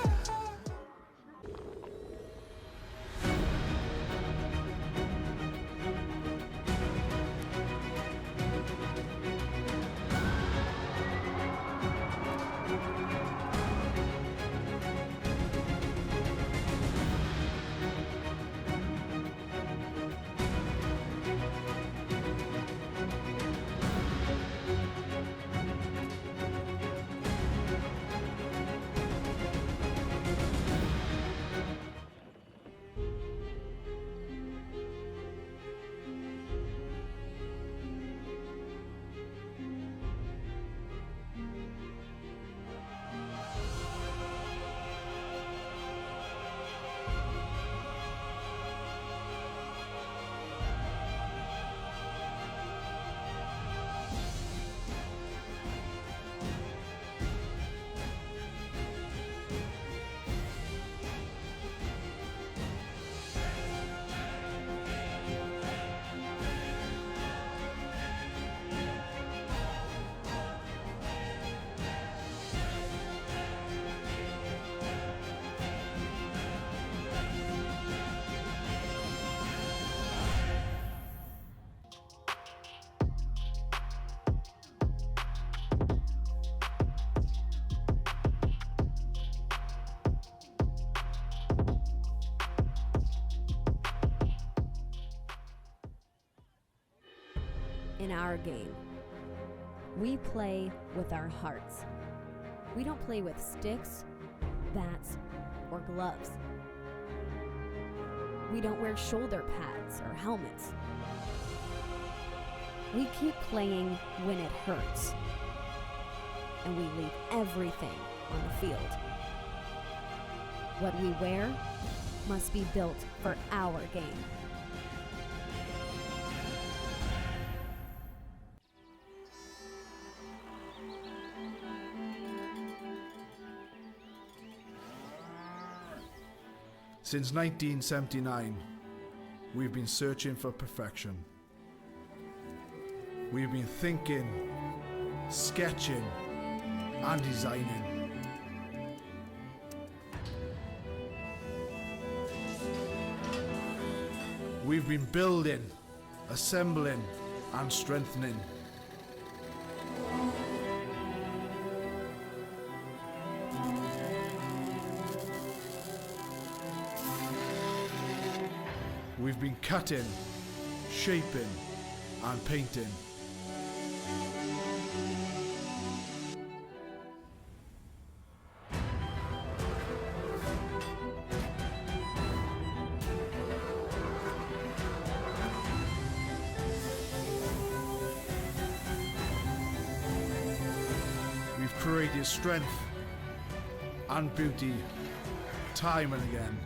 in our game. We play with our hearts. We don't play with sticks, bats, or gloves. We don't wear shoulder pads or helmets. We keep playing when it hurts. And we leave everything on the field. What we wear must be built for our game.
Since 1979, we've been searching for perfection. We've been thinking, sketching, and designing. We've been building, assembling, and strengthening. We've been cutting, shaping, and painting. We've created strength and beauty time and again.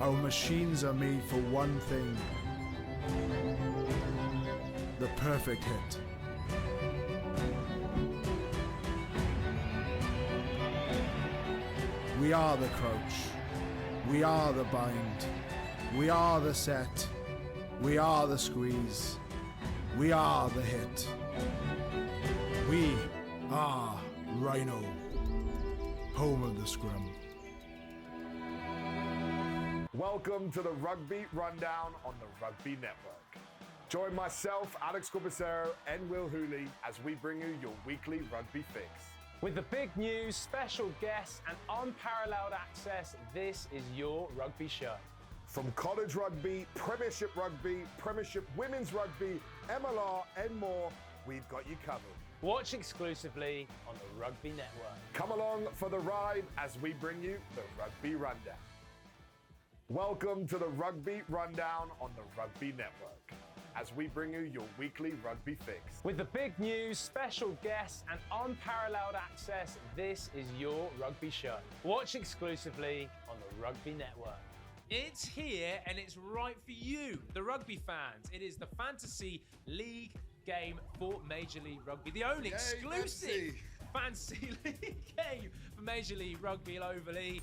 Our machines are made for one thing: the perfect hit. We are the crouch. We are the bind. We are the set. We are the squeeze. We are the hit. We are Rhino, home of the scrum.
Welcome to the Rugby Rundown on the Rugby Network. Join myself, Alex Corbacero, and Will Hooley as we bring you your weekly rugby fix.
With the big news, special guests, and unparalleled access, this is your rugby show.
From college rugby, Premiership rugby, Premiership women's rugby, MLR, and more, we've got you covered.
Watch exclusively on the Rugby Network.
Come along for the ride as we bring you the Rugby Rundown. Welcome to the Rugby Rundown on the Rugby Network as we bring you your weekly rugby fix.
With the big news, special guests, and unparalleled access, this is your rugby show. Watch exclusively on the Rugby Network. It's here and it's right for you, the rugby fans. It is the Fantasy League game for Major League Rugby, the only exclusive Fantasy League game for Major League Rugby globally.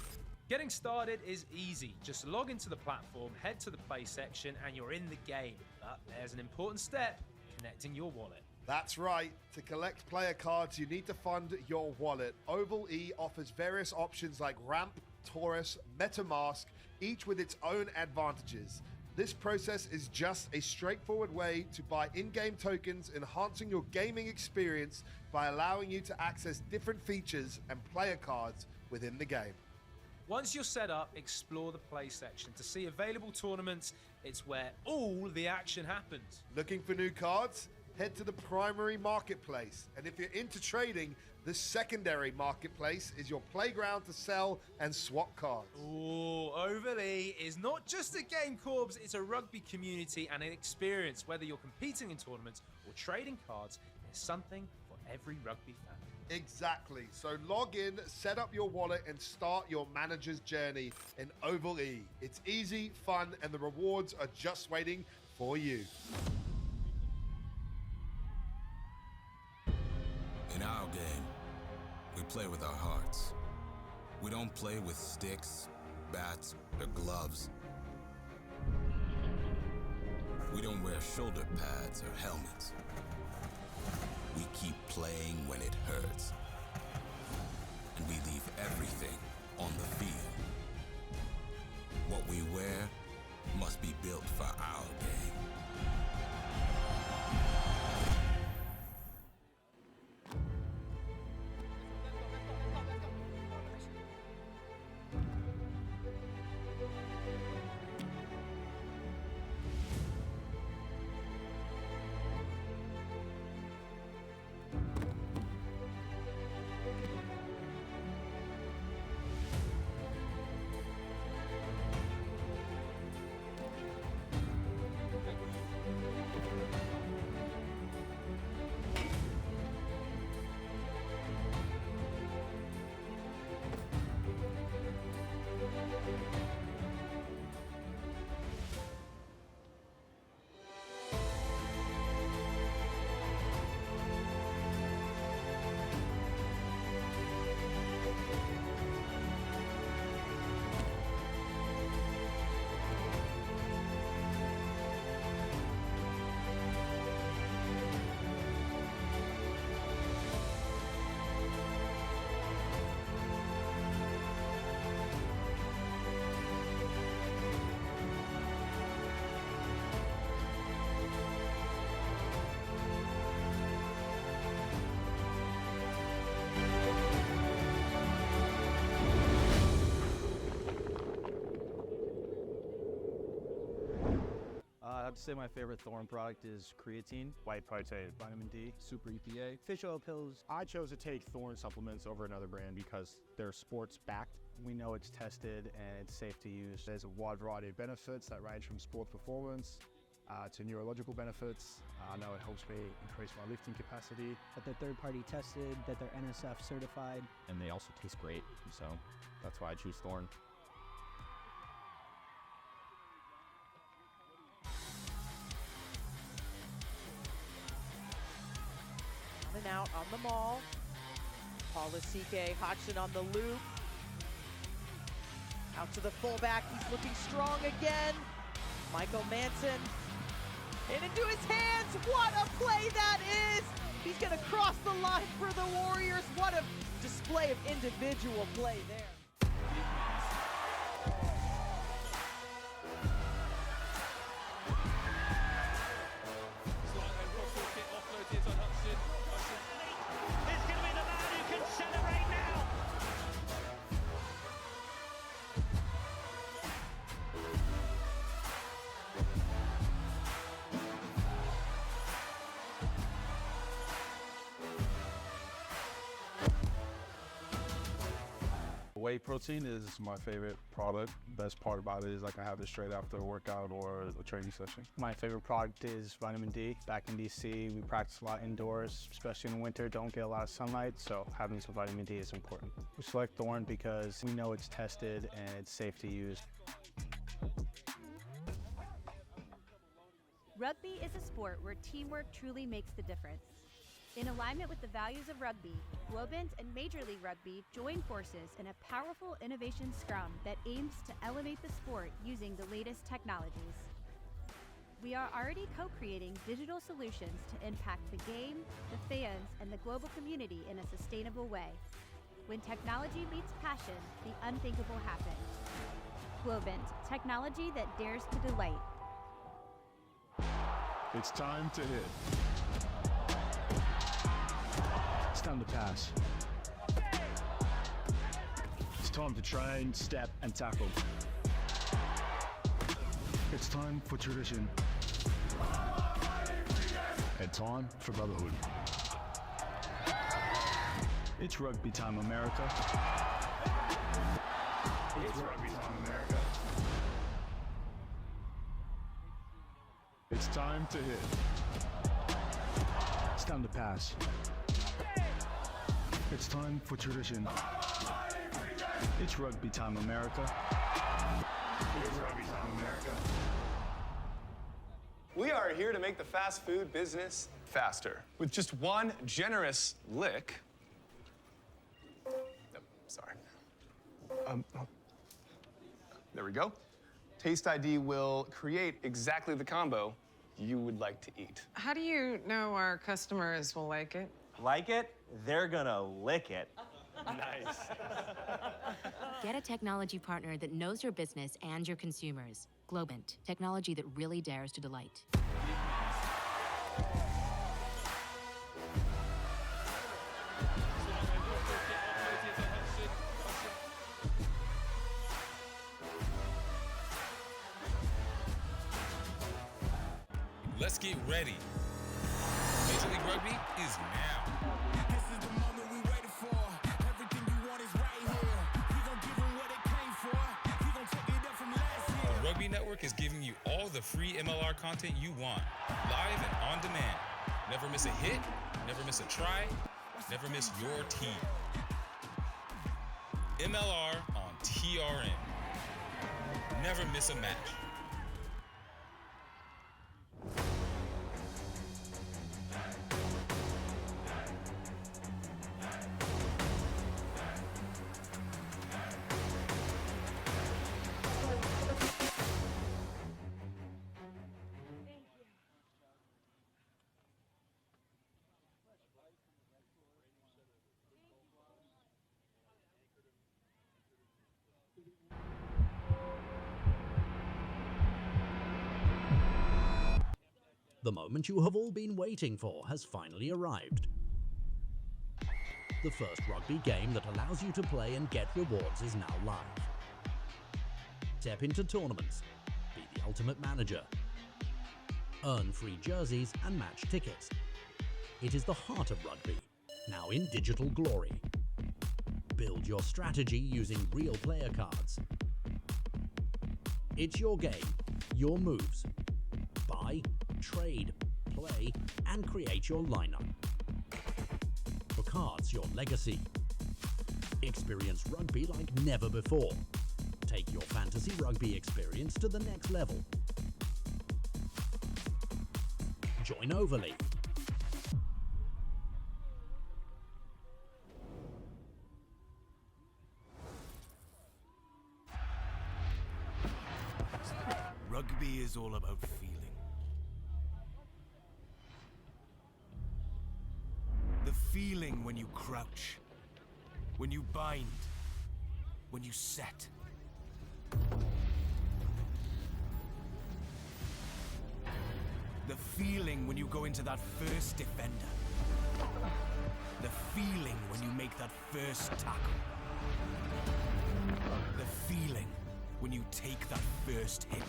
Getting started is easy. Just log into the platform, head to the play section, and you're in the game. But there's an important step: connecting your wallet.
That's right. To collect player cards, you need to fund your wallet. Oval E offers various options like Ramp, Taurus, MetaMask, each with its own advantages. This process is just a straightforward way to buy in-game tokens, enhancing your gaming experience by allowing you to access different features and player cards within the game.
Once you're set up, explore the play section to see available tournaments. It's where all the action happens.
Looking for new cards? Head to the primary marketplace. And if you're into trading, the secondary marketplace is your playground to sell and swap cards.
Ooh, Oval E is not just a game, Corbs, it's a rugby community and an experience. Whether you're competing in tournaments or trading cards, there's something for every rugby fan.
Exactly. So log in, set up your wallet, and start your manager's journey in Oval E. It's easy, fun, and the rewards are just waiting for you.
In our game, we play with our hearts. We don't play with sticks, bats, or gloves. We don't wear shoulder pads or helmets. We keep playing when it hurts. And we leave everything on the field. What we wear must be built for our game.
I'd say my favorite Thorne product is creatine.
White protein, vitamin D,
Super EPA.
Fish oil pills.
I chose to take Thorne supplements over another brand because they're sports backed.
We know it's tested and it's safe to use.
There's a wide variety of benefits that range from sports performance to neurological benefits. I know it helps me increase my lifting capacity.
That they're third-party tested, that they're NSF certified.
And they also taste great, so that's why I choose Thorne.
And out on the maul. Paulasike, Hodgson on the loop. Out to the fullback, he's looking strong again. Michael Manson, in into his hands, what a play that is! He's gonna cross the line for the Warriors, what a display of individual play there.
Whey protein is my favorite product. Best part about it is I can have it straight after a workout or a training session.
My favorite product is vitamin D. Back in DC, we practice a lot indoors, especially in winter, don't get a lot of sunlight, so having some vitamin D is important. We select Thorne because we know it's tested and it's safe to use.
Rugby is a sport where teamwork truly makes the difference. In alignment with the values of rugby, Globant and Major League Rugby join forces in a powerful innovation scrum that aims to elevate the sport using the latest technologies. We are already co-creating digital solutions to impact the game, the fans, and the global community in a sustainable way. When technology meets passion, the unthinkable happens. Globant, technology that dares to delight.
It's time to hit. It's time to pass. It's time to train, step, and tackle. It's time for tradition. And time for brotherhood. It's rugby time, America. It's rugby time, America. It's time to hit. It's time to pass. It's time for tradition. It's rugby time, America. It's rugby time, America.
We are here to make the fast food business faster. With just one generous lick. Oh, sorry. There we go. Taste ID will create exactly the combo you would like to eat.
How do you know our customers will like it?
Like it? They're gonna lick it.
Nice.
Get a technology partner that knows your business and your consumers. Globant, technology that really dares to delight.
Let's get ready. Major League Rugby is now.
This is the moment we waited for. Everything you want is right here. We gon' give them what they came for. We gon' take it up from last year.
The Rugby Network is giving you all the free MLR content you want, live and on demand. Never miss a hit, never miss a try, never miss your team. MLR on TRN. Never miss a match.
The moment you have all been waiting for has finally arrived. The first rugby game that allows you to play and get rewards is now live. Step into tournaments, be the ultimate manager, Earn free jerseys and match tickets. It is the heart of rugby, now in digital glory. Build your strategy using real player cards. It's your game, your moves. Buy, trade, play, and create your lineup. For cards, your legacy. Experience rugby like never before. Take your fantasy rugby experience to the next level. Join Overlay.
Rugby is all about feeling. The feeling when you crouch, when you bind, when you set. The feeling when you go into that first defender. The feeling when you make that first tackle. The feeling when you take that first hit.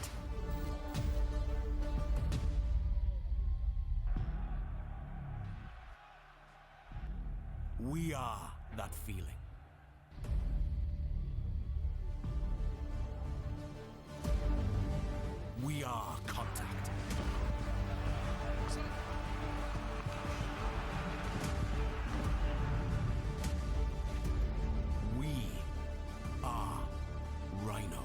We are that feeling. We are contact. We are Rhino.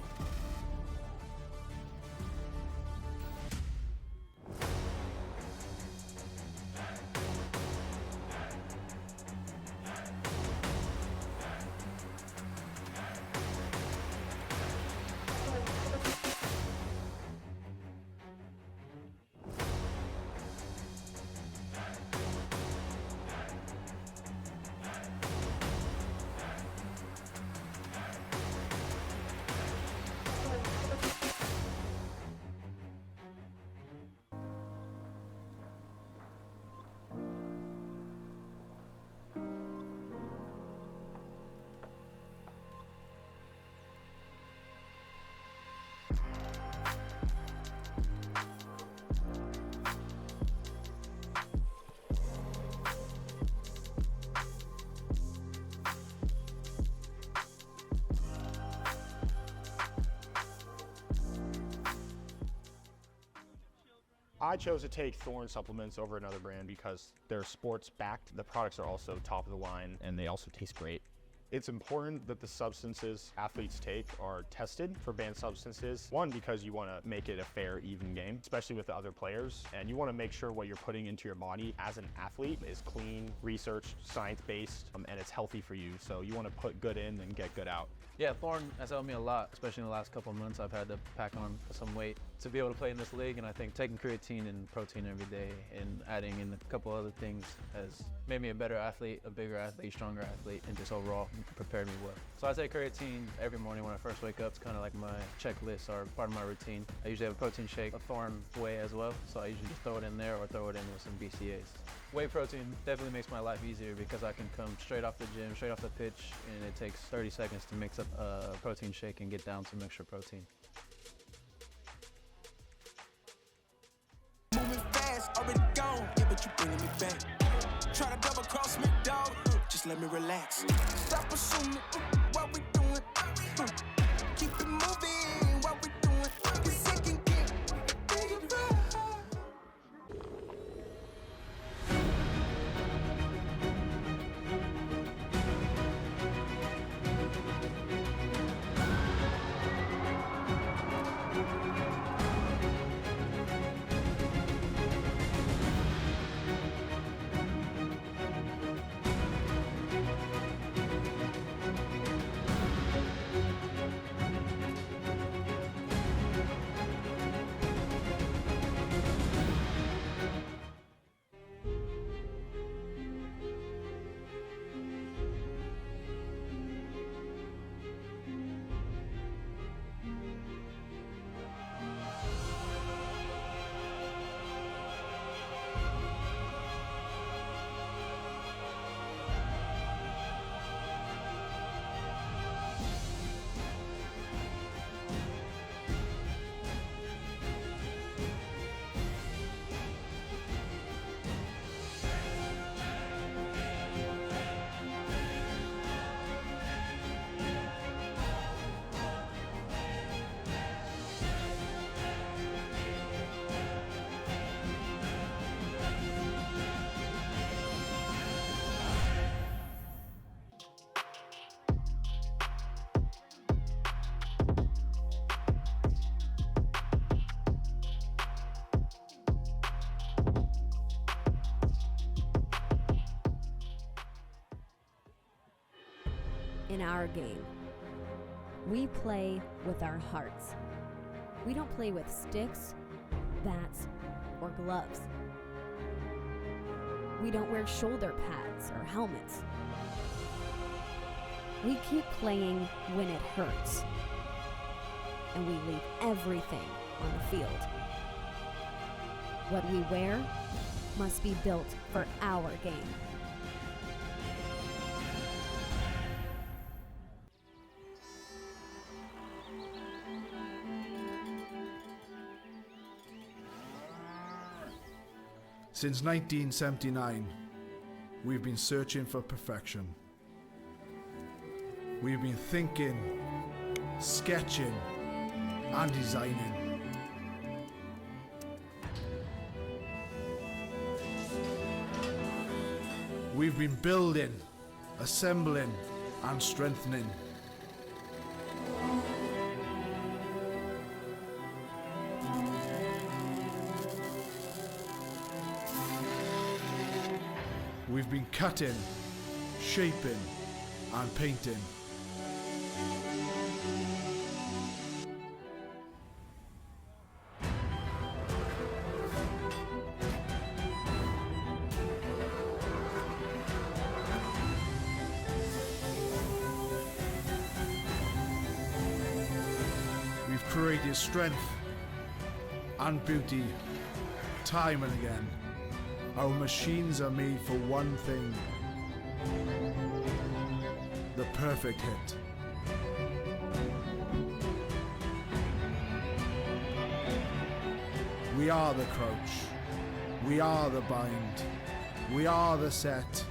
I chose to take Thorne supplements over another brand because they're sports backed. The products are also top of the line and they also taste great. It's important that the substances athletes take are tested for banned substances. One, because you want to make it a fair, even game, especially with the other players. And you want to make sure what you're putting into your body as an athlete is clean, researched, science-based, and it's healthy for you. So you want to put good in and get good out.
Yeah, Thorne has helped me a lot, especially in the last couple of months. I've had to pack on some weight to be able to play in this league, and I think taking creatine and protein every day and adding in a couple other things has made me a better athlete, a bigger athlete, stronger athlete, and just overall prepared me well. So I take creatine every morning when I first wake up. It's kind of like my checklist or part of my routine. I usually have a protein shake, a Thorne whey as well, so I usually just throw it in there or throw it in with some BCAAs. Whey protein definitely makes my life easier because I can come straight off the gym, straight off the pitch, and it takes 30 seconds to mix up a protein shake and get down some extra protein.
Moving fast, already gone, yeah, but you bringing me back. Try to double cross me, dog, just let me relax. Stop assuming what we doing. Keep it moving, what we doing. Cause it can get dangerous.
in our game. We play with our hearts. We don't play with sticks, bats, or gloves. We don't wear shoulder pads or helmets. We keep playing when it hurts. And we leave everything on the field. What we wear must be built for our game.
Since 1979, we've been searching for perfection. We've been thinking, sketching, and designing. We've been building, assembling, and strengthening. We've been cutting, shaping, and painting. We've created strength and beauty time and again. Our machines are made for one thing: the perfect hit. We are the crouch. We are the bind. We are the set.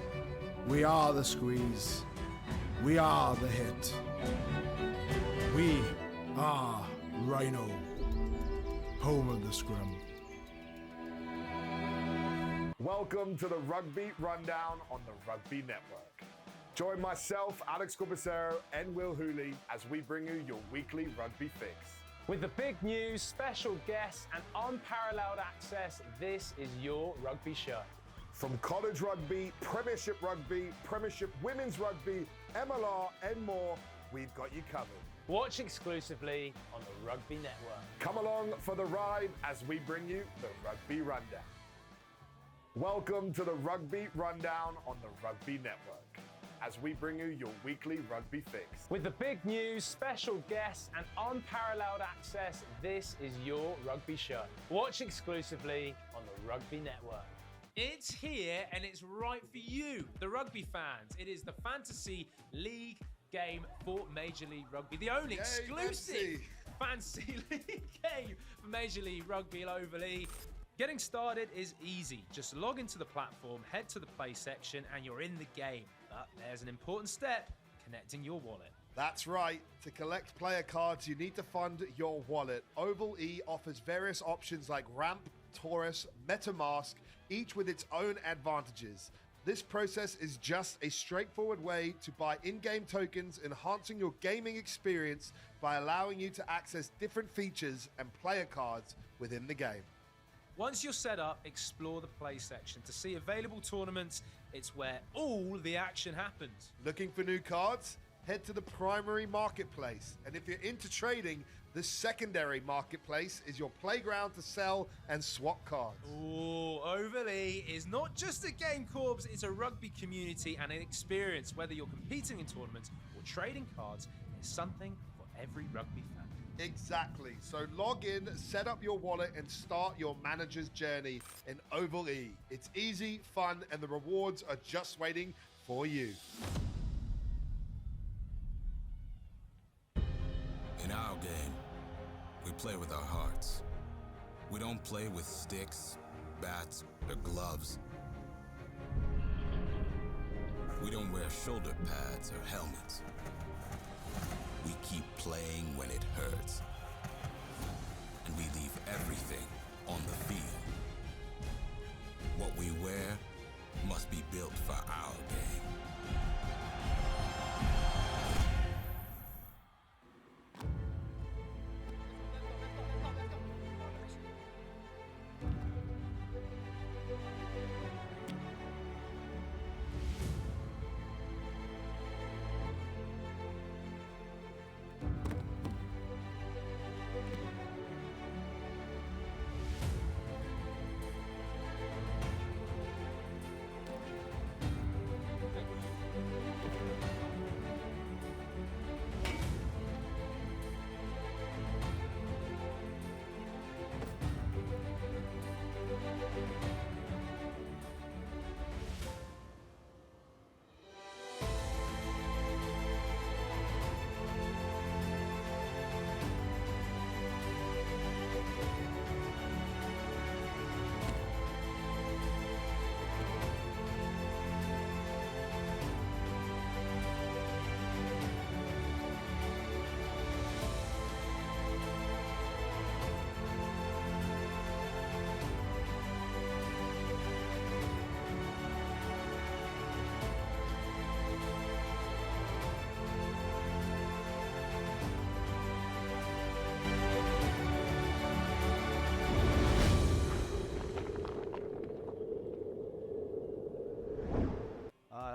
We are the squeeze. We are the hit. We are Rhino, home of the scrum.
Welcome to the Rugby Rundown on the Rugby Network. Join myself, Alex Corbacero, and Will Hooley as we bring you your weekly rugby fix.
With the big news, special guests, and unparalleled access, this is your rugby show.
From college rugby, Premiership rugby, Premiership women's rugby, MLR, and more, we've got you covered.
Watch exclusively on the Rugby Network.
Come along for the ride as we bring you the Rugby Rundown. Welcome to the Rugby Rundown on the Rugby Network as we bring you your weekly rugby fix.
With the big news, special guests, and unparalleled access, this is your rugby show. Watch exclusively on the Rugby Network. It's here and it's right for you, the rugby fans. It is the Fantasy League game for Major League Rugby, the only exclusive Fantasy League game for Major League Rugby globally. Getting started is easy. Just log into the platform, head to the play section, and you're in the game. But there's an important step: connecting your wallet.
That's right. To collect player cards, you need to fund your wallet. Oval E offers various options like Ramp, Taurus, MetaMask, each with its own advantages. This process is just a straightforward way to buy in-game tokens, enhancing your gaming experience by allowing you to access different features and player cards within the game.
Once you're set up, explore the play section to see available tournaments. It's where all the action happens.
Looking for new cards? Head to the primary marketplace. And if you're into trading, the secondary marketplace is your playground to sell and swap cards.
Ooh, Overly is not just a game, Corbs, it's a rugby community and an experience. Whether you're competing in tournaments or trading cards, there's something for every rugby fan.
Exactly. So log in, set up your wallet, and start your manager's journey in Oval E. It's easy, fun, and the rewards are just waiting for you.
In our game, we play with our hearts. We don't play with sticks, bats, or gloves. We don't wear shoulder pads or helmets. We keep playing when it hurts. And we leave everything on the field. What we wear must be built for our game.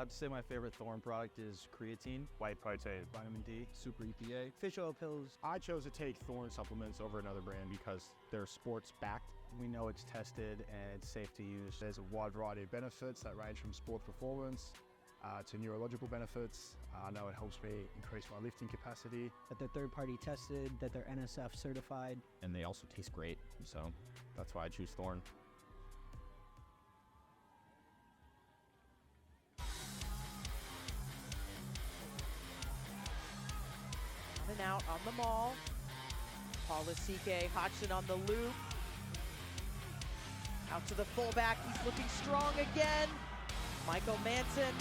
have to say my favorite Thorn product is creatine.
White protein, vitamin D,
Super EPA.
Fish oil pills.
I chose to take Thorn supplements over another brand because they're sports backed.
We know it's tested and it's safe to use.
There's a wide variety of benefits that range from sport performance to neurological benefits. I know it helps me increase my lifting capacity.
That they're third-party tested, that they're NSF certified.
And they also taste great, so that's why I choose Thorn.
And out on the maul. Paulisike, Hodgson on the loop. Out to the fullback, he's looking strong again. Michael Manson,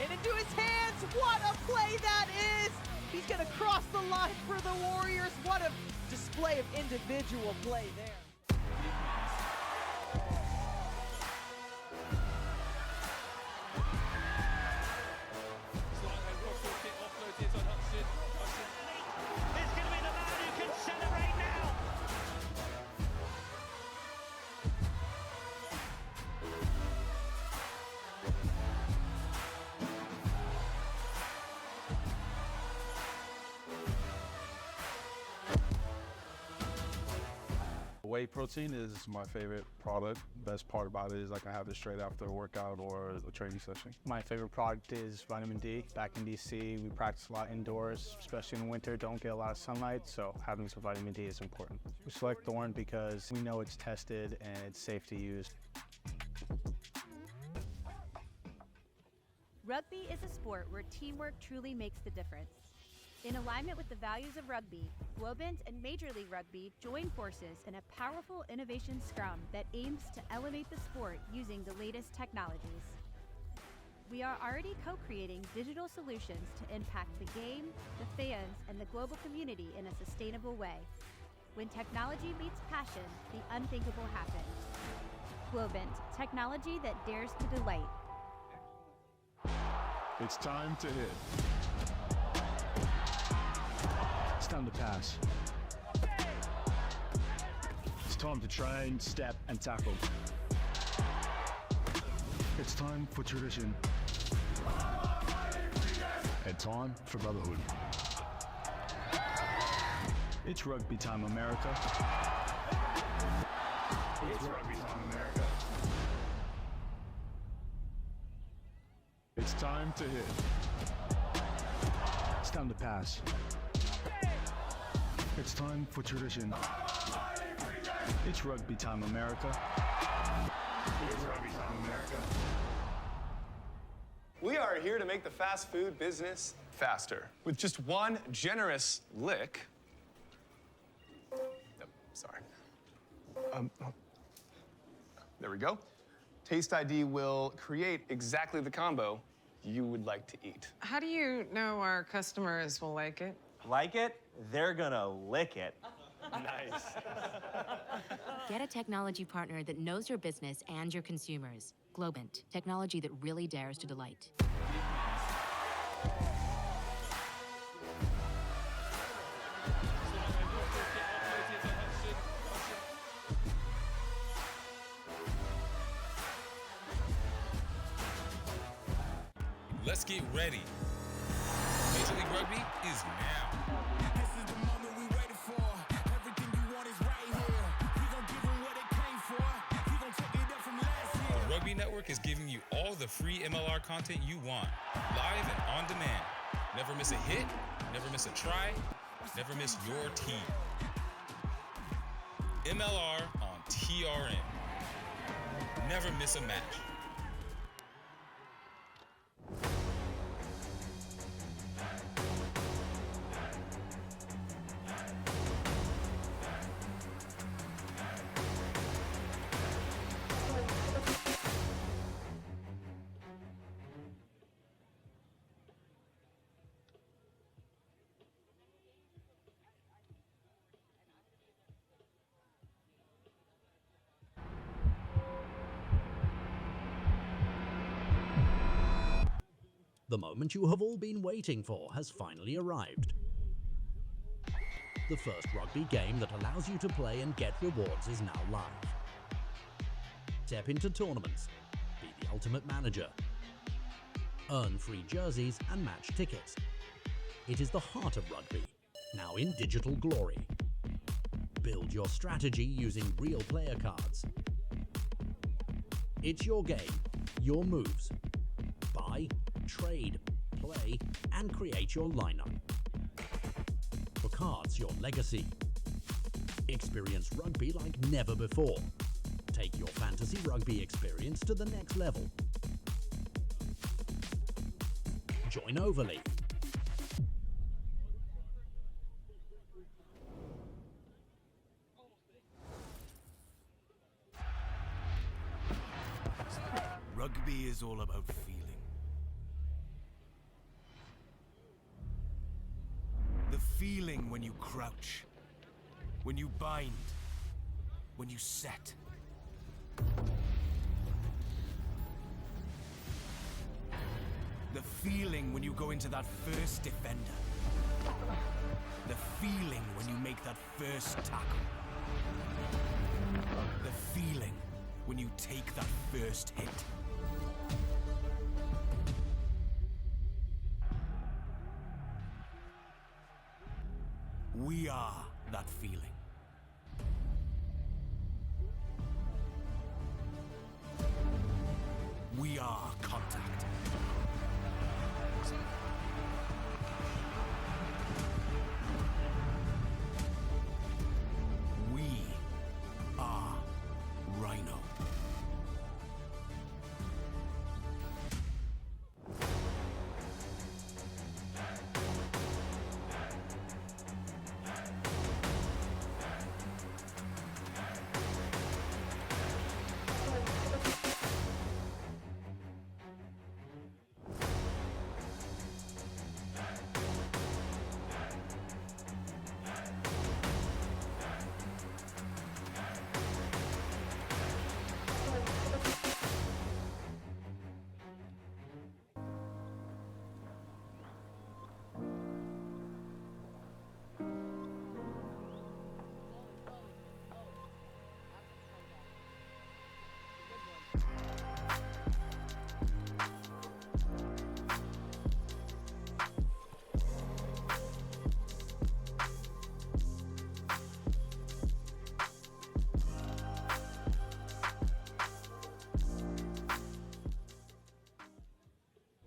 in into his hands, what a play that is! He's gonna cross the line for the Warriors. What a display of individual play there.
Whey protein is my favorite product. Best part about it is I can have it straight after a workout or a training session.
My favorite product is vitamin D. Back in DC, we practice a lot indoors, especially in the winter, don't get a lot of sunlight, so having some vitamin D is important. We select Thorn because we know it's tested and it's safe to use.
Rugby is a sport where teamwork truly makes the difference. In alignment with the values of rugby, Globant and Major League Rugby join forces in a powerful innovation scrum that aims to elevate the sport using the latest technologies. We are already co-creating digital solutions to impact the game, the fans, and the global community in a sustainable way. When technology meets passion, the unthinkable happens. Globant, technology that dares to delight.
It's time to hit. It's time to pass. It's time to train, step, and tackle. It's time for tradition. And time for brotherhood. It's rugby time, America. It's rugby time, America. It's time to hit. It's time to pass. It's time for tradition. It's rugby time, America. It's rugby time, America.
We are here to make the fast food business faster. With just one generous lick. Oh, sorry. There we go. Taste ID will create exactly the combo you would like to eat.
How do you know our customers will like it?
Like it? They're gonna lick it.
Nice.
Get a technology partner that knows your business and your consumers. Globant, technology that really dares to delight.
Let's get ready. Major League Rugby is now.
This is the moment we waited for. Everything you want is right here. We gon' give them what they came for. We gon' take it up from last year.
The Rugby Network is giving you all the free MLR content you want, live and on demand. Never miss a hit, never miss a try, never miss your team. MLR on TRN. Never miss a match.
The moment you have all been waiting for has finally arrived. The first rugby game that allows you to play and get rewards is now live. Step into tournaments, be the ultimate manager, Earn free jerseys and match tickets. It is the heart of rugby, now in digital glory. Build your strategy using real player cards. It's your game, your moves. Buy, trade, play, and create your lineup. For cards, your legacy. Experience rugby like never before. Take your fantasy rugby experience to the next level. Join Overley.
Rugby is all about feeling. The feeling when you crouch, when you bind, when you set. The feeling when you go into that first defender. The feeling when you make that first tackle. The feeling when you take that first hit. We are that feeling. We are contact. We are Rhino.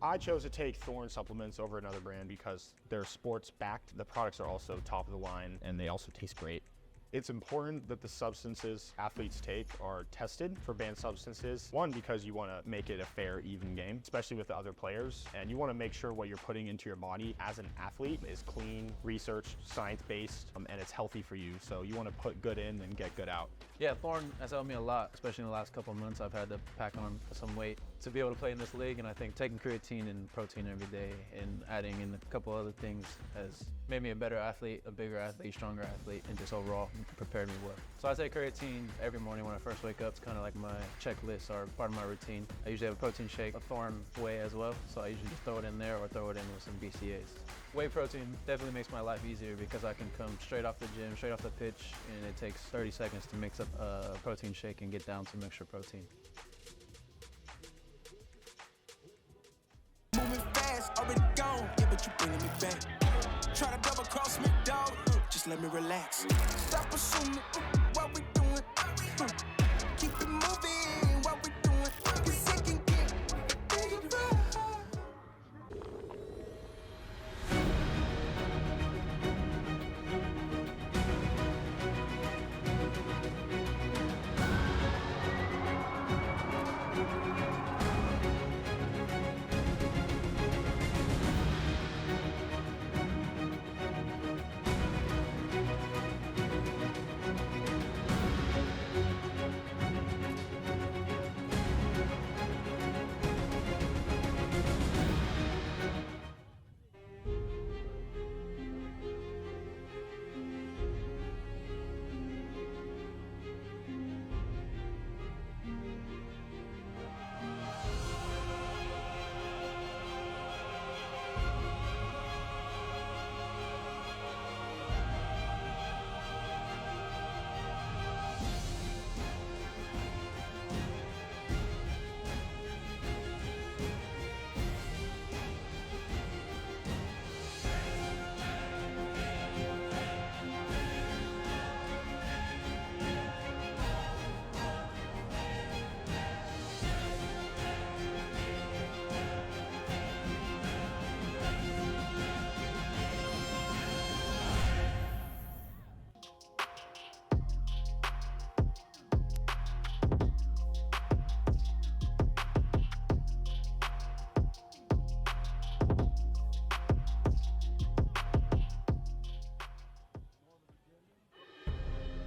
I chose to take Thorne supplements over another brand because they're sports backed. The products are also top of the line and they also taste great. It's important that the substances athletes take are tested for banned substances. One, because you want to make it a fair, even game, especially with the other players. And you want to make sure what you're putting into your body as an athlete is clean, researched, science-based, and it's healthy for you. So you want to put good in and get good out.
Yeah, Thorne has helped me a lot, especially in the last couple of months. I've had to pack on some weight to be able to play in this league, and I think taking creatine and protein every day and adding in a couple other things has made me a better athlete, a bigger athlete, stronger athlete, and just overall prepared me well. So I take creatine every morning when I first wake up. It's kind of like my checklist or part of my routine. I usually have a protein shake, a Thorne whey as well, so I usually just throw it in there or throw it in with some BCAAs. Whey protein definitely makes my life easier because I can come straight off the gym, straight off the pitch, and it takes 30 seconds to mix up a protein shake and get down some extra protein.
Moving fast, already gone, yeah, but you bringing me back. Try to double cross me, dog, just let me relax. Stop assuming what we doing, keep it moving, what we doing, 'cause it can get dangerous.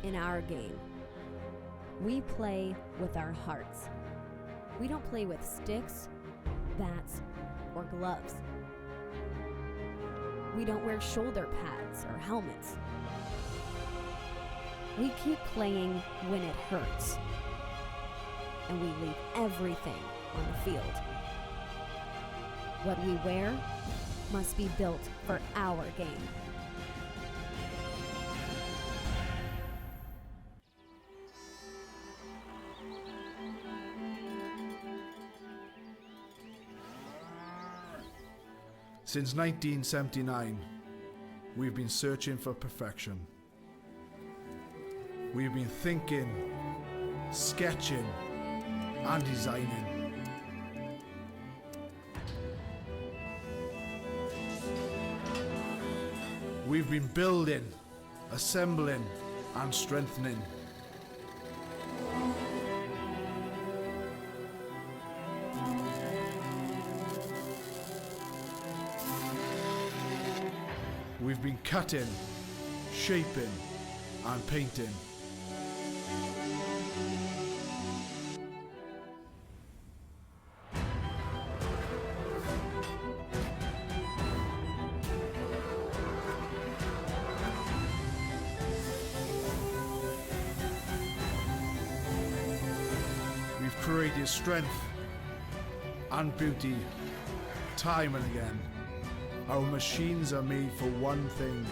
in our game. We play with our hearts. We don't play with sticks, bats, or gloves. We don't wear shoulder pads or helmets. We keep playing when it hurts. And we leave everything on the field. What we wear must be built for our game.
Since 1979, we've been searching for perfection. We've been thinking, sketching, and designing. We've been building, assembling, and strengthening. We've been cutting, shaping, and painting. We've created strength and beauty time and again. Our machines are made for one thing: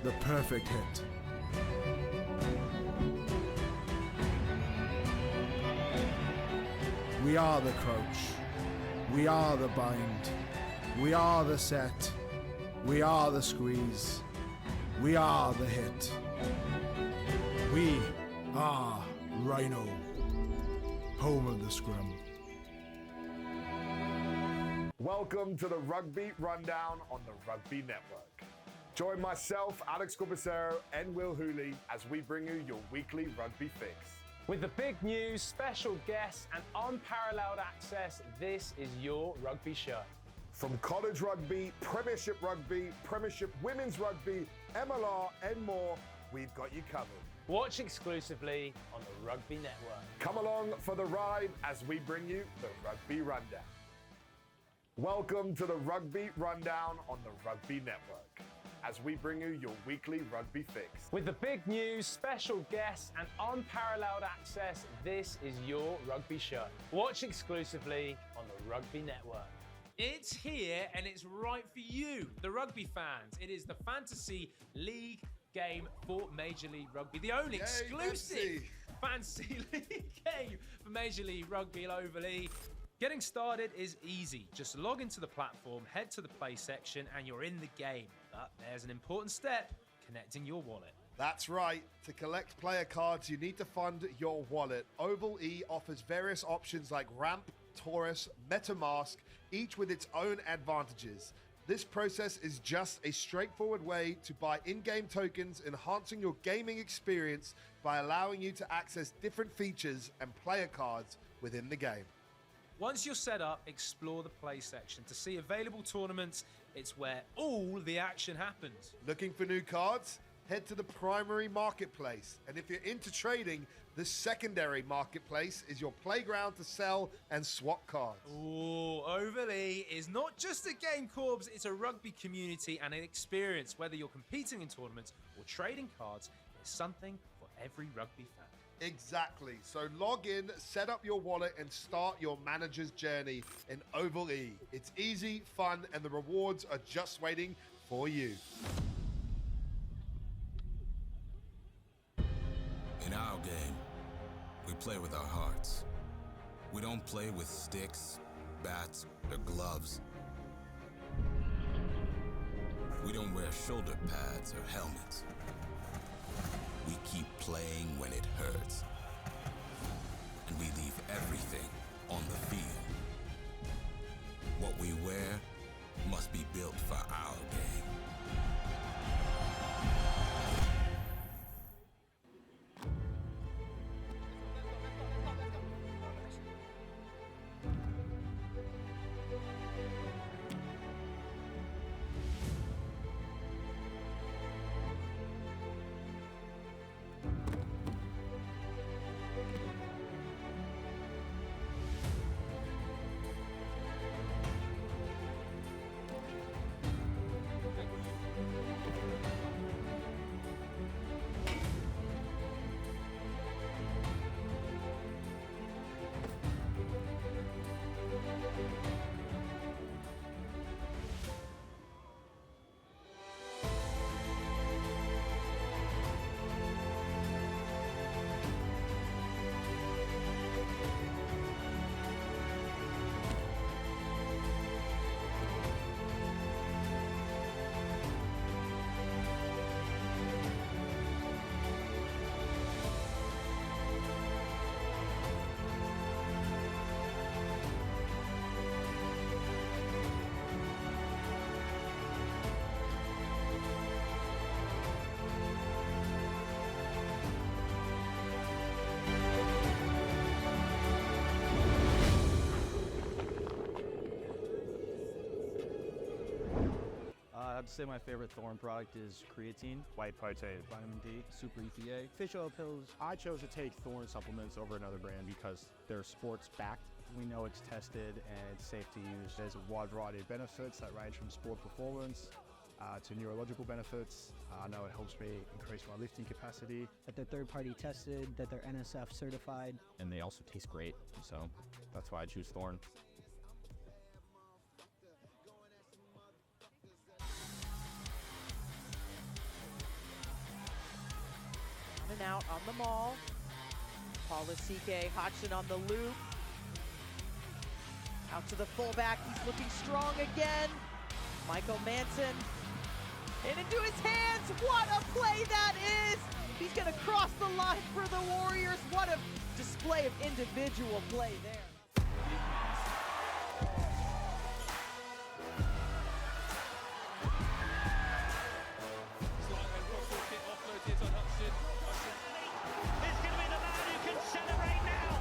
the perfect hit. We are the crouch. We are the bind. We are the set. We are the squeeze. We are the hit. We are Rhino, home of the scrum.
Welcome to the Rugby Rundown on the Rugby Network. Join myself, Alex Corbacero, and Will Hooley as we bring you your weekly rugby fix.
With the big news, special guests, and unparalleled access, this is your rugby show.
From college rugby, premiership women's rugby, MLR, and more, we've got you covered.
Watch exclusively on the Rugby Network.
Come along for the ride as we bring you the Rugby Rundown. Welcome to the Rugby Rundown on the Rugby Network as we bring you your weekly rugby fix.
With the big news, special guests, and unparalleled access, this is your rugby show. Watch exclusively on the Rugby Network. It's here and it's right for you, the rugby fans. It is the Fantasy League game for Major League Rugby, the only exclusive Fantasy League game for Major League Rugby globally. Getting started is easy. Just log into the platform, head to the play section, and you're in the game. But there's an important step: connecting your wallet.
That's right. To collect player cards, you need to fund your wallet. Oval E offers various options like Ramp, Taurus, MetaMask, each with its own advantages. This process is just a straightforward way to buy in-game tokens, enhancing your gaming experience by allowing you to access different features and player cards within the game.
Once you're set up, explore the play section to see available tournaments. It's where all the action happens.
Looking for new cards? Head to the primary marketplace. And if you're into trading, the secondary marketplace is your playground to sell and swap cards.
Ooh, Oval E is not just a game, Corbs, it's a rugby community and an experience. Whether you're competing in tournaments or trading cards, there's something for every rugby fan.
Exactly. So log in, set up your wallet, and start your manager's journey in Oval E. It's easy, fun, and the rewards are just waiting for you.
In our game, we play with our hearts. We don't play with sticks, bats, or gloves. We don't wear shoulder pads or helmets. We keep playing when it hurts. And we leave everything on the field. What we wear must be built for our game.
have to say my favorite Thorn product is creatine,
Whey protein,
vitamin D, super EPA.
Fish oil pills.
I chose to take Thorn supplements over another brand because they're sports backed.
We know it's tested and it's safe to use. There's a wide variety of benefits that range from sport performance to neurological benefits. I know it helps me increase my lifting capacity.
That they're third-party tested, that they're NSF certified.
And they also taste great, so that's why I choose Thorn.
In and out on the maul. Paulisike, Hodgson on the loop. Out to the fullback, he's looking strong again. Michael Manson, in into his hands, what a play that is! He's gonna cross the line for the Warriors, what a display of individual play there.
It's gonna be the man who can celebrate now!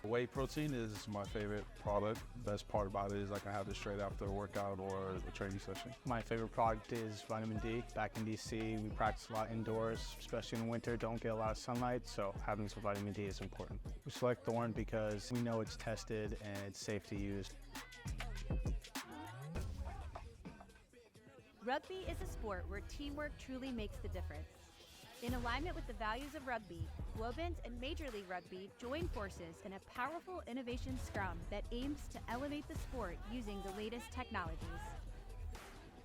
Whey protein is my favorite product. Best part about it is I can have it straight after a workout or a training session.
My favorite product is vitamin D. Back in DC, we practice a lot indoors, especially in the winter, don't get a lot of sunlight, so having some vitamin D is important. We select Thorn because we know it's tested and it's safe to use.
Rugby is a sport where teamwork truly makes the difference. In alignment with the values of rugby, Globant and Major League Rugby join forces in a powerful innovation scrum that aims to elevate the sport using the latest technologies.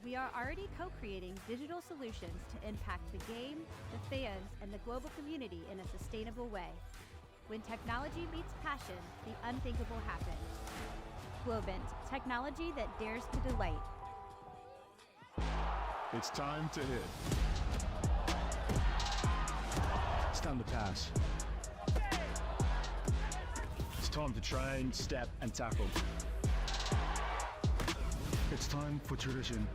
We are already co-creating digital solutions to impact the game, the fans, and the global community in a sustainable way. When technology meets passion, the unthinkable happens. Globant, technology that dares to delight.
It's time to hit. It's time to pass. It's time to train, step, and tackle. It's time for tradition.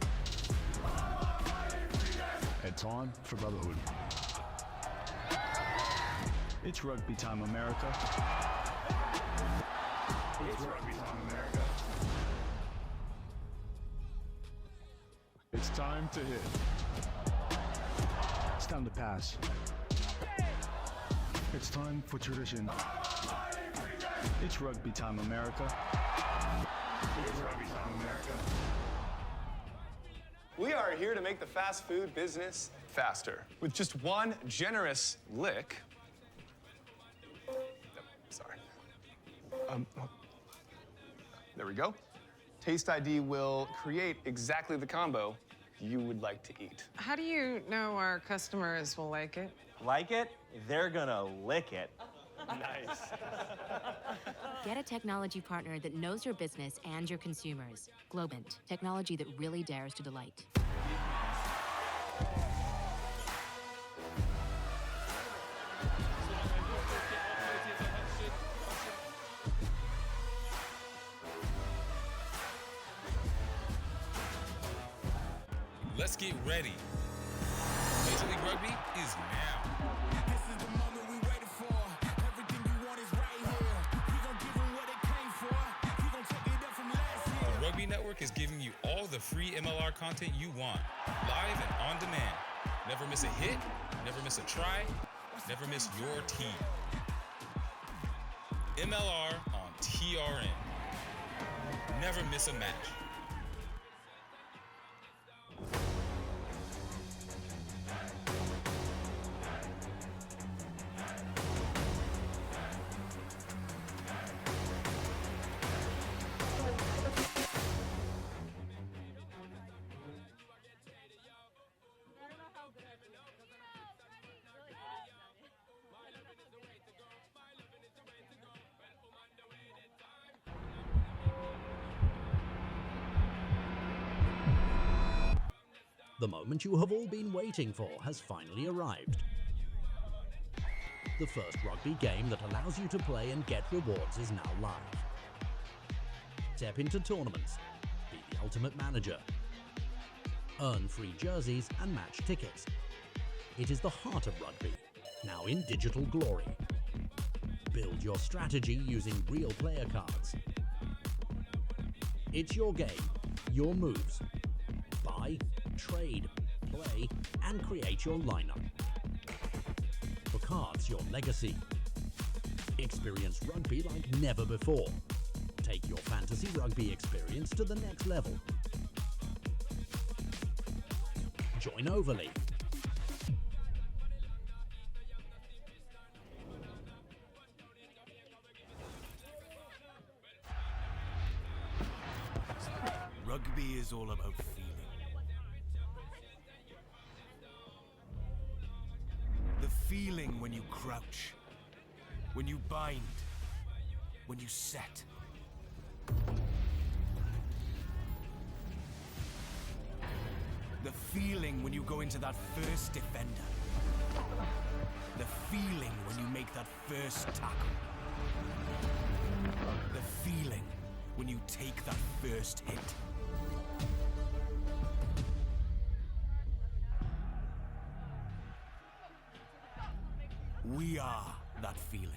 And time for brotherhood. It's rugby time, America. It's rugby time, America. It's time to hit. It's time to pass. It's time for tradition. It's rugby time, America. It's rugby time, America.
We are here to make the fast food business faster. With just one generous lick. Sorry. There we go. Taste ID will create exactly the combo you would like to eat.
How do you know our customers will like it?
Like it? They're gonna lick it.
Nice.
Get a technology partner that knows your business and your consumers. Globant, technology that really dares to delight.
Let's get ready. Major League Rugby is now.
This is the moment we waited for. Everything you want is right here. We gon' give them what they came for. We gon' take it up from last year.
The Rugby Network is giving you all the free MLR content you want, live and on demand. Never miss a hit, never miss a try, never miss your team. MLR on TRN. Never miss a match.
The moment you have all been waiting for has finally arrived. The first rugby game that allows you to play and get rewards is now live. Step into tournaments, be the ultimate manager, Earn free jerseys and match tickets. It is the heart of rugby, now in digital glory. Build your strategy using real player cards. It's your game, your moves. Buy, trade, play, and create your lineup. For cards, your legacy. Experience rugby like never before. Take your fantasy rugby experience to the next level. Join Overley.
Rugby is all about feeling. The feeling when you crouch, when you bind, when you set. The feeling when you go into that first defender. The feeling when you make that first tackle. The feeling when you take that first hit. We are that feeling.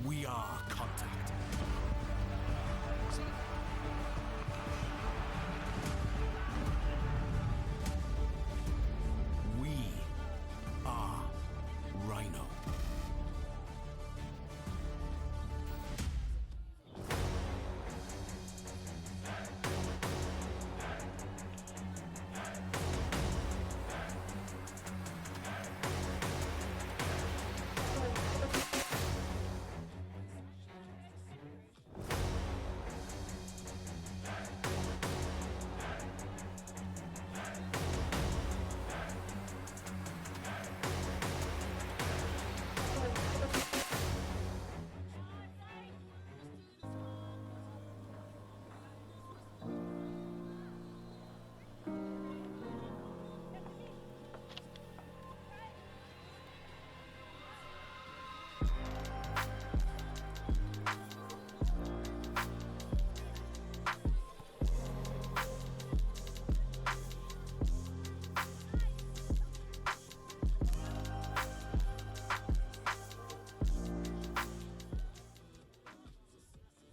We are contact. We are Rhino.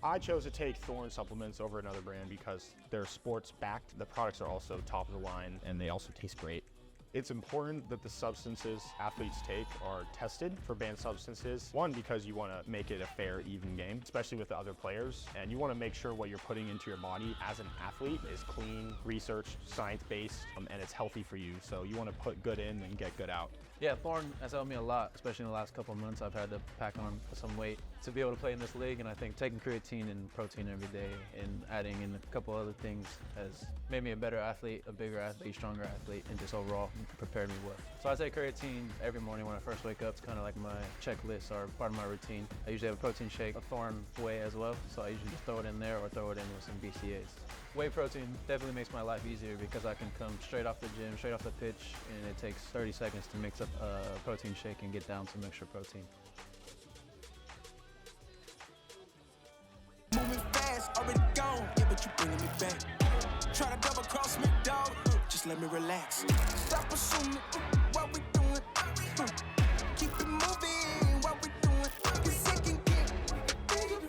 I chose to take Thorne supplements over another brand because they're sports backed. The products are also top of the line and they also taste great. It's important that the substances athletes take are tested for banned substances. One, because you want to make it a fair, even game, especially with the other players. And you want to make sure what you're putting into your body as an athlete is clean, researched, science-based, and it's healthy for you. So you want to put good in and get good out.
Yeah, Thorne has helped me a lot, especially in the last couple of months. I've had to pack on some weight to be able to play in this league, and I think taking creatine and protein every day and adding in a couple other things has made me a better athlete, a bigger athlete, stronger athlete, and just overall prepared me well. So I take creatine every morning when I first wake up. It's kind of like my checklist or part of my routine. I usually have a protein shake, a Thorne whey as well, so I usually just throw it in there or throw it in with some BCAAs. Whey protein definitely makes my life easier because I can come straight off the gym, straight off the pitch, and it takes 30 seconds to mix up a protein shake and get down some extra protein.
Moving fast, already gone, yeah, but you bringing me back. Try to double cross me, dog, just let me relax. Stop assuming what we doing. Keep it moving, what we doing. 'Cause it can get bigger.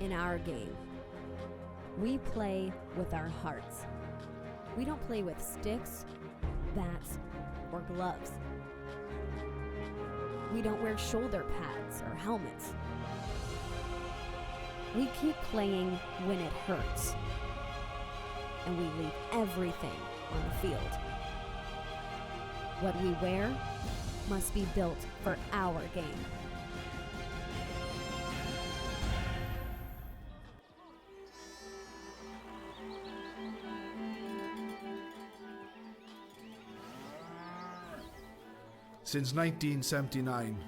in our game. We play with our hearts. We don't play with sticks, bats, or gloves. We don't wear shoulder pads or helmets. We keep playing when it hurts. And we leave everything on the field. What we wear must be built for our game.
Since 1979,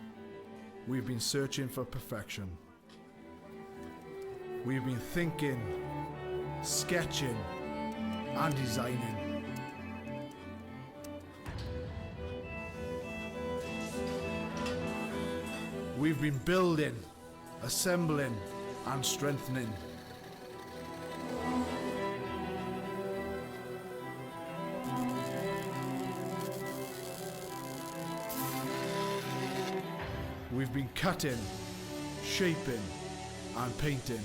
we've been searching for perfection. We've been thinking, sketching, and designing. We've been building, assembling, and strengthening. We've been cutting, shaping, and painting.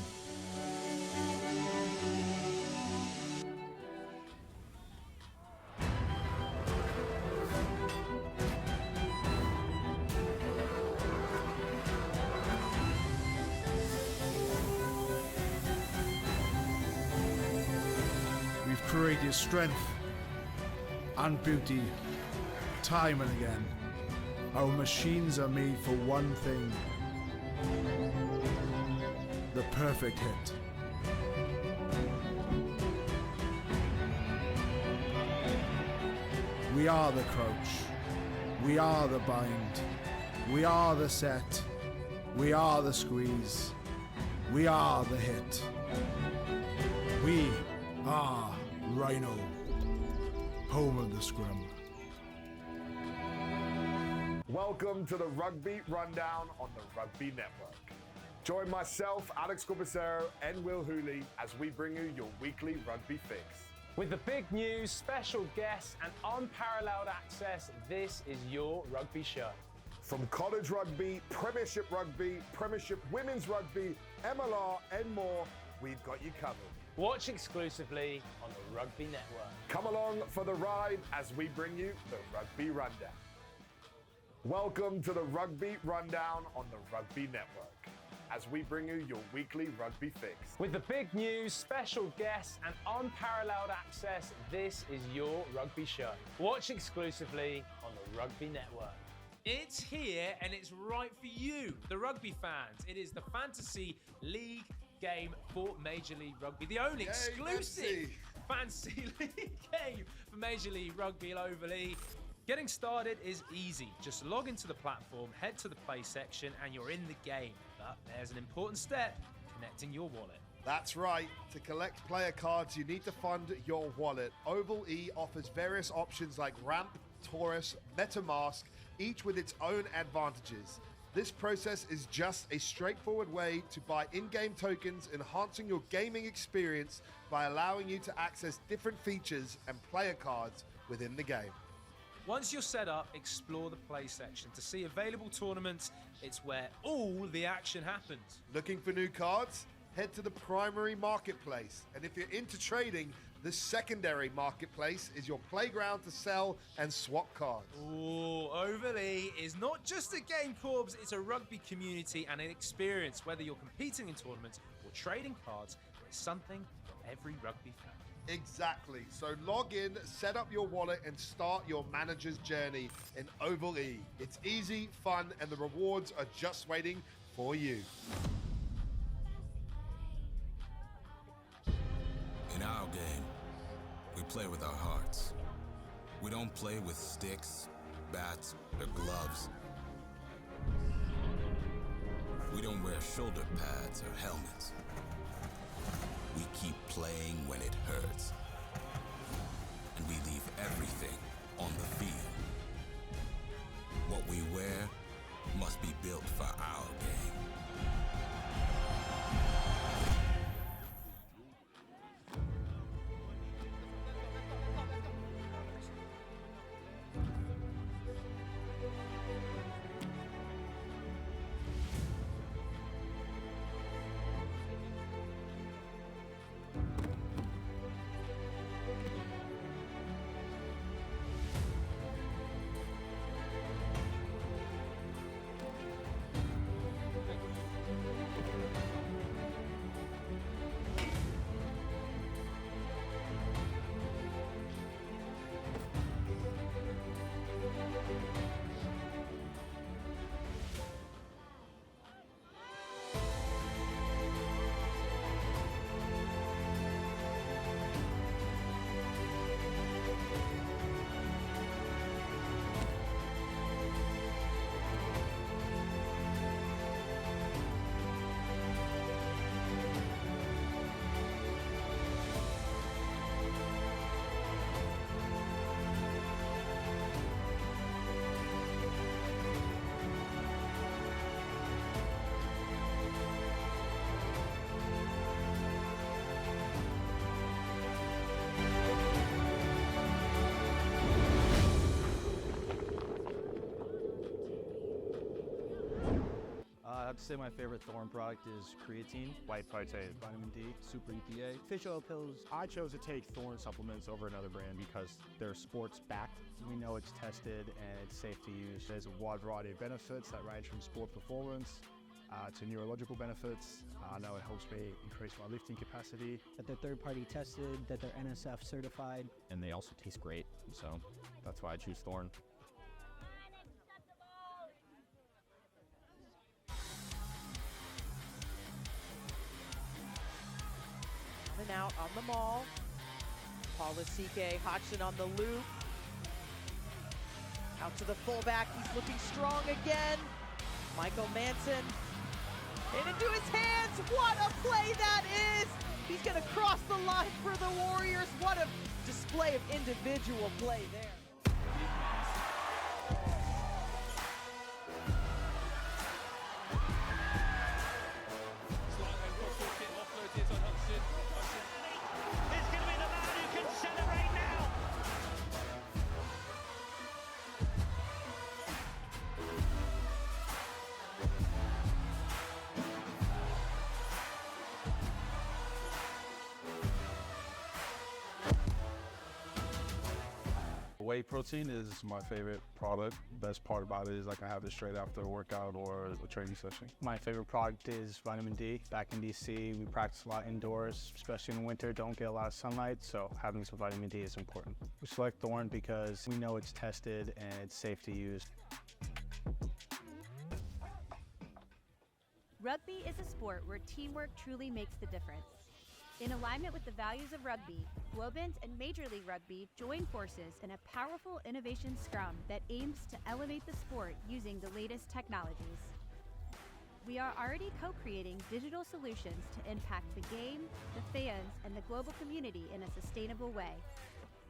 We've created strength and beauty time and again. Our machines are made for one thing: the perfect hit. We are the crouch. We are the bind. We are the set. We are the squeeze. We are the hit. We are Rhino, home of the scrum.
Welcome to the Rugby Rundown on the Rugby Network. Join myself, Alex Corbacero, and Will Hooley as we bring you your weekly rugby fix.
With the big news, special guests, and unparalleled access, this is your rugby show.
From college rugby, premiership women's rugby, MLR, and more, we've got you covered.
Watch exclusively on the Rugby Network.
Come along for the ride as we bring you the Rugby Rundown. Welcome to the Rugby Rundown on the Rugby Network as we bring you your weekly rugby fix.
With the big news, special guests, and unparalleled access, this is your rugby show. Watch exclusively on the Rugby Network. It's here and it's right for you, the rugby fans. It is the Fantasy League game for Major League Rugby, the only exclusive Fantasy League game for Major League Rugby globally. Getting started is easy. Just log into the platform, head to the play section, and you're in the game. But there's an important step: connecting your wallet.
That's right. To collect player cards, you need to fund your wallet. Oval E offers various options like Ramp, Taurus, MetaMask, each with its own advantages. This process is just a straightforward way to buy in-game tokens, enhancing your gaming experience by allowing you to access different features and player cards within the game.
Once you're set up, explore the play section to see available tournaments. It's where all the action happens.
Looking for new cards? Head to the primary marketplace. And if you're into trading, the secondary marketplace is your playground to sell and swap cards.
Ooh, Overly is not just a game, Corbs, it's a rugby community and an experience. Whether you're competing in tournaments or trading cards, there's something for every rugby fan.
Exactly. So log in, set up your wallet, and start your manager's journey in Oval E. It's easy, fun, and the rewards are just waiting for you.
In our game, we play with our hearts. We don't play with sticks, bats, or gloves. We don't wear shoulder pads or helmets. We keep playing when it hurts. And we leave everything on the field. What we wear must be built for our game.
I'd say my favorite Thorn product is creatine,
White protein, vitamin D,
super EPA.
Fish oil pills.
I chose to take Thorn supplements over another brand because they're sports backed.
We know it's tested and it's safe to use. There's a wide variety of benefits that range from sport performance to neurological benefits. I know it helps me increase my lifting capacity.
That they're third-party tested, that they're NSF certified.
And they also taste great, so that's why I choose Thorn.
And out on the maul. Polisike, Hodgson on the loop. Out to the fullback, he's looking strong again. Michael Manson. And into his hands, what a play that is! He's gonna cross the line for the Warriors. What a display of individual play there.
Whey protein is my favorite product. Best part about it is I can have it straight after a workout or a training session.
My favorite product is vitamin D. Back in DC, we practice a lot indoors, especially in winter, don't get a lot of sunlight, so having some vitamin D is important. We select Thorn because we know it's tested and it's safe to use.
Rugby is a sport where teamwork truly makes the difference. In alignment with the values of rugby, Globant and Major League Rugby join forces in a powerful innovation scrum that aims to elevate the sport using the latest technologies. We are already co-creating digital solutions to impact the game, the fans, and the global community in a sustainable way.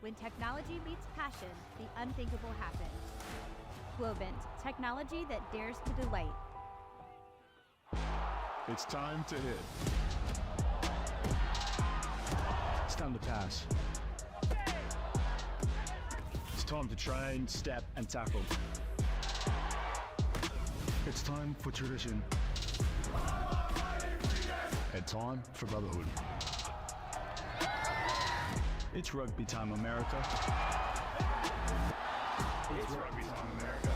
When technology meets passion, the unthinkable happens. Globant, technology that dares to delight.
It's time to hit. It's time to pass. It's time to train, step, and tackle. It's time for tradition. And time for brotherhood. It's rugby time, America. It's rugby time, America.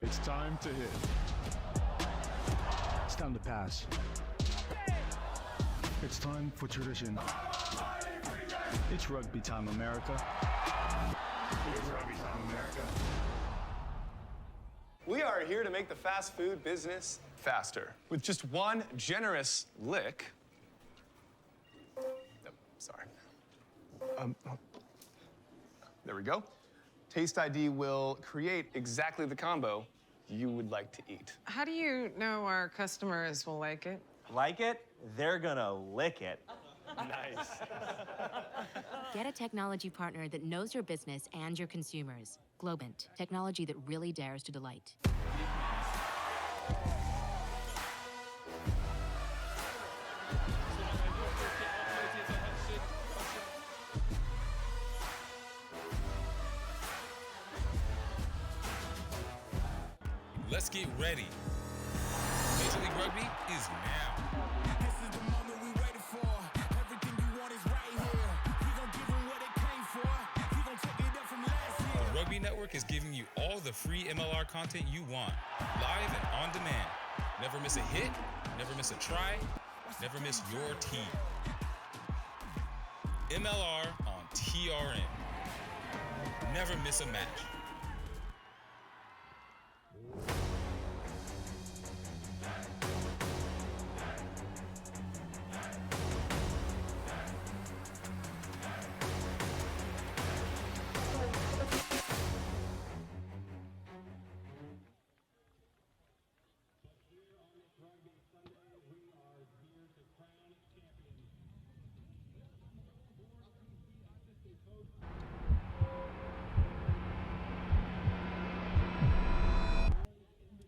It's time to hit. It's time to pass. It's time for tradition. It's rugby time, America. It's rugby time, America.
We are here to make the fast food business faster. With just one generous lick. Oh, sorry. There we go. Taste ID will create exactly the combo you would like to eat.
How do you know our customers will like it?
Like it? They're gonna lick it.
Nice.
Get a technology partner that knows your business and your consumers. Globant, technology that really dares to delight.
Let's get ready. Major League Rugby is now.
This is the moment we waited for. Everything you want is right here. We gon' give them what they came for. We gon' take it up from last year.
The Rugby Network is giving you all the free MLR content you want, live and on demand. Never miss a hit, never miss a try, never miss your team. MLR on TRN. Never miss a match.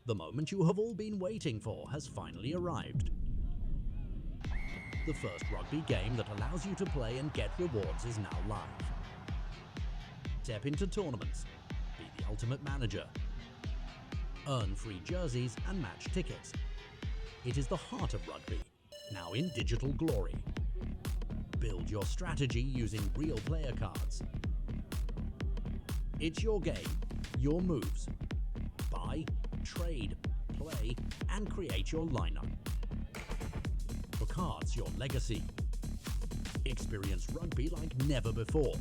The moment you have all been waiting for has finally arrived. The first rugby game that allows you to play and get rewards is now live. Step into tournaments, be the ultimate manager, Earn free jerseys and match tickets. It is the heart of rugby, now in digital glory. Build your strategy using real player cards. It's your game, your moves. Buy, trade, play, and create your lineup. For cards, your legacy. Experience rugby like never before.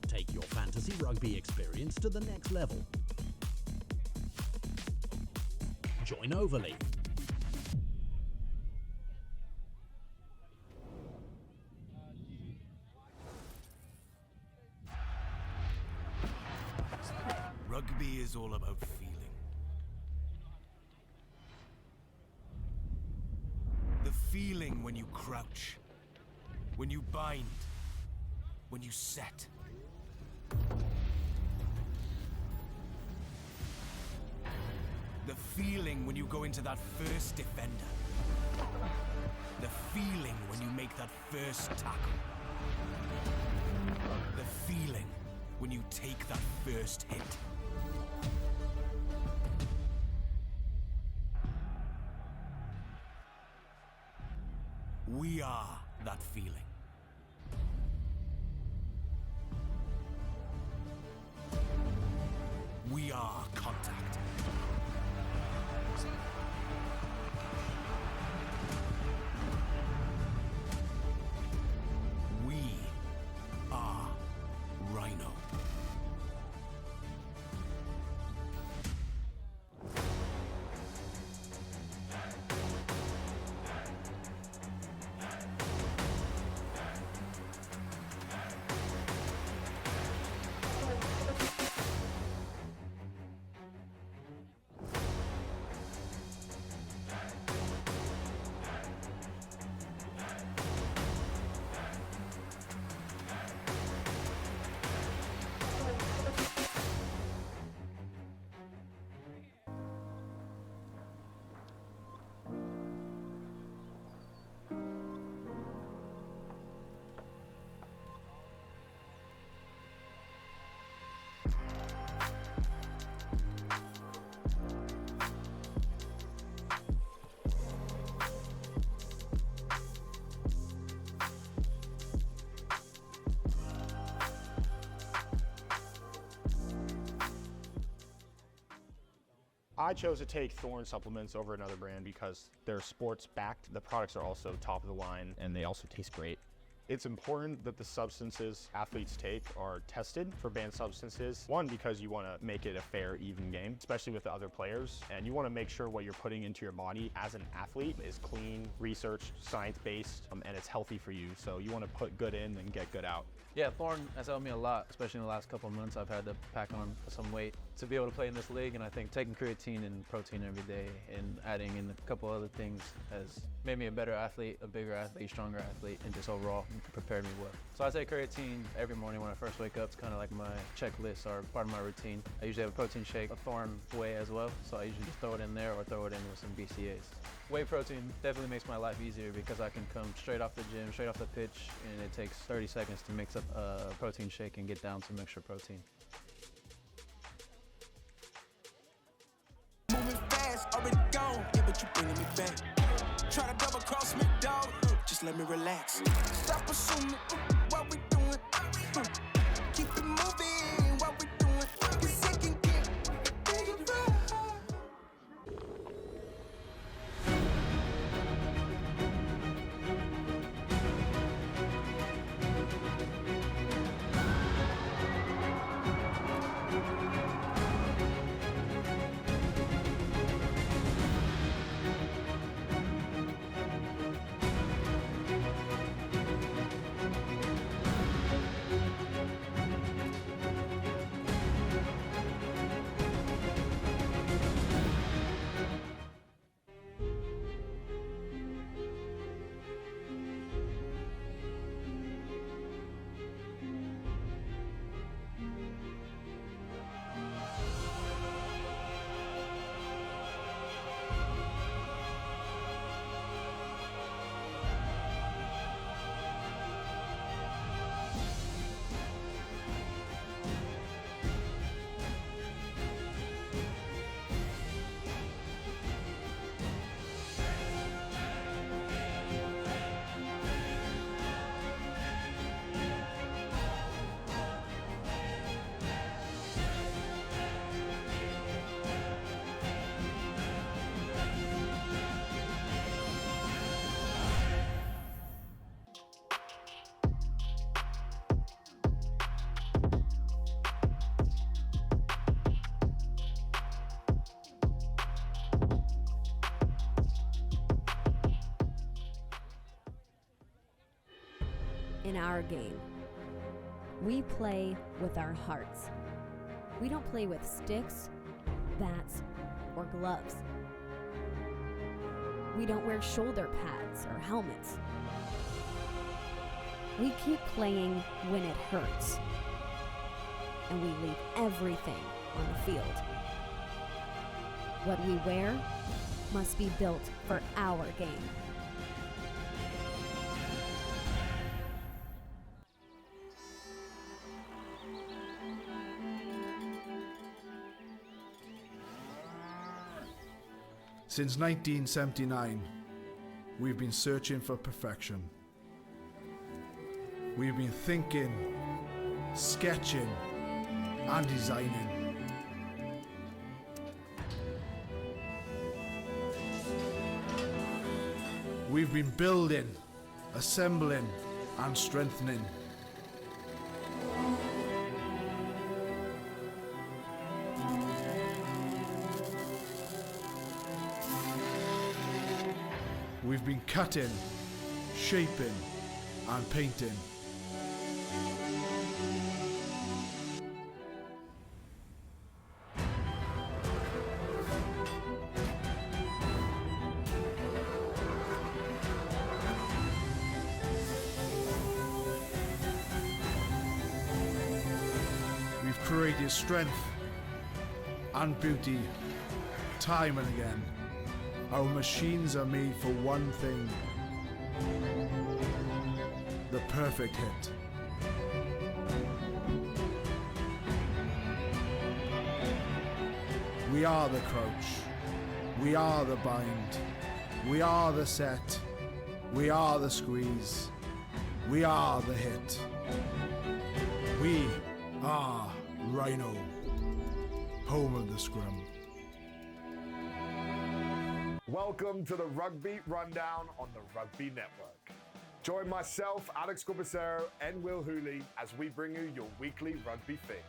Take your fantasy rugby experience to the next level. Join Overley.
Rugby is all about feeling. The feeling when you crouch, when you bind, when you set. The feeling when you go into that first defender. The feeling when you make that first tackle. The feeling when you take that first hit. We are that feeling. We are contact. We are Rhino.
I chose to take Thorne supplements over another brand because they're sports backed. The products are also top of the line and they also taste great. It's important that the substances athletes take are tested for banned substances. One, because you want to make it a fair, even game, especially with the other players. And you want to make sure what you're putting into your body as an athlete is clean, researched, science-based, and it's healthy for you. So you want to put good in and get good out.
Yeah, Thorne has helped me a lot, especially in the last couple of months. I've had to pack on some weight to be able to play in this league, and I think taking creatine and protein every day and adding in a couple other things has made me a better athlete, a bigger athlete, stronger athlete, and just overall prepared me well. So I take creatine every morning when I first wake up. It's kind of like my checklist or part of my routine. I usually have a protein shake, a Thorne whey as well, so I usually just throw it in there or throw it in with some BCAAs. Whey protein definitely makes my life easier because I can come straight off the gym, straight off the pitch, and it takes 30 seconds to mix up a protein shake and get down some extra protein.
Moving fast, already gone, yeah, but you bringing me back. Try to double cross me, dog, just let me relax. Stop assuming what we doing. Keep it moving, what we doing. Cause it can get dangerous.
our game. We play with our hearts. We don't play with sticks, bats, or gloves. We don't wear shoulder pads or helmets. We keep playing when it hurts. And we leave everything on the field. What we wear must be built for our game.
Since 1979, we've been searching for perfection. We've been thinking, sketching, and designing. We've been building, assembling, and strengthening. We've been cutting, shaping, and painting. We've created strength and beauty time and again. Our machines are made for one thing: the perfect hit. We are the crouch. We are the bind. We are the set. We are the squeeze. We are the hit. We are Rhino, home of the scrum.
Welcome to the Rugby Rundown on the Rugby Network. Join myself, Alex Corbacero, and Will Hooley as we bring you your weekly rugby fix.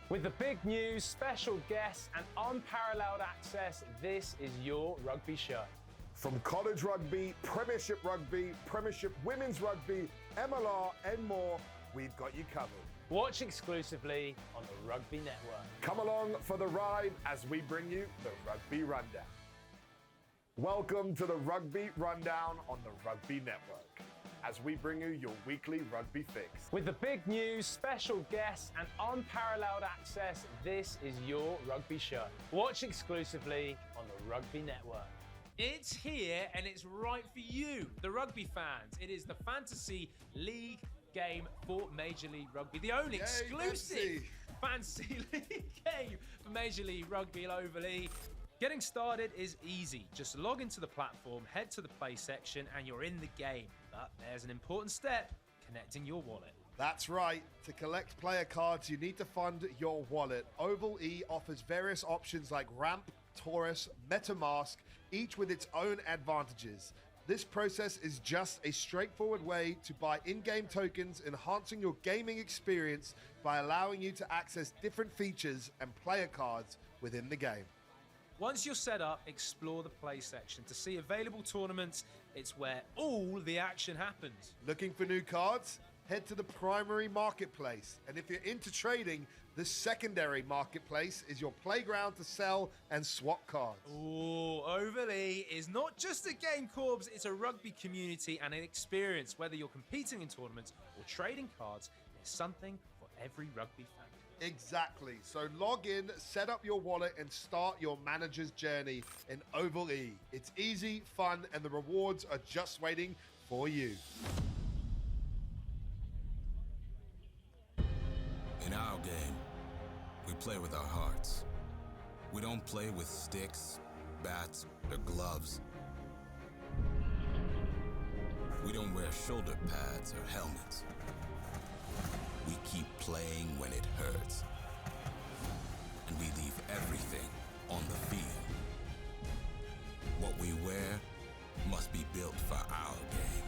With the big news, special guests, and unparalleled access, this is your rugby show.
From college rugby, Premiership rugby, Premiership women's rugby, MLR, and more, we've got you covered.
Watch exclusively on the Rugby Network.
Come along for the ride as we bring you the Rugby Rundown. Welcome to the Rugby Rundown on the Rugby Network as we bring you your weekly rugby fix.
With the big news, special guests, and unparalleled access, this is your rugby show. Watch exclusively on the Rugby Network. It's here and it's right for you, the rugby fans. It is the Fantasy League game for Major League Rugby, the only exclusive Fantasy League game for Major League Rugby globally. Getting started is easy. Just log into the platform, head to the play section, and you're in the game. But there's an important step: connecting your wallet.
That's right. To collect player cards, you need to fund your wallet. Oval E offers various options like Ramp, Taurus, MetaMask, each with its own advantages. This process is just a straightforward way to buy in-game tokens, enhancing your gaming experience by allowing you to access different features and player cards within the game.
Once you're set up, explore the play section to see available tournaments. It's where all the action happens.
Looking for new cards? Head to the primary marketplace. And if you're into trading, the secondary marketplace is your playground to sell and swap cards.
Ooh, Oval E is not just a game, Corbs, it's a rugby community and an experience. Whether you're competing in tournaments or trading cards, there's something for every rugby fan.
Exactly. So log in, set up your wallet, and start your manager's journey in Oval E. It's easy, fun, and the rewards are just waiting for you.
In our game, we play with our hearts. We don't play with sticks, bats, or gloves. We don't wear shoulder pads or helmets. We keep playing when it hurts. And we leave everything on the field. What we wear must be built for our game.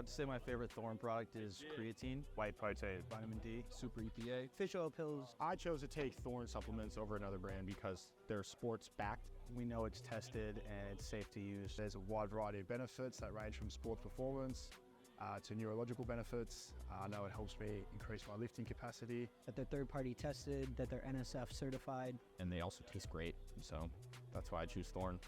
have to say my favorite Thorn product is creatine, white protein, vitamin D, super EPA, fish oil pills.
I chose to take Thorn supplements over another brand because they're sports backed.
We know it's tested and it's safe to use.
There's a wide variety of benefits that range from sports performance to neurological benefits. I know it helps me increase my lifting capacity.
That they're third-party tested, that they're NSF certified.
And they also taste great, so that's why I choose Thorn.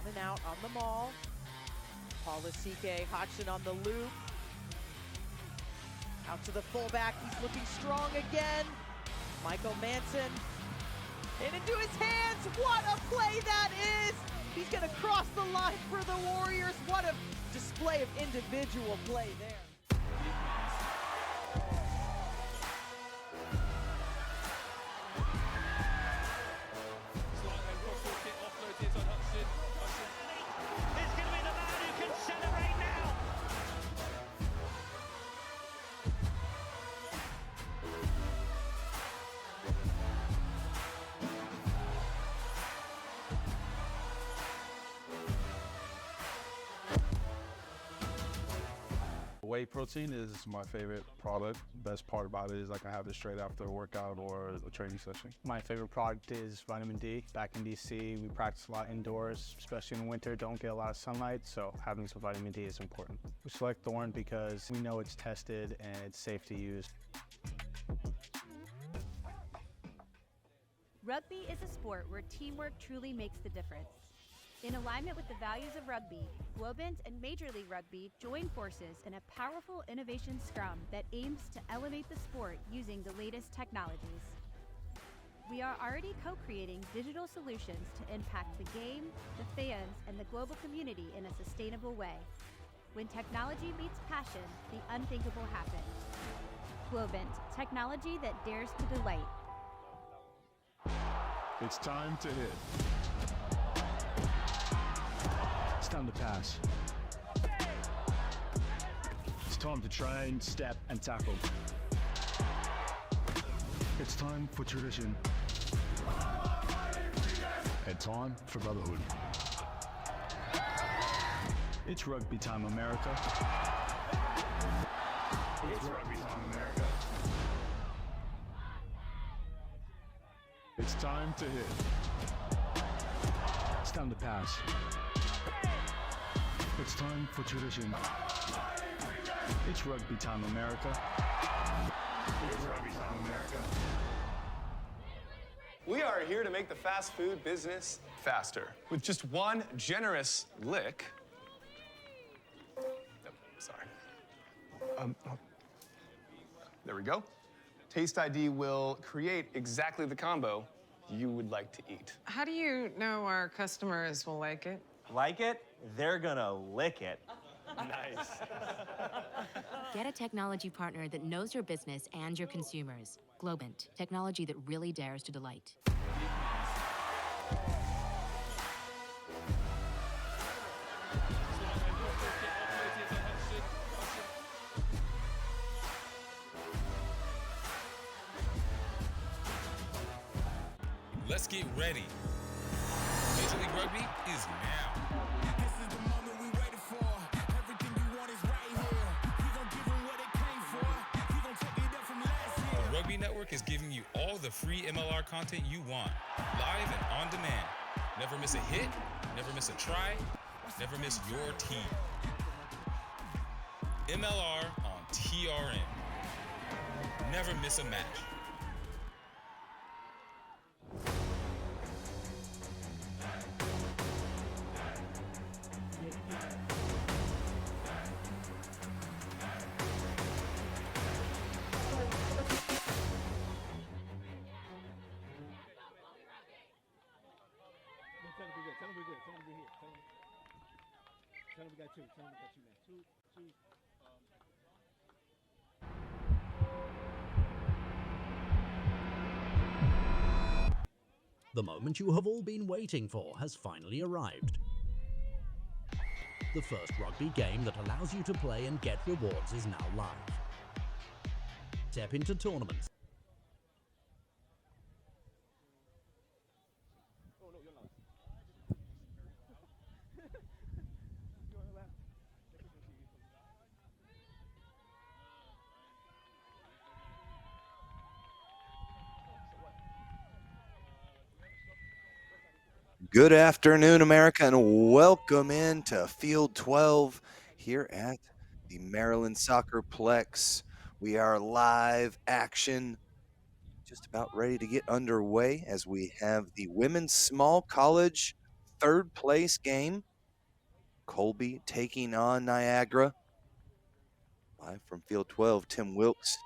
And out on the maul. Paulasike Hodgson on the loop. Out to the fullback, he's looking strong again. Michael Manson. And into his hands, what a play that is! He's gonna cross the line for the Warriors. What a display of individual play there.
Whey protein is my favorite product. Best part about it is I can have it straight after a workout or a training session.
My favorite product is vitamin D. Back in DC, we practice a lot indoors, especially in winter, don't get a lot of sunlight, so having some vitamin D is important. We select Thorn because we know it's tested and it's safe to use.
Rugby is a sport where teamwork truly makes the difference. In alignment with the values of rugby, Globant and Major League Rugby join forces in a powerful innovation scrum that aims to elevate the sport using the latest technologies. We are already co-creating digital solutions to impact the game, the fans, and the global community in a sustainable way. When technology meets passion, the unthinkable happens. Globant, technology that dares to delight.
It's time to hit. It's time to pass. It's time to train, step, and tackle. It's time for tradition. And time for brotherhood. It's rugby time, America. It's rugby time, America. It's time to hit. It's time to pass. It's time for tradition. It's rugby time, America. It's rugby time, America.
We are here to make the fast food business faster. With just one generous lick. Sorry. There we go. Taste ID will create exactly the combo you would like to eat.
How do you know our customers will like it?
Like it? They're gonna lick it.
Nice.
Get a technology partner that knows your business and your consumers. Globant, technology that really dares to delight.
Let's get ready. Major League Rugby is now.
This is the moment we waited for. Everything you want is right here. We gon' give them what they came for. We gon' take it up from last year.
The Rugby Network is giving you all the free MLR content you want, live and on demand. Never miss a hit, never miss a try, never miss your team. MLR on TRN. Never miss a match.
The moment you have all been waiting for has finally arrived. The first rugby game that allows you to play and get rewards is now live. Step into tournaments.
Good afternoon, America, and welcome into Field 12 here at the Maryland Soccerplex. We are live action, just about ready to get underway as we have the women's small college third place game. Colby taking on Niagara. Live from Field 12, Tim Wilkes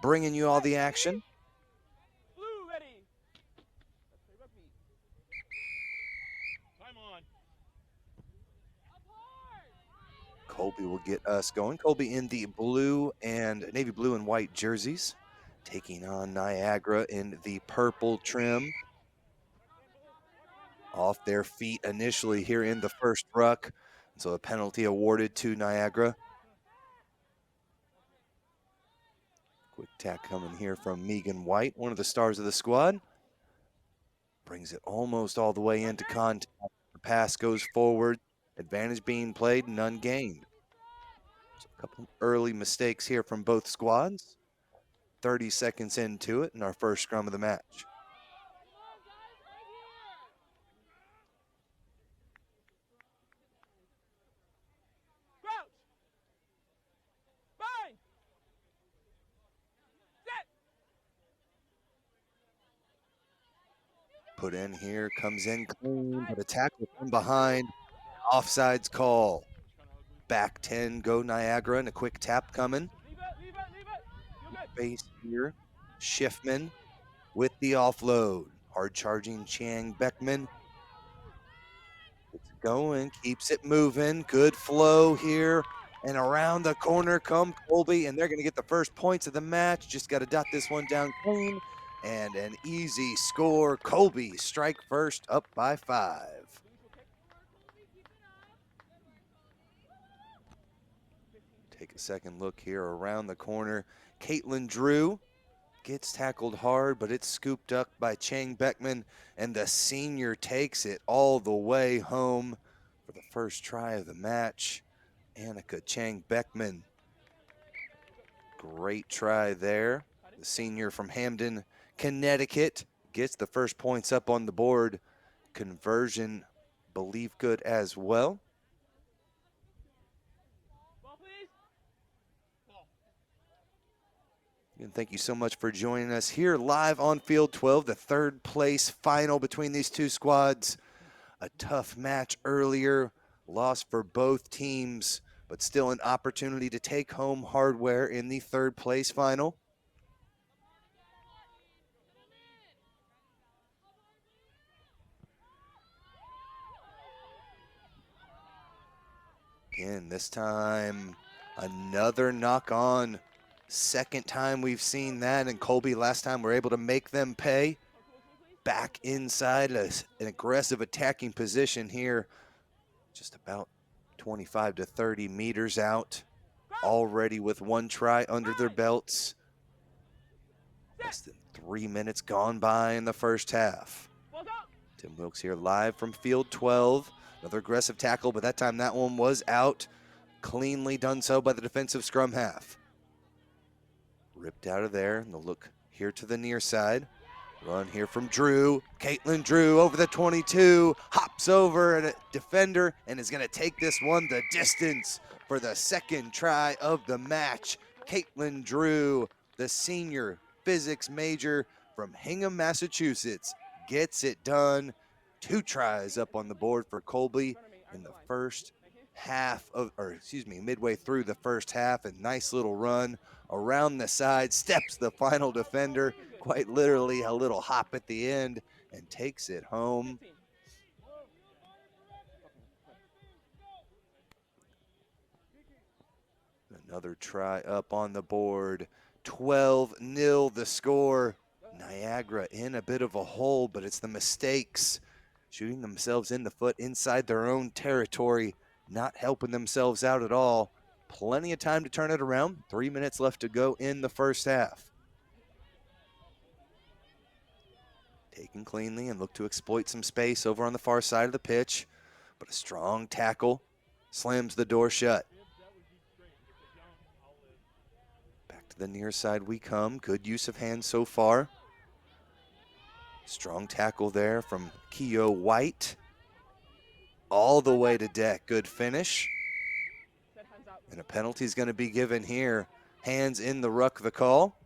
bringing you all the action.
Blue ready.
Colby will get us going. Colby in the blue and navy blue and white jerseys, taking on Niagara in the purple trim. Off their feet initially here in the first ruck, so a penalty awarded to Niagara. Quick tack coming here from Megan White, one of the stars of the squad. Brings it almost all the way into contact. The pass goes forward. Advantage being played, none gained. So a couple early mistakes here from both squads. 30 seconds into it in our first scrum of the match. Put in here, comes in clean, but a tackle from behind. Offsides call. Back 10, go Niagara, and a quick tap coming. Base here. Schiffman with the offload. Hard charging Chang Beckman. It's going, keeps it moving. Good flow here. And around the corner come Colby, and they're going to get the first points of the match. Just got to dot this one down clean. And an easy score. Colby strike first, up by 5. Take a second look here around the corner. Caitlin Drew gets tackled hard, but it's scooped up by Chang Beckman, and the senior takes it all the way home for the first try of the match. Annika Chang Beckman. Great try there. The senior from Hamden, Connecticut, gets the first points up on the board. Conversion, believe good as well. And thank you so much for joining us here live on Field 12, the third place final between these two squads. A tough match earlier, loss for both teams, but still an opportunity to take home hardware in the third place final. Again, this time, another knock on. Second time we've seen that, and Colby last time we're able to make them pay. Back inside an aggressive attacking position here. Just about 25 to 30 meters out. Already with one try under their belts. Less than 3 minutes gone by in the first half. Tim Wilkes here live from Field 12. Another aggressive tackle, but that time that one was out. Cleanly done so by the defensive scrum half. Ripped out of there, and they'll look here to the near side. Run here from Drew. Caitlin Drew over the 22, hops over a defender and is gonna take this one the distance for the second try of the match. Caitlin Drew, the senior physics major from Hingham, Massachusetts, gets it done. 2 tries up on the board for Colby in the first half of, midway through the first half. A nice little run around the side, steps the final defender, quite literally a little hop at the end, and takes it home. Another try up on the board. 12-0 the score. Niagara in a bit of a hole, but it's the mistakes. Shooting themselves in the foot inside their own territory, not helping themselves out at all. Plenty of time to turn it around. 3 minutes left to go in the first half. Taken cleanly and look to exploit some space over on the far side of the pitch, but a strong tackle slams the door shut. Back to the near side we come. Good use of hands so far. Strong tackle there from Keo White. All the way to deck. Good finish. And a penalty is going to be given here. Hands in the ruck, the call.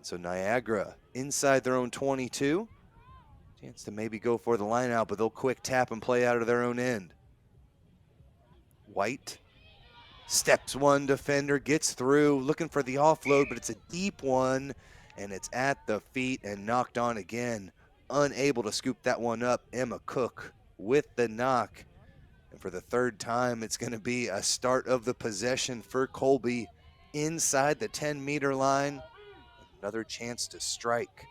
So Niagara inside their own 22. Chance to maybe go for the line out, but they'll quick tap and play out of their own end. White steps one defender, gets through, looking for the offload, but it's a deep one, and it's at the feet and knocked on again. Unable to scoop that one up. Emma Cook with the knock. And for the third time, it's going to be a start of the possession for Colby inside the 10-meter line. Another chance to strike.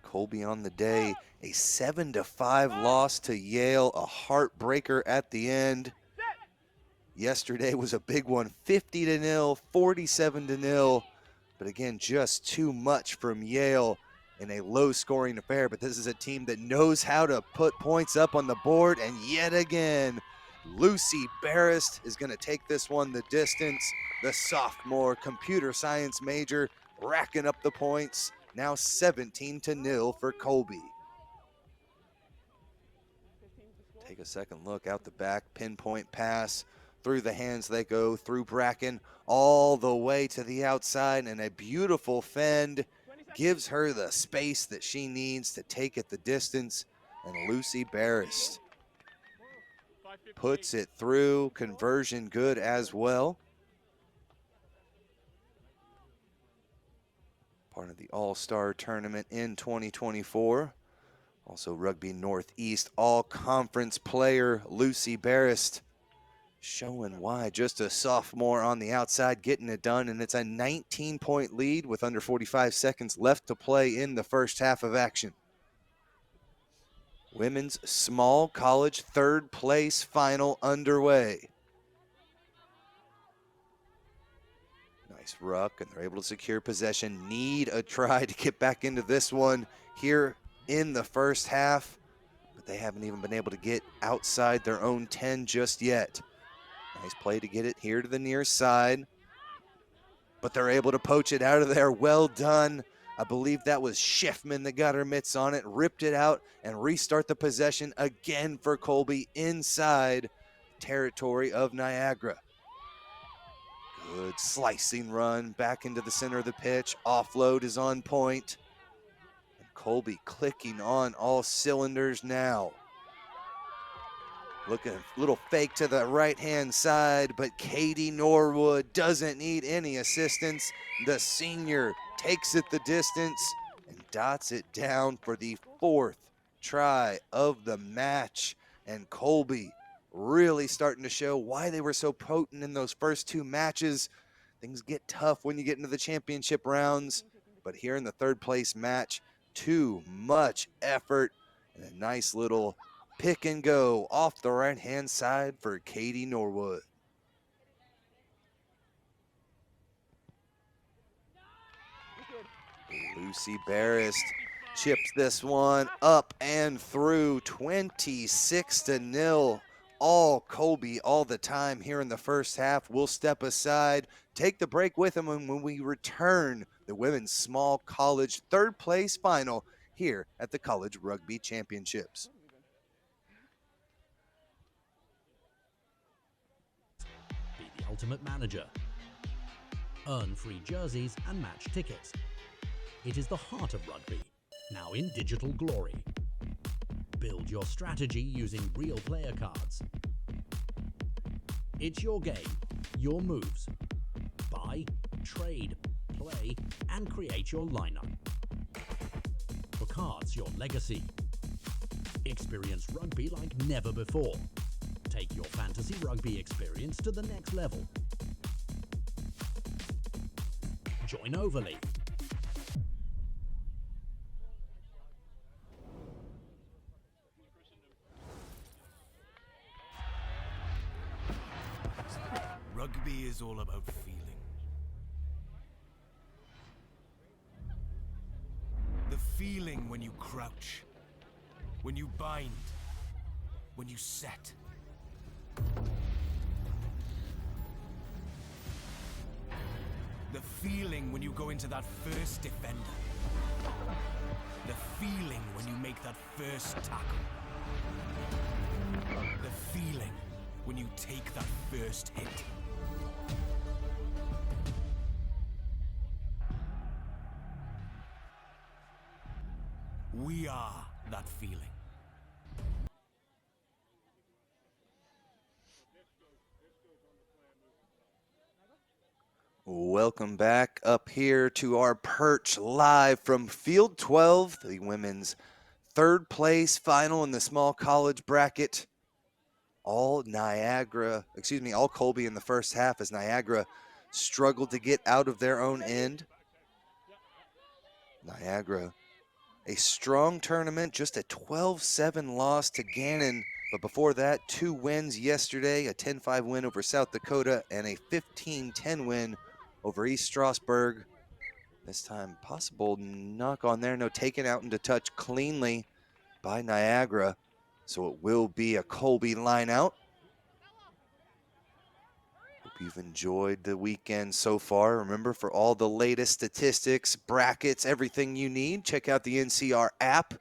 Colby on the day, a 7-5 loss to Yale, a heartbreaker at the end. Yesterday was a big one, 50-0, 47-0. But again, just too much from Yale in a low-scoring affair. But this is a team that knows how to put points up on the board. And yet again, Lucy Barrist is going to take this one the distance. The sophomore computer science major racking up the points. Now 17-0 for Colby. Take a second look out the back, pinpoint pass. Through the hands they go, through Bracken, all the way to the outside, and a beautiful fend gives her the space that she needs to take it the distance, and Lucy Barrist puts it through, conversion good as well. Part of the All-Star Tournament in 2024. Also Rugby Northeast All-Conference player Lucy Barrist showing why. Just a sophomore on the outside getting it done, and it's a 19-point lead with under 45 seconds left to play in the first half of action. Women's small college third place final underway. Nice ruck, and they're able to secure possession. Need a try to get back into this one here in the first half, but they haven't even been able to get outside their own 10 just yet. Nice play to get it here to the near side, but they're able to poach it out of there. Well done. I believe that was Schiffman that got her mitts on it, ripped it out, and restart the possession again for Colby inside territory of Niagara. Good slicing run back into the center of the pitch. Offload is on point. And Colby clicking on all cylinders now. Looking a little fake to the right-hand side, but Katie Norwood doesn't need any assistance. The senior takes it the distance and dots it down for the fourth try of the match. And Colby really starting to show why they were so potent in those first two matches. Things get tough when you get into the championship rounds, but here in the third place match, too much effort and a nice little pick and go off the right-hand side for Katie Norwood. Lucy Barrist chips this one up and through, 26-0. All Colby all the time here in the first half. We'll step aside, take the break with them, and when we return, the women's small college third place final here at the College Rugby Championships.
Be the ultimate manager. Earn free jerseys and match tickets. It is the heart of rugby, now in digital glory. Build your strategy using real player cards. It's your game, your moves. Buy, trade, play, and create your lineup. For cards, your legacy. Experience rugby like never before. Take your fantasy rugby experience to the next level. Join Overlay.
Rugby is all about feeling. The feeling when you crouch, when you bind, when you set.
The feeling when you go into that first defender. The feeling when you make that first tackle. The feeling when you take that first hit. We are that feeling.
Welcome back up here to our perch live from Field 12, the women's third place final in the small college bracket. All Colby in the first half as Niagara struggled to get out of their own end. Niagara, a strong tournament, just a 12-7 loss to Gannon. But before that, 2 wins yesterday, a 10-5 win over South Dakota and a 15-10 win over East Strasburg. This time, possible knock on there. No, taken out into touch cleanly by Niagara. So it will be a Colby line out. Hope you've enjoyed the weekend so far. Remember, for all the latest statistics, brackets, everything you need, check out the NCR app.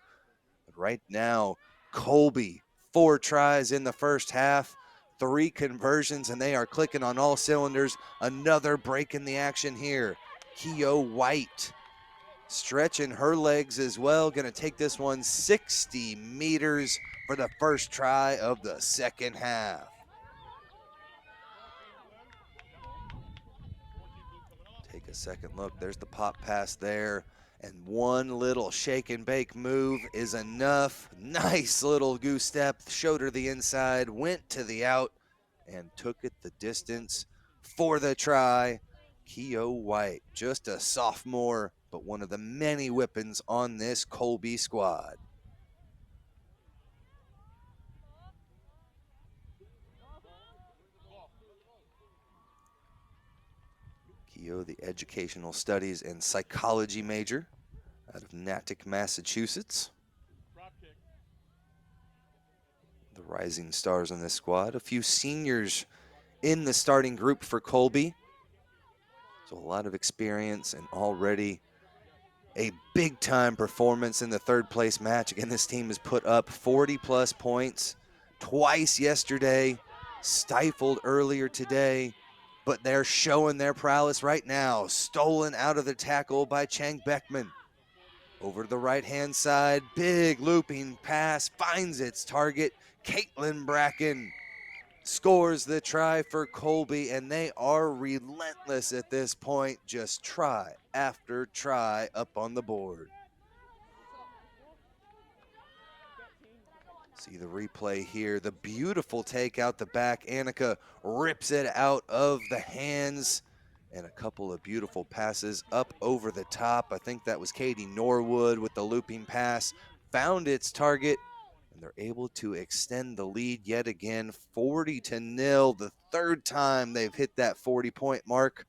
But right now, Colby, 4 tries in the first half, 3 conversions, and they are clicking on all cylinders. Another break in the action here. Keo White stretching her legs as well. Going to take this one 60 meters for the first try of the second half. Take a second look. There's the pop pass there. And one little shake and bake move is enough. Nice little goose step. Showed her the inside, went to the out, and took it the distance for the try. Keo White, just a sophomore, but one of the many weapons on this Colby squad. Keo, the educational studies and psychology major out of Natick, Massachusetts. The rising stars on this squad. A few seniors in the starting group for Colby. So a lot of experience and already a big-time performance in the third place match. Again, this team has put up 40-plus points twice yesterday, stifled earlier today, but they're showing their prowess right now. Stolen out of the tackle by Chang Beckman. Over to the right-hand side, big looping pass, finds its target. Caitlin Bracken scores the try for Colby, and they are relentless at this point. Just try after try up on the board. See the replay here. The beautiful take out the back. Annika rips it out of the hands. And a couple of beautiful passes up over the top. I think that was Katie Norwood with the looping pass. Found its target, and they're able to extend the lead yet again, 40-0. The third time they've hit that 40-point mark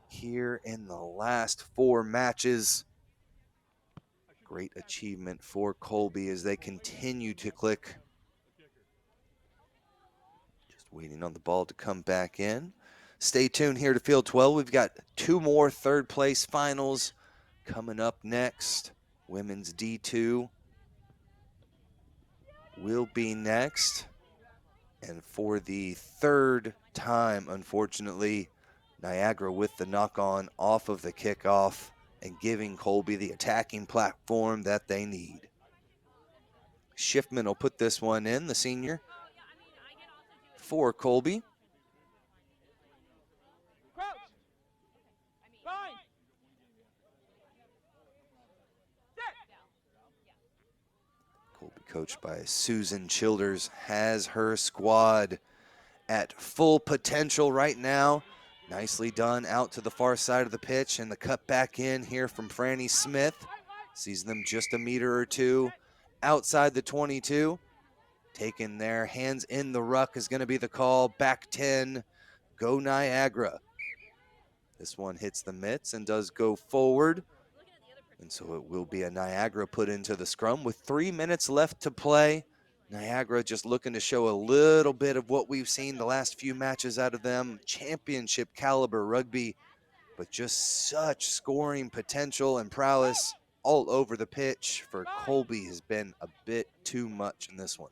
here in the last 4 matches. Great achievement for Colby as they continue to click. Just waiting on the ball to come back in. Stay tuned here to Field 12. We've got 2 more third place finals coming up next. Women's D2 will be next. And for the third time, unfortunately, Niagara with the knock-on off of the kickoff and giving Colby the attacking platform that they need. Schiffman will put this one in, the senior, for Colby. Colby, coached by Susan Childers, has her squad at full potential right now. Nicely done out to the far side of the pitch, and the cut back in here from Franny Smith. Sees them just a meter or 2 outside the 22. Taking their hands in the ruck is going to be the call. Back 10, go Niagara. This one hits the mitts and does go forward. And so it will be a Niagara put into the scrum with 3 minutes left to play. Niagara just looking to show a little bit of what we've seen the last few matches out of them. Championship caliber rugby but just such scoring potential and prowess all over the pitch for Colby has been a bit too much in this one.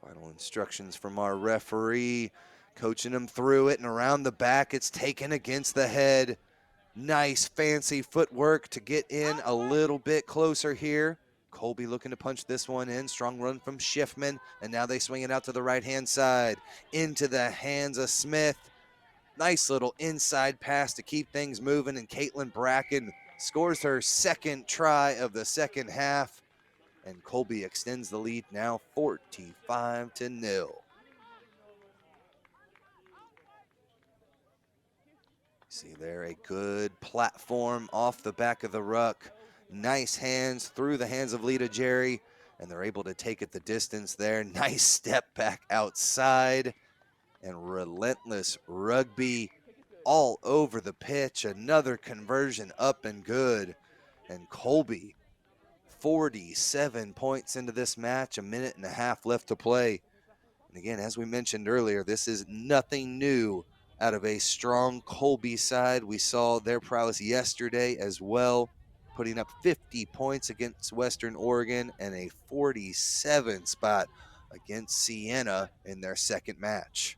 Final instructions from our referee, coaching him through it and around the back. It's taken against the head. Nice fancy footwork to get in a little bit closer here. Colby looking to punch this one in. Strong run from Schiffman, and now they swing it out to the right-hand side. Into the hands of Smith. Nice little inside pass to keep things moving, and Caitlin Bracken scores her second try of the second half. And Colby extends the lead now 45-0. See there, a good platform off the back of the ruck. Nice hands through the hands of Lita Jerry, and they're able to take it the distance there. Nice step back outside, and relentless rugby all over the pitch. Another conversion up and good, and Colby 47 points into this match, a minute and a half left to play. And again, as we mentioned earlier, this is nothing new out of a strong Colby side. We saw their prowess yesterday as well, putting up 50 points against Western Oregon and a 47 spot against Siena in their second match.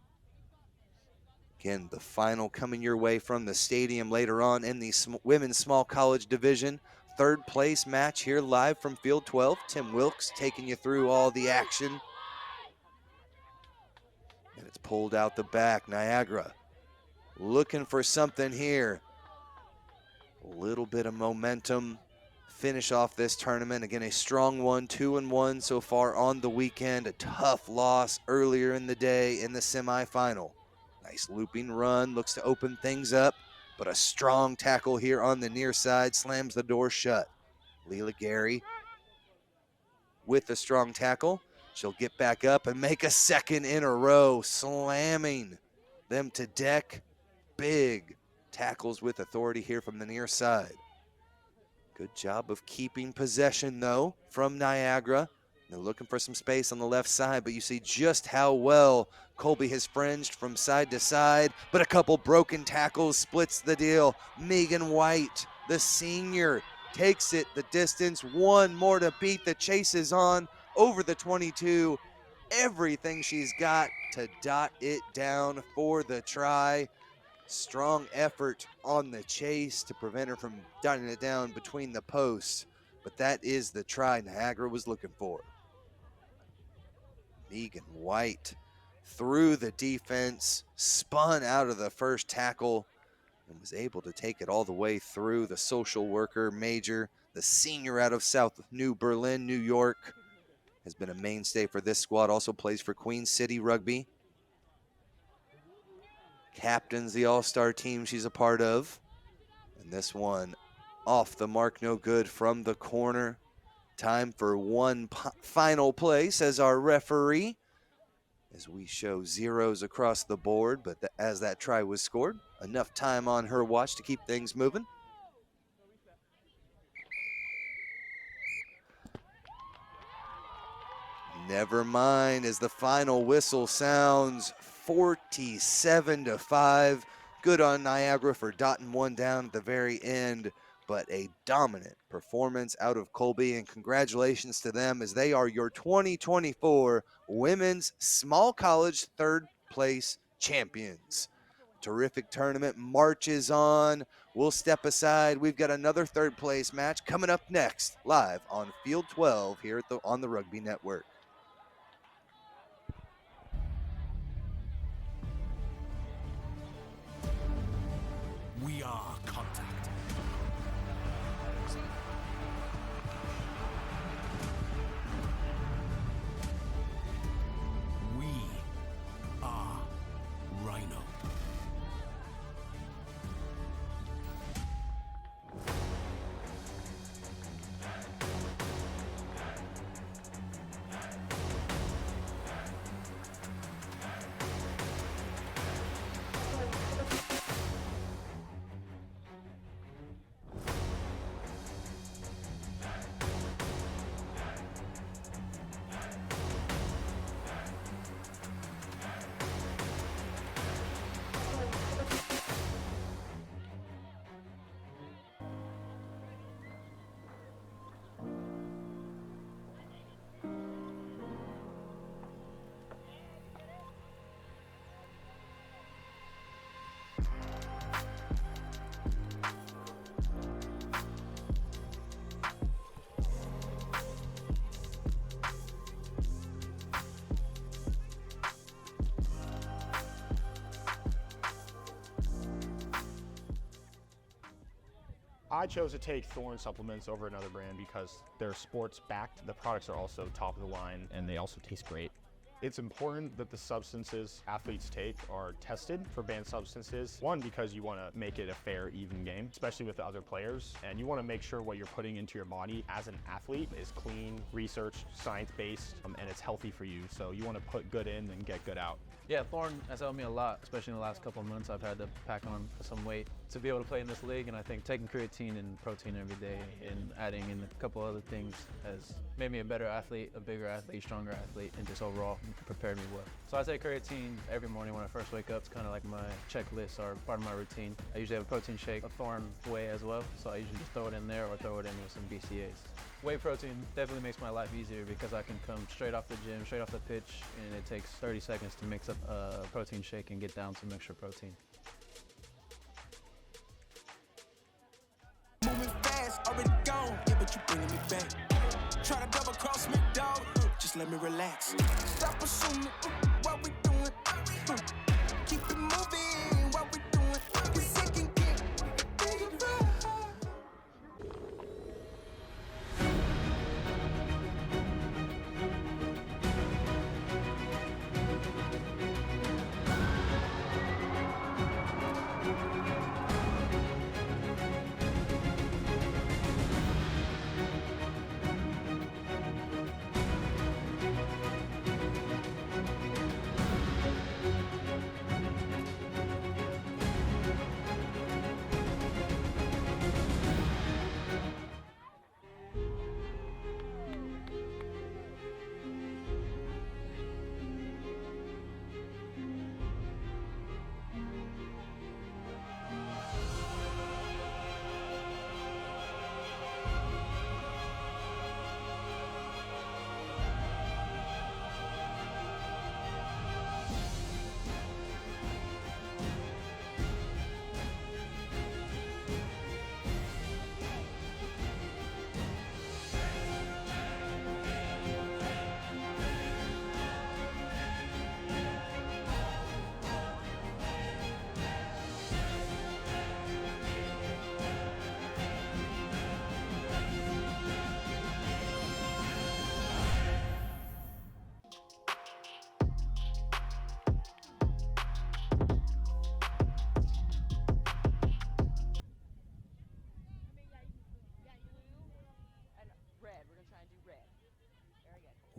Again, the final coming your way from the stadium later on in the women's small college division. Third place match here live from Field 12. Tim Wilkes taking you through all the action. And it's pulled out the back. Niagara looking for something here. A little bit of momentum. Finish off this tournament. Again, a strong one, 2-1 so far on the weekend. A tough loss earlier in the day in the semifinal. Nice looping run, looks to open things up, but a strong tackle here on the near side slams the door shut. Leela Gary with a strong tackle. She'll get back up and make a second in a row, slamming them to deck. Big tackles with authority here from the near side. Good job of keeping possession, though, from Niagara. They're looking for some space on the left side, but you see just how well Colby has fringed from side to side, but a couple broken tackles splits the deal. Megan White, the senior, takes it the distance. One more to beat. The chase is on over the 22. Everything she's got to dot it down for the try. Strong effort on the chase to prevent her from dotting it down between the posts, but that is the try Niagara was looking for. Megan White through the defense, spun out of the first tackle, and was able to take it all the way through. The social worker major, the senior out of South New Berlin, New York, has been a mainstay for this squad, also plays for Queen City Rugby. Captains the all-star team she's a part of. And this one off the mark, no good from the corner. Time for one final play, says our referee, as we show zeros across the board, but as that try was scored, enough time on her watch to keep things moving. Never mind as the final whistle sounds, 47-5. Good on Niagara for dotting one down at the very end, but a dominant performance out of Colby, and congratulations to them as they are your 2024 Women's Small College third place champions. Terrific tournament marches on. We'll step aside. We've got another third place match coming up next, live on Field 12 here on the Rugby Network.
We are contact. We are Rhino.
I chose to take Thorne supplements over another brand because they're sports backed. The products are also top of the line and they also taste great. It's important that the substances athletes take are tested for banned substances. One, because you want to make it a fair, even game, especially with the other players. And you want to make sure what you're putting into your body as an athlete is clean, researched, science-based, and it's healthy for you. So you want to put good in and get good out.
Yeah, Thorne has helped me a lot, especially in the last couple of months. I've had to pack on some weight to be able to play in this league, and I think taking creatine and protein every day and adding in a couple other things has made me a better athlete, a bigger athlete, stronger athlete, and just overall prepared me well. So I take creatine every morning when I first wake up. It's kind of like my checklist or part of my routine. I usually have a protein shake, a Thorne whey as well, so I usually just throw it in there or throw it in with some BCAAs. Whey protein definitely makes my life easier because I can come straight off the gym, straight off the pitch, and it takes 30 seconds to mix up a protein shake and get down some extra protein.
Moving fast, already gone, yeah, but you bringing me back. Try to double cross me, dog, just let me relax. Stop assuming what we doing. Keep it moving, what we doing. Cause it can get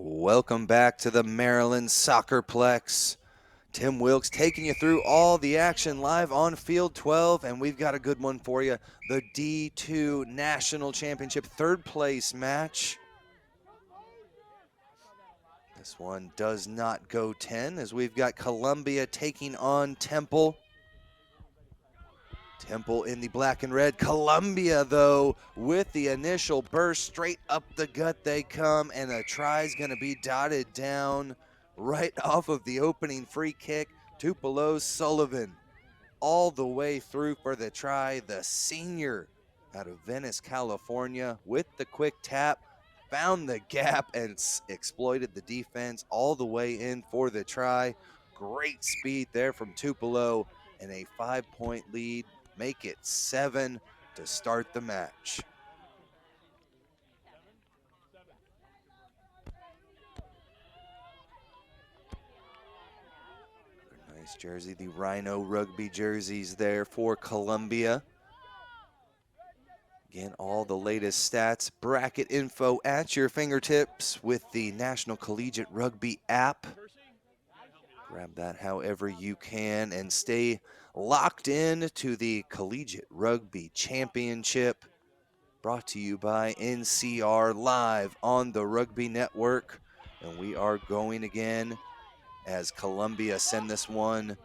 Welcome back to the Maryland Soccerplex. Tim Wilkes taking you through all the action live on Field 12, and we've got a good one for you. The D2 National Championship third place match. This one does not go 10 as we've got Columbia taking on Temple. Temple in the black and red. Columbia, though, with the initial burst, straight up the gut they come, and a try's going to be dotted down right off of the opening free kick. Tupelo Sullivan all the way through for the try. The senior out of Venice, California, with the quick tap, found the gap and exploited the defense all the way in for the try. Great speed there from Tupelo, and a 5-point lead. Make it 7 to start the match. Nice jersey, the Rhino Rugby jerseys there for Columbia. Again, all the latest stats, bracket info at your fingertips with the National Collegiate Rugby app. Grab that however you can and stay locked in to the Collegiate Rugby Championship, brought to you by NCR live on the Rugby Network. And we are going again as Columbia send this one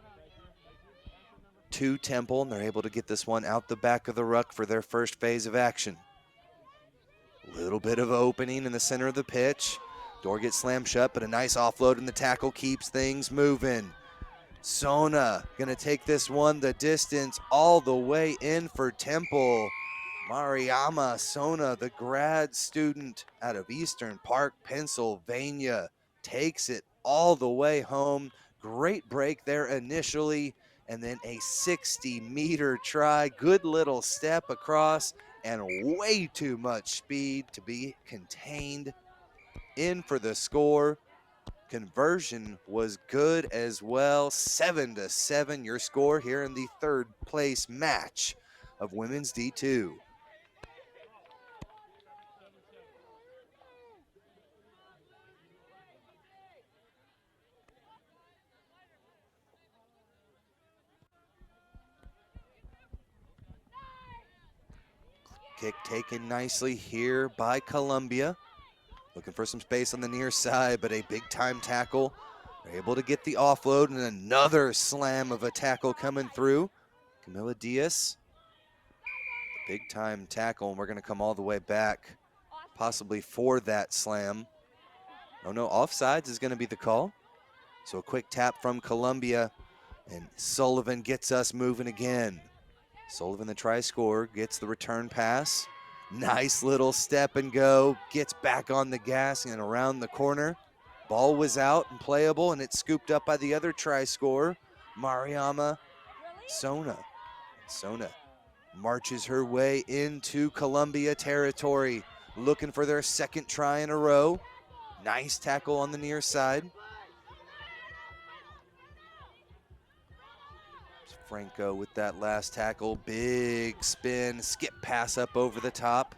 to Temple, and they're able to get this one out the back of the ruck for their first phase of action. A little bit of opening in the center of the pitch. Door gets slammed shut, but a nice offload and the tackle keeps things moving. Sona gonna take this one the distance all the way in for Temple. Mariama Sona, the grad student out of Eastern Park, Pennsylvania, takes it all the way home. Great break there initially, and then a 60-meter try. Good little step across and way too much speed to be contained. In for the score. Conversion was good as well. 7-7 your score here in the third place match of women's D2. Kick taken nicely here by Columbia. Looking for some space on the near side, but a big time tackle. They're able to get the offload, and another slam of a tackle coming through. Camila Diaz, big time tackle, and we're gonna come all the way back, possibly for that slam. Oh no, offsides is gonna be the call. So a quick tap from Columbia, and Sullivan gets us moving again. Sullivan, the try scorer, gets the return pass. Nice little step and go, gets back on the gas and around the corner. Ball was out and playable, and it's scooped up by the other try scorer, Mariama Sona. Sona marches her way into Columbia territory, looking for their second try in a row. Nice tackle on the near side. Franco with that last tackle, big spin, skip pass up over the top.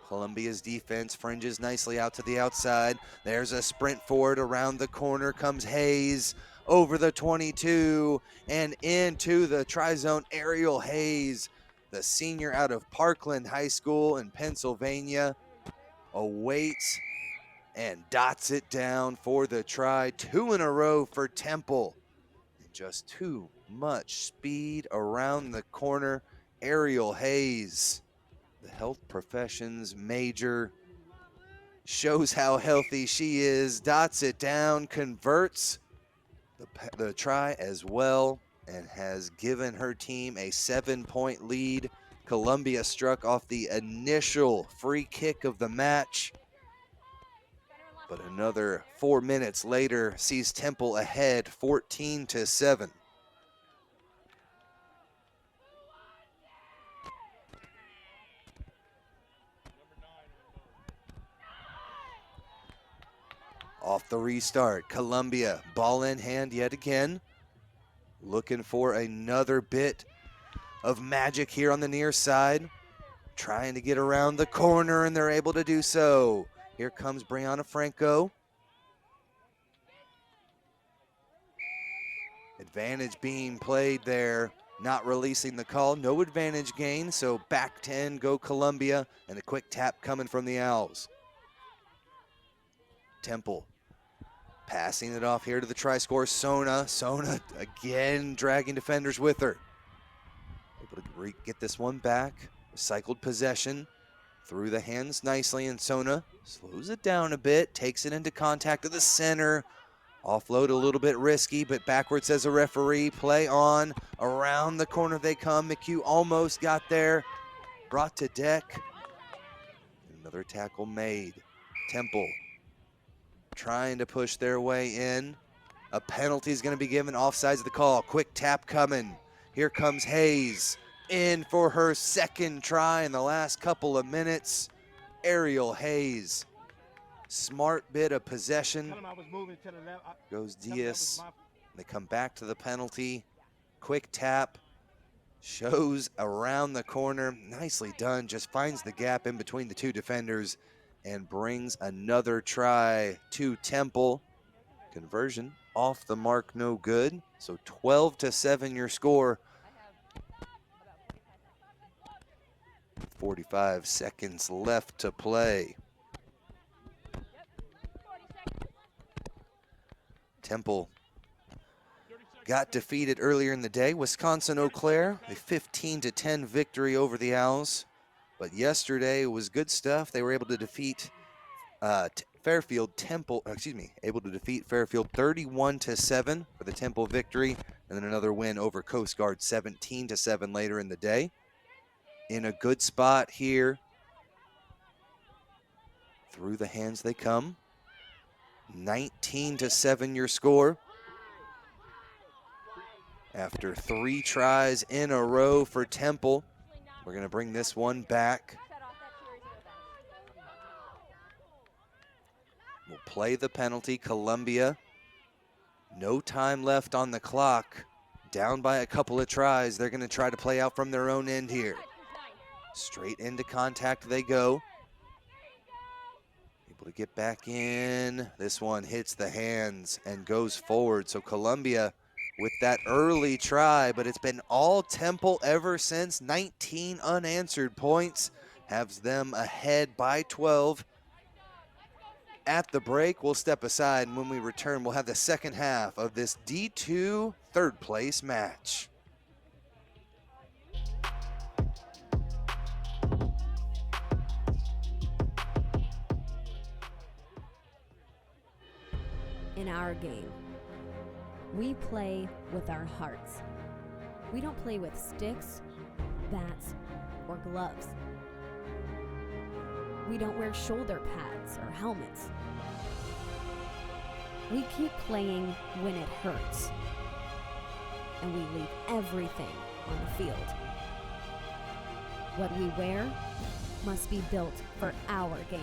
Columbia's defense fringes nicely out to the outside. There's a sprint forward, around the corner comes Hayes, over the 22 and into the tri-zone. Ariel Hayes, the senior out of Parkland High School in Pennsylvania, awaits and dots it down for the try. 2 in a row for Temple. Just too much speed around the corner. Ariel Hayes, the health professions major, shows how healthy she is, dots it down, converts the try as well, and has given her team a 7-point lead. Columbia struck off the initial free kick of the match, but another 4 minutes later sees Temple ahead 14-7. Off the restart, Columbia, ball in hand yet again. Looking for another bit of magic here on the near side. Trying to get around the corner, and they're able to do so. Here comes Brianna Franco. Advantage being played there, not releasing the call. No advantage gain, so back 10 go Columbia, and a quick tap coming from the Owls. Temple passing it off here to the try scorer, Sona. Sona again dragging defenders with her. Able to get this one back. Recycled possession through the hands nicely, and Sona slows it down a bit, takes it into contact to the center. Offload a little bit risky, but backwards as a referee. Play on, around the corner they come. McHugh almost got there, brought to deck. Another tackle made. Temple trying to push their way in. A penalty is going to be given, offsides of the call. Quick tap coming. Here comes Hayes, in for her second try in the last couple of minutes. Ariel Hayes, smart bit of possession. Goes Diaz. They come back to the penalty. Quick tap, shows around the corner. Nicely done, just finds the gap in between the two defenders and brings another try to Temple. Conversion off the mark, no good. So 12-7 your score. 45 seconds left to play. Temple got defeated earlier in the day. Wisconsin-Eau Claire, a 15-10 victory over the Owls. But yesterday was good stuff. They were able to defeat Fairfield 31-7 for the Temple victory, and then another win over Coast Guard 17-7 later in the day. In a good spot here. Through the hands they come. 19-7 your score. After 3 tries in a row for Temple. We're going to bring this one back. We'll play the penalty. Columbia, no time left on the clock. Down by a couple of tries. They're going to try to play out from their own end here. Straight into contact they go. Able to get back in. This one hits the hands and goes forward. So Columbia with that early try, but it's been all Temple ever since. 19 unanswered points. Has them ahead by 12. At the break, we'll step aside, and when we return, we'll have the second half of this D2 third place match.
In our game, we play with our hearts. We don't play with sticks, bats, or gloves. We don't wear shoulder pads or helmets. We keep playing when it hurts. And we leave everything on the field. What we wear must be built for our game.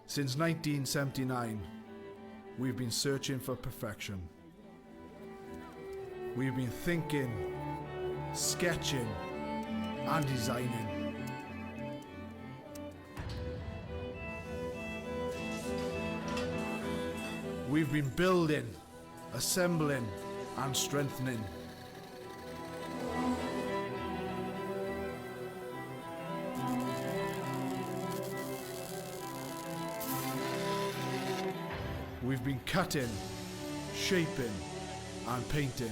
Since 1979, we've been searching for perfection. We've been thinking, sketching, and designing. We've been building, assembling, and strengthening. We've been cutting, shaping, and painting.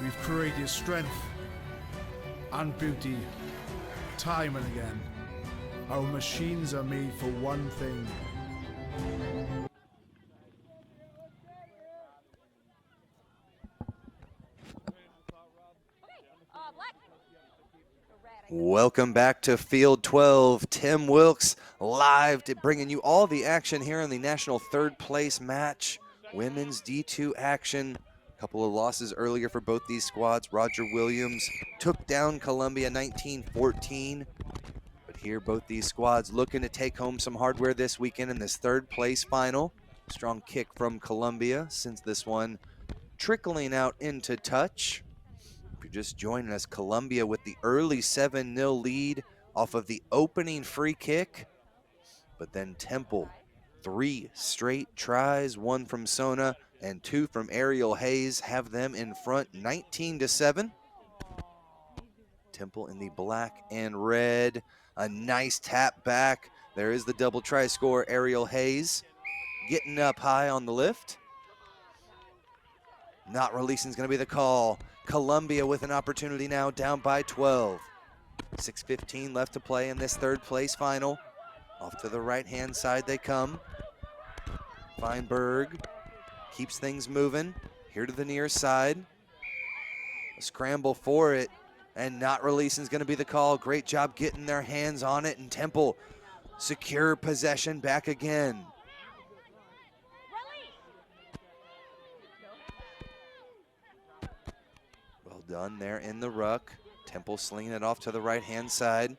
We've created strength and beauty time and again. Our machines are made for one thing.
Welcome back to Field 12. Tim Wilkes live to bringing you all the action here in the national third place match. Women's D2 action. A couple of losses earlier for both these squads. Roger Williams took down Columbia 19-14. But here both these squads looking to take home some hardware this weekend in this third place final. Strong kick from Columbia since this one trickling out into touch. If you're just joining us, Columbia with the early 7-0 lead off of the opening free kick. But then Temple, 3 straight tries, 1 from Sona and 2 from Ariel Hayes, have them in front 19-7. Temple in the black and red. A nice tap back. There is the double try scorer, Ariel Hayes, getting up high on the lift. Not releasing is going to be the call. Columbia with an opportunity now, down by 12. 6:15 left to play in this third place final. Off to the right-hand side they come. Feinberg keeps things moving. Here to the near side. A scramble for it, and not releasing is going to be the call. Great job getting their hands on it, and Temple secure possession back again. Well done there in the ruck. Temple slinging it off to the right-hand side.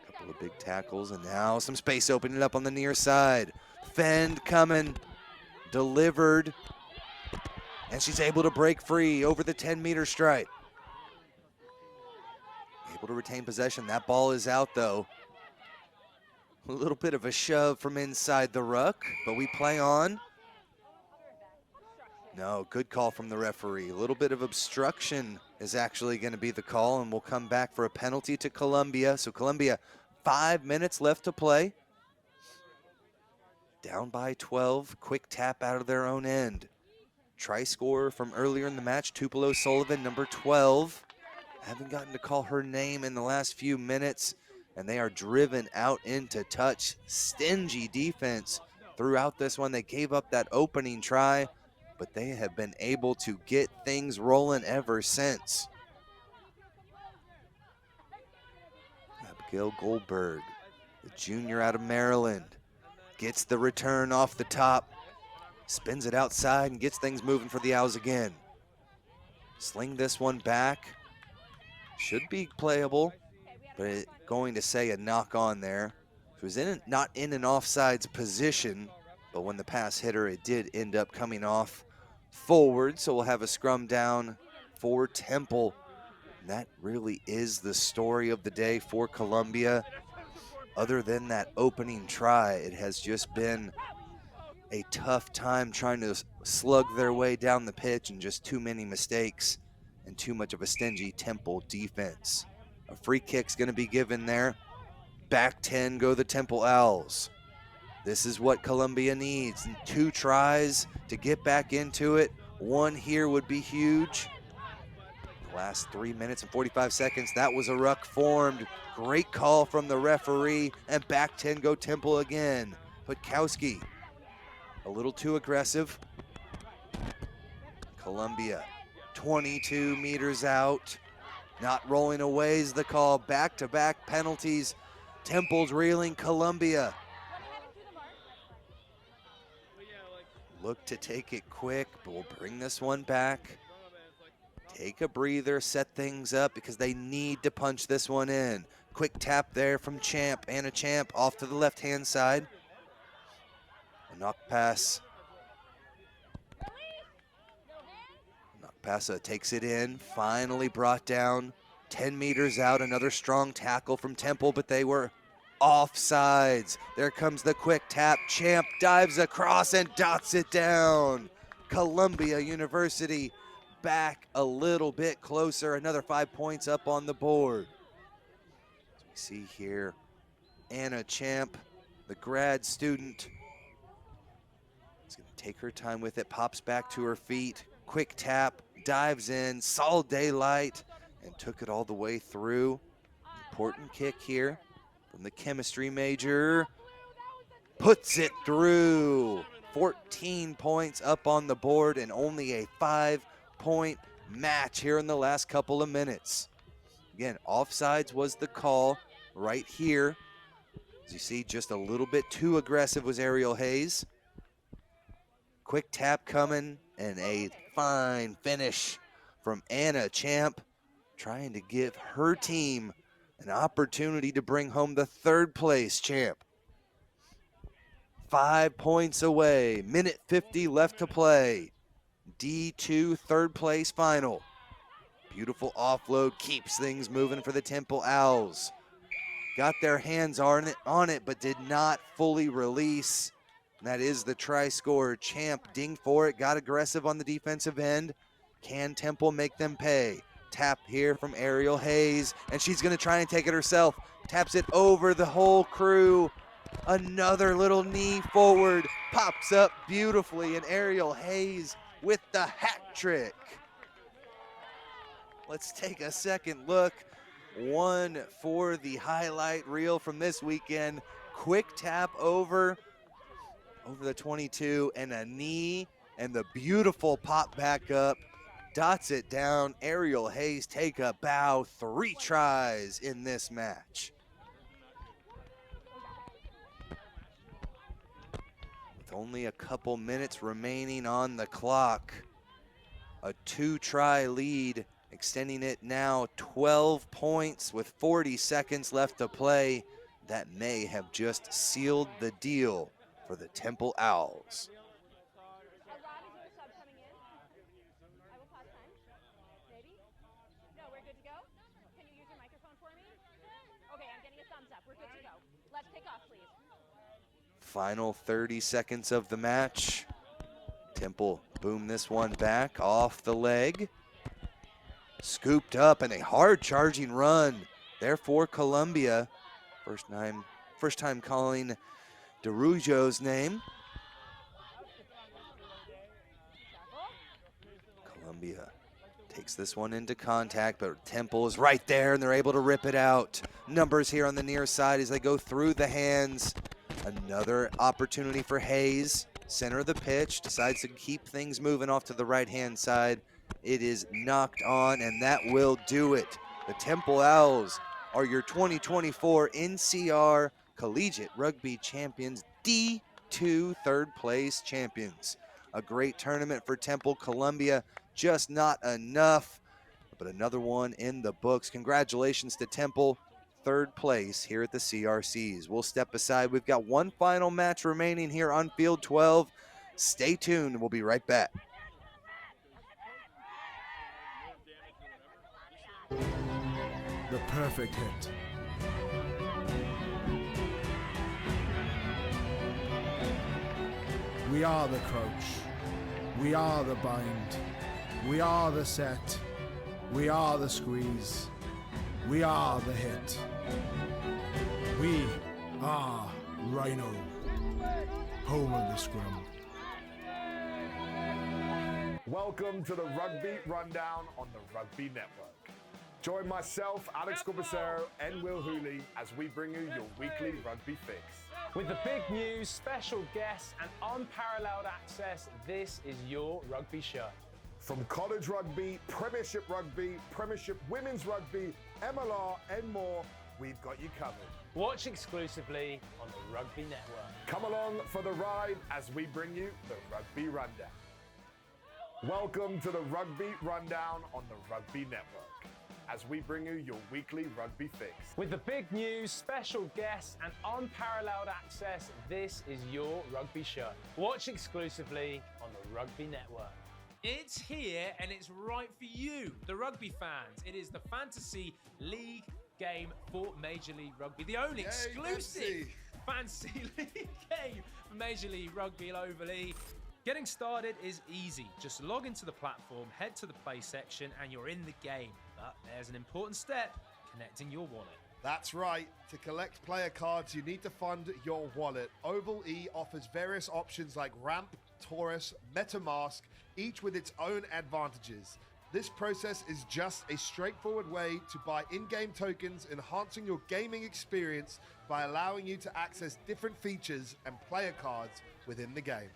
Couple of big tackles, and now some space opening up on the near side. Fend coming, delivered, and she's able to break free over the 10-meter stripe. Able to retain possession. That ball is out, though. A little bit of a shove from inside the ruck, but we play on. No, good call from the referee. A little bit of obstruction is actually going to be the call, and we'll come back for a penalty to Columbia. So Columbia, 5 minutes left to play. Down by 12, quick tap out of their own end. try scorer from earlier in the match, Tupelo Sullivan, number 12. Haven't gotten to call her name in the last few minutes, and they are driven out into touch. Stingy defense throughout this one. They gave up that opening try, but they have been able to get things rolling ever since. Abigail Goldberg, the junior out of Maryland, gets the return off the top, spins it outside and gets things moving for the Owls again. Sling this one back. Should be playable, but going to say a knock on there. It was not in an offsides position, but when the pass hit her, it did end up coming off forward, so we'll have a scrum down for Temple. And that really is the story of the day for Columbia. Other than that opening try, it has just been a tough time trying to slug their way down the pitch, and just too many mistakes and too much of a stingy Temple defense. A free kick's gonna be given there. Back 10 go the Temple Owls. This is what Columbia needs. 2 tries to get back into it. 1 here would be huge. The last 3 minutes and 45 seconds, that was a ruck formed. Great call from the referee, and back 10 go Temple again. Putkowski, a little too aggressive. Columbia, 22 meters out. Not rolling away is the call. Back-to-back penalties. Temple's reeling. Columbia look to take it quick, but we'll bring this one back. Take a breather, set things up, because they need to punch this one in. Quick tap there from Champ, Anna Champ, off to the left-hand side. A knock pass. Knock takes it in, finally brought down. 10 meters out, another strong tackle from Temple, but they were offsides. There comes the quick tap. Champ dives across and dots it down. Columbia University back a little bit closer, another 5 points up on the board. As we see here, Anna Champ, the grad student, is going to take her time with it, pops back to her feet, quick tap, dives in, saw daylight, and took it all the way through. Important kick here from the chemistry major. Puts it through. 14 points up on the board, and only a 5-point match here in the last couple of minutes. Again, offsides was the call right here. As you see, just a little bit too aggressive was Ariel Hayes. Quick tap coming, and a fine finish from Anna Champ, trying to give her team an opportunity to bring home the 3rd place champ. 5 points away, minute 50 left to play. D2 3rd place final. Beautiful offload keeps things moving for the Temple Owls. Got their hands on it, but did not fully release. And that is the try scorer. Champ dinged for it, got aggressive on the defensive end. Can Temple make them pay? Tap here from Ariel Hayes, and she's gonna try and take it herself. Taps it over the whole crew. Another little knee forward, pops up beautifully, and Ariel Hayes with the hat trick. Let's take a second look. One for the highlight reel from this weekend. Quick tap over the 22, and a knee, and the beautiful pop back up. Dots it down. Ariel Hayes take a bow. 3 tries in this match. With only a couple minutes remaining on the clock, a 2-try lead, extending it now 12 points with 40 seconds left to play. That may have just sealed the deal for the Temple Owls. Final 30 seconds of the match. Temple boom this one back off the leg. Scooped up, and a hard charging run there for Columbia. First time calling DeRujo's name. Columbia takes this one into contact, but Temple is right there, and they're able to rip it out. Numbers here on the near side as they go through the hands. Another opportunity for Hayes. Center of the pitch, decides to keep things moving off to the right-hand side. It is knocked on, and that will do it. The Temple Owls are your 2024 NCR Collegiate Rugby Champions, D2 third place champions. A great tournament for Temple. Columbia just not enough, but another one in the books. Congratulations to Temple, third place here at the CRCs. We'll step aside. We've got one final match remaining here on Field 12. Stay tuned. We'll be right back.
The perfect hit. We are the crouch. We are the bind. We are the set. We are the squeeze. We are the hit. We are Rhino. Home of the scrum.
Welcome to the Rugby Rundown on the Rugby Network. Join myself, Alex Corbacero, and Will Hooley as we bring you your weekly rugby fix.
With the big news, special guests, and unparalleled access, this is your rugby show.
From college rugby, Premiership Women's Rugby, MLR, and more, we've got you covered.
Watch exclusively on the Rugby Network.
Come along for the ride as we bring you the Rugby Rundown. Welcome to the Rugby Rundown on the Rugby Network as we bring you your weekly rugby fix.
With the big news, special guests, and unparalleled access, this is your rugby show. Watch exclusively on the Rugby Network.
It's here and it's right for you, the rugby fans. It is the Fantasy League game for Major League Rugby, the only exclusive Fantasy League game for Major League Rugby globally. Getting started is easy. Just log into the platform, head to the play section, and you're in the game. But there's an important step, connecting your wallet.
That's right. To collect player cards, you need to fund your wallet. Oval E offers various options like Ramp, Taurus, MetaMask, each with its own advantages. This process is just a straightforward way to buy in-game tokens, enhancing your gaming experience by allowing you to access different features and player cards within the game.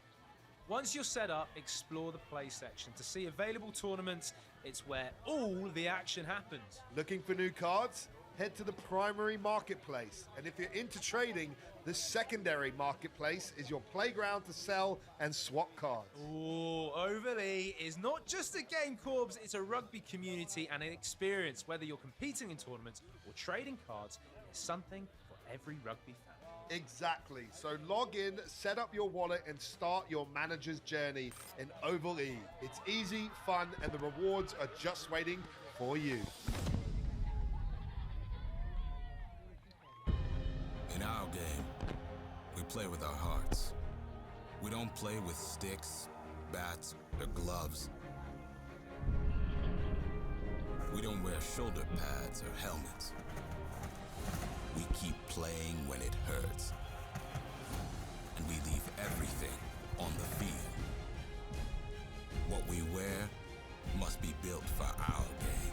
Once you're set up, explore the play section to see available tournaments. It's where all the action happens.
Looking for new cards? Head to the primary marketplace. And if you're into trading, the secondary marketplace is your playground to sell and swap cards.
Ooh, Overly is not just a game, Corbs, it's a rugby community and an experience. Whether you're competing in tournaments or trading cards, there's something for every rugby fan.
Exactly. So log in, set up your wallet, and start your manager's journey in Oval E. It's easy, fun, and the rewards are just waiting for you.
In our game, we play with our hearts. We don't play with sticks, bats, or gloves. We don't wear shoulder pads or helmets. We keep playing when it hurts. And we leave everything on the field. What we wear must be built for our game.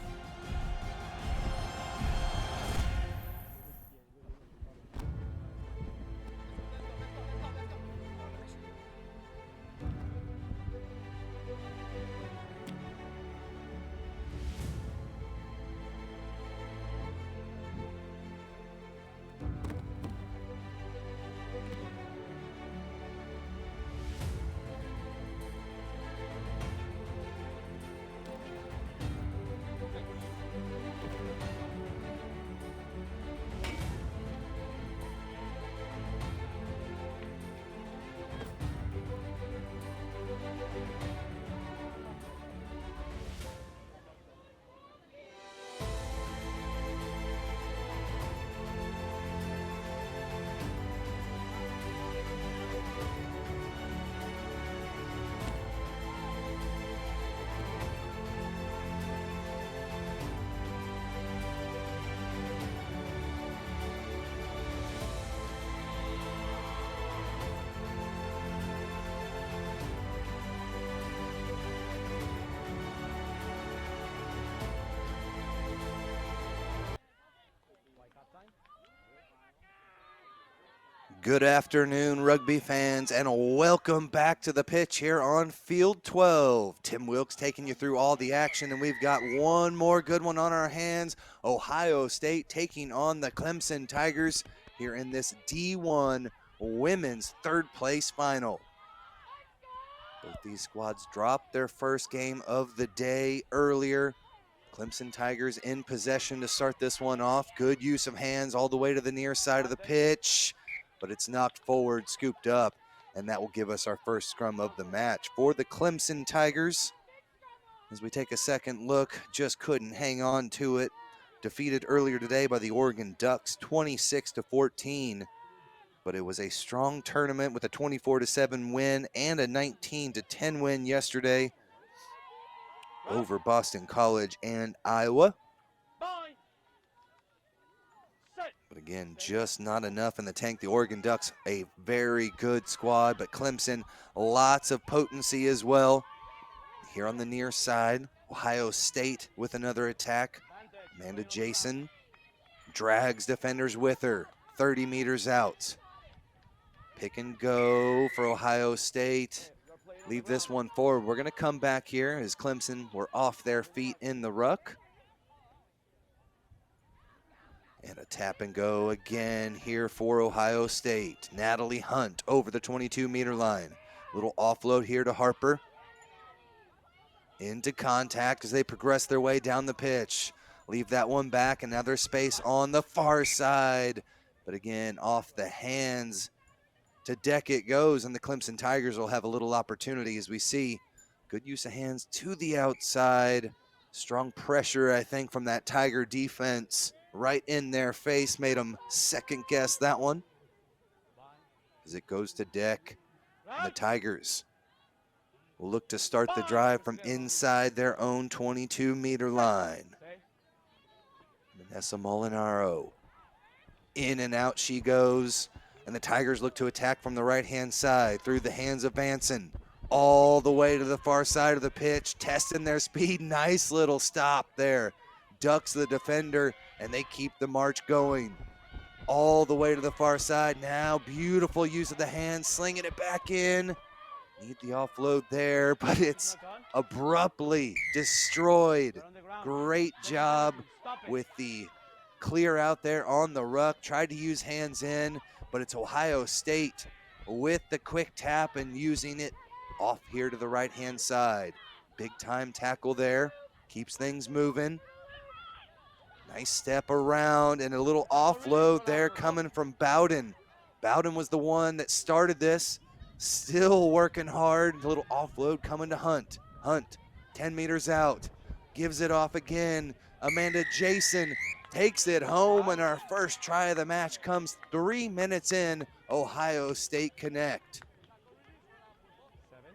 Good afternoon, rugby fans, and welcome back to the pitch here on Field 12. Tim Wilkes taking you through all the action, and we've got one more good one on our hands. Ohio State taking on the Clemson Tigers here in this D1 Women's third place final. Both these squads dropped their first game of the day earlier. Clemson Tigers in possession to start this one off. Good use of hands all the way to the near side of the pitch, but it's knocked forward, scooped up, and that will give us our first scrum of the match. For the Clemson Tigers, as we take a second look, just couldn't hang on to it. Defeated earlier today by the Oregon Ducks, 26-14. But it was a strong tournament with a 24-7 win and a 19-10 win yesterday over Boston College and Iowa. But again, just not enough in the tank. The Oregon Ducks, a very good squad, but Clemson, lots of potency as well. Here on the near side, Ohio State with another attack. Amanda Jason drags defenders with her, 30 meters out. Pick and go for Ohio State. Leave this one forward. We're going to come back here as Clemson were off their feet in the ruck. And a tap and go again here for Ohio State. Natalie Hunt over the 22-meter line. Little offload here to Harper. Into contact as they progress their way down the pitch. Leave that one back, and now there's space on the far side. But again, off the hands. To deck it goes, and the Clemson Tigers will have a little opportunity as we see good use of hands to the outside. Strong pressure, I think, from that Tiger defense right in their face. Made them second guess that one as it goes to deck. And the Tigers will look to start the drive from inside their own 22-meter line. Vanessa Molinaro. In and out she goes. And the Tigers look to attack from the right-hand side through the hands of Vanson. All the way to the far side of the pitch, testing their speed. Nice little stop there. Ducks the defender, and they keep the march going. All the way to the far side. Now, beautiful use of the hands, slinging it back in. Need the offload there, but it's abruptly destroyed. Great job with the clear out there on the ruck. Tried to use hands in, but it's Ohio State with the quick tap and using it off here to the right-hand side. Big time tackle there. Keeps things moving. Nice step around and a little offload there coming from Bowden. Bowden was the one that started this. Still working hard. A little offload coming to Hunt. Hunt, 10 meters out. Gives it off again. Amanda Jason takes it home, and our first try of the match comes 3 minutes in. Ohio State connect.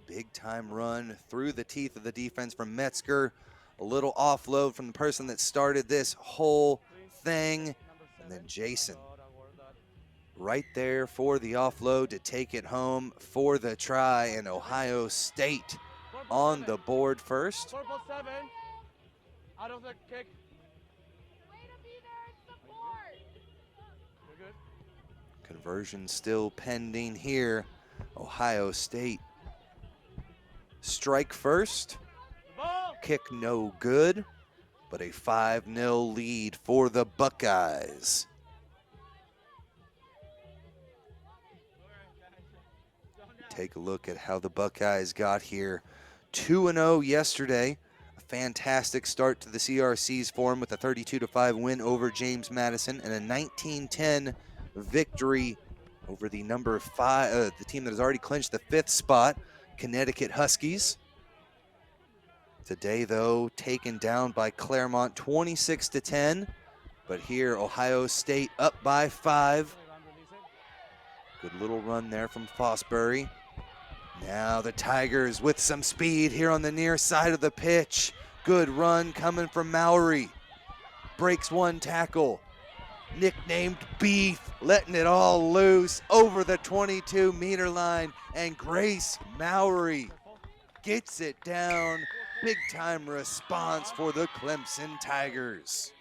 Big time run through the teeth of the defense from Metzger. A little offload from the person that started this whole thing. And then Jason right there for the offload to take it home for the try, and Ohio State on the board first.
Out of the kick.
Conversion still pending here. Ohio State strike first. Kick no good, but a 5-0 lead for the Buckeyes. Take a look at how the Buckeyes got here. 2-0 yesterday. A fantastic start to the CRC's form with a 32-5 win over James Madison and a 19-10 victory over the number 5, the team that has already clinched the 5th spot, Connecticut Huskies. Today, though, taken down by Claremont 26-10. But here, Ohio State up by 5. Good little run there from Fosbury. Now the Tigers with some speed here on the near side of the pitch. Good run coming from Mowry. Breaks one tackle. Nicknamed Beef, letting it all loose over the 22-meter line. And Grace Mowry gets it down. Big time response for the Clemson Tigers.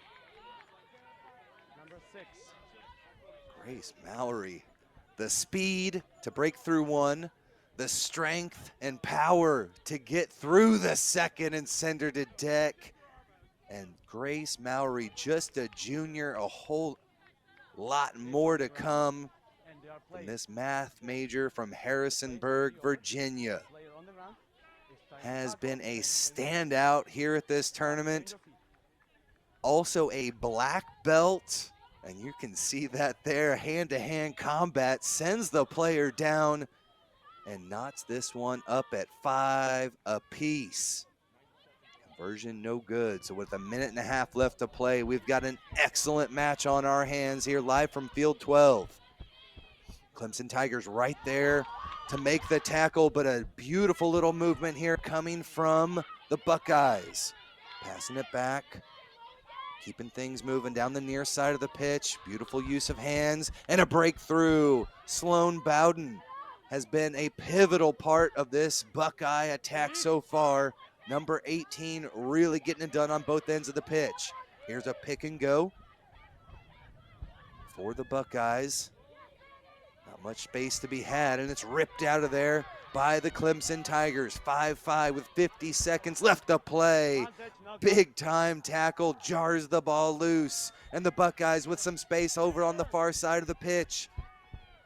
Grace Mowry, The speed to break through one, the strength and power to get through the second and send her to deck. And Grace Mowry, just a junior, a whole lot more to come from this math major from Harrisonburg, Virginia. Has been a standout here at this tournament. Also a black belt, and you can see that there. Hand-to-hand combat sends the player down and knots this one up at 5 apiece. Conversion no good, so with 1.5 minutes left to play, we've got an excellent match on our hands here live from field 12. Clemson Tigers right there to make the tackle, but a beautiful little movement here coming from the Buckeyes. Passing it back, keeping things moving down the near side of the pitch. Beautiful use of hands and a breakthrough. Sloan Bowden has been a pivotal part of this Buckeye attack so far. Number 18 really getting it done on both ends of the pitch. Here's a pick and go for the Buckeyes. Not much space to be had, and it's ripped out of there by the Clemson Tigers. 5-5 with 50 seconds left to play. Big time tackle, jars the ball loose, and the Buckeyes with some space over on the far side of the pitch.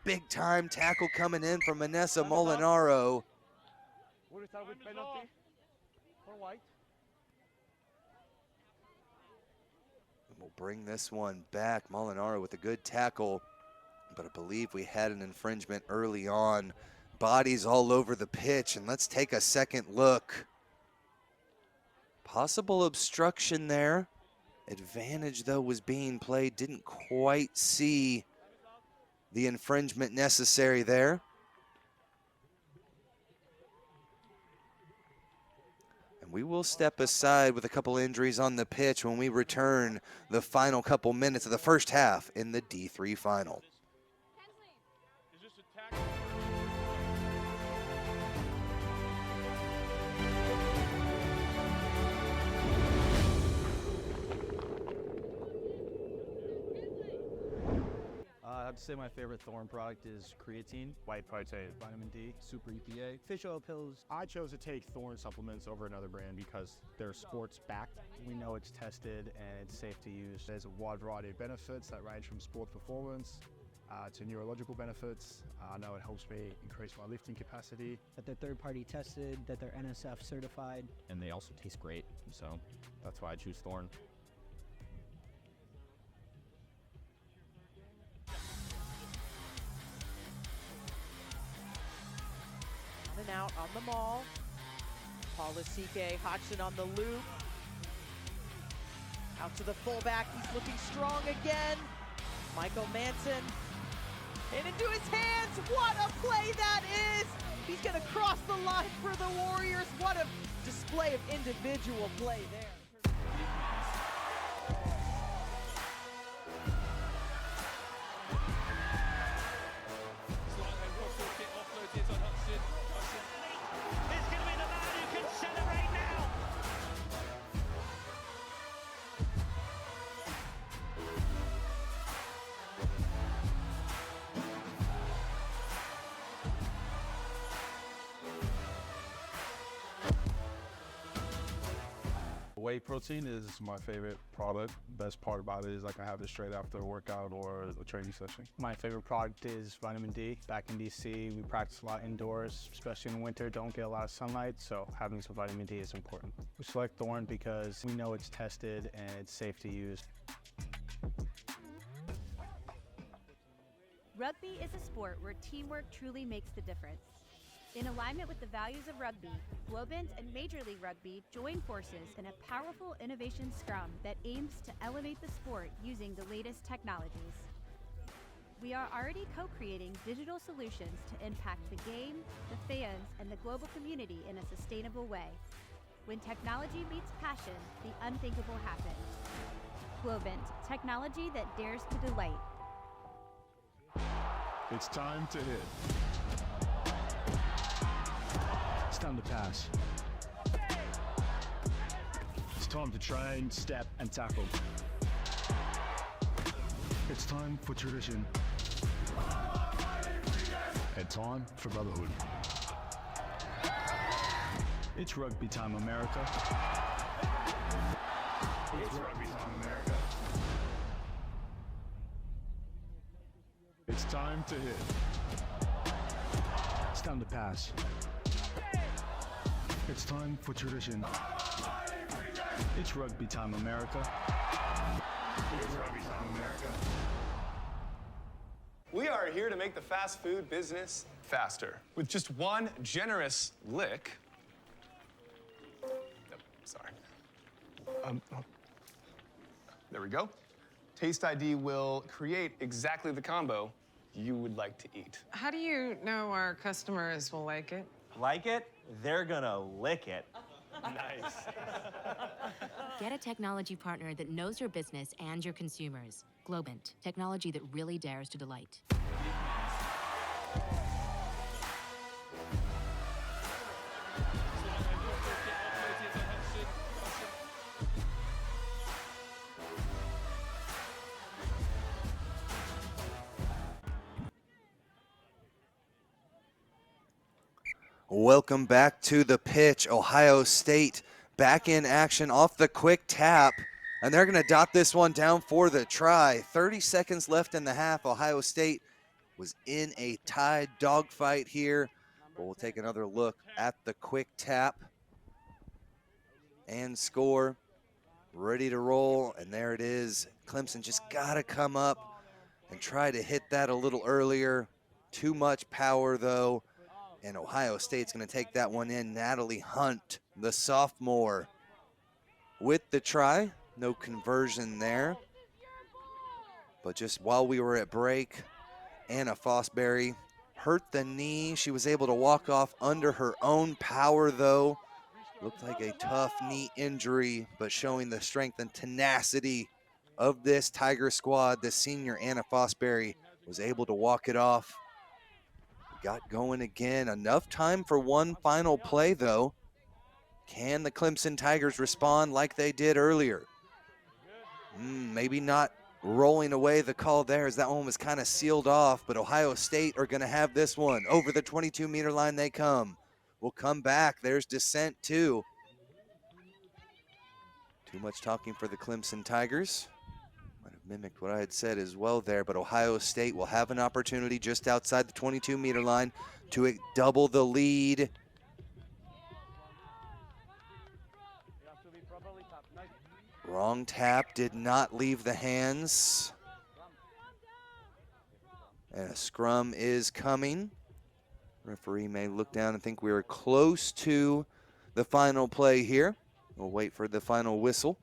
Big time tackle coming in from Vanessa Molinaro. And we'll bring this one back. Molinaro with a good tackle, but I believe we had an infringement early on. Bodies all over the pitch, and let's take a second look. Possible obstruction there. Advantage, though, was being played. Didn't quite see the infringement necessary there. And we will step aside with a couple injuries on the pitch when we return the final couple minutes of the first half in the D3 final.
I have to say my favorite Thorn product is creatine,
white protein,
vitamin D, super EPA.
Fish oil pills.
I chose to take Thorn supplements over another brand because they're sports backed.
We know it's tested and it's safe to use.
There's a wide variety of benefits that range from sport performance to neurological benefits. I know it helps me increase my lifting capacity.
That they're third-party tested, that they're NSF certified.
And they also taste great, so that's why I choose Thorn.
And out on the maul. Paulasike Hodgson on the loop. Out to the fullback, he's looking strong again. Michael Manson, and into his hands, what a play that is! He's gonna cross the line for the Warriors. What a display of individual play there.
Whey protein is my favorite product. Best part about it is I can have it straight after a workout or a training session.
My favorite product is vitamin D. Back in DC, we practice a lot indoors, especially in winter, don't get a lot of sunlight, so having some vitamin D is important. We select Thorn because we know it's tested and it's safe to use.
Rugby is a sport where teamwork truly makes the difference. In alignment with the values of rugby, Globant and Major League Rugby join forces in a powerful innovation scrum that aims to elevate the sport using the latest technologies. We are already co-creating digital solutions to impact the game, the fans, and the global community in a sustainable way. When technology meets passion, the unthinkable happens. Globant, technology that dares to delight.
It's time to hit. It's time to pass. It's time to train, step, and tackle. It's time for tradition. A time for brotherhood. It's rugby time, America. It's rugby time, America. It's time to hit. It's time to pass. It's time for tradition. It's rugby time, America. It's rugby time, America.
We are here to make the fast food business faster. With just one generous lick. Sorry. There we go. Taste ID will create exactly the combo you would like to eat.
How do you know our customers will like it?
Like it? They're gonna lick it.
Nice.
Get a technology partner that knows your business and your consumers. Globant, technology that really dares to delight.
Welcome back to the pitch. Ohio State back in action off the quick tap, and they're going to dot this one down for the try. 30 seconds left in the half. Ohio State was in a tied dogfight here, but we'll take another look at the quick tap and score. Ready to roll, and there it is. Clemson just got to come up and try to hit that a little earlier. Too much power, though. And Ohio State's going to take that one in. Natalie Hunt, the sophomore, with the try. No conversion there. But just while we were at break, Anna Fosbury hurt the knee. She was able to walk off under her own power, though. Looked like a tough knee injury, but showing the strength and tenacity of this Tiger squad. The senior Anna Fosbury was able to walk it off. Got going again. Enough time for one final play, though. Can the Clemson Tigers respond like they did earlier? Maybe not rolling away the call there, as that one was kind of sealed off, but Ohio State are going to have this one. Over the 22-meter line they come. We'll come back. There's dissent, too. Too much talking for the Clemson Tigers. Might have mimicked what I had said as well there, but Ohio State will have an opportunity just outside the 22-meter line to double the lead. Wrong tap, did not leave the hands. And a scrum is coming. Referee may look down and think we are close to the final play here. We'll wait for the final whistle.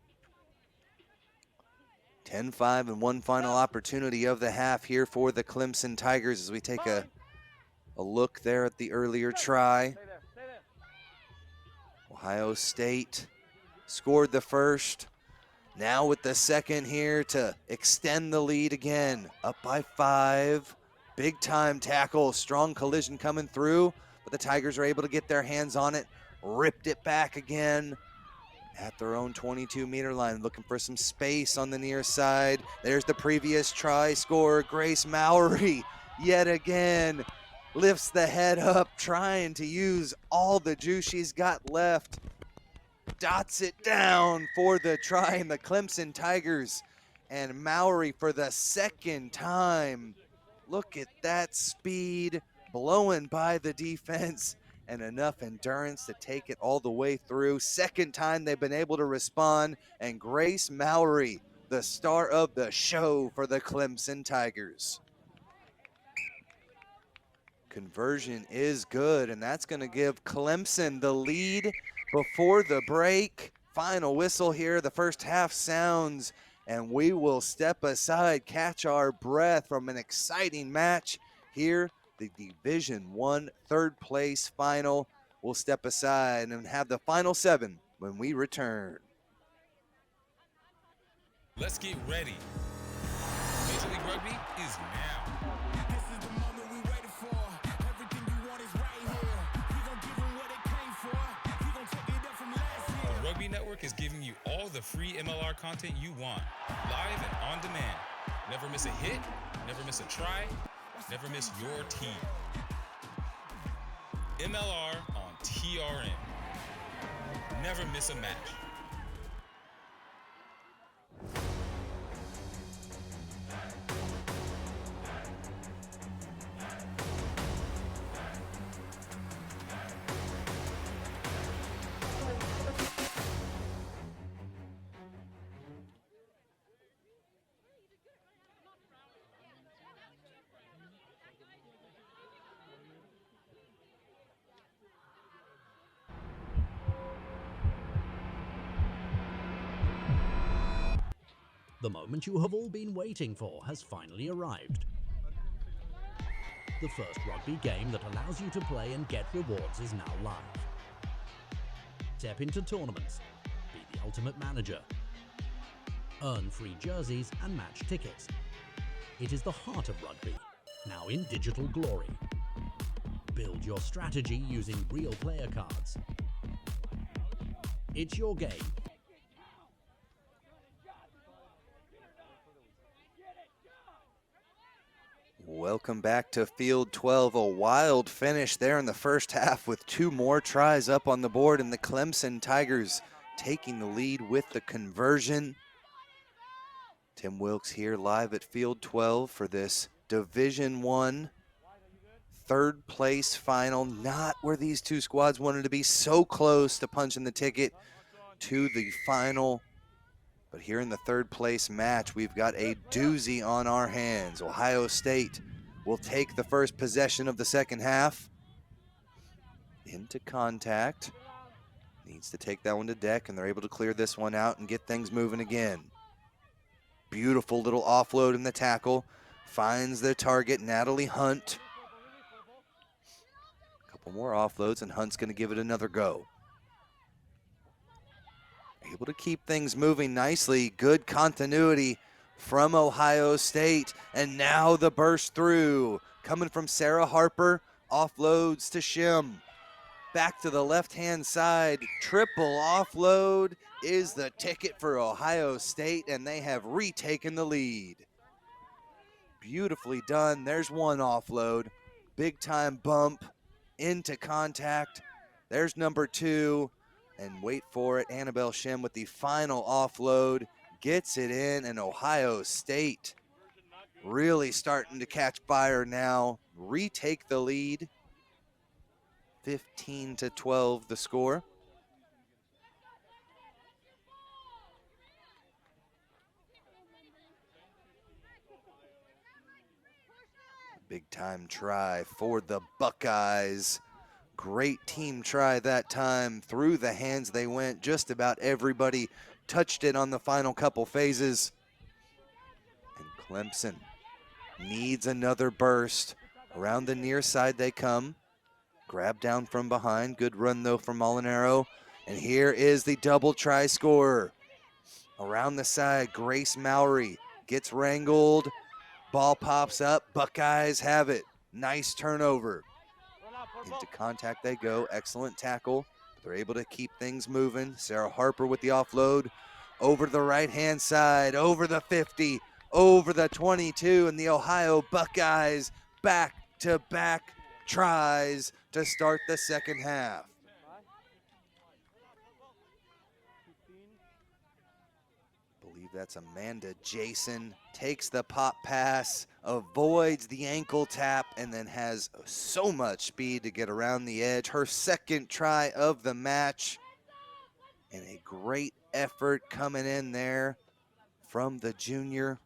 10-5 and one final opportunity of the half here for the Clemson Tigers as we take a look there at the earlier try. Ohio State scored the first. Now with the second here to extend the lead again. Up by 5. Big time tackle, strong collision coming through, but the Tigers are able to get their hands on it. Ripped it back again. At their own 22-meter line, looking for some space on the near side. There's the previous try scorer, Grace Mowry, yet again. Lifts the head up, trying to use all the juice she's got left. Dots it down for the try, and the Clemson Tigers. And Mowry for the second time. Look at that speed, blowing by the defense. And enough endurance to take it all the way through. Second time they've been able to respond, and Grace Mowry, the star of the show for the Clemson Tigers. Conversion is good, and that's going to give Clemson the lead before the break. Final whistle here. The first half sounds, and we will step aside, catch our breath from an exciting match here. The Division I third place final. We'll step aside and have the final 7 when we return.
Let's get ready. Major League Rugby is now. This is the moment we waited for. Everything you want is right here. We gon' give them what they came for. We gon' take it up from last year. The Rugby Network is giving you all the free MLR content you want, live and on demand. Never miss a hit, never miss a try, never miss your team. MLR on TRN. Never miss a match.
The moment you have all been waiting for has finally arrived. The first rugby game that allows you to play and get rewards is now live. Step into tournaments, be the ultimate manager, earn free jerseys and match tickets. It is the heart of rugby, now in digital glory. Build your strategy using real player cards. It's your game.
Welcome back to Field 12. A wild finish there in the first half with 2 more tries up on the board, and the Clemson Tigers taking the lead with the conversion. Tim Wilkes here live at Field 12 for this Division I third place final. Not where these two squads wanted to be, so close to punching the ticket to the final. But here in the third place match, we've got a doozy on our hands. Ohio State will take the first possession of the second half. Into contact. Needs to take that one to deck, and they're able to clear this one out and get things moving again. Beautiful little offload in the tackle. Finds the target, Natalie Hunt. A couple more offloads, and Hunt's going to give it another go. Able to keep things moving nicely. Good continuity from Ohio State. And now the burst through. Coming from Sarah Harper. Offloads to Shim. Back to the left-hand side. Triple offload is the ticket for Ohio State, and they have retaken the lead. Beautifully done. There's one offload. Big time bump into contact. There's number 2. And wait for it, Annabelle Shim with the final offload, gets it in, and Ohio State really starting to catch fire now, retake the lead, 15-12 the score. Big time try for the Buckeyes. Great team try that time. Through the hands they went. Just about everybody touched it on the final couple phases. And Clemson needs another burst. Around the near side they come. Grab down from behind. Good run though from Molinaro. And here is the double try scorer. Around the side, Grace Mowry gets wrangled. Ball pops up. Buckeyes have it. Nice turnover. Into contact they go. Excellent tackle. They're able to keep things moving. Sarah Harper with the offload. Over to the right-hand side. Over the 50. Over the 22. And the Ohio Buckeyes back-to-back tries to start the second half. I believe that's Amanda Jason. Takes the pop pass, avoids the ankle tap, and then has so much speed to get around the edge. Her second try of the match. And a great effort coming in there from the senior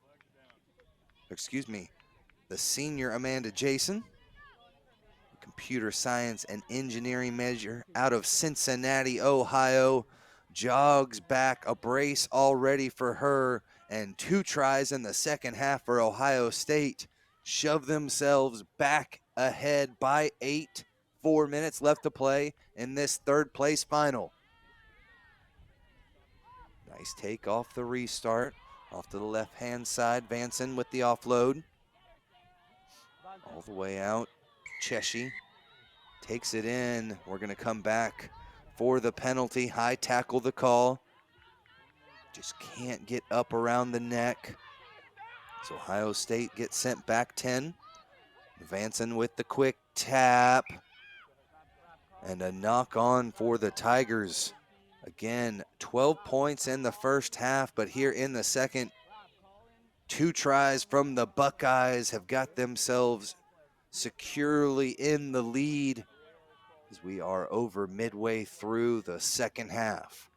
Amanda Jason. Computer science and engineering major out of Cincinnati, Ohio. Jogs back, a brace all ready for her, and 2 tries in the second half for Ohio State. Shove themselves back ahead by 8. 4 minutes left to play in this third place final. Nice take off the restart. Off to the left-hand side, Vanson with the offload. All the way out, Cheshi takes it in. We're gonna come back for the penalty. High tackle the call. Just can't get up around the neck. So Ohio State gets sent back 10. Vanson with the quick tap. And a knock on for the Tigers. Again, 12 points in the first half, but here in the second, 2 tries from the Buckeyes have got themselves securely in the lead as we are over midway through the second half.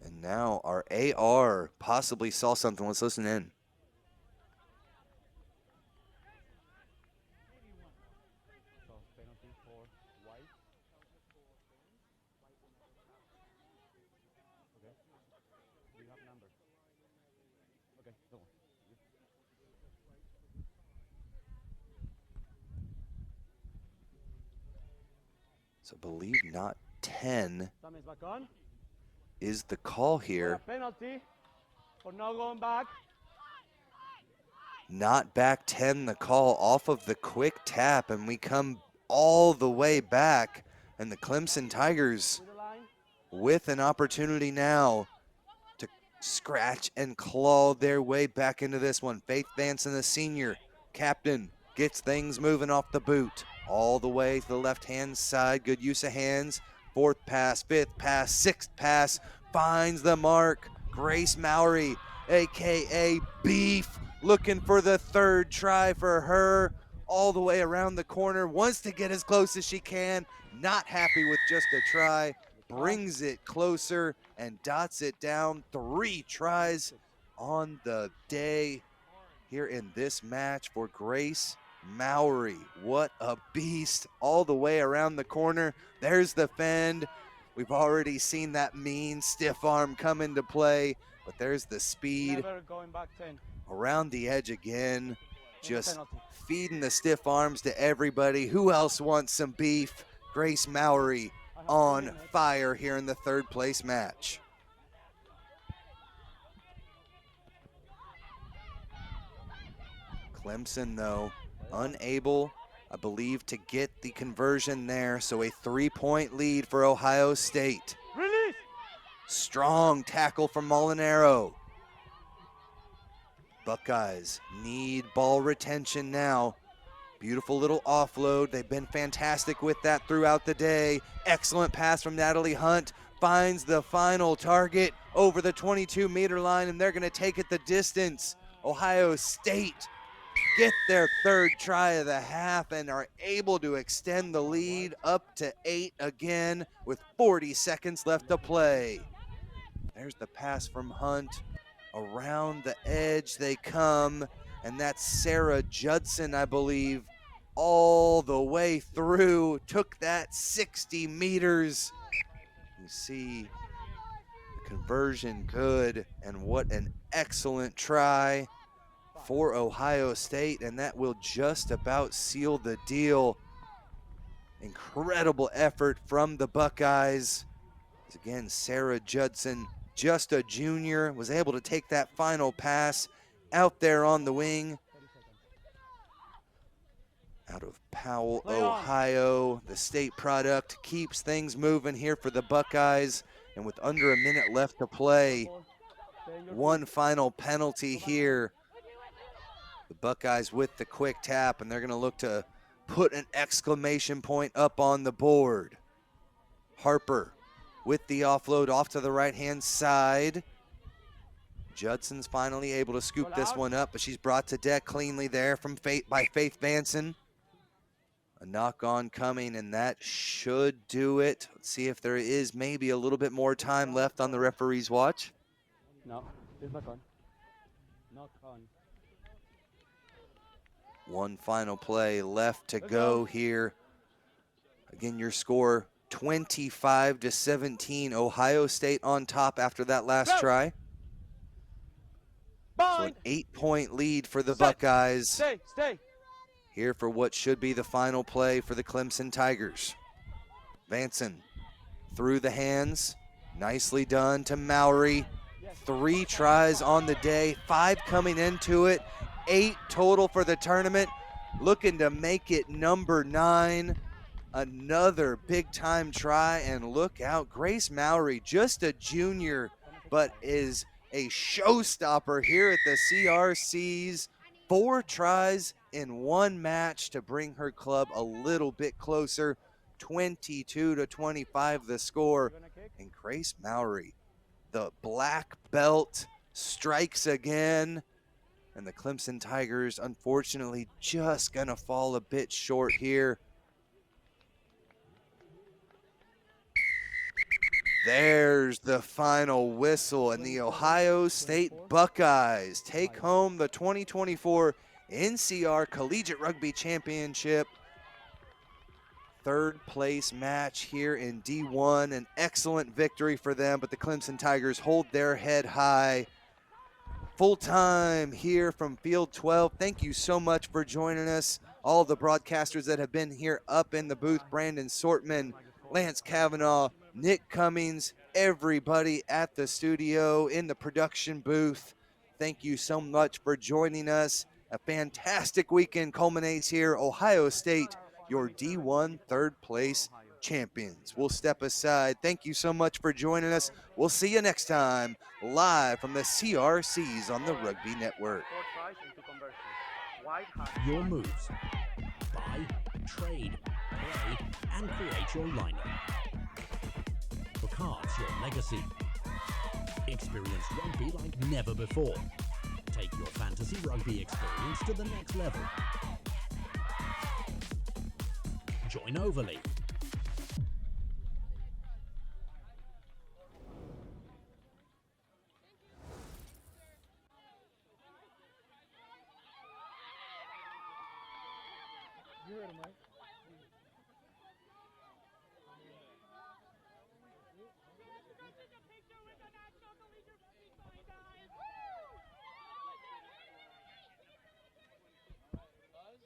And now our AR possibly saw something. Let's listen in. So I believe not 10 is the call here.
Penalty for not going back.
Not back 10 the call off of the quick tap, and we come all the way back, and the Clemson Tigers with an opportunity now to scratch and claw their way back into this one. Faith Vanson, the senior captain, gets things moving off the boot all the way to the left-hand side. Good use of hands. 4th pass, 5th pass, 6th pass, finds the mark. Grace Mowry, AKA Beef, looking for the 3rd try for her. All the way around the corner, wants to get as close as she can. Not happy with just a try, brings it closer and dots it down. 3 tries on the day here in this match for Grace Mowry. What a beast all the way around the corner. There's the fend. We've already seen that mean stiff arm come into play, but there's the speed.
Never going back 10.
Around the edge again, just feeding the stiff arms to everybody. Who else wants some beef? Grace Mowry on fire here in the 3rd place match. Clemson, though, unable, I believe, to get the conversion there, so a 3-point lead for Ohio State.
Release.
Strong tackle from Molinaro. Buckeyes need ball retention now. Beautiful little offload. They've been fantastic with that throughout the day. Excellent pass from Natalie Hunt. Finds the final target over the 22-meter line, and they're going to take it the distance. Ohio State get their 3rd try of the half and are able to extend the lead up to 8 again with 40 seconds left to play. There's the pass from Hunt. Around the edge they come, and that's Sarah Judson, I believe, all the way through. Took that 60 meters. You see the conversion good, and what an excellent try for Ohio State, and that will just about seal the deal. Incredible effort from the Buckeyes. Again, Sarah Judson, just a junior, was able to take that final pass out there on the wing. Out of Powell, Ohio, the state product keeps things moving here for the Buckeyes, and with under a minute left to play, one final penalty here. The Buckeyes with the quick tap, and they're going to look to put an exclamation point up on the board. Harper with the offload off to the right-hand side. Judson's finally able to scoop this one up, but she's brought to deck cleanly there from by Faith Vanson. A knock-on coming, and that should do it. Let's see if there is maybe a little bit more time left on the referee's watch.
No, it's knock on. Knock on.
One final play left to go here. Again, your score 25-17. Ohio State on top after that last try. So an 8-point lead for the Buckeyes.
Stay.
Here for what should be the final play for the Clemson Tigers. Vanson through the hands. Nicely done to Mowry. 3 tries on the day, 5 coming into it. 8 total for the tournament. Looking to make it number 9. Another big time try, and look out, Grace Mowry, just a junior, but is a showstopper here at the CRCs. 4 tries in 1 match to bring her club a little bit closer. 22-25 the score. And Grace Mowry, the black belt, strikes again. And the Clemson Tigers, unfortunately, just going to fall a bit short here. There's the final whistle, and the Ohio State Buckeyes take home the 2024 NCR Collegiate Rugby Championship. 3rd place match here in D1. An excellent victory for them, but the Clemson Tigers hold their head high. Full time here from Field 12. Thank you so much for joining us. All the broadcasters that have been here up in the booth, Brandon Sortman, Lance Kavanaugh, Nick Cummings, everybody at the studio in the production booth. Thank you so much for joining us. A fantastic weekend culminates here. Ohio State, your D1 3rd place champions. We'll step aside. Thank you so much for joining us. We'll see you next time, live from the CRCs on the Rugby Network.
Your moves. Buy, trade, play, and create your lineup. For cards, your legacy. Experience rugby like never before. Take your fantasy rugby experience to the next level. Join Overlay.
You heard him, right?